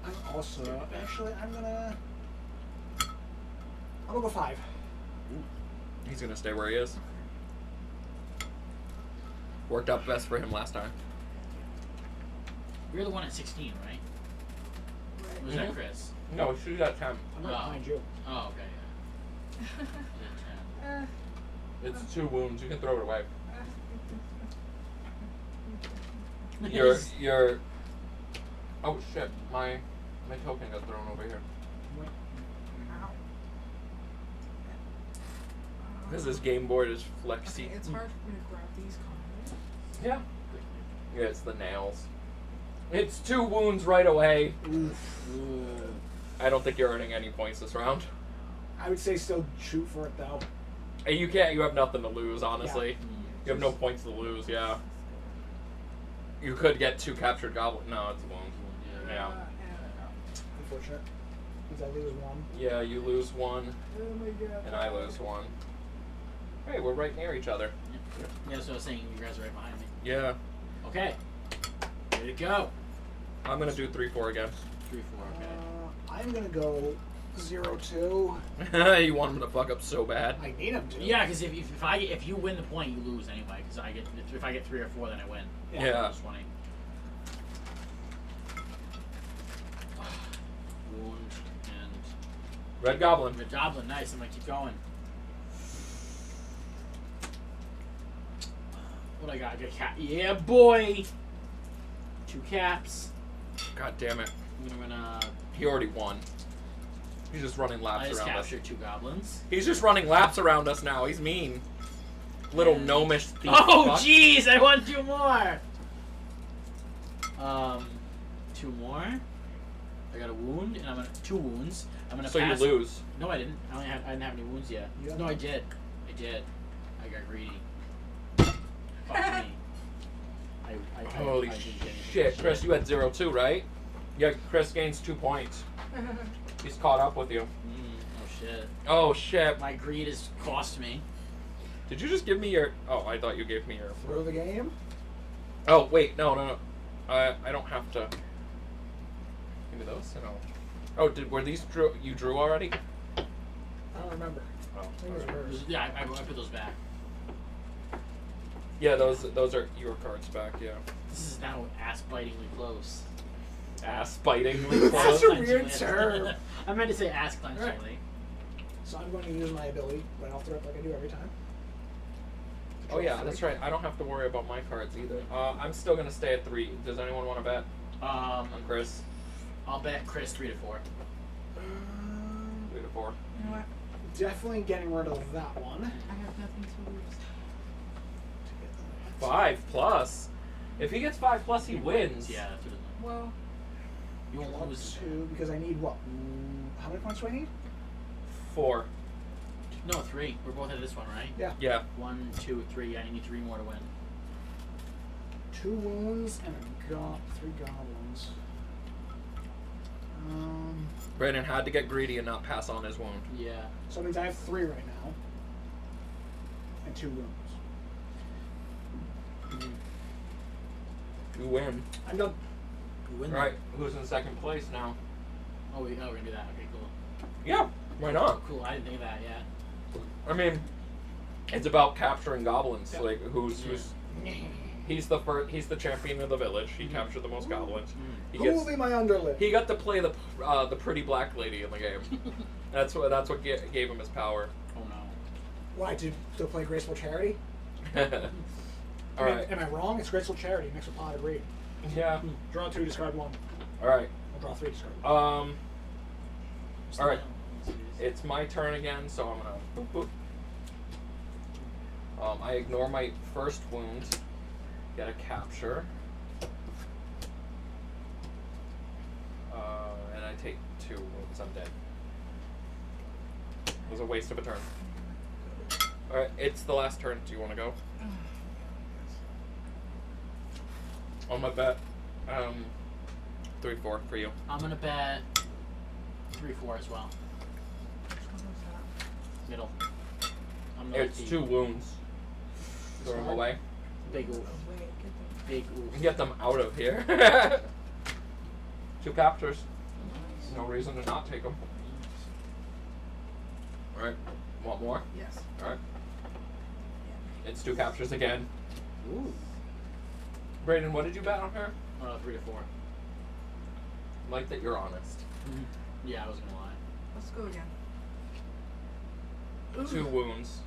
I'm also actually I'm gonna go 5. He's gonna stay where he is. Worked out best for him last time. You're the one at 16, right? Or was that Mhm. Chris? No, she's at 10. I'm right Oh. behind you. Oh, okay, yeah. You're at 10. It's 2 wounds. You can throw it away. Yes. You're. Oh shit! My token got thrown over here. Ow. Because this game board is flexy. Okay, it's hard for me to grab these cards. Yeah. Yeah, it's the nails. It's 2 wounds right away. Ooh. I don't think you're earning any points this round. I would say still shoot for it though. Hey, you can't. You have nothing to lose, honestly. Mm. You have no points to lose. Yeah. You could get 2 captured goblin. No, it's a wound. Yeah. Unfortunate. Because I lose 1. Yeah, you lose 1, Oh my god. and I lose 1. Hey, we're right near each other. Yeah, that's what I was saying. You guys are right behind me. Yeah. Okay. Ready to go. I'm gonna do 3-4 again. 3, 4. Okay. I'm gonna go 0-2. You want him to fuck up so bad. I need him to. Yeah, because if you win the point, you lose anyway. Because if I get 3 or 4, then I win. Yeah. That's funny. Wound and Red Goblin. Red Goblin. Nice. I'm gonna keep going. What I got? I got a cap. Yeah, boy. 2 caps. God damn it. I'm gonna. He already won. He's just running I laps just around us. captured 2 goblins. He's just running laps around us now. He's mean. Little gnomish thief. Oh, fuck. jeez! I want 2 more. 2 more. I got a wound, and I'm gonna 2 wounds. I'm gonna. So pass. you lose. No, I didn't. I didn't have any wounds yet. You have No, I none? did. I got greedy. Fuck me. Holy I didn't get anything. shit. Chris, you had 0-2, right? Yeah, Chris gains 2 points. He's caught up with you. Oh shit. Oh shit. My greed has cost me. Did you just give me your... Oh, I thought you gave me your... Throw the game. Oh, wait. No. I don't have to... Give me those? No. Oh, were these you drew already? I don't remember. Oh. I think it was hers. Yeah, I put those back. Yeah, those are your cards back, yeah. This is now ass-bitingly close. Ass biting. That's a weird term. I meant to say ass clenchingly. So I'm going to use my ability right off the rip like I do every time. Oh yeah, that's right. I don't have to worry about my cards either. I'm still gonna stay at 3. Does anyone want to bet on Chris? I'll bet Chris 3 to 4. 3 to 4. You know what? Definitely getting rid of that one. I have nothing to lose. 5 plus. If he gets 5 plus, he wins. Yeah, that's what it is. Well, You won't Up lose. 2 because I need what? How many points do I need? 4. No, 3. We're both at this one, right? Yeah. Yeah. 1, 2, 3. I need 3 more to win. 2 wounds and I got 3 goblins. Brandon had to get greedy and not pass on his wound. Yeah. So that means I have 3 right now. And 2 wounds. You win. I'm done. You win. Right. Who's in second place now? Oh, we're gonna do that. Okay, cool. Yeah. Why not? Cool. I didn't think of that. Yeah. I mean, it's about capturing goblins. Yeah. Like who's he's the first. He's the champion of the village. He captured the most goblins. He Who gets. will be my underling? He got to play the pretty black lady in the game. That's what gave him his power. Oh no. Why, to play Graceful Charity? All right. Am I wrong? It's Graceful Charity mixed with Pot of Greed. Yeah. Draw 2, discard 1. All right. I'll draw 3, discard 1. All right. It's my turn again, so I'm gonna boop boop. I ignore my first wound. Get a capture. And I take 2 wounds. I'm dead. It was a waste of a turn. Alright, it's the last turn. Do you want to go? On my bet. 3-4 for you. I'm gonna bet 3-4 as well. Middle. I'm gonna It's 2 wounds. Throw them away. Big oof. wait, get Big oof. Get them out of here. 2 captures. No reason to not take them. Alright. Want more? Yes. Alright. It's 2 captures again. Ooh. Brayden, what did you bet on her? 3 to 4. Like that you're honest. Yeah, I was gonna lie. Let's go again. 2 wounds.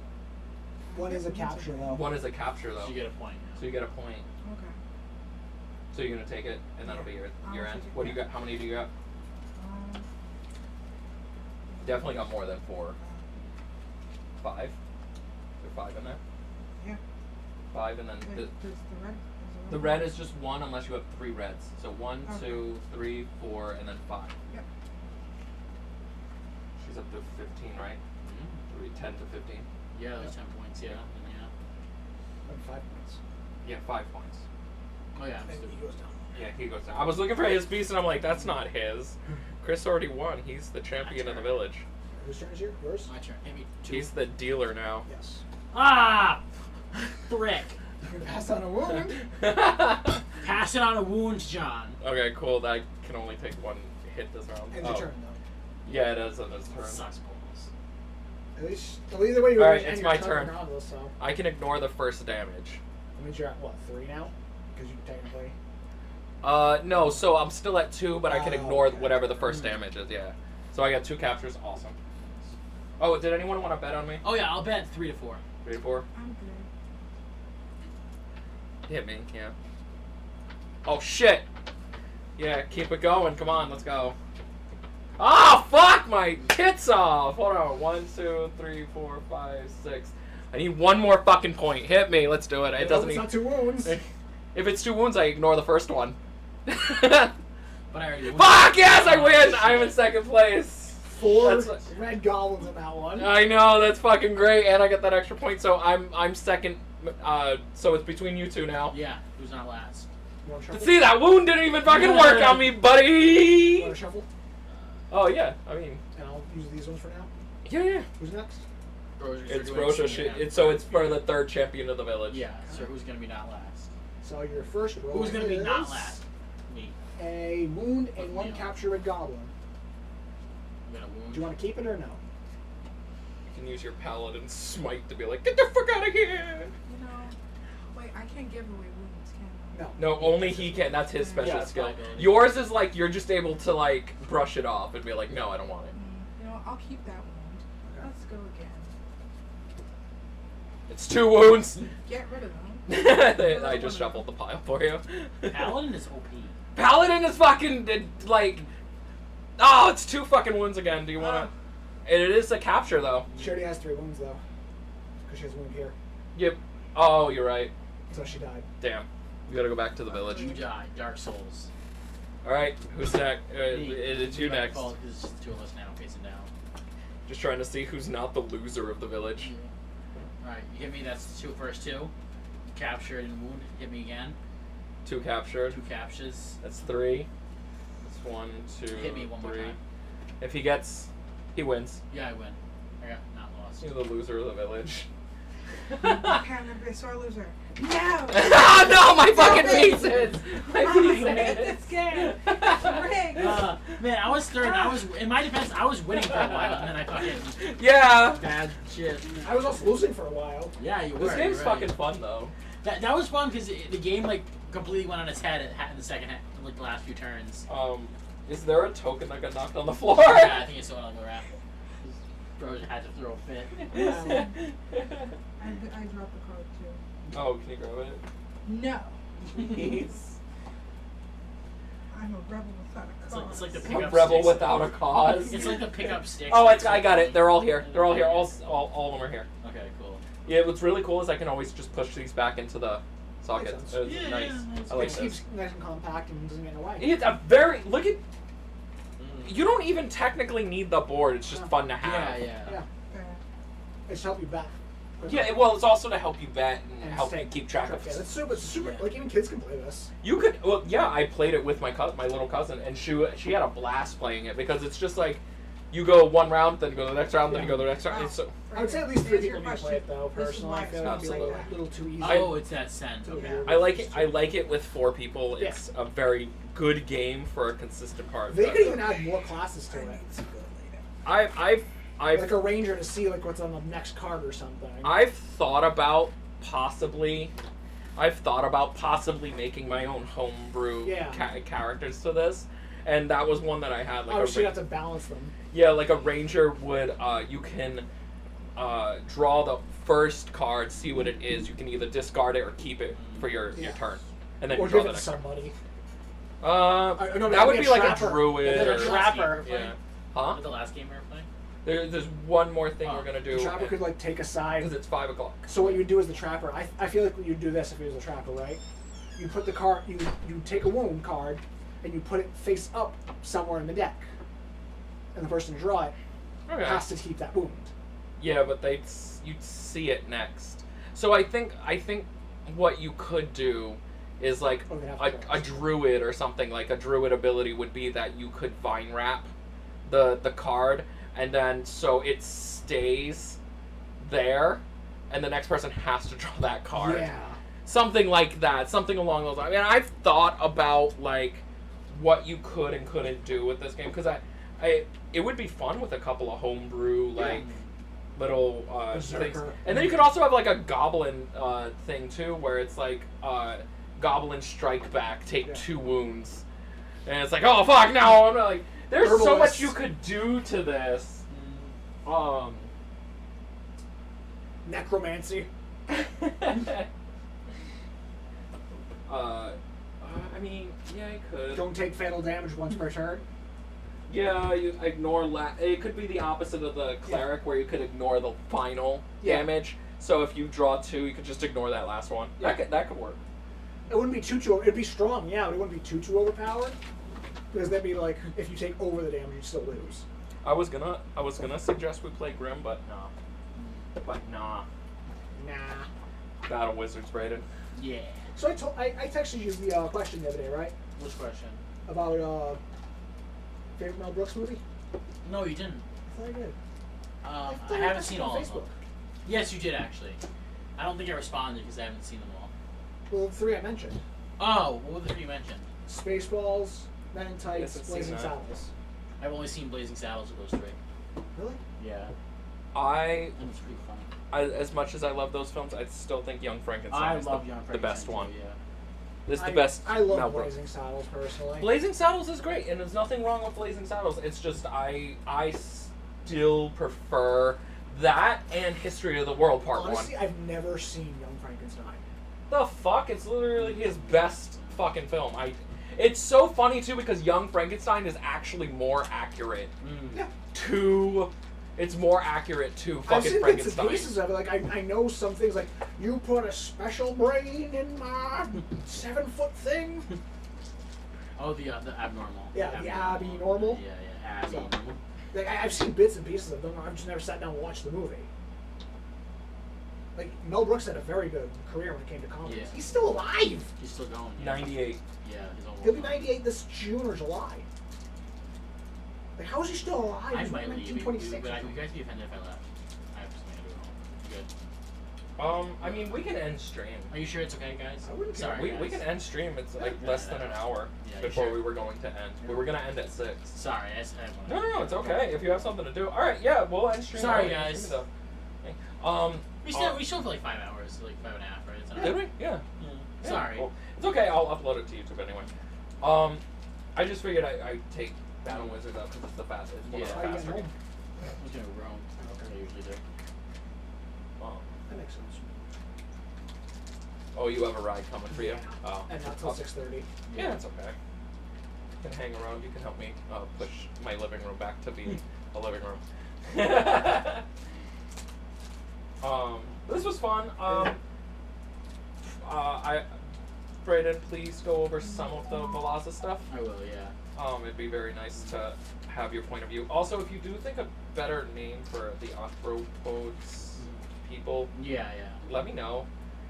1 is a capture, though. 1 is a capture though. So you get a point. So you get a point. Okay. So you're gonna take it, and that'll be your I'll end. take it, What do you yeah. got? How many do you got? Um, Definitely got more than 4. 5. Is there 5 in there? Yeah. 5, and then wait, the does the red? Is the red is just 1 unless you have 3 reds. So 1, Okay. 2, 3, 4, and then 5. Yep. She's up to 15, right? 10 to 15. Yeah, those 10 points. Yeah. And yeah. And 5 points. Yeah, 5 points. Oh yeah. And he goes down. Yeah, he goes down. I was looking for his piece, and I'm like, that's not his. Chris already won. He's the champion of the village. Whose turn is here? Yours? My turn. Hit me 2. He's the dealer now. Yes. Ah! Frick. You passed on a wound. Passing on a wound, John. Okay, cool. I can only take 1 hit this round. It's your turn though. Yeah, it is. It is turn. Sucks balls. At least, well, either way, you Alright, end it's your my turn. regardless, so I can ignore the first damage. that means you're at what 3 now? Because you technically. No, so I'm still at 2, but I can Oh, ignore okay. whatever the first damage is, yeah. So I got 2 captures, awesome. Oh, did anyone want to bet on me? Oh yeah, I'll bet 3 to 4. 3 to 4? I'm good. Hit me, yeah. Oh, shit! Yeah, keep it going, come on, let's go. Oh, fuck my tits off! Hold on, 1, 2, 3, 4, 5, 6. I need 1 more fucking point. Hit me, let's do it. It doesn't It's even... not 2 wounds. If it's 2 wounds, I ignore the first one. But I already won. Fuck, yes, I Oh, win! shit. I'm in second place. 4 That's- red goblins in that one. I know, that's fucking great, and I get that extra point, so I'm second, so it's between you two now. Yeah, who's not last? You want to shuffle? See, that wound didn't even fucking work on me, You buddy! want to shuffle? Oh, yeah, I mean, And I'll use these ones for now. yeah. Who's next? It's Rosa shit, so it's for the 3rd champion of the village. Yeah, so who's gonna be not last? So your first roll Who's gonna be not is last? Me. A wound and 1 Yeah. capture red goblin. You got a wound? Do you want to keep it or no? You can use your paladin smite to be like, get the fuck out of here! You know, wait, I can't give away wounds, can No. No, only he can, that's his special Yeah, it's skill. my ability. Yours is like, you're just able to like, brush it off and be like, no, I don't want it. I? You know, I'll keep that wound. Okay. Let's go again. It's 2 wounds! Get rid of them. I just shuffled the pile for you. Paladin is OP. Paladin is fucking like. Oh, it's 2 fucking wounds again. Do you want to? It is a capture though. She already has 3 wounds though. Because she has a wound here. Yep. Oh, you're right. So she died. Damn. We gotta go back to the village. You die. Dark Souls. All right. Who's next? Me. It's you My next. fault, 'cause it's just 2 of us now facing down. Just trying to see who's not the loser of the village. Alright, you hit me, that's first 2. Captured and wound. Hit me again. 2 captured. 2 captures. That's 3. That's 1, 2, Hit me one more 3. time. If he gets, he wins. Yeah, I win. I got not lost. You're the loser of the village. Okay, I'm gonna be a sore loser. No! Oh no, my fucking pieces! My I hate pieces! this game. Rigged. Man, I was third. I was, in my defense, I was winning for a while, and then I fucking Yeah. bad shit. I was also losing for a while. Yeah, you were. This game's you're right. fucking fun though. That was fun because the game like completely went on its head in the second half, like the last few turns. Is there a token that got knocked on the floor? Yeah, I think it's so on the wrap. Bro had to throw a fit. I dropped the card too. Oh, can you grab it? No. Please. I'm a rebel without a cause. It's like the A pickup rebel sticks. without a cause. It's like the pickup sticks. Oh, I got it. They're all here. They're all here. All of them are here. Okay, cool. Yeah, what's really cool is I can always just push these back into the socket. Makes sense. It's Yeah, nice. that's I It like keeps this. nice and compact and doesn't get in the way. It's a very look at. You don't even technically need the board. It's just fun to Yeah, have. yeah. Yeah. It's to help you back. Yeah, well, it's also to help you bet and help stay- you keep track of. Yeah, it's super. Yeah. Like even kids can play this. You could, well, yeah. I played it with my little cousin, and she had a blast playing it because it's just like, you go one round, then you go to the next round, then you go to the next round. It's so. I would say at least 3 To answer people your need to play it though. question, this is Personally, why I feel it's like it'd be Absolutely. a little too easy. Oh, it's that scent. Okay. Yeah. I like it with 4 people. Yeah. It's a very good game for a consistent part. They could even add more classes to I it. need to go later. I've Like a ranger to see like what's on the next card or something. I've thought about possibly making my own homebrew Yeah. characters to this, and that was one that I had. Like Oh, so you have to balance them. yeah, like a ranger would. You can draw the first card, see what it is. You can either discard it or keep it for your Yeah. turn, and then Or you draw give the it to next card. somebody. That No, that'd would be be a like a trapper. druid And then or a trapper. yeah. Huh? Was the last game we were playing? There's one more thing Oh. we're gonna The do. trapper could like take a side. because it's 5 o'clock. So what you do as the trapper, I feel like you do this if you was a trapper, right? You put the card, you take a wound card, and you put it face up somewhere in the deck, and the person to draw it Okay. has to keep that wound. Yeah, but you'd see it next. So I think what you could do is like Or they have a to druid or something. Like a druid ability would be that you could vine wrap the card, and then so it stays there, and the next person has to draw that card. Yeah. Something like that. Something along those lines. I mean, I've thought about like what you could and couldn't do with this game, because it would be fun with a couple of homebrew little things. Berserker. And then you could also have like a goblin thing too, where it's like goblin strike back, take 2 wounds, and it's like, oh fuck no, I'm not, like there's so Herbalist. much you could do to this. Necromancy. I mean, yeah, you could. Don't take fatal damage once per turn. Yeah, you ignore it could be the opposite of the cleric, where you could ignore the final damage. So if you draw 2, you could just ignore that last one. Yeah. That could work. It wouldn't be too. It'd be strong, yeah, but it wouldn't be too overpowered. Because that'd be like, if you take over the damage, you'd still lose. I was gonna suggest we play Grim, but nah. But nah. Nah. Battle Wizards, Brayden. Yeah. So I texted you the question the other day, right? Which question? About favorite Mel Brooks movie? No, you didn't. I thought I did. I haven't seen all on of them. Facebook. Yes, you did actually. I don't think I responded because I haven't seen them all. Well, the 3 I mentioned: Oh, what were the 3 you mentioned? Spaceballs, Men in Yes, Tights, I've seen Blazing that. Saddles. I've only seen Blazing Saddles of those 3. Really? Yeah, I, and it's pretty funny. as much as I love those films, I still think Young Frankenstein I is love Young the best Frankenstein, one. too, yeah. This is the best. I love Mel Brooks. Blazing Saddles personally. Blazing Saddles is great, and there's nothing wrong with Blazing Saddles. It's just I still prefer that and History of the World Part Honestly, 1. I've never seen Young Frankenstein. The fuck? It's literally his best fucking film. It's so funny too because Young Frankenstein is actually more accurate Yeah. to. It's more accurate to I've fucking seen bits and Frankenstein. pieces of it. Like I know some things. Like you put a special brain in my 7-foot thing. Oh, the abnormal. Yeah, the abnormal. Yeah, Abby. So, like I've seen bits and pieces of them. I've just never sat down and watched the movie. Like Mel Brooks had a very good career when it came to comedies. Yeah. He's still alive. He's still going. Yeah. 98. Yeah, he's almost. He'll be 98 this June or July. Like how is he still alive? I He's might like leave. 1926. But you guys be offended if I left. I have something to do at home. Good. I mean, we can end stream. Are you sure it's okay, guys? I wouldn't care. Sorry, We guys. can end stream. It's like Yeah, less than an hour Yeah, you before sure? we were going to end. We were gonna end at 6. Sorry, I No, it's okay. If you have something to do, all right. Yeah, we'll end stream. Sorry, early. guys. Stream it up. We still for like 5 hours, like 5.5, right? It's not- Did we? Yeah. Yeah, Sorry. well, it's okay. I'll upload it to YouTube anyway. I just figured I take Battle Wizards up because it's the fastest. It's one of the How you faster getting games. home? I'm gonna roam. Okay. I usually do. That makes sense. Oh, you have a ride coming for you? Yeah. Oh. And not till 6:30. Yeah, it's okay. You can hang around. You can help me push my living room back to be a living room. This was fun. Brayden, please go over some of the Velasa stuff. I will, yeah. It'd be very nice to have your point of view. Also, if you do think a better name for the arthropods people, Yeah. let me know.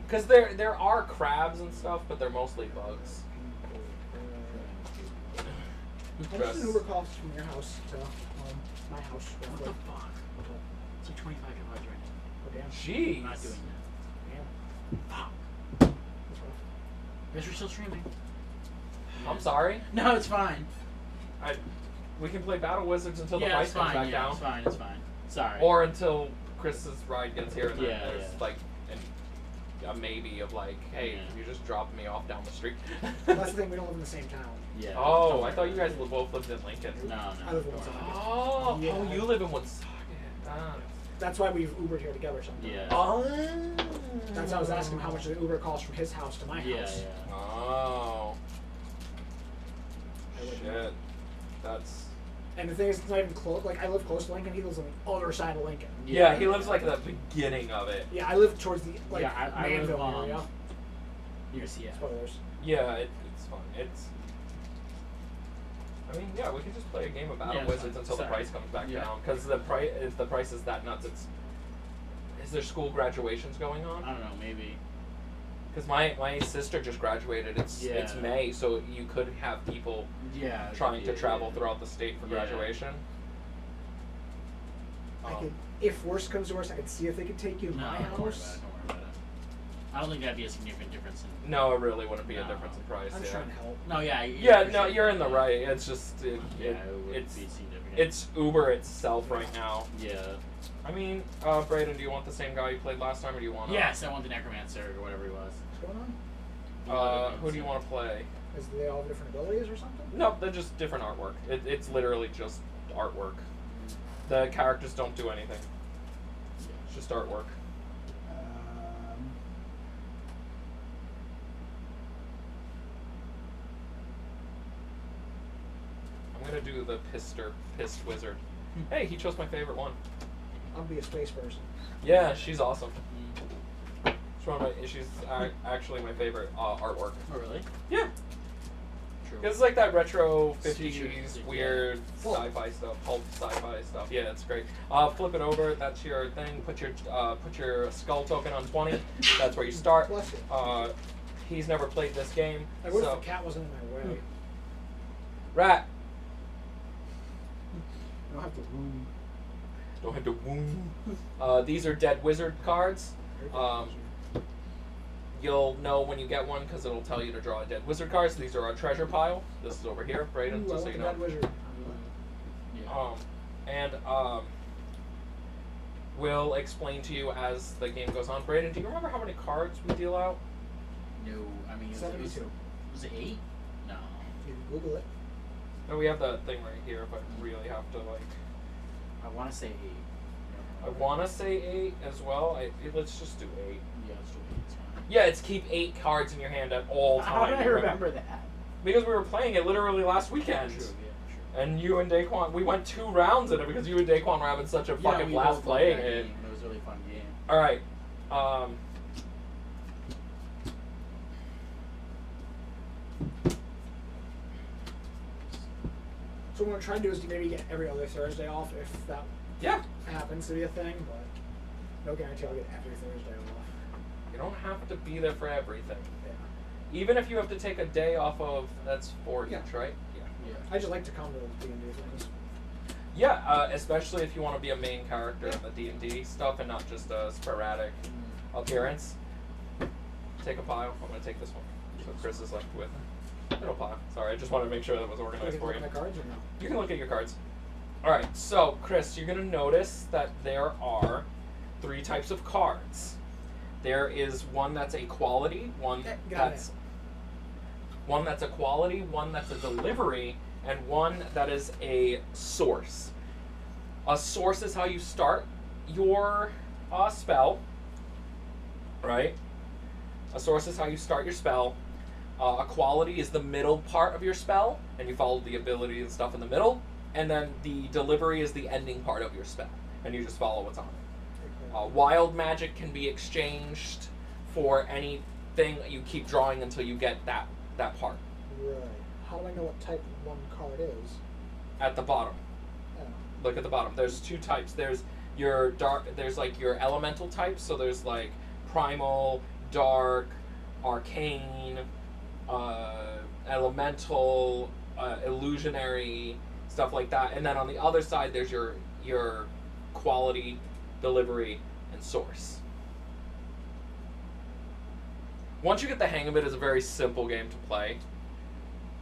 Because there are crabs and stuff, but they're mostly bugs. How much does an Uber cost from your house to my house? What the fuck? It's like $25 right now. Oh, damn. Jeez. I'm not doing that. Damn. Fuck. That's rough. Guess we're still streaming. I'm sorry. No, it's fine. We can play Battle Wizards until the Yeah, price it's comes fine. back Yeah, down. it's fine. It's fine. Sorry. Or until Chris's ride gets here and then Yeah, there's yeah. like a maybe of like, hey, Yeah. you just dropped me off down the street. That's the thing. We don't live in the same town. Yeah. Oh, don't I worry thought you about guys it. both lived in Lincoln. No. I live in don't worry. Woonsocket. Oh, Yeah. oh, you live in Woonsocket. Ah. That's why we've Ubered here together sometimes. Yeah. Oh. That's why I was asking how much the Uber costs from his house to my Yeah, house. yeah. Oh. I wouldn't know. Shit. That's. And the thing is, it's not even close. Like, I live close to Lincoln. He lives on the other side of Lincoln. Yeah, he lives like at the beginning of it. Yeah, I live towards the, like, Yeah, I live, Manville area. Near Seattle. Spoilers. Yeah, it's fun. It's. I mean, yeah, we could just play a game of Battle Yeah, it's Wizards fine. until the Sorry. price comes back Yeah. down. Because the price is that nuts. Is there school graduations going on? I don't know, maybe. Because my sister just graduated. It's Yeah. May, so you could have people Yeah. trying to yeah, travel yeah. throughout the state for Yeah. graduation. I could, if worse comes to worse, I could see if they could take you to No, my don't worry about house. it. Don't worry about it. I don't think that'd be a significant difference in. No, it really wouldn't be a No. difference in price. I'm yeah. trying to help. No, yeah. Yeah, no, you're in the right. It's just It would it's be significant. it's Uber itself right now. Yeah. I mean, Brayden, do you want the same guy you played last time, or do you want? Yes, I want the Necromancer or whatever he was. What's going on? Who do you want to play? Is they all have different abilities or something? No, they're just different artwork. It's literally just artwork. The characters don't do anything. It's just artwork. I'm gonna do the pissed wizard. Hey, he chose my favorite one. I'll be a space person. Yeah, she's awesome. She's actually my favorite artwork. Oh, really? Yeah. True. Because it's like that retro 50s Futuristic, weird yeah. sci-fi stuff, pulp sci-fi stuff. Yeah, it's great. Flip it over. That's your thing. Put your skull token on 20. That's where you start. Bless you. He's never played this game. I wish so the cat wasn't in my way. rat. I don't have to wound. Don't have to wound. These are dead wizard cards. You'll know when you get one because it'll tell you to draw a dead wizard card. So these are our treasure pile. This is over here, Brayden, Ooh, just so you know. Wizard. Yeah. We'll explain to you as the game goes on. Brayden, do you remember how many cards we deal out? No, I mean, it was 72. Was it 8? No. You can Google it. No, we have the thing right here, if I really have to, like... I want to say 8. I want to say 8 as well. Let's just do 8. Yeah, let's do 8. It's fine. Yeah, it's keep 8 cards in your hand at all times. How did I remember that? Because we were playing it literally last weekend. True, yeah, And you and Daquan, we went 2 rounds in it because you and Daquan were having such a true. fucking we blast both loved playing that it. game. It was a really fun game. Alright. So what I'm trying to do is to maybe get every other Thursday off if that Yeah. happens to be a thing, but no guarantee I'll get every Thursday off. You don't have to be there for everything. Yeah. Even if you have to take a day off of, that's 4 Yeah. each, right? Yeah. Yeah. I just like to come to the D&D things. Yeah, especially if you want to be a main character in the D&D stuff and not just a sporadic appearance. Take a pile. I'm going to take this one. So Chris is left with little pile. Sorry, I just wanted to make sure that was I organized can for look you. at my cards or no? You can look at your cards. Alright, so Chris, you're going to notice that there are 3 types of cards. There is one that's a quality, one that's a quality, one that's a delivery, and one that is a source. A source is how you start your spell, right? A source is how you start your spell. A quality is the middle part of your spell, and you follow the ability and stuff in the middle. And then the delivery is the ending part of your spell, and you just follow what's on it. Wild magic can be exchanged for anything you keep drawing until you get that part. Right. How do I know what type one card is? At the bottom. Oh. Look at the bottom. There's 2 types. There's your there's like your elemental types. So there's like primal, dark, arcane, elemental, illusionary, stuff like that. And then on the other side, there's your quality, delivery, and source. Once you get the hang of it, it's a very simple game to play.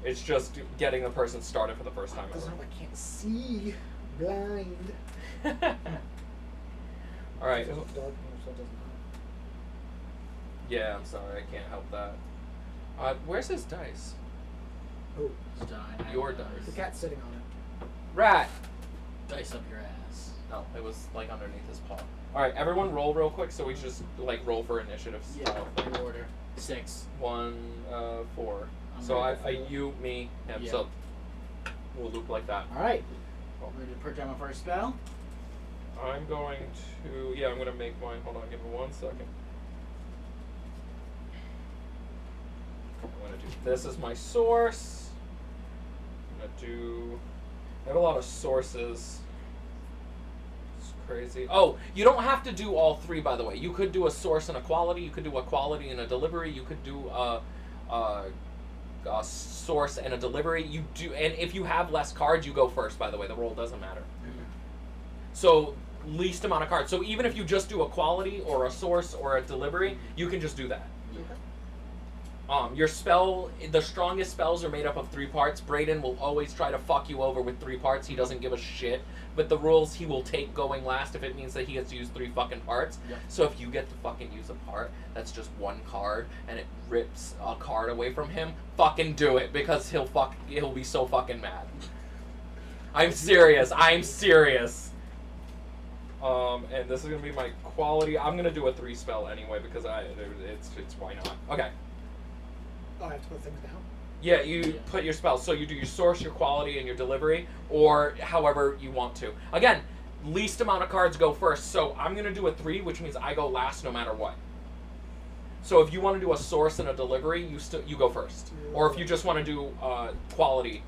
It's just getting the person started for the first time Doesn't ever. help I can't see. Blind. All right. It's dark, so it doesn't help. Yeah, I'm sorry, I can't help that. Where's his dice? Oh, It's done. Your the dice. cat's sitting on it. Rat. Dice up your ass. No, it was like underneath his paw. All right, everyone, roll real quick. So we just like roll for initiative. Yeah, style thing. in order. 6. 1, 4. I'm So ready for you, me, him. Yeah. So we'll loop like that. Alright. Ready to project my first spell? I'm going to. Yeah, I'm gonna make mine. Hold on, give me 1 second. I'm gonna do this as my source. I'm gonna do. I have a lot of sources. It's crazy. Oh, you don't have to do all 3, by the way. You could do a source and a quality. You could do a quality and a delivery. You could do a source and a delivery. And if you have less cards, you go first. By the way, the roll doesn't matter. So least amount of cards. So even if you just do a quality or a source or a delivery, you can just do that. Your spell, the strongest spells are made up of 3 parts. Brayden will always try to fuck you over with 3 parts. He doesn't give a shit. But the rules he will take going last if it means that he gets to use 3 fucking parts. Yep. So if you get to fucking use a part that's just 1 card and it rips a card away from him, fucking do it because he'll be so fucking mad. I'm serious. And this is gonna be my quality. I'm gonna do a 3 spell anyway because it's why not? Okay. Oh, I have to put things down. Yeah, you put your spells. So you do your source, your quality, and your delivery, or however you want to. Again, least amount of cards go first. So I'm gonna do a 3, which means I go last no matter what. So if you want to do a source and a delivery, you go first. Or if you just want to do quality,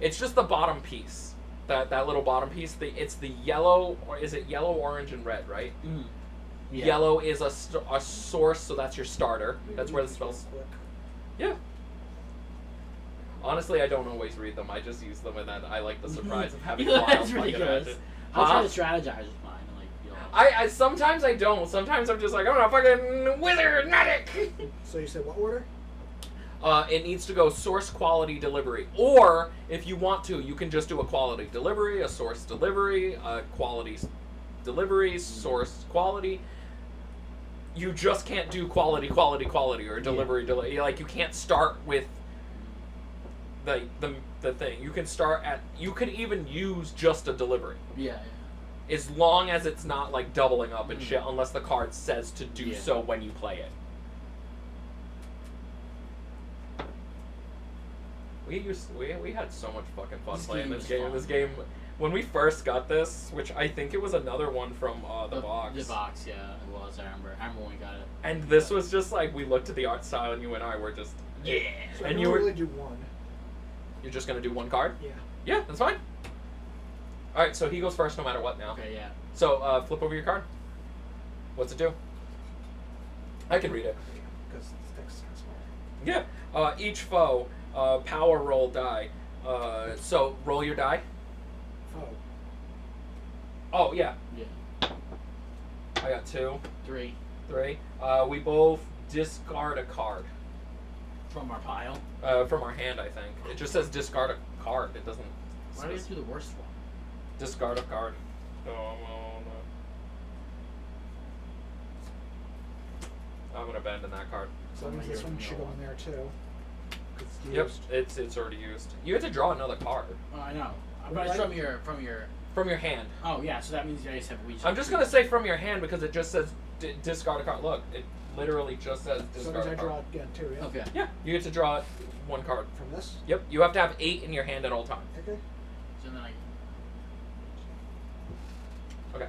it's just the bottom piece. That little bottom piece. It's the yellow, or is it yellow, orange, and red, right? Mm. Yeah. Yellow is a source, so that's your starter. That's where the spells. Yeah. Honestly, I don't always read them. I just use them, and then I like the surprise of having Yeah, files. that's fucking ridiculous. imagine. I'll try Huh? to strategize with mine. And, like, you know. I sometimes I don't. Sometimes I'm just like, I'm a fucking wizard magic. So you said what order? It needs to go source, quality, delivery. Or, if you want to, you can just do a quality delivery, a source delivery, a quality delivery, source quality. You just can't do quality, or delivery, Like, you can't start with the thing. You can start at... You could even use just a delivery. Yeah. As long as it's not, like, doubling up and shit, unless the card says to do so when you play it. We had so much fucking fun playing this game. This game, when we first got this, which I think it was another one from the box. The box, yeah, it was. I remember when we got it. And this was just like, we looked at the art style and you and I were just, yeah. So And I you were... really do 1. You're just gonna do 1 card? Yeah. Yeah, that's fine. Alright, so he goes first no matter what now. Okay, yeah. So, flip over your card. What's it do? I can read it. Because the text is kind of small. Yeah. Each foe, power roll die. So, roll your die. Oh. Oh, yeah. Yeah. I got 2. 3. 3. We both discard a card. From our pile. From our hand, I think. It just says discard a card. It doesn't... Why do you have to do the worst one? Discard a card. Oh, no. I'm gonna abandon that card. So that means this one should go in there too. Yep, it's already used. You have to draw another card. Oh, I know. But it's from your... From your hand. Oh, yeah, so that means you guys have reached... I'm just gonna say from your hand because it just says discard a card. Look, it literally just says So discard that a means I draw card. again too, yeah? Okay. Yeah, you get to draw 1 card. From this? Yep, you have to have 8 in your hand at all times. Okay. So then I... Okay.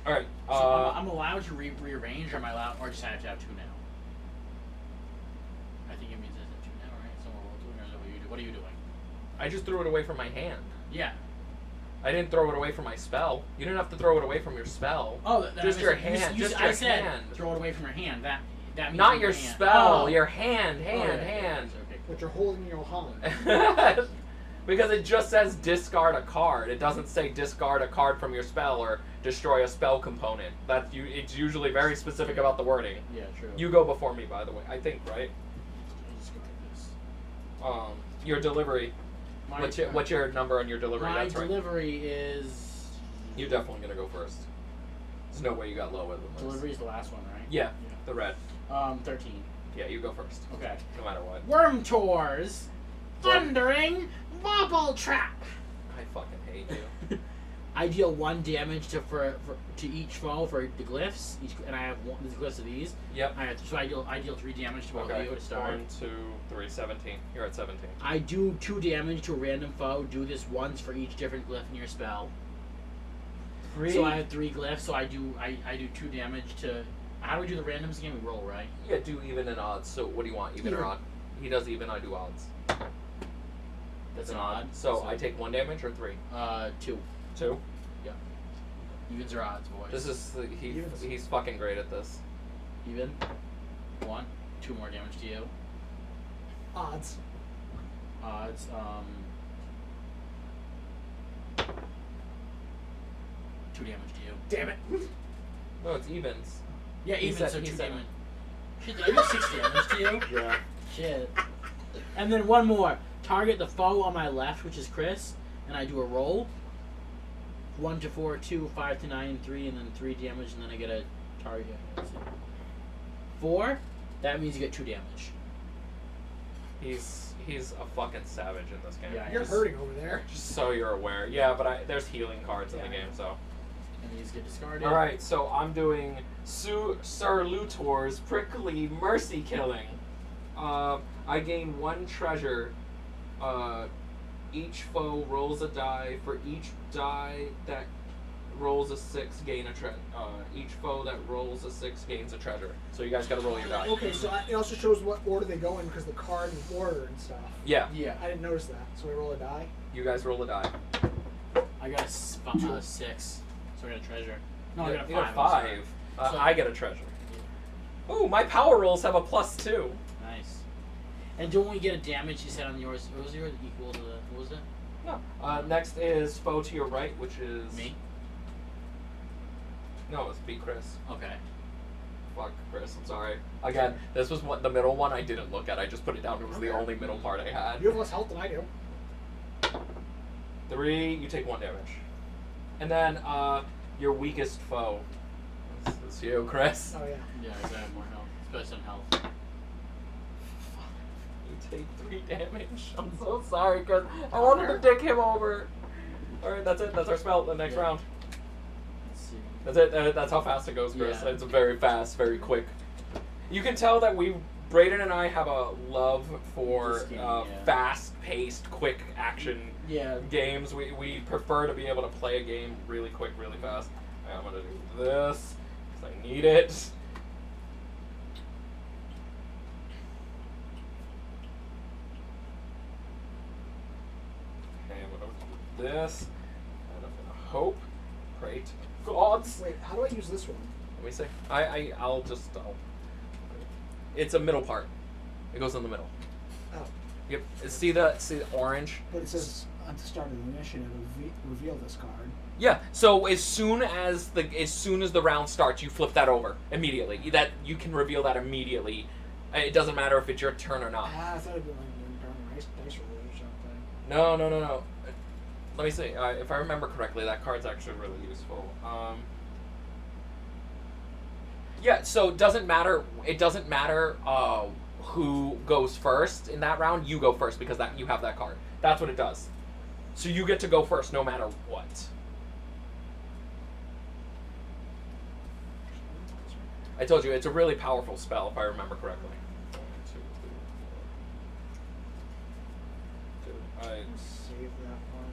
Alright, So I'm allowed to rearrange, or am I allowed... Or just have to have 2 now? I think it means I have 2 now, right? So or is that what you do? What are you doing? I just threw it away from my hand. Yeah. I didn't throw it away from my spell. You didn't have to throw it away from your spell. Oh, just your hand. Just I your said hand. throw it away from your hand. That means Not your hand. spell. Oh. Your hand. Oh, yeah. Hand. Okay. What you're holding in your hand. Because it just says discard a card. It doesn't say discard a card from your spell or destroy a spell component. It's usually very specific about the wording. Yeah, true. You go before me, by the way. I think, right? Just go like this. Your delivery. What's your number on your delivery? My That's right. delivery is... You're definitely gonna go first. There's no way you got lower than this. Delivery is the last one, right? Yeah, the red. 13. Yeah, you go first. Okay. No matter what. Worm Tours! Thundering Bubble Trap! I fucking hate you. I deal 1 damage to each foe for the glyphs, and I have the glyphs of these. Yep. So I deal 3 damage to both of you to start. 1, 2, 3, 17. You're at 17. I do 2 damage to a random foe. Do this once for each different glyph in your spell. 3? So I have 3 glyphs. So I do 2 damage to. How do we do the randoms again? We roll, right? Yeah, do even and odds. So what do you want? Even or odd? He does even. I do odds. That's an odd. So I take 1 damage or 3. 2. 2. Yeah. Evens or odds, boys. This is he's fucking great at this. Even. 1. 2 more damage to you. Odds. Odds. 2 damage to you. Damn it. No, it's evens. Yeah, He even said- so he 2 said- damage. Shit, did I do 6 damage to you? Yeah. Shit. And then one more. Target the foe on my left, which is Chris, and I do a roll. 1 to 4, 2, 5 to 9, and 3, and then 3 damage, and then I get a target. Let's see. 4, that means you get 2 damage. He's a fucking savage in this game. Yeah, You're Just- hurting over there. Just so you're aware. Yeah, but there's healing cards in the Yeah. game, so. And these get discarded. All right, so I'm doing Sir Luthor's Prickly Mercy Killing. I gain 1 treasure. Each foe rolls a die. For each die that rolls a 6, gain a treasure. Each foe that rolls a 6 gains a treasure. So you guys gotta roll your die. Okay, so it also shows what order they go in because the card and order and stuff. Yeah, Yeah. I didn't notice that. So we roll a die. you guys roll a die. I got a 6, so I got a treasure. No, I got a You 5. got 5. So- I get a treasure. Ooh, my power rolls have a +2. Nice. And don't we get a damage you said on yours? What was yours equal to the. What was it? No. Next is foe to your right, which is Me? No, it's B Chris. Okay. Fuck Chris, I'm sorry. Again, this was what the middle one I didn't look at. I just put it down. It was the only middle part I had. You have less health than I do. 3, you take 1 damage. And then your weakest foe. This is you, Chris. Oh yeah. Yeah, I have more health. It's based on health. You take 3 damage. I'm so sorry, Chris. I wanted to dick him over. Alright, that's it. That's our spell. The next Yeah. round. Let's see. That's it. That's how fast it goes, Chris. Yeah. It's very fast, very quick. You can tell that Brayden and I have a love for This game, yeah. fast-paced, quick action Yeah. games. We prefer to be able to play a game really quick, really fast. Right, I'm gonna do this because I need it. Okay, I'm gonna do this, and I'm gonna hope, pray to the gods. Wait, how do I use this one? Let me see. I'll. It's a middle part. It goes in the middle. Oh, Yep. See the orange. But it says at the start of the initiative, reveal this card. Yeah. So as soon as the round starts, you flip that over immediately. That you can reveal that immediately. It doesn't matter if it's your turn or not. Ah, I thought it'd be like an dice roll or something. No. Let me see. If I remember correctly, that card's actually really useful. Yeah. So it doesn't matter. It doesn't matter who goes first in that round. You go first because you have that card. That's what it does. So you get to go first no matter what. I told you, it's a really powerful spell, if I remember correctly. 1, 2, 3, 4. Dude, Save that one.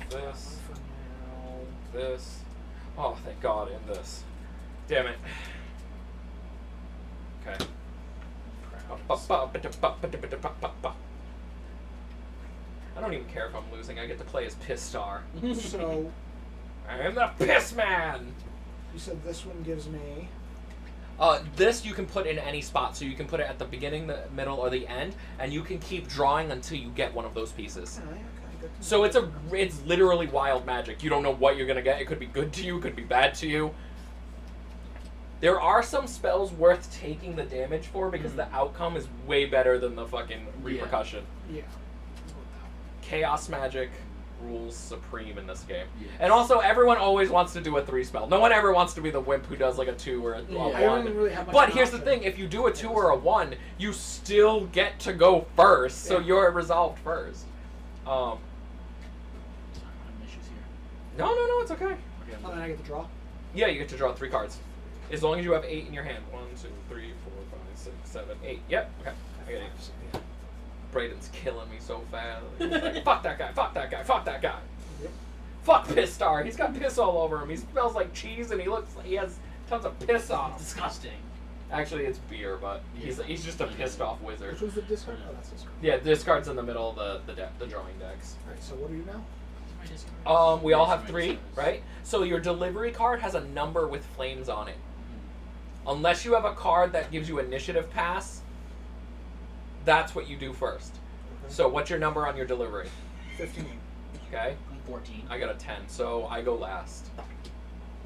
I this, For now. this. Oh, thank God, and this. Damn it. Okay. I don't even care if I'm losing. I get to play as Piss Star. So I am the Piss Man! you said this one gives me. This you can put in any spot, so you can put it at the beginning, the middle, or the end, and you can keep drawing until you get one of those pieces. Okay, good to So know. it's literally wild magic. You don't know what you're gonna get. It could be good to you, it could be bad to you. There are some spells worth taking the damage for because the outcome is way better than the fucking repercussion. Yeah. Chaos magic rules supreme in this game. Yes. And also, everyone always wants to do a 3 spell. No one ever wants to be the wimp who does like a 2 or a Yeah. 1. I don't really have much But of an here's the option. thing, if you do a 2 or a 1, you still get to go first, so Yeah. you're resolved first. Sorry, I'm having issues here. No, it's okay. Okay, Oh, then I get to draw. Yeah, you get to draw 3 cards. As long as you have 8 in your hand. 1, 2, 3, 4, 5, 6, 7, 8. Yep, okay. I get 8. Yeah. Braden's killing me so fast. He's like, fuck that guy, fuck that guy, fuck that guy. Yep. Fuck Piss Star. He's got piss all over him. He smells like cheese and he has tons of piss on him. disgusting. Actually, it's beer, but he's just a pissed off wizard. Which one's the discard? Oh, that's discard. Yeah, this card's in the middle of the drawing decks. All right. So what do you now? Where's my discard? We all Where's have my 3, discards? right? So your delivery card has a number with flames on it. Unless you have a card that gives you initiative pass, that's what you do first. Okay. So what's your number on your delivery? 15. Okay, I'm 14. I got a 10, so I go last.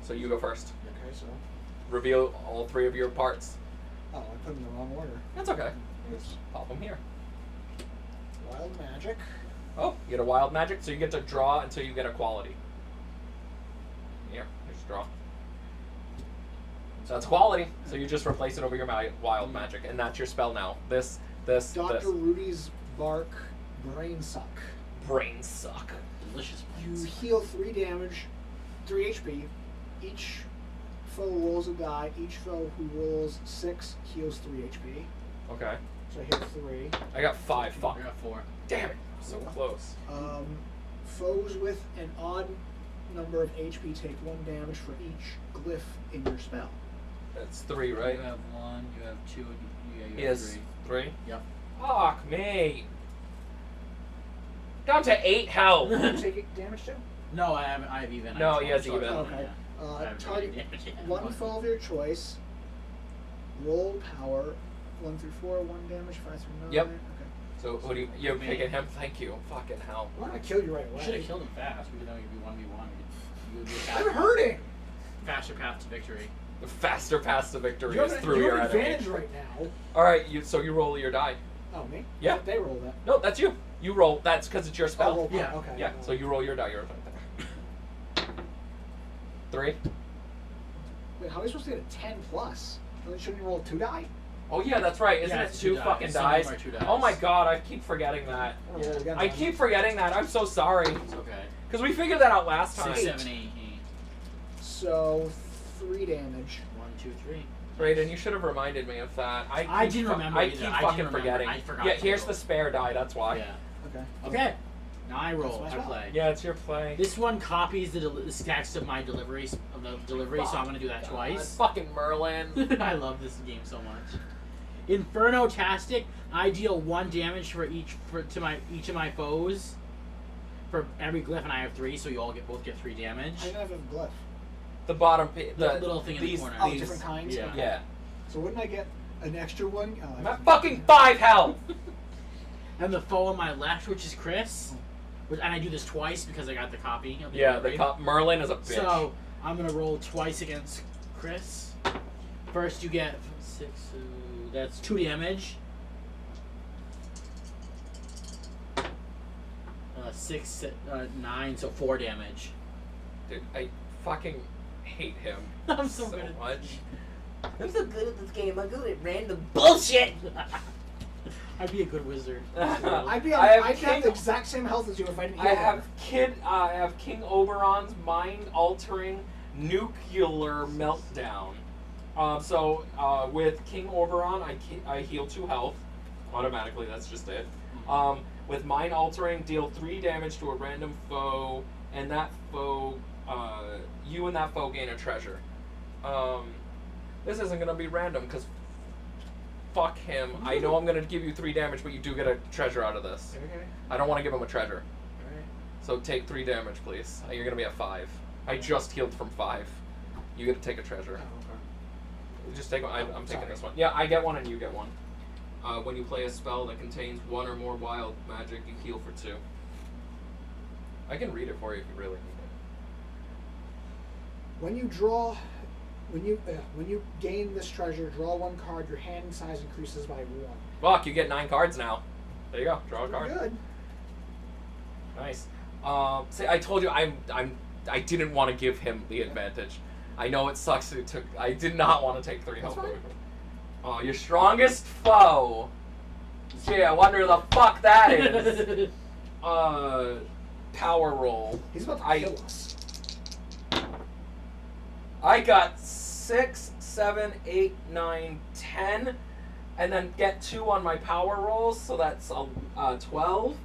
So you go first. Okay, so. Reveal all 3 of your parts. Oh, I put them in the wrong order. That's okay. Oops. Pop them here. Wild magic. Oh, you get a wild magic, so you get to draw until you get a quality. Here, just draw. So that's quality. So you just replace it over your wild magic, and that's your spell now. This. Dr. Rudy's bark. Brain suck. Brain suck. Delicious. You Brains. heal 3 damage, 3 HP. Each foe rolls a die. Each foe who rolls 6 heals 3 HP. Okay. So I hit 3. I got 5. I Fuck. got 4. Damn it. So close. Foes with an odd number of HP take 1 damage for each glyph in your spell. That's 3, right? You have 1. You have 2. Yeah, He you have has 3. 3? Yep. Fuck me. Down to 8 health. You take 8 damage too? No, I have even. No, I he has sorry. even. Okay. I haven't Target taken any damage yet. 1 foe of your choice. Roll power 1 through 4, 1 damage, 5 through 9. Yep. Okay. So who do you're Me. picking him? Thank you. Fucking hell. I'm not gonna kill you right We away. should have killed him fast. We could only be 1v1. You would be a I'm faster, hurting. faster path to victory. The faster path to victory You is have, through you your have enemy. advantage right now. All right, so you roll your die. Oh, me? Yeah. I thought they roll that. No, that's you. You roll. That's because it's your Oh, spell. roll Yeah. Okay. Yeah. So you roll your die. You're 3. Wait, how are we supposed to get a 10 plus? Shouldn't you roll 2 die? Oh yeah, that's right. Isn't Yeah, it it's 2 2 fucking dice. Some of them dies? are 2 dice. Oh my god, I keep forgetting that. I'm gonna roll again. I keep forgetting that. I'm so sorry. It's okay. Because we figured that out last time. 6, 7, 8, 8. So 3 damage. 1, 2, 3. Brayden, you should have reminded me of that. I didn't remember I either. keep I didn't fucking remember. forgetting. I forgot Yeah, to here's roll. the spare die. That's why. Yeah. Okay. Okay. Now I roll. That's I my spell. play. Yeah, it's your play. This one copies the text of my delivery, so I'm gonna do that twice. Fucking Merlin. I love this game so much. Inferno-tastic. I deal 1 damage for each of my foes. For every glyph, and I have 3, so you all both get 3 damage. I don't have a glyph. The bottom, The little thing in the corner. Oh, these- different kinds? Yeah. Okay. Yeah. So wouldn't I get an extra one? I'm at fucking 5 health. And the foe on my left, which is Chris, and I do this twice because I got the copy. Of the Yeah, the delivery. Merlin is a bitch. So I'm gonna roll twice against Chris. First, you get 6. That's 2 damage. 6, 9, so 4 damage. Dude, I fucking hate him I'm so good at much. I'm so good at this game. I'm good at random bullshit. I'd be a good wizard. I'd be. I have I'd have King- the exact same health as you if I didn't. I heal have King Oberon's mind-altering nuclear meltdown. With King Oberon, I heal 2 health automatically. That's just it. With mind-altering, deal 3 damage to a random foe, and that foe, you and that foe gain a treasure. This isn't gonna be random because fuck him. I know I'm gonna give you 3 damage, but you do get a treasure out of this. Okay. I don't want to give him a treasure. Alright. So take 3 damage, please. You're gonna be at 5. I just healed from 5. You get to take a treasure. Oh, Just take one. I'm taking sorry. this one. Yeah, I get one and you get one. When you play a spell that contains 1 or more wild magic, you heal for 2. I can read it for you if you really need it. When you gain this treasure, draw 1 card. Your hand size increases by 1. Fuck, you get 9 cards now. There you go. Draw a card. Good. Nice. See, I told you I didn't want to give him the advantage. I know it sucks. I did not want to take 3 health. That's away fine. from him. Oh, your strongest foe. Gee, I wonder who the fuck that is. Power roll. He's about to I- kill us. I got 6, 7, 8, 9, 10, and then get 2 on my power rolls, so that's 12.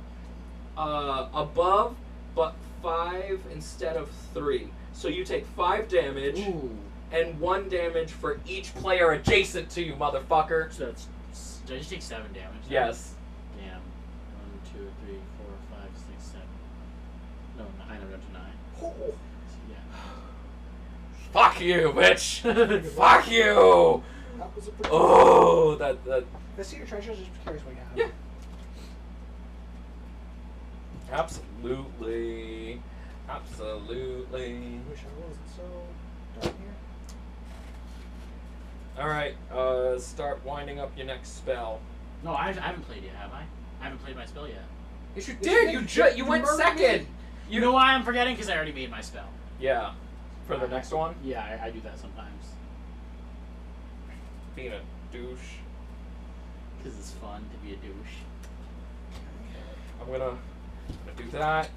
Above, but 5 instead of 3. So you take 5 damage Ooh. and 1 damage for each player adjacent to you, motherfucker. So that's. Did I just take 7 damage? Yes. Damn. 1, 2, 3, 4, 5, 6, 7. No, 9. I'm down to 9. Oh. Fuck you, bitch. Fuck you. That was a pretty. Oh, that. Let's see your treasures. Just curious what you have. Yeah. Absolutely. Absolutely. Wish I wasn't so. Dark here. All right, start winding up your next spell. No, I haven't played yet, have I? I haven't played my spell yet. Yes, you Yes, did. you You went murdered second. me. You know why I'm forgetting? Because I already made my spell. Yeah. For the next one, Yeah, I do that sometimes. being a douche. Because it's fun to be a douche. I'm gonna do that.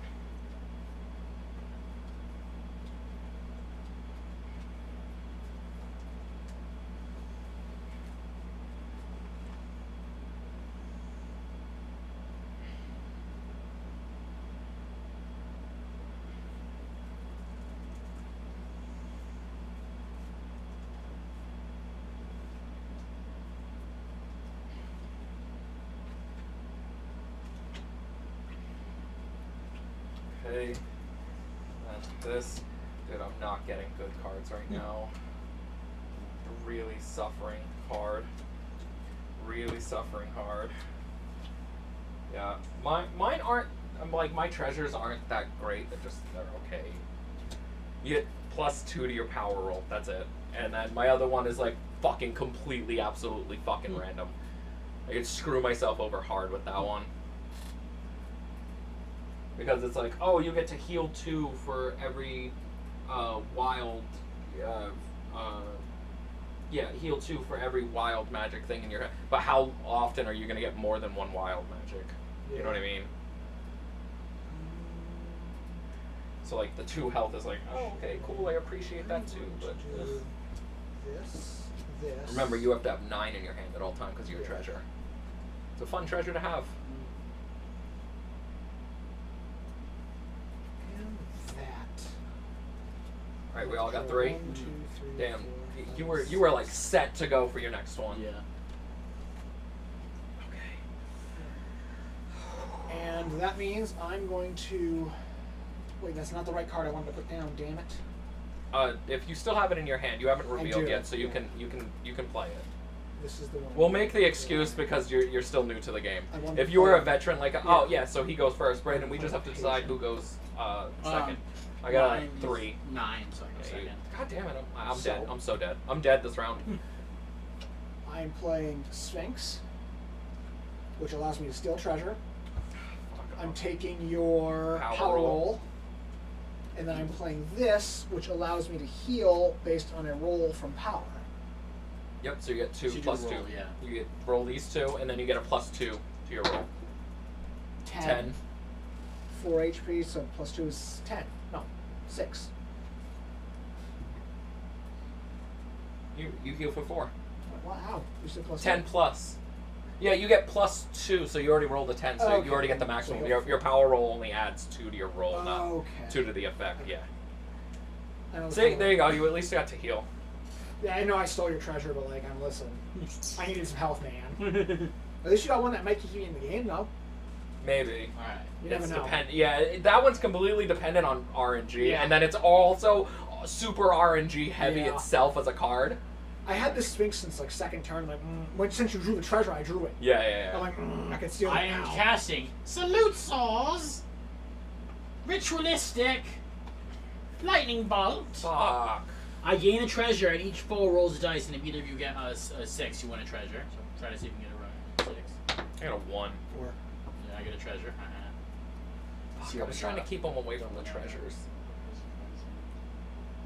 Okay. That's this. Dude, I'm not getting good cards right now. Really suffering hard. Really suffering hard. Yeah. Mine aren't, my treasures aren't that great. They're okay. You get +2 to your power roll. That's it. And then my other one is like fucking completely, absolutely fucking random. I could screw myself over hard with that one. Because it's like, oh, you get to heal 2 for every wild, heal 2 for every wild magic thing in your head. But how often are you going to get more than one wild magic? You know what I mean? So like the 2 health is like, oh, okay, cool, I appreciate that too. But Do this. remember, you have to have 9 in your hand at all time because you're a treasure. It's a fun treasure to have. And that. All right, we all got 3. 1, 2, 3, Damn, 4, you were like set to go for your next one. Yeah. Okay. And that means I'm going to. Wait, that's not the right card I wanted to put down. Damn it. If you still have it in your hand, you haven't revealed do, yet, so you yeah. can play it. This is the one. We'll make the excuse because you're still new to the game. I want If to you were a play- veteran, like oh yeah, so he goes first, Brandon. We just have to decide who goes second. I got Mine is 3. 9, so I go second. God damn it! I'm So- dead. I'm so dead. I'm dead this round. I'm playing Sphinx, which allows me to steal treasure. I'm taking your Power power roll. roll. And then I'm playing this, which allows me to heal based on a roll from power. Yep. So you get 2 So you do plus roll, 2. yeah. You get roll these 2, and then you get a +2 to your roll. 10. 4 HP, so plus 2 is 10. No, 6. You heal for 4. Wow, you said plus 10 plus. Yeah, you get +2, so you already rolled a 10, so Okay. you already get the maximum. So Your power roll only adds 2 to your roll, not Okay. 2 to the effect. Yeah. I know See, there you go. You at least got to heal. Yeah, I know I stole your treasure, but like, I'm listening. I needed some health, man. At least you got one that might keep you in the game, no? Maybe. Alright. You never know. Yeah, that one's completely dependent on RNG, Yeah. and then it's also super RNG heavy Yeah. itself as a card. I had this Sphinx since like second turn. Like, since you drew the treasure, I drew it. Yeah. I'm like, I can steal it I am now. casting Salute Saws, Ritualistic, Lightning Bolt. Fuck. I gain a treasure, and each foe rolls a dice, and if either of you get a 6, you win a treasure. So try to see if you can get a run. 6. I got a 1. 4. Yeah, I get a treasure. Fuck, I was trying to keep them away from the treasures.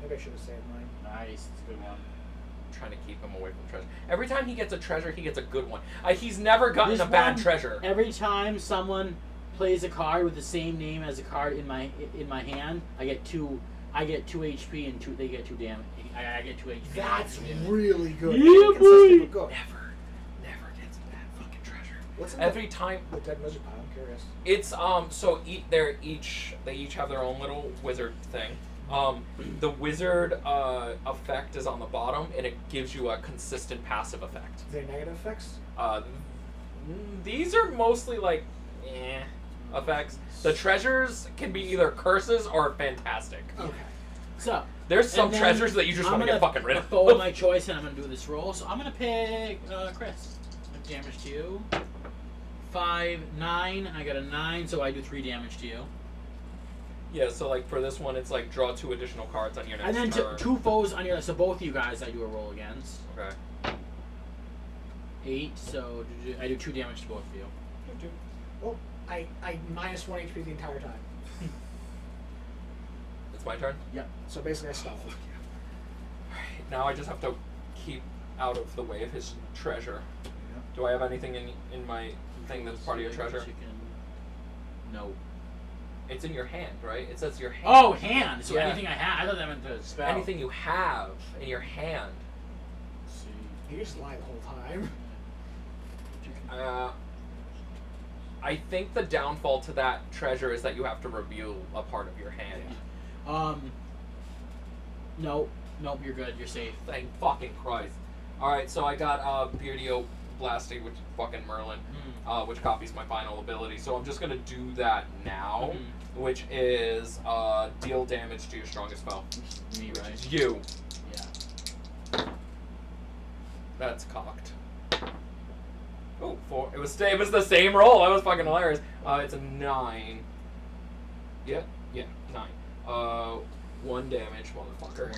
Maybe I should have saved mine. Nice, it's a good one. Trying to keep him away from treasure. Every time he gets a treasure, he gets a good one. He's never gotten There's a bad one- treasure. Every time someone plays a card with the same name as a card in my hand, I get 2 HP and they get 2 damage. I get 2 HP. That's and 2 damage. really good. Yeah, Inconsistent, boy. but good. Never gets a bad fucking treasure. What's in Every time the dead wizard pile? I'm curious. it's so they each have their own little wizard thing. The wizard effect is on the bottom, and it gives you a consistent passive effect. Is there negative effects? These are mostly like effects. The treasures can be either curses or fantastic. Okay. So, There's some and then treasures that you just I'm want to gonna get fucking rid of. Forward my choice, and I'm gonna do this roll. So I'm gonna pick Chris. Damage to you. 5, 9. I got a 9, so I do 3 damage to you. Yeah, so like for this one, it's like draw 2 additional cards on your next And then turn. 2 foes on your. So both of you guys, I do a roll against. Okay. 8. So I do 2 damage to both of you. Oh, I minus 1 HP the entire time. It's my turn. So basically I stop. Now I just have to keep out of the way of his treasure. Do I have anything in my thing that's part of your treasure? No. It's in your hand, right? It says your hand. Oh, hand. So Yeah. anything I have. I thought that meant the spell. Anything you have in your hand. Let's see. You just lie the whole time. I think the downfall to that treasure is that you have to reveal a part of your hand. Nope, you're good. You're safe. Thank fucking Christ. Alright, so I got Beardio Blasting, which is fucking Merlin, which copies my final ability. So I'm just gonna do that now, which is deal damage to your strongest foe. Me, Which right? is you. Yeah. That's cocked. Oh, 4. It was the same roll. That was fucking hilarious. It's a 9. Yeah, 9. 1 damage, motherfucker.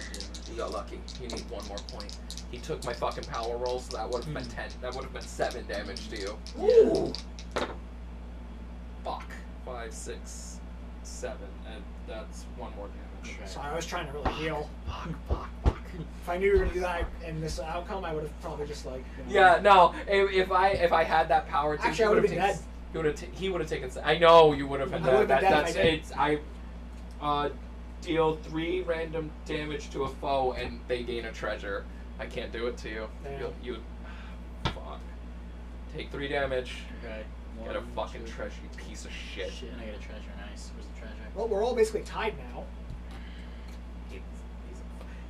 You got lucky. You need 1 more point. He took my fucking power roll, so that would have been 10. That would have been 7 damage to you. Ooh. Fuck. 5, 6, 7, and that's 1 more damage. Okay. So I was trying to really heal. Fuck. If I knew you were gonna do that in this outcome, I would have probably just like. Yeah, no. If I had that power, too, Actually, I would have been dead. He would have taken. I know you would have been I would've dead. been dead That's if I did. it's deal 3 random damage to a foe and they gain a treasure. I can't do it to you. Damn. You fuck. Take 3 damage. Okay. Get a 1, fucking 2. treasure, you piece of shit. Shit, and I get a treasure. Nice. Where's the treasure? Well, we're all basically tied now.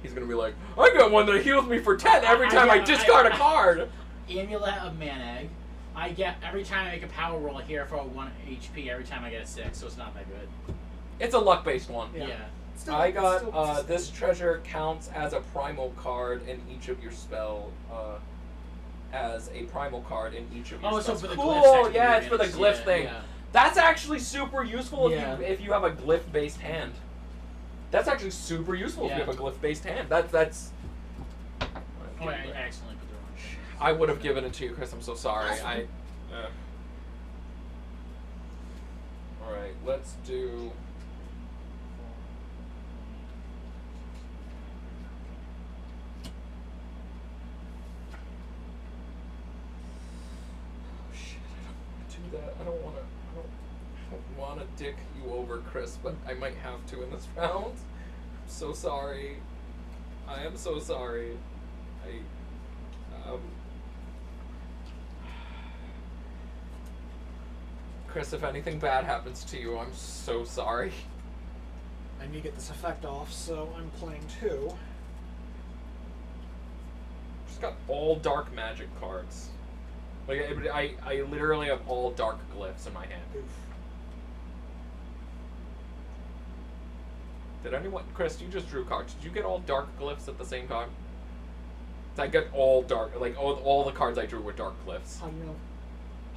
He's gonna be like, I got one that heals me for 10 every time I discard a card. Amulet of Maneg. I get every time I make a power roll here for 1 HP. Every time I get a 6, so it's not that good. It's a luck-based one. Yeah. Still, I it's got still- this treasure counts as a primal card in each of your spell. As a primal card in each of your Oh, spells. so for the cool. glyphs. actually Yeah, it's for the advantage. glyph thing. Yeah. That's actually super useful Yeah. if you have a glyph-based hand. That's actually super useful if you Yeah. have a glyph-based hand. That's. Oh, I accidentally put the wrong shit. I would have given it to you, Chris. I'm so sorry. All right, let's do. Oh shit! I don't want to do that. I don't want to dick you over, Chris, but I might have to in this round. I'm so sorry. I am so sorry. Chris, if anything bad happens to you, I'm so sorry. I need to get this effect off, so I'm playing 2. Just got all dark magic cards. Like I literally have all dark glyphs in my hand. Oof. Did anyone, Chris? You just drew cards. Did you get all dark glyphs at the same time? I get all dark, like all the cards I drew were dark glyphs. How do you know?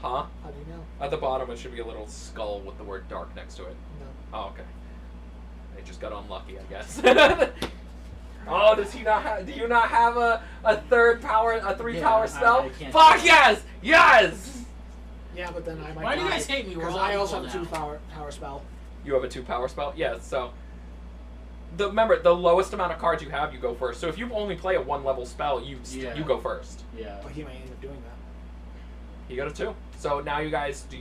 Huh? How do you know? At the bottom, it should be a little skull with the word dark next to it. No. Oh, okay. I just got unlucky, I guess. Oh, does he not have? Do you not have a 3 power spell? I can't. Fuck yes, yes. Yeah, but then I might. Why do you guys hate me? We're Because all I also equal have a now. 2 power spell. You have a 2 power spell? Yeah, so remember the lowest amount of cards you have, you go first. So if you only play a 1 level spell, you go first. Yeah. But he might end up doing that. You got a 2. So now you guys, do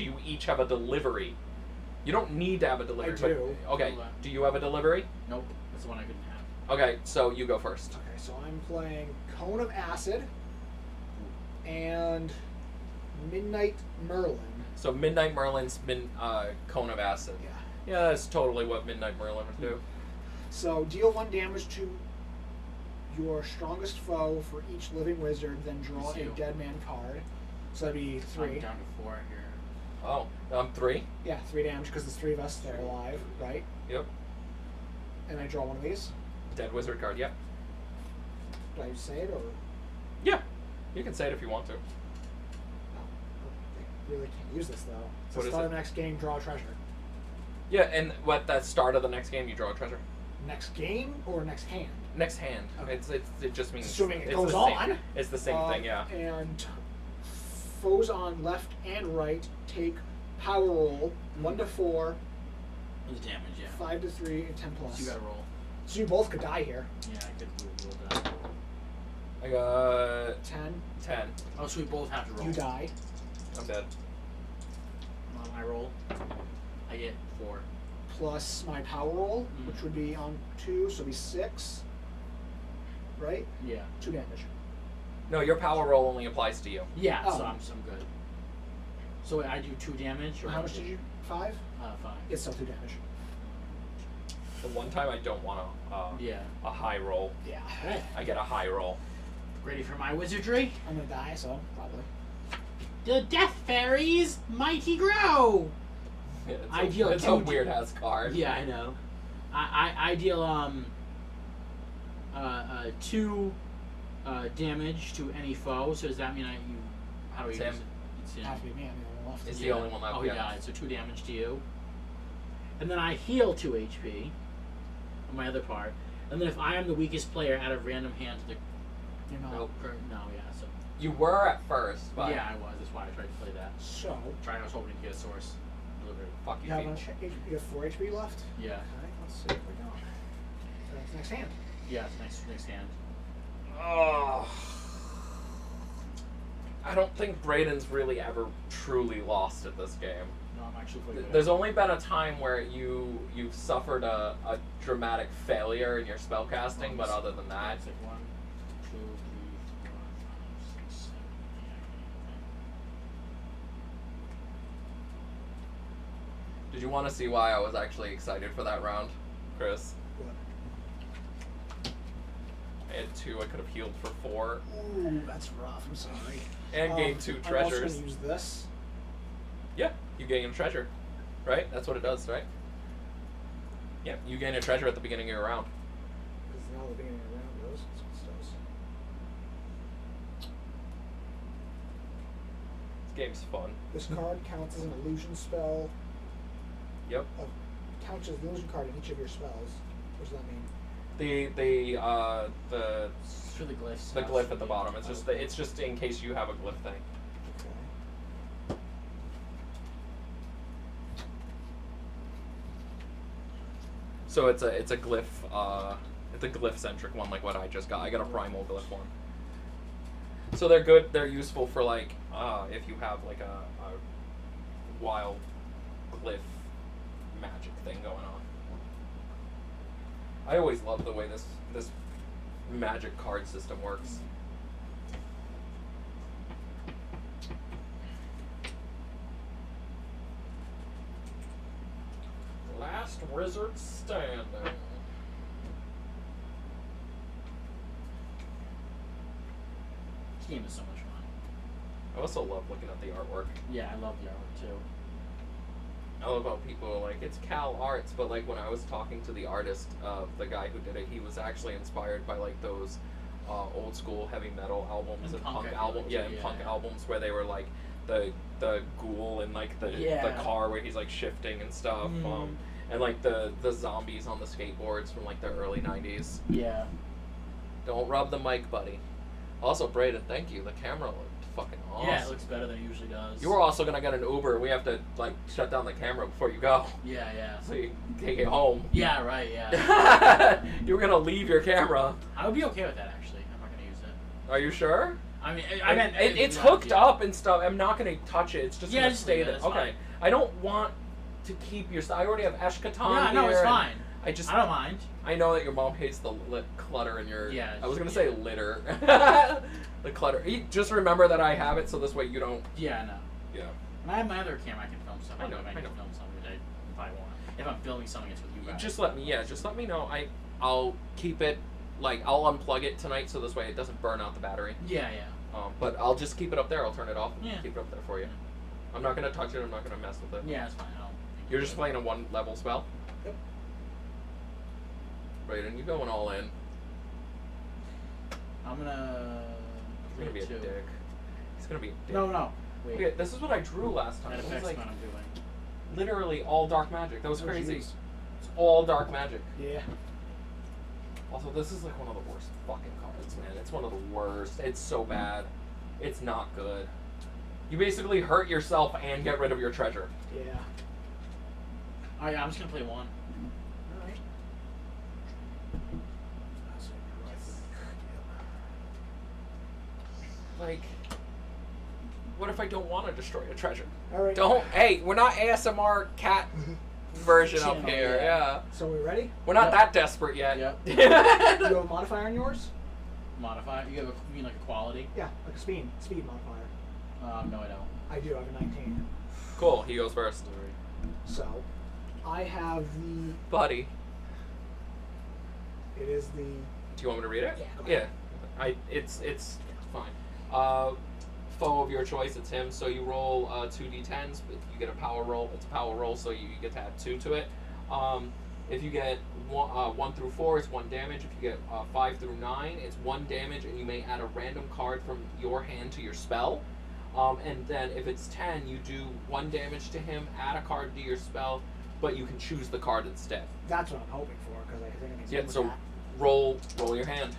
you each have a delivery? You don't need to have a delivery. I do. But, okay. Do you have a delivery? Nope. That's the one I couldn't have. Okay, so you go first. Okay, so I'm playing Cone of Acid and Midnight Merlin. So Midnight Merlin's Cone of Acid. Yeah. Yeah, that's totally what Midnight Merlin would do. So deal 1 damage to your strongest foe for each living wizard, then draw a You. dead man card. So that'd be 3. I'm down to 4 here. Oh, 3? Yeah, 3 damage because there's 3 of us that are alive, right? Yep. And I draw 1 of these. Dead wizard card, yep. Do I say it or? Yeah. You can say it if you want to. No. I really can't use this though. So What is start it? of the next game, draw a treasure. Yeah, and what that start of the next game, you draw a treasure. Next game or next hand? Next hand. Okay. It just means Assuming it it's goes the on. Same, it's the same thing, yeah. And foes on left and right take power roll 1 to 4, It was damage, yeah. 5 to 3, and 10 plus. So you gotta roll. So you both could die here. Yeah, I could roll that. I got 10. 10. Oh, so we both have to roll. You die. I'm dead. On my roll, I get 4. Plus my power roll, Mm. which would be on 2, so it'd be 6. Right? Yeah. 2 damage. No, your power roll only applies to you. Yeah, Oh. so I'm good. So I do 2 damage, or How much did you? 5? 5. It's still 2 damage. The one time I don't want Yeah. a high roll, Yeah. Right. I get a high roll. Ready for my wizardry? I'm gonna die, so probably. The Death Fairies Mighty Grow. Yeah, I deal it's a 2 weird ass card. Yeah, I know. I deal 2 damage to any foe. So does that mean how do we It's use him. it? It's him. Have to be me. I'm the only one left. It's the only one left. Oh, he yeah. died. So 2 damage to you. And then I heal 2 HP on my other part. And then if I am the weakest player out of random hand to the You're not. Nope. no, yeah. So You were at first, but yeah, I was. That's why I tried to play that. So, I was hoping to get a source delivered. fuck you you, have, people. you have 4 HP left? Yeah. Okay, let's see what we got. That's next hand. Yeah. It's next hand. Oh. I don't think Braden's really ever truly lost at this game. No, I'm actually playing. There's only been a time where you've suffered a dramatic failure in your spellcasting, but other than that, It's like 1, 2, 3, 4, 5, 6, 7, 8. did you want to see why I was actually excited for that round, Chris? What? I had 2. I could have healed for 4 Ooh, that's rough. I'm sorry. and gained 2 I'm also treasures. gonna use this. Yeah, you gain a treasure, right? That's what it does, right? Yeah, you gain a treasure at the beginning of your round. Because now the beginning of the round goes. That's what it does. This game's fun. This card counts as an illusion spell. Yep. Counts as an illusion card in each of your spells. What does that mean? The It's for the glyphs. the glyph at the bottom. It's just in case you have a glyph thing. Okay. So it's a glyph centric one like what I just got. I got a primal glyph one. So they're good. They're useful for like if you have like a wild glyph magic thing going on. I always love the way this magic card system works. Last wizard standing. This game is so much fun. I also love looking at the artwork. Yeah, I love the artwork too. I love how people are like, it's Cal Arts, but like when I was talking to the artist, the guy who did it, he was actually inspired by like those old school heavy metal albums And and punk, punk I feel albums. like, Yeah, too, and yeah, punk yeah. albums where they were like the ghoul in like the Yeah. car where he's like shifting and stuff. Mm. And like the zombies on the skateboards from like the early 90s. Yeah. Don't rub the mic, buddy. Also, Braden, thank you. The camera looked fucking awesome. Yeah, it looks better than it usually does. You were also gonna get an Uber. We have to like shut down the camera before you go, Yeah, yeah. so you can take it home. Yeah, right, yeah. You were gonna leave your camera. I would be okay with that actually. I'm not gonna use it. Are you sure? I mean, I meant it's yeah, hooked yeah. up and stuff. I'm not gonna touch it. It's just Yeah, gonna just stay leave it, there. it's Okay. fine. I don't want to keep your. I already have Eshkatan Yeah, here. no, it's and fine. I just. I don't mind. I know that your mom hates the clutter in your. Yeah, I was gonna yeah. say litter. The clutter. Just remember that I have it, so this way you don't. Yeah, no. Yeah. And I have my other camera. I can film stuff. I know, I can I know. film something if I want. If I'm filming something, it's with you guys. Just let me. Yeah. Just let me know. I'll keep it. Like I'll unplug it tonight, so this way it doesn't burn out the battery. Yeah, yeah. But I'll just keep it up there. I'll turn it off and Yeah. keep it up there for you. I'm not gonna touch it. I'm not gonna mess with it. Yeah, it's fine. I don't think You're just playing a 1 level spell. Yep. Brayden, you going all in. I'm gonna. He's gonna be a two. dick. He's gonna be a dick. No, no. Wait. Okay, this is what I drew last time. That It was affects like, what I'm doing. Literally all dark magic. That was Oh, crazy. jeez. It's all dark magic. Yeah. Also, this is like one of the worst fucking cards, man. It's one of the worst. It's so bad. It's not good. You basically hurt yourself and get rid of your treasure. Yeah. Alright, I'm just gonna play one. Alright. Like, what if I don't want to destroy a treasure? Alright. Don't. Hey, we're not ASMR cat version up Channel, here. yeah. Yeah. So we ready? We're not Yep. that desperate yet. Yep. You have a modifier on yours? Modify. You have a, you mean like a quality? Yeah, like a speed modifier. No, I don't. I do. I have a 19. Cool. He goes first. So, I have the. Buddy, It is the. do you want me to read it? Yeah, go Yeah. It's fine. Foe of your choice. It's him. So you roll 2d10s. But you get a power roll. It's a power roll, so you get to add 2 to it. If you get 1 through 4, it's 1 damage. If you get 5 through 9, it's 1 damage, and you may add a random card from your hand to your spell. And then if it's 10, you do 1 damage to him, add a card to your spell, but you can choose the card instead. That's what I'm hoping for, because I think I can Yeah, with so that. roll your hand.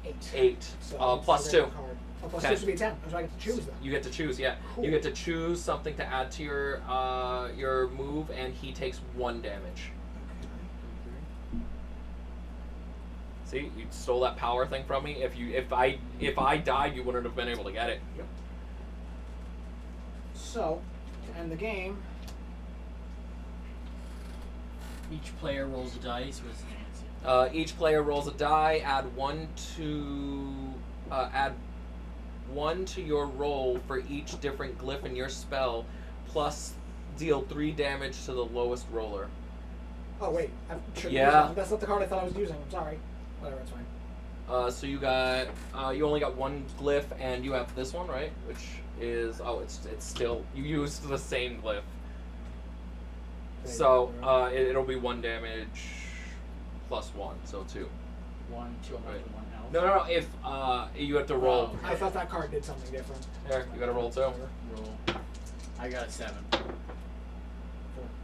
8. 8. So Plus it's 2. a random card. Oh, plus 2 10. should be 10. So I get to choose them. You get to choose, yeah. Cool. You get to choose something to add to your move, and he takes 1 damage. See, you stole that power thing from me. If I died, you wouldn't have been able to get it. Yep. So, to end the game, Each player rolls a dice. What's the answer? Each player rolls a die. Add 1 to your roll for each different glyph in your spell, plus deal 3 damage to the lowest roller. oh wait, I shouldn't Yeah. use that. That's not the card I thought I was using. I'm sorry. Whatever, it's fine. So you got you only got 1 glyph, and you have this one, right? Which is it's still, you used the same glyph. So it'll be 1 damage plus 1, so 2. 1, 2, I'm Right. right. 1 health. No. If you have to roll. Oh. I thought that card did something different. Here, you got to roll 2. Roll. I got a 7. I got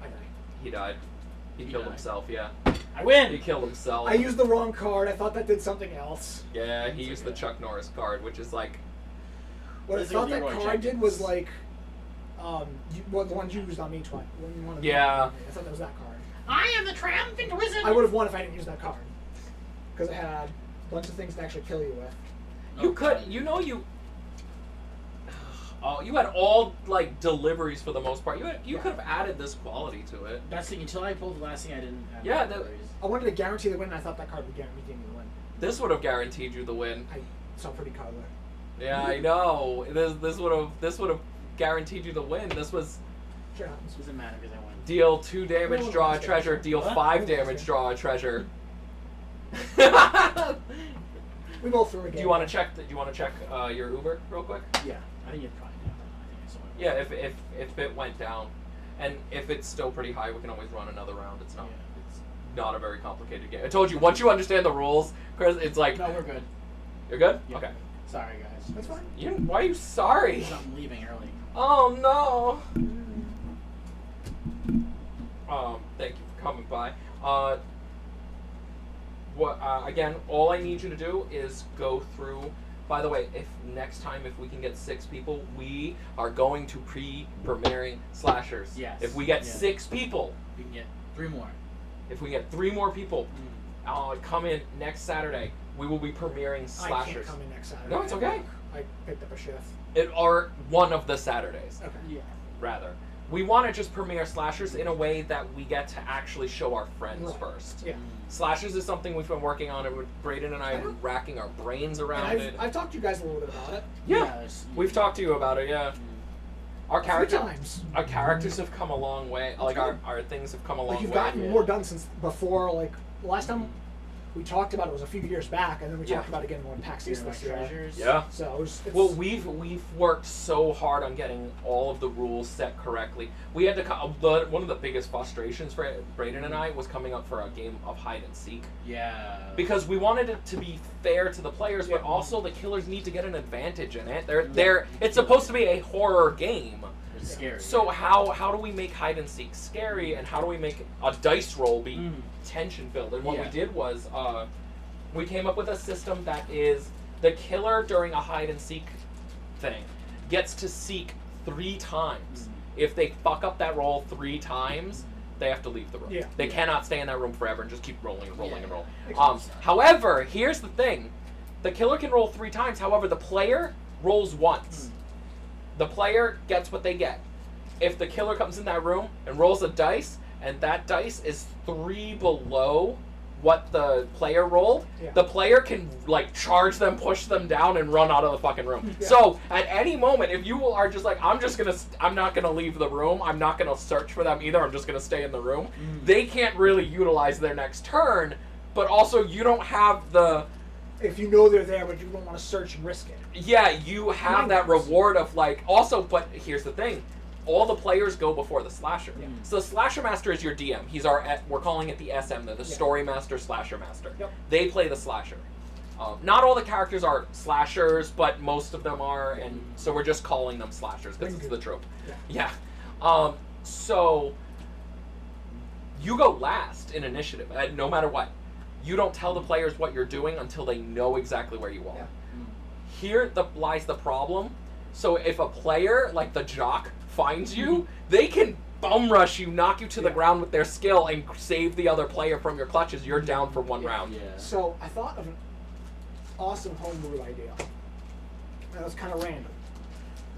it. He died. He He killed died. himself. Yeah. I win. He killed himself. I used the wrong card. I thought that did something else. Yeah, he used the Chuck Norris card, which is like, What I This is thought that Leroy card did was Jenkins. like, the one you used on me twice. Yeah. I thought that was that card. I am the triumphant wizard. I would have won if I didn't use that card. Because it had a bunch of things to actually kill you with. you could, you oh, you had all like deliveries for the most part. You could have added this quality to it. Best thing until I pulled the last thing I didn't have. Yeah, no that- worries. I wanted to guarantee the win, and I thought that card would guarantee me the win. This would have guaranteed you the win. I saw pretty color. Yeah, I know. This would have guaranteed you the win. This was Sure happens. Doesn't matter because I won. deal 2 damage, Well, draw a that's treasure. good. Deal What? 5 damage, draw a treasure. We both threw a game. Do you want to check? Do you want to check your Uber real quick? Yeah, I think it's probably down. I think I saw it. Yeah, if it went down, and if it's still pretty high, we can always run another round. It's not not a very complicated game. I told you, once you understand the rules, Chris, it's like No, we're good. you're good. Yeah. Okay. Sorry, guys. That's fine. Why are you sorry? Because I'm leaving early. Oh no. Thank you for coming by. Again, all I need you to do is go through. By the way, if next time, if we can get 6 people, we are going to premiering slashers. Yes. If we get Yes. 6 people, We can get 3 more. if we get 3 more people, come in next Saturday. We will be premiering I slashers. can't come in next Saturday. No, it's okay. I picked up a shift. Or one of the Saturdays, Okay. Yeah. rather. We want to just premiere slashers in a way that we get to actually show our friends Right. first. Yeah. Slashers is something we've been working on, and Braden and I have been racking our brains And around it. I've talked to you guys a little bit about it. Yeah, there's- we've talked to you about it. Yeah, our 3 character, times. our characters have come a long way. Like good. our things have come a long Like you've way. gotten yeah. more done since before. Like the last time we talked about it was a few years back, and then we Yeah. talked about it again more in PAX These East are my this year. treasures. Yeah. So it's Well, we've worked so hard on getting all of the rules set correctly. We had to one of the biggest frustrations for Braden and I was coming up for a game of hide and seek, Yeah. because we wanted it to be fair to the players, but Yeah. also the killers need to get an advantage in it. It's supposed to be a horror game. It's scary. So how do we make hide and seek scary, and how do we make a dice roll be tension filled? And what we did was we came up with a system that is the killer during a hide and seek thing gets to seek 3 times. If they fuck up that roll 3 times, they have to leave the room. Yeah. They cannot stay in that room forever and just keep rolling and rolling and rolling. Makes sense. However, here's the thing. The killer can roll 3 times. However, the player rolls once. The player gets what they get. If the killer comes in that room and rolls a dice, and that dice is 3 below what the player rolled, the player can like charge them, push them down, and run out of the fucking room. So at any moment, if you are just like, I'm not gonna leave the room, I'm not gonna search for them either, I'm just gonna stay in the room, they can't really utilize their next turn, but also you don't have the... If you know they're there, but you don't want to search and risk it. Yeah, you have that reward of like, also, but here's the thing. All the players go before the slasher. So the slasher master is your DM. He's we're calling it the SM, the story master, slasher master. They play the slasher. Not all the characters are slashers, but most of them are, and so we're just calling them slashers because it's the trope. So you go last in initiative, no matter what. You don't tell the players what you're doing until they know exactly where you are. Here lies the problem. So if a player, like the jock, finds you, they can bum rush you, knock you to the ground with their skill, and save the other player from your clutches. You're down for 1 round. So I thought of an awesome homebrew idea. That was kind of random.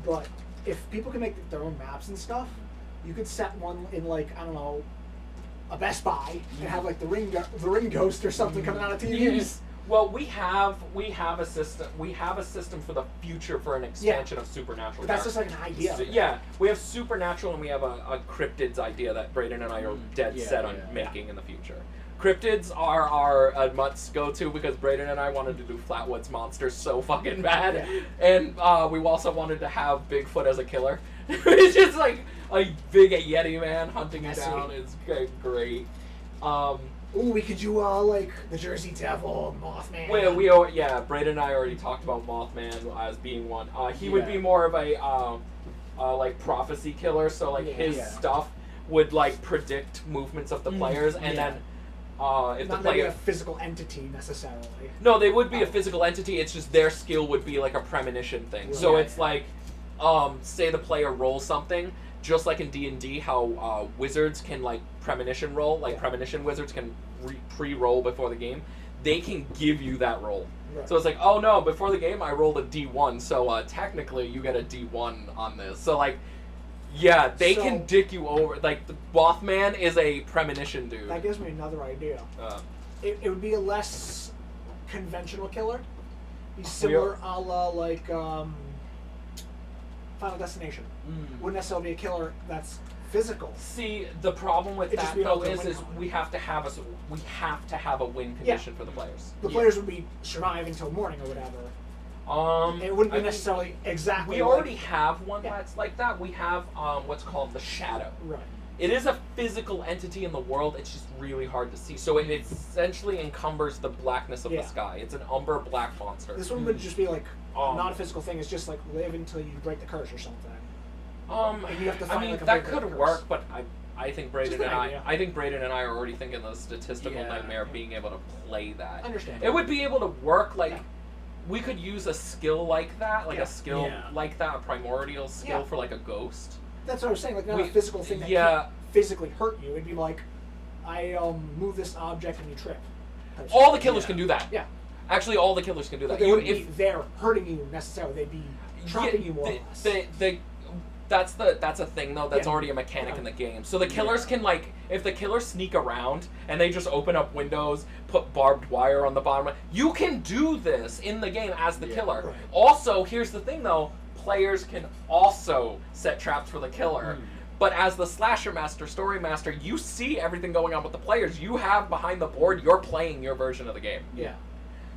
But if people can make their own maps and stuff, you could set one in, like, I don't know, a Best Buy and have like the ring ghost or something coming out of TVs. Well, we have a system. We have a system for the future for an expansion of Supernatural. But that's just like an idea. So, we have Supernatural and we have a Cryptids idea that Brayden and I are dead set on making in the future. Cryptids are our must go to because Brayden and I wanted to do Flatwoods monsters so fucking bad, and we also wanted to have Bigfoot as a killer. It's just like a big Yeti man hunting you down. It's great. Ooh, we could do like the Jersey Devil, Mothman. Brayden and I already talked about Mothman as being one. He would be more of a like prophecy killer, so like his stuff would like predict movements of the players, and then if not the player a physical entity necessarily. No, they would be a physical entity. It's just their skill would be like a premonition thing. So it's like, say the player rolls something. Just like in D&D, how wizards can like premonition roll, like premonition wizards can pre-roll before the game, they can give you that roll. Right. So it's like, oh no, before the game I rolled a D1, so technically you get a D1 on this. So like, they can dick you over. Like the Mothman is a premonition dude. That gives me another idea. It would be a less conventional killer. Be similar a la like Final Destination. Wouldn't necessarily be a killer that's physical. See, the problem with that though is we have to have a win condition for the players. The players would be surviving till morning or whatever. It wouldn't be necessarily exactly. We already have one that's like that. We have what's called the Shadow. Right. It is a physical entity in the world. It's just really hard to see. So it essentially encumbers the blackness of the sky. It's an umber black monster. This one would just be like not a physical thing. It's just like live until you break the curse or something. And you have to find, that could work, but I think Brayden and I are already thinking the statistical nightmare of being able to play that. Understand. It would be able to work like we could use a skill like that, like a skill like that, a primordial skill for like a ghost. That's what I was saying. Like not a physical thing that can't physically hurt you. It'd be like I move this object and you trip. All the killers can do that. Yeah. Actually, all the killers can do that. But they wouldn't be there hurting you necessarily. They'd be trapping you more or less. That's a thing though. That's already a mechanic in the game. So the killers can like, if the killers sneak around and they just open up windows, put barbed wire on the bottom. You can do this in the game as the killer. Right. Also, here's the thing though. Players can also set traps for the killer. But as the slasher master, story master, you see everything going on with the players. You have behind the board. You're playing your version of the game. Yeah.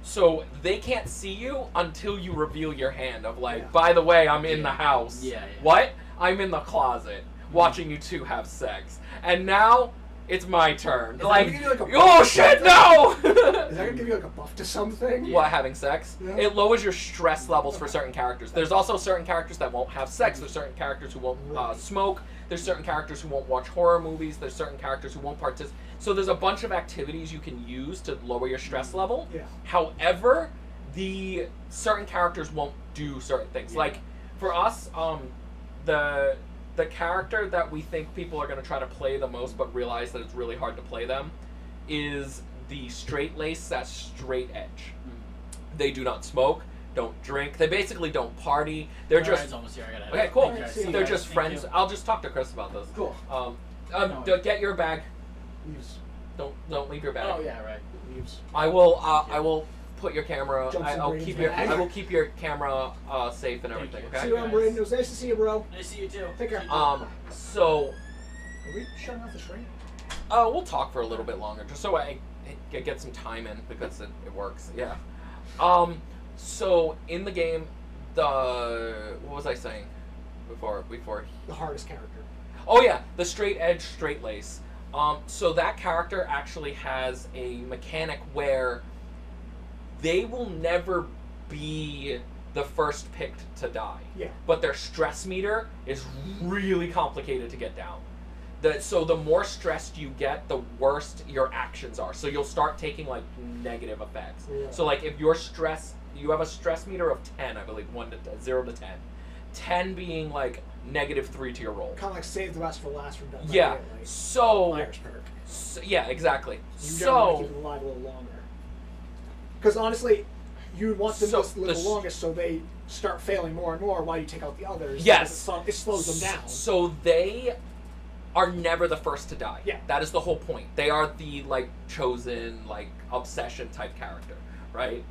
So they can't see you until you reveal your hand of like, by the way, I'm in the house. What? I'm in the closet watching you two have sex. And now It's my turn. that Like, gonna give you, like, a oh buff shit, or no! Is that gonna give you like a buff to something? What, having sex? Yeah. It lowers your stress levels for certain characters. There's also certain characters that won't have sex. There's certain characters who won't smoke. There's certain characters who won't watch horror movies. There's certain characters who won't participate. So there's a bunch of activities you can use to lower your stress level. Yeah. However, the certain characters won't do certain things. Yeah. Like, for us, the character that we think people are going to try to play the most but realize that it's really hard to play them is the straight lace that's straight edge. They do not smoke, don't drink, they basically don't party. They're All just right, it's almost here. I gotta head okay, out. cool. Thank you guys. See you They're guys. just Thank friends. you. I'll just talk to Chris about this. Cool. Get your bag. Leaves. Don't leave your bag. Oh yeah, right. Leaves. I will put your camera. Jumps in I'll Braden's keep your bag. I will keep your camera safe and Thank everything. you. Okay. See you around, Braden. It was nice to see you, bro. Nice to see you too. Take care. See you too. So Are we shutting off the stream? we'll talk for a little bit longer, just so I get some time in because it works. Yeah. So in the game, what was I saying before? The hardest character. Oh yeah, the straight edge, straight lace. So that character actually has a mechanic where they will never be the first picked to die. Yeah. But their stress meter is really complicated to get down. So the more stressed you get, the worse your actions are. So you'll start taking like negative effects. Yeah. So like if you're stressed, you have a stress meter of 10, I believe, 0 to 10. 10 being like -3 to your roll. Kind of like save the best for last from Death by Yeah. Daylight. So, Liar's perk. yeah, exactly. You don't want to So keep them alive a little longer. Because honestly, you want them So to live the longest so they start failing more and more while you take out the others. Yes. because it slows them down. So they are never the first to die. Yeah. That is the whole point. They are the like chosen, like obsession type character, right?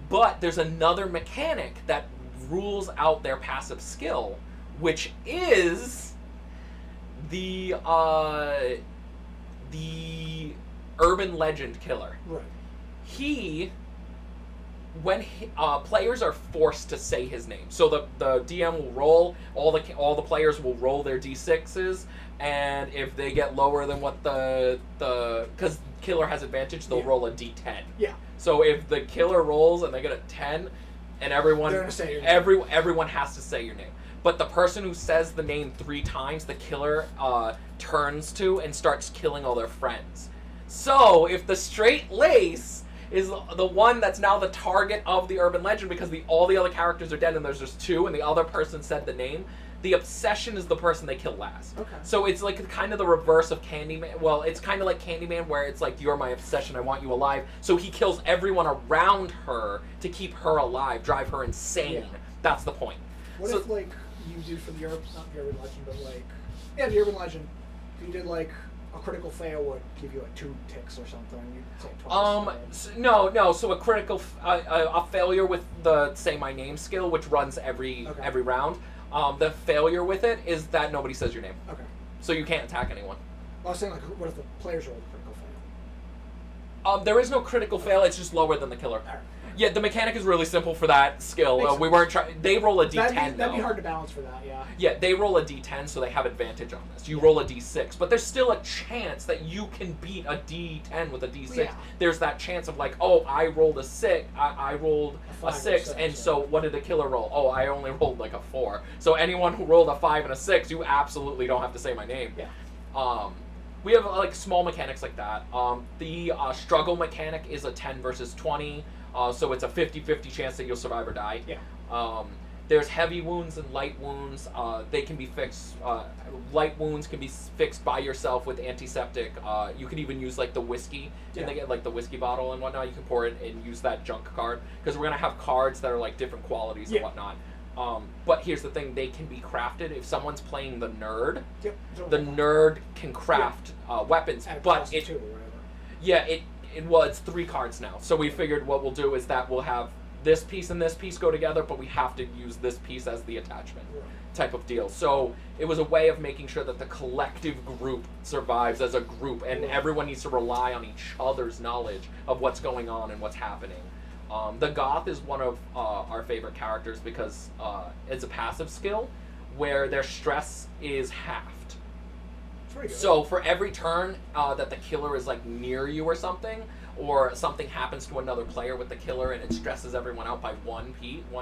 But there's another mechanic that rules out their passive skill, which is the urban legend killer. Right. Players are forced to say his name. So the DM will roll, all the players will roll their d6s, and if they get lower than what because killer has advantage, they'll Yeah. roll a d10. Yeah. So if the killer rolls and they get a 10, and everyone They're gonna say your name. everyone has to say your name. But the person who says the name 3 times, the killer turns to and starts killing all their friends. So if the straight lace is the one that's now the target of the urban legend because all the other characters are dead and there's just 2 and the other person said the name, the obsession is the person they kill last. Okay. So it's like kind of the reverse of Candyman. Well, it's kind of like Candyman where it's like, you're my obsession, I want you alive. So he kills everyone around her to keep her alive, drive her insane. Yeah. That's the point. What So- if like you did for the urban, not the urban legend, but like the urban legend, if you did like a critical fail would give you like 2 ticks or something. You say twice. No. So a critical, a failure with the say my name skill, which runs every round. The failure with it is that nobody says your name, Okay. so you can't attack anyone. I was saying like, what if the players roll a critical fail? There is no critical fail; it's just lower than the killer. Alright. Yeah, the mechanic is really simple for that skill. Makes We weren't trying. They roll a d10. That'd be though. hard to balance for that. Yeah. Yeah, they roll a d10, so they have advantage on this. You roll a d6, but there's still a chance that you can beat a d10 with a d6. Yeah. There's that chance of like, oh, I rolled a 6. I rolled A a 5 or 6, 6, and yeah. so what did the killer roll? Oh, I only rolled like a 4. So anyone who rolled a 5 and a 6, you absolutely don't have to say my name. Yeah. We have like small mechanics like that. The struggle mechanic is a 10 versus 20. So it's a 50-50 chance that you'll survive or die. Yeah. There's heavy wounds and light wounds. They can be fixed. Light wounds can be fixed by yourself with antiseptic. You can even use like the whiskey. Yeah. And they get like the whiskey bottle and whatnot. You can pour it and use that junk card because we're gonna have cards that are like different qualities Yeah. and whatnot. But here's the thing: they can be crafted. If someone's playing the nerd, Yep. the nerd can craft weapons, At a but cost it 2 or whatever. yeah, it's 3 cards now. So we figured what we'll do is that we'll have this piece and this piece go together, but we have to use this piece as the attachment Right. type of deal. So it was a way of making sure that the collective group survives as a group, and Right. everyone needs to rely on each other's knowledge of what's going on and what's happening. The Goth is one of our favorite characters because it's a passive skill where their stress is halved. pretty good. So for every turn that the killer is like near you or something happens to another player with the killer and it stresses everyone out by one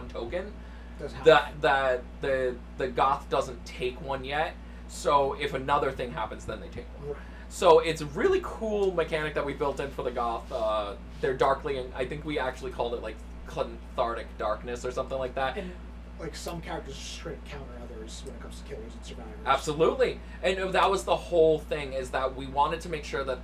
token, the goth doesn't take one yet. So if another thing happens, then they take one. Right. So it's a really cool mechanic that we built in for the goth. They're darkly, and I think we actually called it like cathartic darkness or something like that. And like some characters straight counter others when it comes to killers and survivors. Absolutely. And that was the whole thing, is that we wanted to make sure that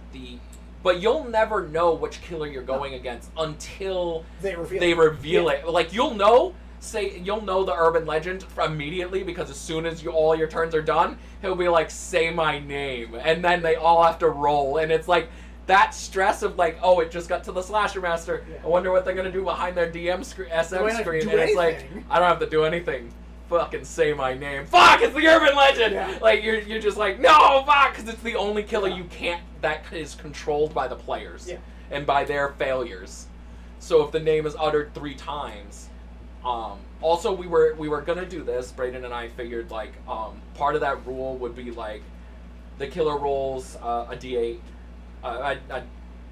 but you'll never know which killer you're going against until they reveal it. Like you'll know the urban legend immediately, because as soon as all your turns are done, he'll be like, say my name, and then they all have to roll, and it's like that stress of like, oh, it just got to the slasher master. Yeah. I wonder what they're gonna do behind their DM screen, SM screen, and it's like, anything. I don't have to do anything. Fucking say my name. Fuck, it's the urban legend. Yeah. Like you're just like, no, fuck, because it's the only killer you can't, that is controlled by the players and by their failures. So if the name is uttered 3 times. Also, we were gonna do this. Brayden and I figured like part of that rule would be like the killer rolls a D8, a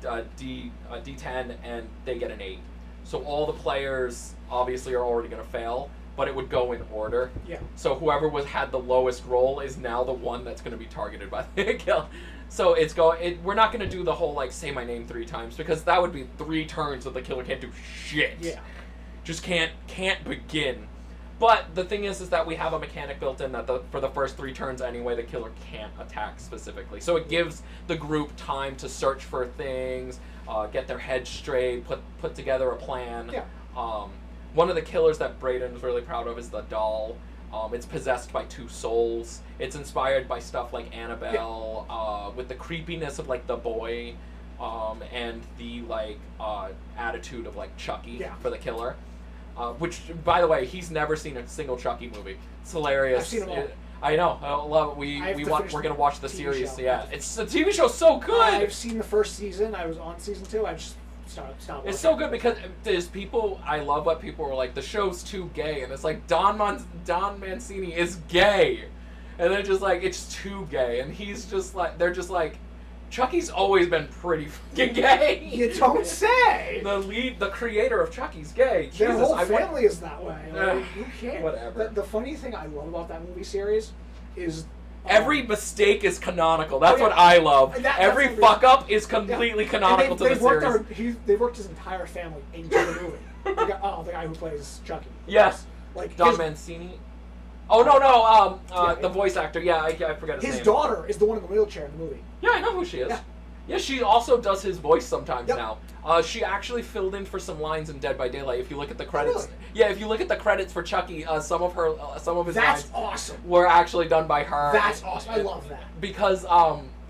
D10, and they get an 8. So all the players obviously are already gonna fail, but it would go in order. Yeah. So whoever had the lowest roll is now the one that's gonna be targeted by the kill. So we're not gonna do the whole like say my name 3 times, because that would be 3 turns that the killer can't do shit. Yeah. Just can't begin. But the thing is that we have a mechanic built in that for the first 3 turns anyway, the killer can't attack specifically. So it gives the group time to search for things, get their heads straight, put together a plan. Yeah. One of the killers that Brayden's really proud of is the doll. It's possessed by 2 souls. It's inspired by stuff like Annabelle, with the creepiness of like the boy, and the like attitude of like Chucky for the killer. Which, by the way, he's never seen a single Chucky movie. It's hilarious. I've seen them all. I know. I love it. We're gonna watch the TV series. show. Yeah, it's the TV show's so good. I've seen the first season. I was on season 2. I just stopped watching. It's so good because there's people. I love what people were like. The show's too gay, and it's like Don Mancini is gay, and they're just like, it's too gay, and he's just like, they're just like, Chucky's always been pretty fucking gay. You don't say. The creator of Chucky's gay. Their Jesus, whole family is that way. Like, who cares? Whatever. The funny thing I love about that movie series is every mistake is canonical. That's what I love. Every fuck up is completely canonical to the series. They've worked his entire family into the movie. The guy who plays Chucky. Yes. Like Don Mancini. Oh no, the voice actor. Yeah, I forgot his name. His daughter is the one in the wheelchair in the movie. Yeah, I know who she is. Yeah. Yeah, she also does his voice sometimes now. She actually filled in for some lines in Dead by Daylight. If you look at the credits, Really? yeah, if you look at the credits for Chucky, some of his That's lines awesome. were actually done by her. That's awesome. I love that. Because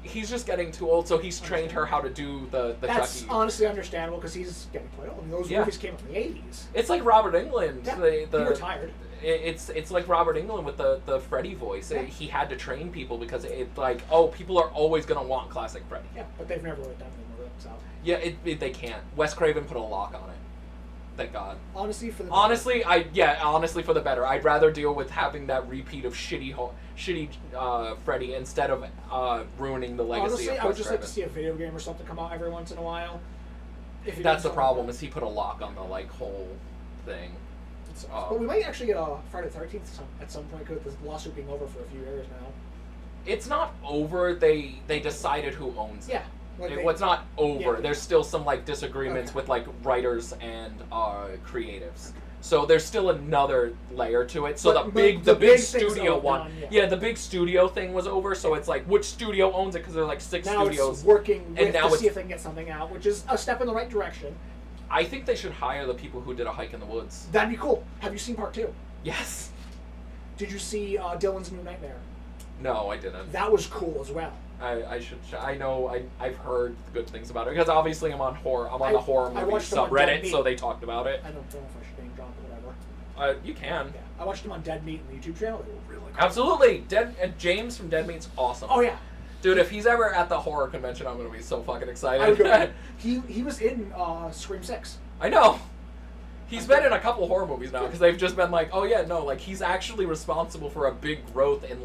he's just getting too old, so he's trained her how to do the That's Chucky. honestly understandable because he's getting quite old. I mean, those movies came out in the 80s. It's like Robert Englund. Yeah, He retired. It's like Robert Englund with the Freddy voice. Yeah. He had to train people because people are always gonna want classic Freddy. Yeah, but they've never really done it themselves. Yeah, they can't. Wes Craven put a lock on it. Thank God. Honestly, for the honestly for the better. I'd rather deal with having that repeat of shitty Freddy instead of ruining the legacy honestly, of I would Wes just Craven. like to see a video game or something come out every once in a while. That's the problem, is he put a lock on the whole thing. But we might actually get a Friday the 13th at some point because the lawsuit being over for a few years now. It's not over. They decided who owns it. Yeah. It's not over. Yeah. There's still some disagreements with writers and creatives. So there's still another layer to it. So the big studio one, the big studio thing was over. So it's like, which studio owns it? Because there's like 6 now studios. It's working with now to see if they can get something out, which is a step in the right direction. I think they should hire the people who did A Hike in the Woods. That'd be cool. Have you seen part 2? Yes. Did you see Dylan's New Nightmare? No, I didn't. That was cool as well. I should. I know. I've heard good things about it because obviously I'm on horror. I'm on the horror movie watched them on subreddit, Dead Meat. so they talked about it. I don't know if I should name drop or whatever. You can. Yeah, I watched them on Dead Meat on the YouTube channel. They were really cool. Absolutely. James from Dead Meat's awesome. Oh yeah. Dude, if he's ever at the horror convention, I'm gonna be so fucking excited. I would go. He was in Scream 6. I know. He's been in a couple horror movies now because they've just been like, oh yeah, no, he's actually responsible for a big growth in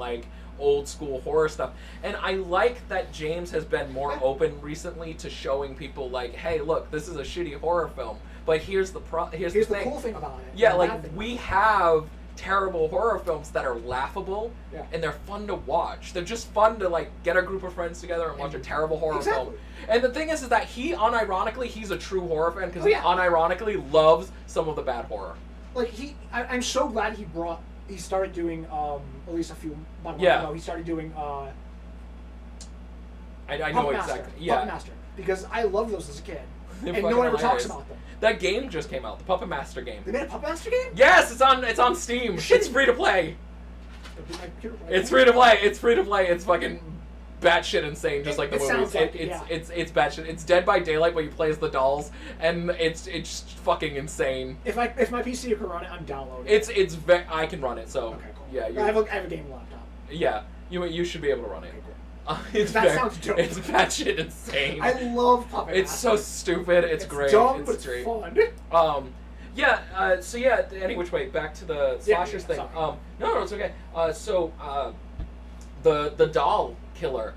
old school horror stuff. And I like that James has been more open recently to showing people like, hey, look, this is a shitty horror film, but here's the Here's the the thing. cool thing about it. Yeah, and the like bad thing we about it. have terrible horror films that are laughable Yeah. and they're fun to watch. They're just fun to like get a group of friends together and watch a terrible horror film. Exactly. And the thing is that he unironically, he's a true horror fan because Oh, yeah. he unironically loves some of the bad horror. Like I'm so glad he started doing at least a few months Yeah. ago. He started doing I know Puppet Master, exactly. Puppet Yeah. Master, because I loved those as a kid, They're and no fucking one ever talks hilarious. about them. That game just came out, the Puppet Master game. They made a Puppet Master game. Yes, it's on Steam. It's free to play. My computer- It's free to play. It's free to play. It's fucking batshit insane, just like the It movies. sounds like it, It's batshit. It's Dead by Daylight, but you play as the dolls, and it's just fucking insane. If my PC can run it, I'm downloading. it. I can run it, so Okay, cool. yeah, I have a gaming laptop. yeah, you should be able to run it. Okay, cool. It's That sounds dope. It's batshit insane. I love Puppet It's Master. so stupid. It's great. Dumb, it's but it's great. fun. So yeah, any which way, back to the slashers thing. sorry. No, it's okay. The doll killer,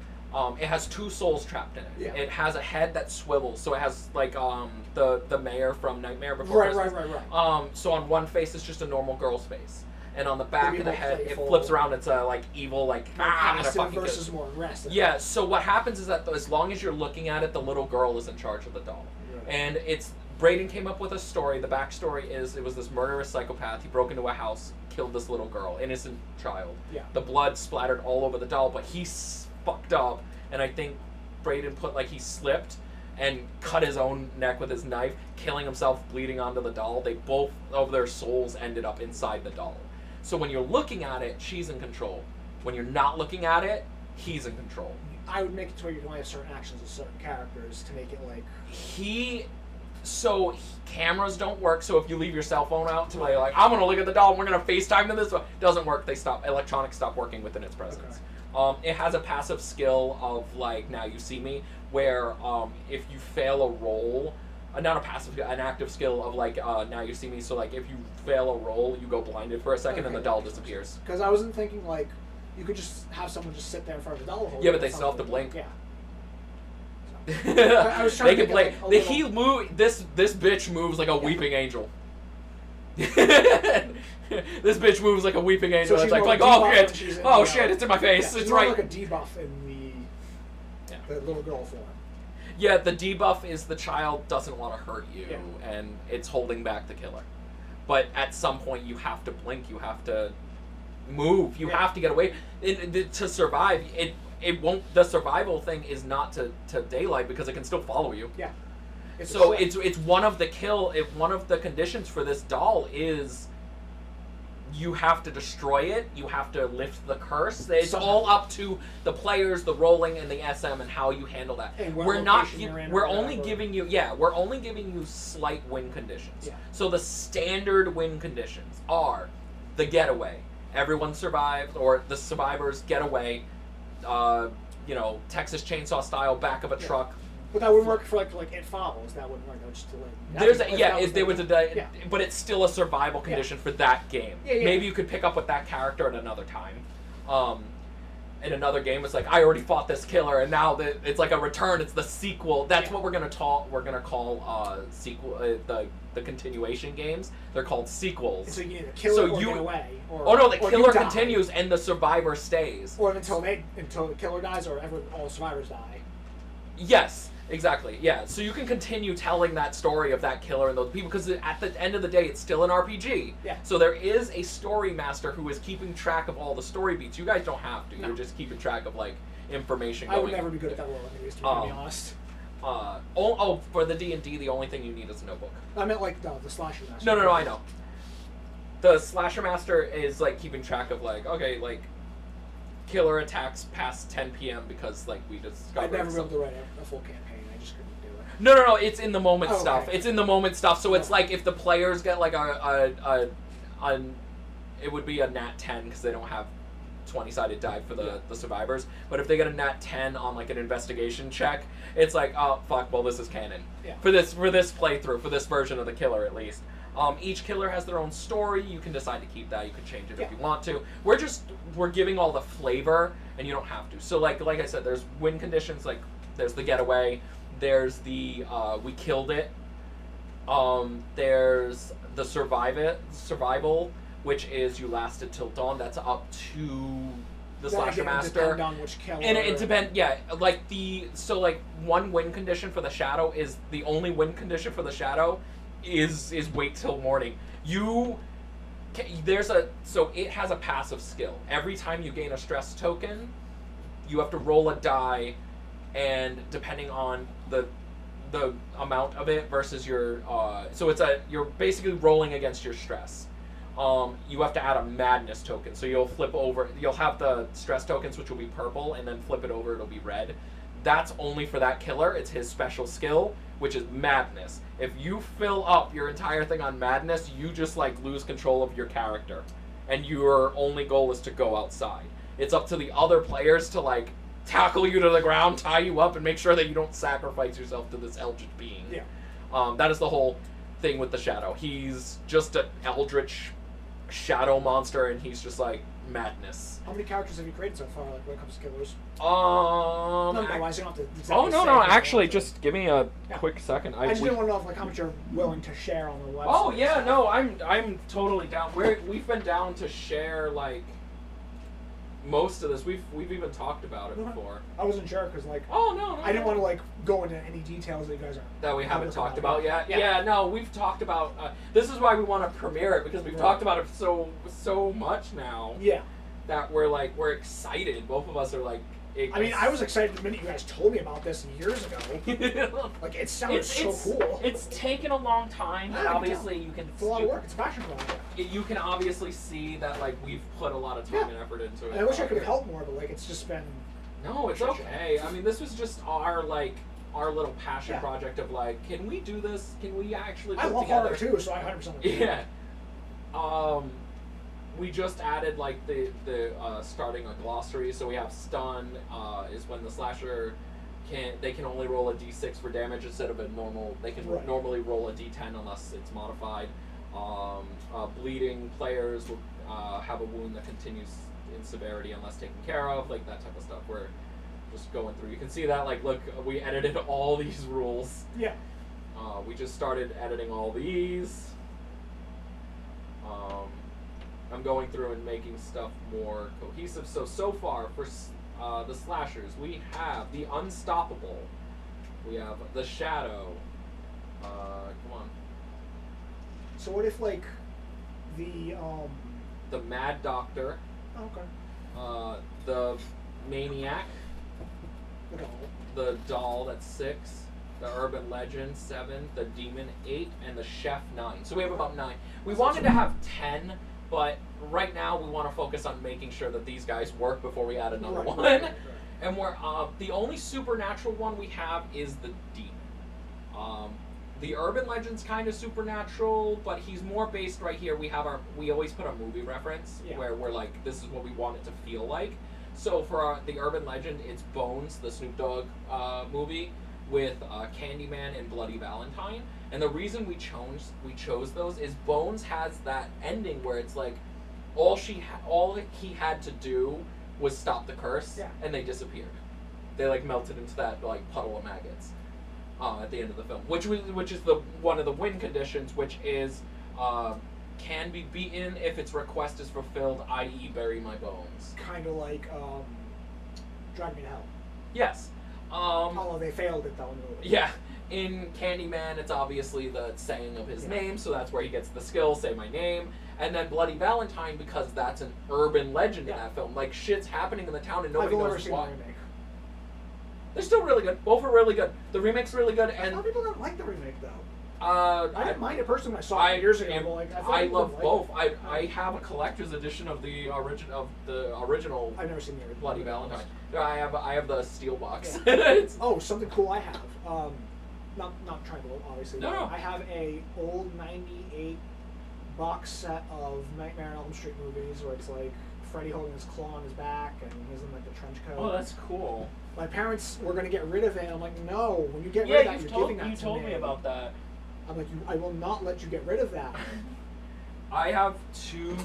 it has two souls trapped in it. Yeah. It has a head that swivels, so it has like the mayor from Nightmare Before Christmas. Right. So on one face it's just a normal girl's face, and on the back be of the more head playful. it flips around. It's a like evil like More I'm gonna passive fucking kill you. versus more aggressive. Yeah, so what happens is that as long as you're looking at it, the little girl is in charge of the doll. Right. And Braden came up with a story. The backstory is it was this murderous psychopath. He broke into a house, killed this little girl, innocent child. Yeah. The blood splattered all over the doll, but he fucked up, and I think Braden he slipped and cut his own neck with his knife, killing himself, bleeding onto the doll. They both of their souls ended up inside the doll. So when you're looking at it, she's in control. When you're not looking at it, he's in control. I would make it to where you can only have certain actions with certain characters to make it like. Cameras don't work, so if you leave your cell phone out to like I'm gonna look at the doll and we're gonna FaceTime to this, doesn't work. Electronics stop working within its presence. It has a passive skill of like Now You See Me, where if you fail a roll, not a passive, an active skill of like Now You See Me, so like if you fail a roll, you go blinded for a second and the doll disappears. Because I wasn't thinking like you could just have someone just sit there in front of the doll. Yeah, but they still have to blink. Yeah. I was trying they to can think play. of, like, a He move. This bitch moves like a weeping angel. This bitch moves like a weeping angel. So It's she's like more oh debuff shit, when she's in oh the, shit, it's in my face. Yeah, It's she's more right. like a debuff in the little girl form. Yeah, the debuff is the child doesn't want to hurt you, Yeah. and it's holding back the killer. But at some point, you have to blink. You have to move. You have to get away to survive. It won't. The survival thing is not to daylight because it can still follow you. Yeah. So it's one of the conditions for this doll is you have to destroy it. You have to lift the curse. It's all up to the players, the rolling, and the SM, and how you handle that. And what We're not. location you're in or We're only whatever. giving you. Yeah, we're only giving you slight win conditions. Yeah. So the standard win conditions are the getaway. Everyone survives, or the survivors get away. Texas Chainsaw style, back of a truck. But that wouldn't work for like It Follows. That wouldn't work. That would just delay. But it's still a survival condition for that game. Yeah. Maybe you could pick up with that character at another time. In another game, it's like I already fought this killer, and now it's like a return. It's the sequel. That's what we're gonna call sequel. The continuation games. They're called sequels. And so you either kill it or get away. The or killer you die. continues and the survivor stays. Or until the killer dies, or all survivors die. Yes, exactly. Yeah, so you can continue telling that story of that killer and those people because at the end of the day, it's still an RPG. Yeah. So there is a story master who is keeping track of all the story beats. You guys don't have to. No. You're just keeping track of like information. I would never be good at that role. To be honest. For the D&D, the only thing you need is a notebook. I meant like the slasher master. No, I know. The slasher master is like keeping track of like killer attacks past 10 p.m. because like we discovered. I'd never be able something. to write a full campaign. I just couldn't do it. No, it's in the moment Oh, stuff. okay. It's in the moment stuff. So it's like if the players get like it would be a nat 10 because they don't have 20-sided die for the survivors. But if they get a nat 10 on like an investigation check, it's like, oh fuck, well this is canon. Yeah. For this playthrough, for this version of the killer at least. Each killer has their own story. You can decide to keep that. You can change it Yeah. if you want to. We're giving all the flavor, and you don't have to. So like I said, there's win conditions. Like there's the getaway. There's the we killed it. There's the survival, which is you lasted till dawn. That's up to the Then slasher again, master. depend on which killer. And it depends, yeah. Like one win condition for the shadow is the only win condition for the shadow is wait till morning. So it has a passive skill. Every time you gain a stress token, you have to roll a die, and depending on the amount of it versus your you're basically rolling against your stress. You have to add a madness token. So you'll have the stress tokens, which will be purple, and then flip it over, it'll be red. That's only for that killer. It's his special skill, which is madness. If you fill up your entire thing on madness, you just like lose control of your character, and your only goal is to go outside. It's up to the other players to like tackle you to the ground, tie you up, and make sure that you don't sacrifice yourself to this eldritch being. Yeah. That is the whole thing with the shadow. He's just an eldritch shadow monster, and he's just like madness. How many characters have you created so far, like when it comes to killers? No, No, I don't have to oh exactly no, say no! it, Actually, but- just give me a Yeah. quick second. I just didn't want to know like how much you're willing to share on the website. Oh yeah, no, I'm totally down. We've been down to share like most of this. We've even talked about it Okay. before. I wasn't sure because like Oh no, I didn't want to like go into any details that you guys are. that we haven't Public talked about about yet. Yeah. Yeah, no, we've talked about. This is why we want to premiere it, because we've Right. talked about it so much now Yeah. that we're excited. Both of us are like. I mean, I was excited the minute you guys told me about this years ago. Like it sounded so cool. It's taken a long time. Yeah, I can Obviously, you can. It's a lot of work. It's a passion project. You can obviously see that like we've put a lot of time Yeah. and effort into it. And I wish I could have helped more, but like it's just been. No, it's okay. I mean, this was just our little passion Yeah. project of like, can we do this? Can we actually I put love together? horror too, so I 100% agree. Yeah. We just added like the starting a glossary, so we have stun is when the slasher can only roll a d6 for damage instead of a normal. They can Right. normally roll a d10 unless it's modified. Bleeding players will have a wound that continues in severity unless taken care of, like that type of stuff. We're just going through. You can see that, like, look, we edited all these rules. Yeah. We just started editing all these. I'm going through and making stuff more cohesive. So far, for the slashers, we have the Unstoppable. We have the Shadow. Come on. So what if like the The Mad Doctor. okay. The Maniac. Look at all. The Doll, that's 6. The Urban Legend, 7. The Demon, 8. And the Chef, 9. So we have about 9. We wanted to have 10, but right now we want to focus on making sure that these guys work before we add another Right, one. right, right. And we're the only supernatural one we have is the Demon. The Urban Legend's kind of supernatural, but he's more based right here. We always put a movie reference Yeah. where we're like, this is what we want it to feel like. So for the Urban Legend, it's Bones, the Snoop Dogg movie, with Candyman and Bloody Valentine. And the reason we chose those is Bones has that ending where it's like all he had to do was stop the curse, Yeah. and they disappeared. They like melted into that like puddle of maggots at the end of the film, which is the one of the win conditions, which is can be beaten if its request is fulfilled, i.e. bury my bones. Kind of like Drag Me to Hell. Yes. Although they failed it though in the movie. Yeah. In Candyman, it's obviously the saying of his Yeah. name, so that's where he gets the skill, say my name. And then Bloody Valentine, because that's an urban legend in Yeah. that film. Like, shit's happening in the town and I've nobody never knows seen why. the remake. They're still really good. Both are really good. The remake's really good, A lot and of people don't like the remake though. I I didn't mind it personally when I saw it years ago. But like, I, thought I people love didn't both. like it. I have a collector's edition of the original I've never seen the original. Bloody Valentine. I have the steel box. Yeah. It's- Oh, something cool I have. Not tribal, obviously. No, but no. I have a old '98 box set of Nightmare on Elm Street movies where it's like Freddy holding his claw on his back and he's in like the trench coat. Oh, that's cool. My parents were gonna get rid of it. I'm like, no. When you get rid Yeah, of that, you you're giving that you to told me. me about that. I'm like, I will not let you get rid of that. I have two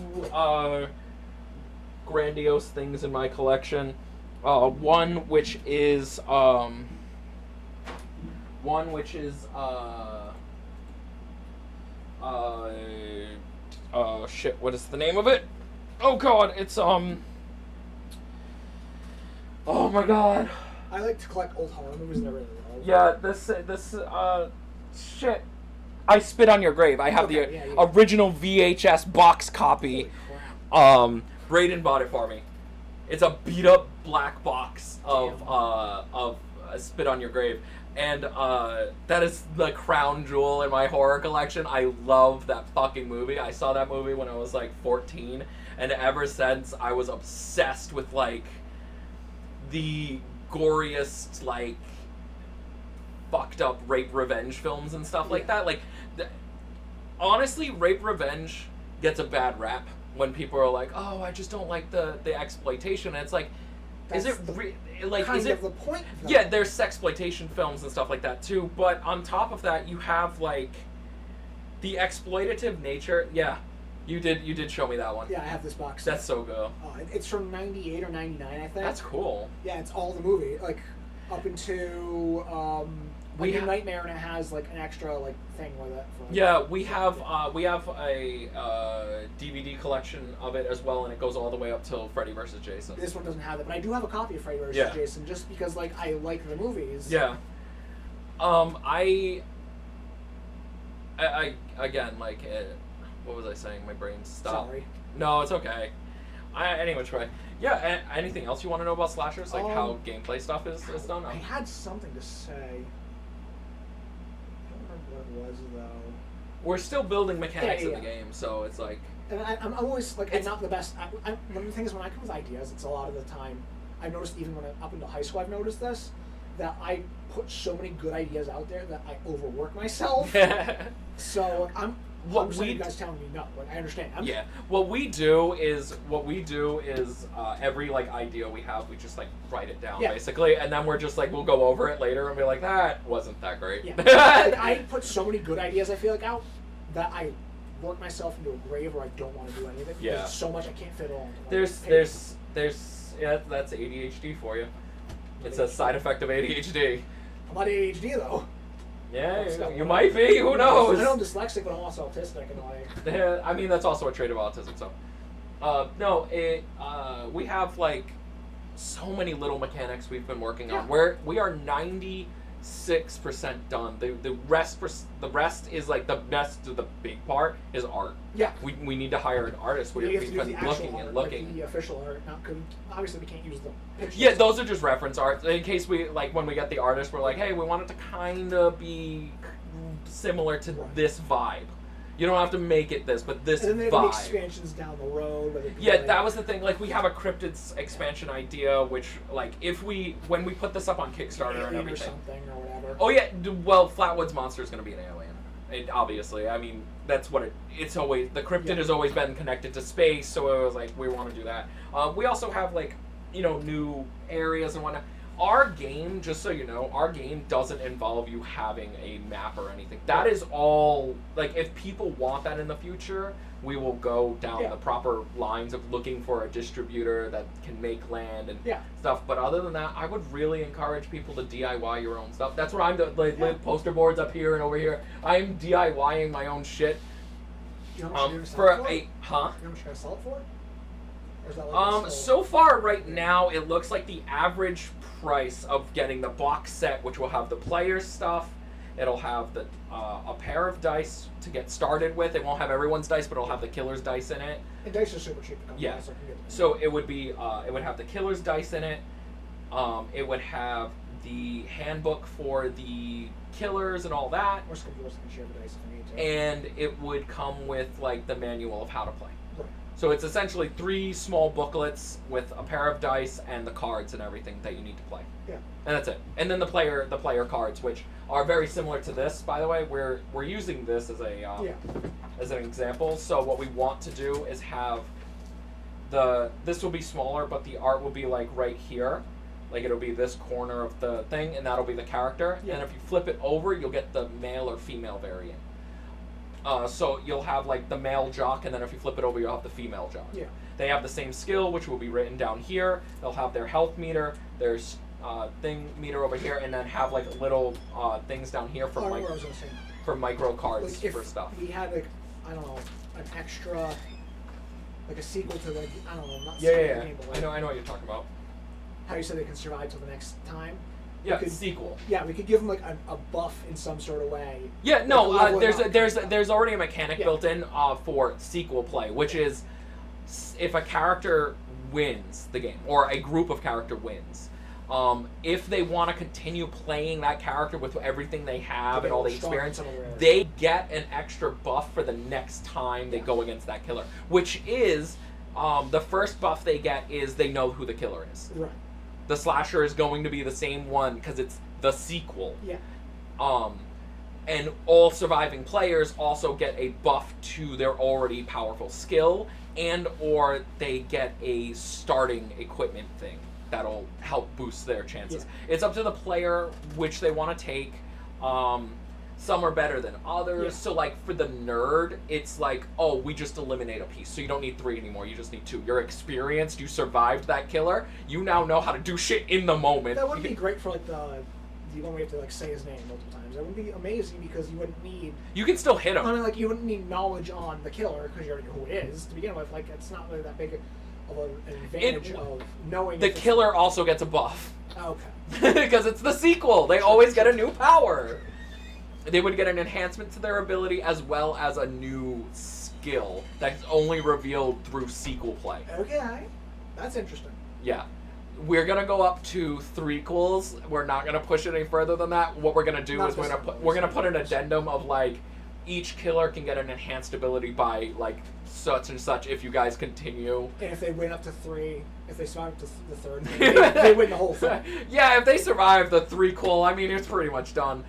grandiose things in my collection. One which is shit, what is the name of it? Oh god, it's oh my god. I like to collect old horror movies and everything. Yeah, this shit. I Spit on Your Grave. I have the original VHS box copy. Holy crap. Brayden bought it for me. It's a beat up black box of Spit on Your Grave, and that is the crown jewel in my horror collection. I love that fucking movie. I saw that movie when I was like 14, and ever since I was obsessed with like the goriest like fucked up rape revenge films and stuff like that. Like, honestly, rape revenge gets a bad rap when people are like, "Oh, I just don't like the exploitation." And it's like, That's is it like kind is it of the point? Though. Yeah, there's sexploitation films and stuff like that too. But on top of that, you have like the exploitative nature. Yeah, you did show me that one. Yeah, I have this box. That's so good. It's from '98 or '99, I think. That's cool. Yeah, it's all the movie, like up into Nightmare, and it has like an extra like thing with it. Yeah, we have a DVD collection of it as well, and it goes all the way up till Freddy vs. Jason. This one doesn't have it, but I do have a copy of Freddy vs. Jason just because like I like the movies. Yeah. I again like what was I saying? My brain stopped. Sorry. No, it's okay. Anyway, try. Yeah. Anything else you want to know about slashers? Like how gameplay stuff is done? I had something to say. I don't remember what it was though. We're still building mechanics Yeah. in the game, so it's like. And I'm always like, I'm not the best. One of the things when I come with ideas, it's a lot of the time. I've noticed even when I'm up into high school, I've noticed this, that I put so many good ideas out there that I overwork myself. So I'm you guys telling me no. Like I understand. Yeah. What we do is every like idea we have, we just like write it down basically, and then we're just like we'll go over it later and be like that wasn't that great. Yeah. Like, I put so many good ideas I feel like out that I work myself into a grave where I don't want to do anything. Yeah. There's so much I can't fit all into There's that's ADHD for you. It's a side effect of ADHD. I'm not ADHD though. Yeah, you might be. Who knows? I know I'm dyslexic, but I'm also autistic, and like. I mean, that's also a trait of autism. So, we have like so many little mechanics we've been working on. We are 96% done. The rest is like the best. The big part is art. Yeah. We need to hire an artist. We've been looking and looking. Like the official art, obviously we can't use the pictures. Yeah, those are just reference art. In case we like when we get the artist, we're like, hey, we want it to kind of be similar to this vibe. You don't have to make it this, but this and then they vibe. have expansions down the road. That was the thing. Like we have a cryptids expansion idea, which like when we put this up on Kickstarter and everything, or something or whatever. Oh yeah, well, Flatwoods Monster is going to be an alien. Obviously, I mean that's what it's always. The cryptid has always been connected to space, so it was like we want to do that. We also have like new areas and whatnot. Our game, just so you know, our game doesn't involve you having a map or anything. That is all, like, if people want that in the future, we will go down the proper lines of looking for a distributor that can make land and stuff. But other than that, I would really encourage people to DIY your own stuff. That's what I'm doing. Like, poster boards up here and over here. I'm DIYing my own shit. You know how much you're You know how much you're gonna sell it for? Or is that like so far right now, it looks like the average price of getting the box set, which will have the player's stuff, it'll have the a pair of dice to get started with. It won't have everyone's dice, but it'll have the killer's dice in it. And dice are super cheap. Yeah. So it would be it would have the killer's dice in it. It would have the handbook for the killers and all that. Or some people can share the dice if they need to. And it would come with like the manual of how to play. Right. So it's essentially 3 small booklets with a pair of dice and the cards and everything that you need to play. Yeah. And that's it. And then the player cards, which are very similar to this, by the way. We're using this as a as an example. So what we want to do is have this will be smaller, but the art will be like right here. Like it'll be this corner of the thing, and that'll be the character. Yeah. And if you flip it over, you'll get the male or female variant. So you'll have like the male jock, and then if you flip it over, you'll have the female jock. Yeah. They have the same skill, which will be written down here. They'll have their health meter, their thing meter over here, and then have like little things down here for I remember what I was gonna say. for micro cards Like if for stuff. we had like, I don't know, an extra, like a sequel to like, I don't know, not Yeah, sequel yeah, to the yeah. game, but like I know what you're talking about. how you said they can survive till the next time. Yeah, could- sequel. Yeah, we could give them like a buff in some sort of way. Yeah, no, Like, level there's them up. there's already a mechanic Yeah. built in for sequel play, which is if a character wins the game or a group of character wins, if they want to continue playing that character with everything they have and all the experience, they get an extra buff for the next time they Yeah. go against that killer, which is the first buff they get is they know who the killer is. Right. The slasher is going to be the same one because it's the sequel. Yeah. And all surviving players also get a buff to their already powerful skill, and or they get a starting equipment thing that'll help boost their chances. It's up to the player which they want to take. Some are better than others. Yeah. So like for the nerd, it's like, oh, we just eliminate a piece. So you don't need 3 anymore. You just need 2. You're experienced. You survived that killer. You now know how to do shit in the moment. That would be great for like the one we have to like say his name multiple times. That would be amazing because you wouldn't need. You can still hit him. I mean, like you wouldn't need knowledge on the killer because you already know who it is to begin with. Like it's not really that big of an advantage of knowing. The if it's- killer also gets a buff. Okay. Because it's the sequel. They always get a new power. They would get an enhancement to their ability as well as a new skill that's only revealed through sequel play. Okay. That's interesting. Yeah. We're gonna go up to 3-quels. We're not gonna push it any further than that. What we're gonna do Not is we're this gonna one. put an addendum of like each killer can get an enhanced ability by like such and such if you guys continue. And if they win up to 3, if they survive to the third, they win the whole thing. Yeah, if they survive the 3-quel, I mean it's pretty much done.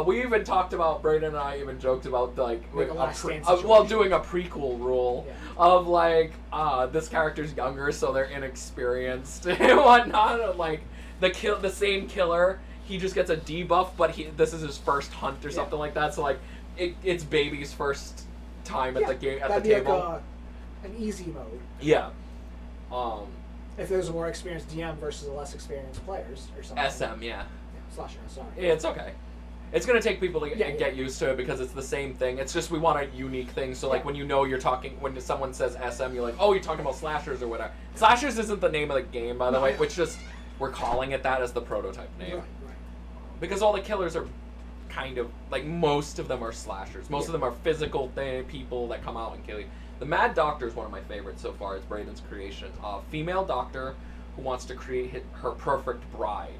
We even talked about, Brayden and I even joked about like a last stand well situation. doing a prequel rule Yeah. of like this character's younger so they're inexperienced and whatnot. Like the same killer, he just gets a debuff, but this is his first hunt or Yeah. something like that. So like it's baby's first time at the game at that'd the be table. like an easy mode. Yeah. If there's a more experienced DM versus a less experienced players or something. SM, yeah. Yeah, slasher, sorry. Yeah, it's okay. It's gonna take people to Yeah, get used to it because it's the same thing. It's just we want a unique thing. So like Yeah. when you know you're talking, when someone says SM, you're like, oh, you're talking about slashers or whatever. Slashers isn't the name of the game, by the No, way. yeah. Which just we're calling it that as the prototype name Right. because all the killers are kind of like most of them are slashers. Most of them are physical people that come out and kill you. The Mad Doctor is one of my favorites so far. It's Brayden's creation. Female doctor who wants to create her perfect bride.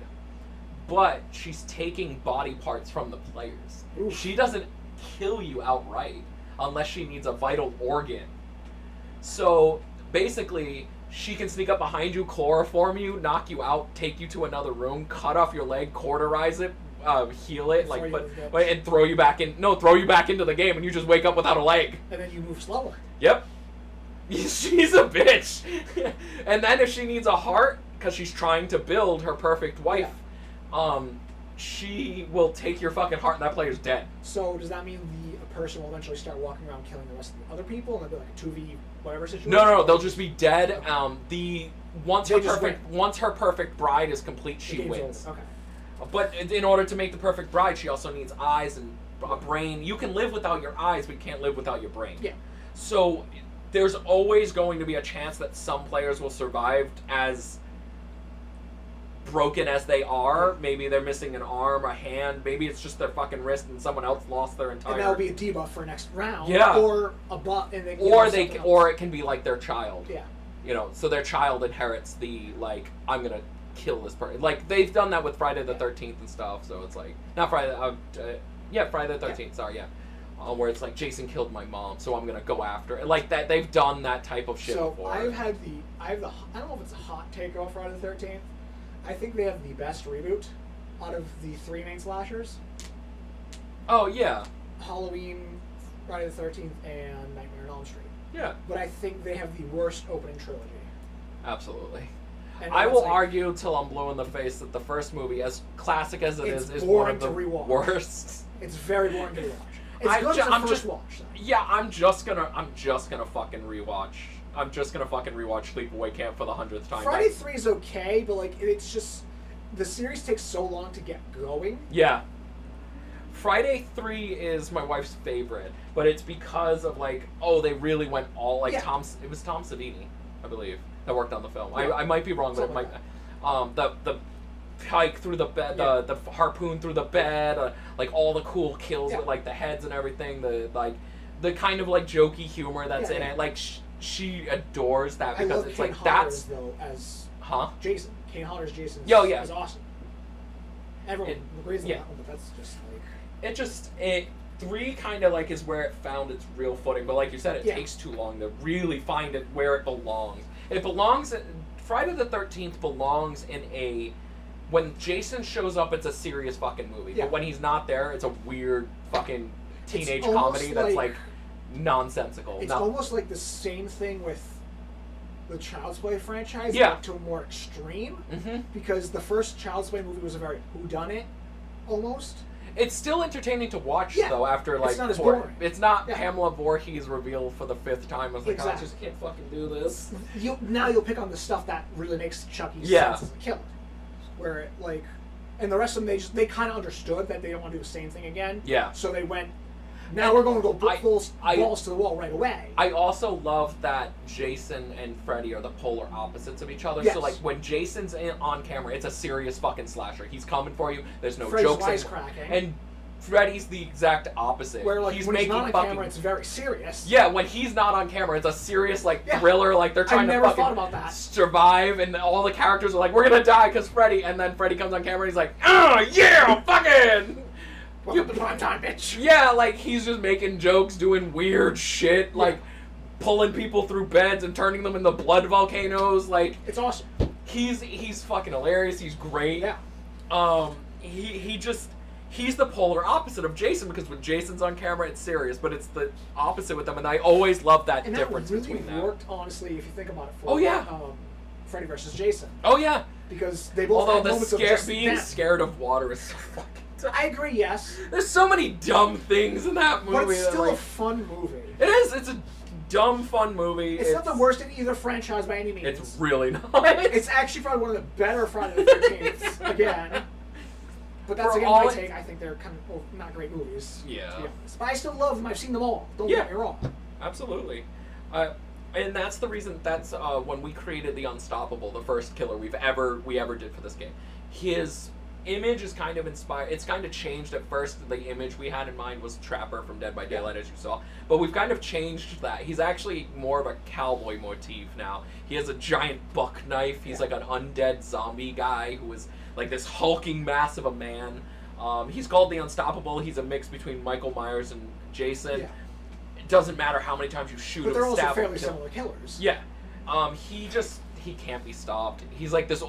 But she's taking body parts from the players. Oof. She doesn't kill you outright unless she needs a vital organ. So basically, she can sneak up behind you, chloroform you, knock you out, take you to another room, cut off your leg, cauterize it, heal it, Throw like you in the but and throw you back in. No, throw you back into the game, and you just wake up without a leg. And then you move slower. Yep. She's a bitch. And then if she needs a heart, because she's trying to build her perfect wife, she will take your fucking heart and that player's dead. So does that mean a person will eventually start walking around killing the rest of the other people and it'll be like a 2v whatever situation? No, they'll just be dead. Once They just her perfect bride is complete, The she game's wins. over. Okay. But in order to make the perfect bride, she also needs eyes and a brain. You can live without your eyes, but you can't live without your brain. Yeah. So there's always going to be a chance that some players will survive as broken as they are. Maybe they're missing an arm, a hand. Maybe it's just their fucking wrist, and someone else lost their entire. And that'll be a debuff for next round. Yeah. Or a buff, and then or it can be like their child. Yeah. You know, so their child inherits the like, I'm gonna kill this person. Like they've done that with Friday the 13th and stuff. So it's like not Friday. Friday the 13th. Yeah. Sorry, yeah. Where it's like Jason killed my mom, so I'm gonna go after it. Like that, they've done that type of shit So before. I don't know if it's a hot take on Friday the 13th. I think they have the best reboot out of the 3 main slashers. Oh yeah, Halloween, Friday the 13th, and Nightmare on Elm Street. yeah, But I think they have the worst opening trilogy. absolutely. And I it's will like- argue till I'm blue in the face that the first movie, as classic as it It's is one boring of the to rewatch. worst. It's very boring to watch. It's good as a I'm first just watch. Though. yeah. I'm just gonna fucking rewatch. I'm just gonna fucking rewatch Sleepaway Camp for the 100th time. Friday 3 is okay, but like it's just the series takes so long to get going. Yeah. Friday 3 is my wife's favorite, but it's because of like, oh, they really went all like Yeah. it was Tom Savini, I believe, that worked on the film. Yeah. I might be wrong, but it Something might. The pike through the bed, Yeah. the harpoon through the bed, like all the cool kills Yeah. with like the heads and everything, the kind of like jokey humor that's Yeah, in yeah. it. Like she adores that I because love it's Kane like Hodder's, that's though as huh. Jason. Kane Hodder's Jason. Yo, yeah. is awesome. Everyone agrees on yeah. that one, but that's just like It 3 kind of like is where it found its real footing, but like you said, it Yeah. takes too long to really find it where it belongs. It belongs. Friday the 13th belongs in a. When Jason shows up, it's a serious fucking movie. Yeah. But when he's not there, it's a weird fucking teenage almost comedy that's like nonsensical. it's Not- almost like the same thing with the Child's Play franchise, Yeah. but to a more extreme. Mhm. Because the first Child's Play movie was a very whodunit, almost. It's still entertaining to watch Yeah. though. After like It's not as boring. It's not Yeah. Pamela Voorhees revealed for the 5th time as the Exactly. conscious. I can't fucking do this. You'll pick on the stuff that really makes Chucky Yeah. sense as a killer, where it, like, and the rest of them they kind of understood that they don't want to do the same thing again. Yeah. So they went. Now we're going to go balls to the wall right away. I also love that Jason and Freddy are the polar opposites of each other. Yes. So like when Jason's on camera, it's a serious fucking slasher. He's coming for you. There's no Freddy's jokes. wisecracking. And Freddy's the exact opposite. Where like he's when he's making not on fucking camera, it's very serious. yeah. When he's not on camera, it's a serious like Yeah. thriller. Like they're trying I to never fucking thought about that. survive, and all the characters are like, "We're gonna die because Freddy," and then Freddy comes on camera and he's like, "Oh yeah, fucking." Welcome to prime time, bitch. Yeah, like he's just making jokes, doing weird shit, like pulling people through beds and turning them into blood volcanoes. Like It's awesome. he's fucking hilarious. He's great. Yeah. He's the polar opposite of Jason because when Jason's on camera, it's serious, but it's the opposite with them, and I always love that And that difference really between that. worked, honestly, if you think about it. For, Oh, yeah. Freddy versus Jason, Oh yeah. because they both Although had the moments of scare, just being them. scared of water is so fucking. I agree, yes, There's so many dumb things in that movie. but it's that, still a like, fun movie. it is. It's a dumb, fun movie. It's not the worst in either franchise by any means. It's really not. It's actually probably one of the better Friday the 13th again. But that's For again all my it- take. I think they're kind of not great movies. Yeah. To be honest. But I still love them. I've seen them all. Don't Yeah. get me wrong. Absolutely. And that's the reason. That's when we created the Unstoppable, the first killer we ever did for this game. His image is kind of inspired. It's kind of changed at first. The image we had in mind was Trapper from Dead by Daylight, as you saw. But we've kind of changed that. He's actually more of a cowboy motif now. He has a giant buck knife. He's like an undead zombie guy who is like this hulking mass of a man. He's called the Unstoppable. He's a mix between Michael Myers and Jason. Yeah. It doesn't matter how many times you shoot But him, they're also stab him, fairly kill him. similar killers. Yeah. He can't be stopped. He's like this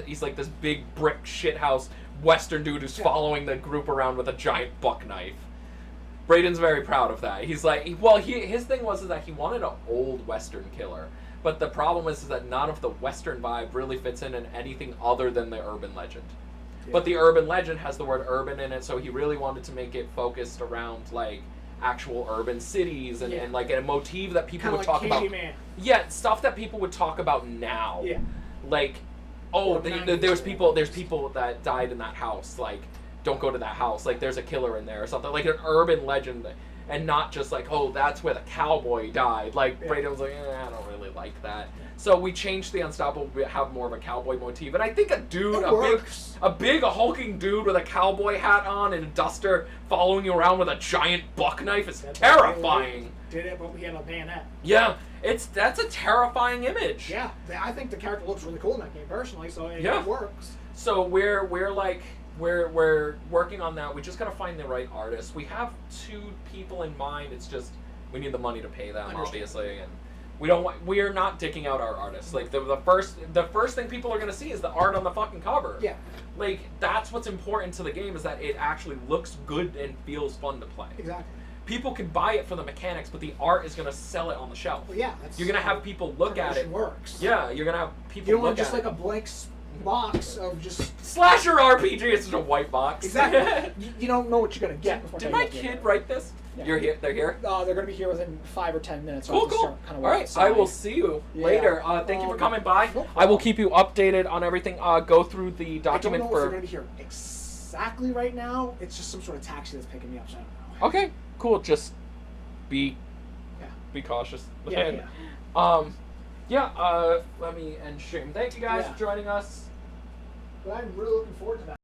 he's like this big brick shithouse Western dude who's Yeah. following the group around with a giant buck knife. Braden's very proud of that. He's like, his thing was that he wanted an old Western killer. But the problem is that none of the Western vibe really fits in anything other than the urban legend. Yeah. But the urban legend has the word urban in it, so he really wanted to make it focused around like actual urban cities and, Yeah. and like a motif that people Kind would of like talk about. Candyman. Yeah, stuff that people would talk about now. Yeah. Like, Or there's 90s. people that died in that house. Like, don't go to that house. Like, there's a killer in there or something. Like an urban legend, and not just like, oh, that's where the cowboy died. Like, Yeah. Braden was like, I don't really like that. So we changed the Unstoppable to have more of a cowboy motif. And I think a dude, It a works. big hulking dude with a cowboy hat on and a duster following you around with a giant buck knife is That's terrifying. Did it, but we had a bayonet. Yeah, that's a terrifying image. Yeah, I think the character looks really cool in that game personally, so it Yeah. works. So we're working on that. We just gotta find the right artist. We have 2 people in mind. It's just we need the money to pay them, Understand. obviously, and we are not dicking out our artists. Like the first thing people are gonna see is the art on the fucking cover. Yeah. Like that's what's important to the game is that it actually looks good and feels fun to play. Exactly. People can buy it for the mechanics, but the art is gonna sell it on the shelf. Well, yeah, that's You're gonna have people look at it. promotion works. Yeah, you're gonna have people You don't look want just at like it. a blank box of just Slasher RPG. It's just a white box. exactly. you don't know what you're gonna get. Before Did you my look at kid it. write this? Yeah. You're here. They're here. They're gonna be here within 5 or 10 minutes. So I Cool, have to cool. start kind of All right, I will see you Yeah. later. Thank you for coming by. no I will problem. keep you updated on everything. Go through the I don't document know if they're for. gonna be here exactly right now. It's just some sort of taxi that's picking me up. So I don't know. Okay, cool. Just be Yeah. be cautious. Yeah. And, Yeah. let me end stream. Thank you guys Yeah. for joining us. But I'm really looking forward to that.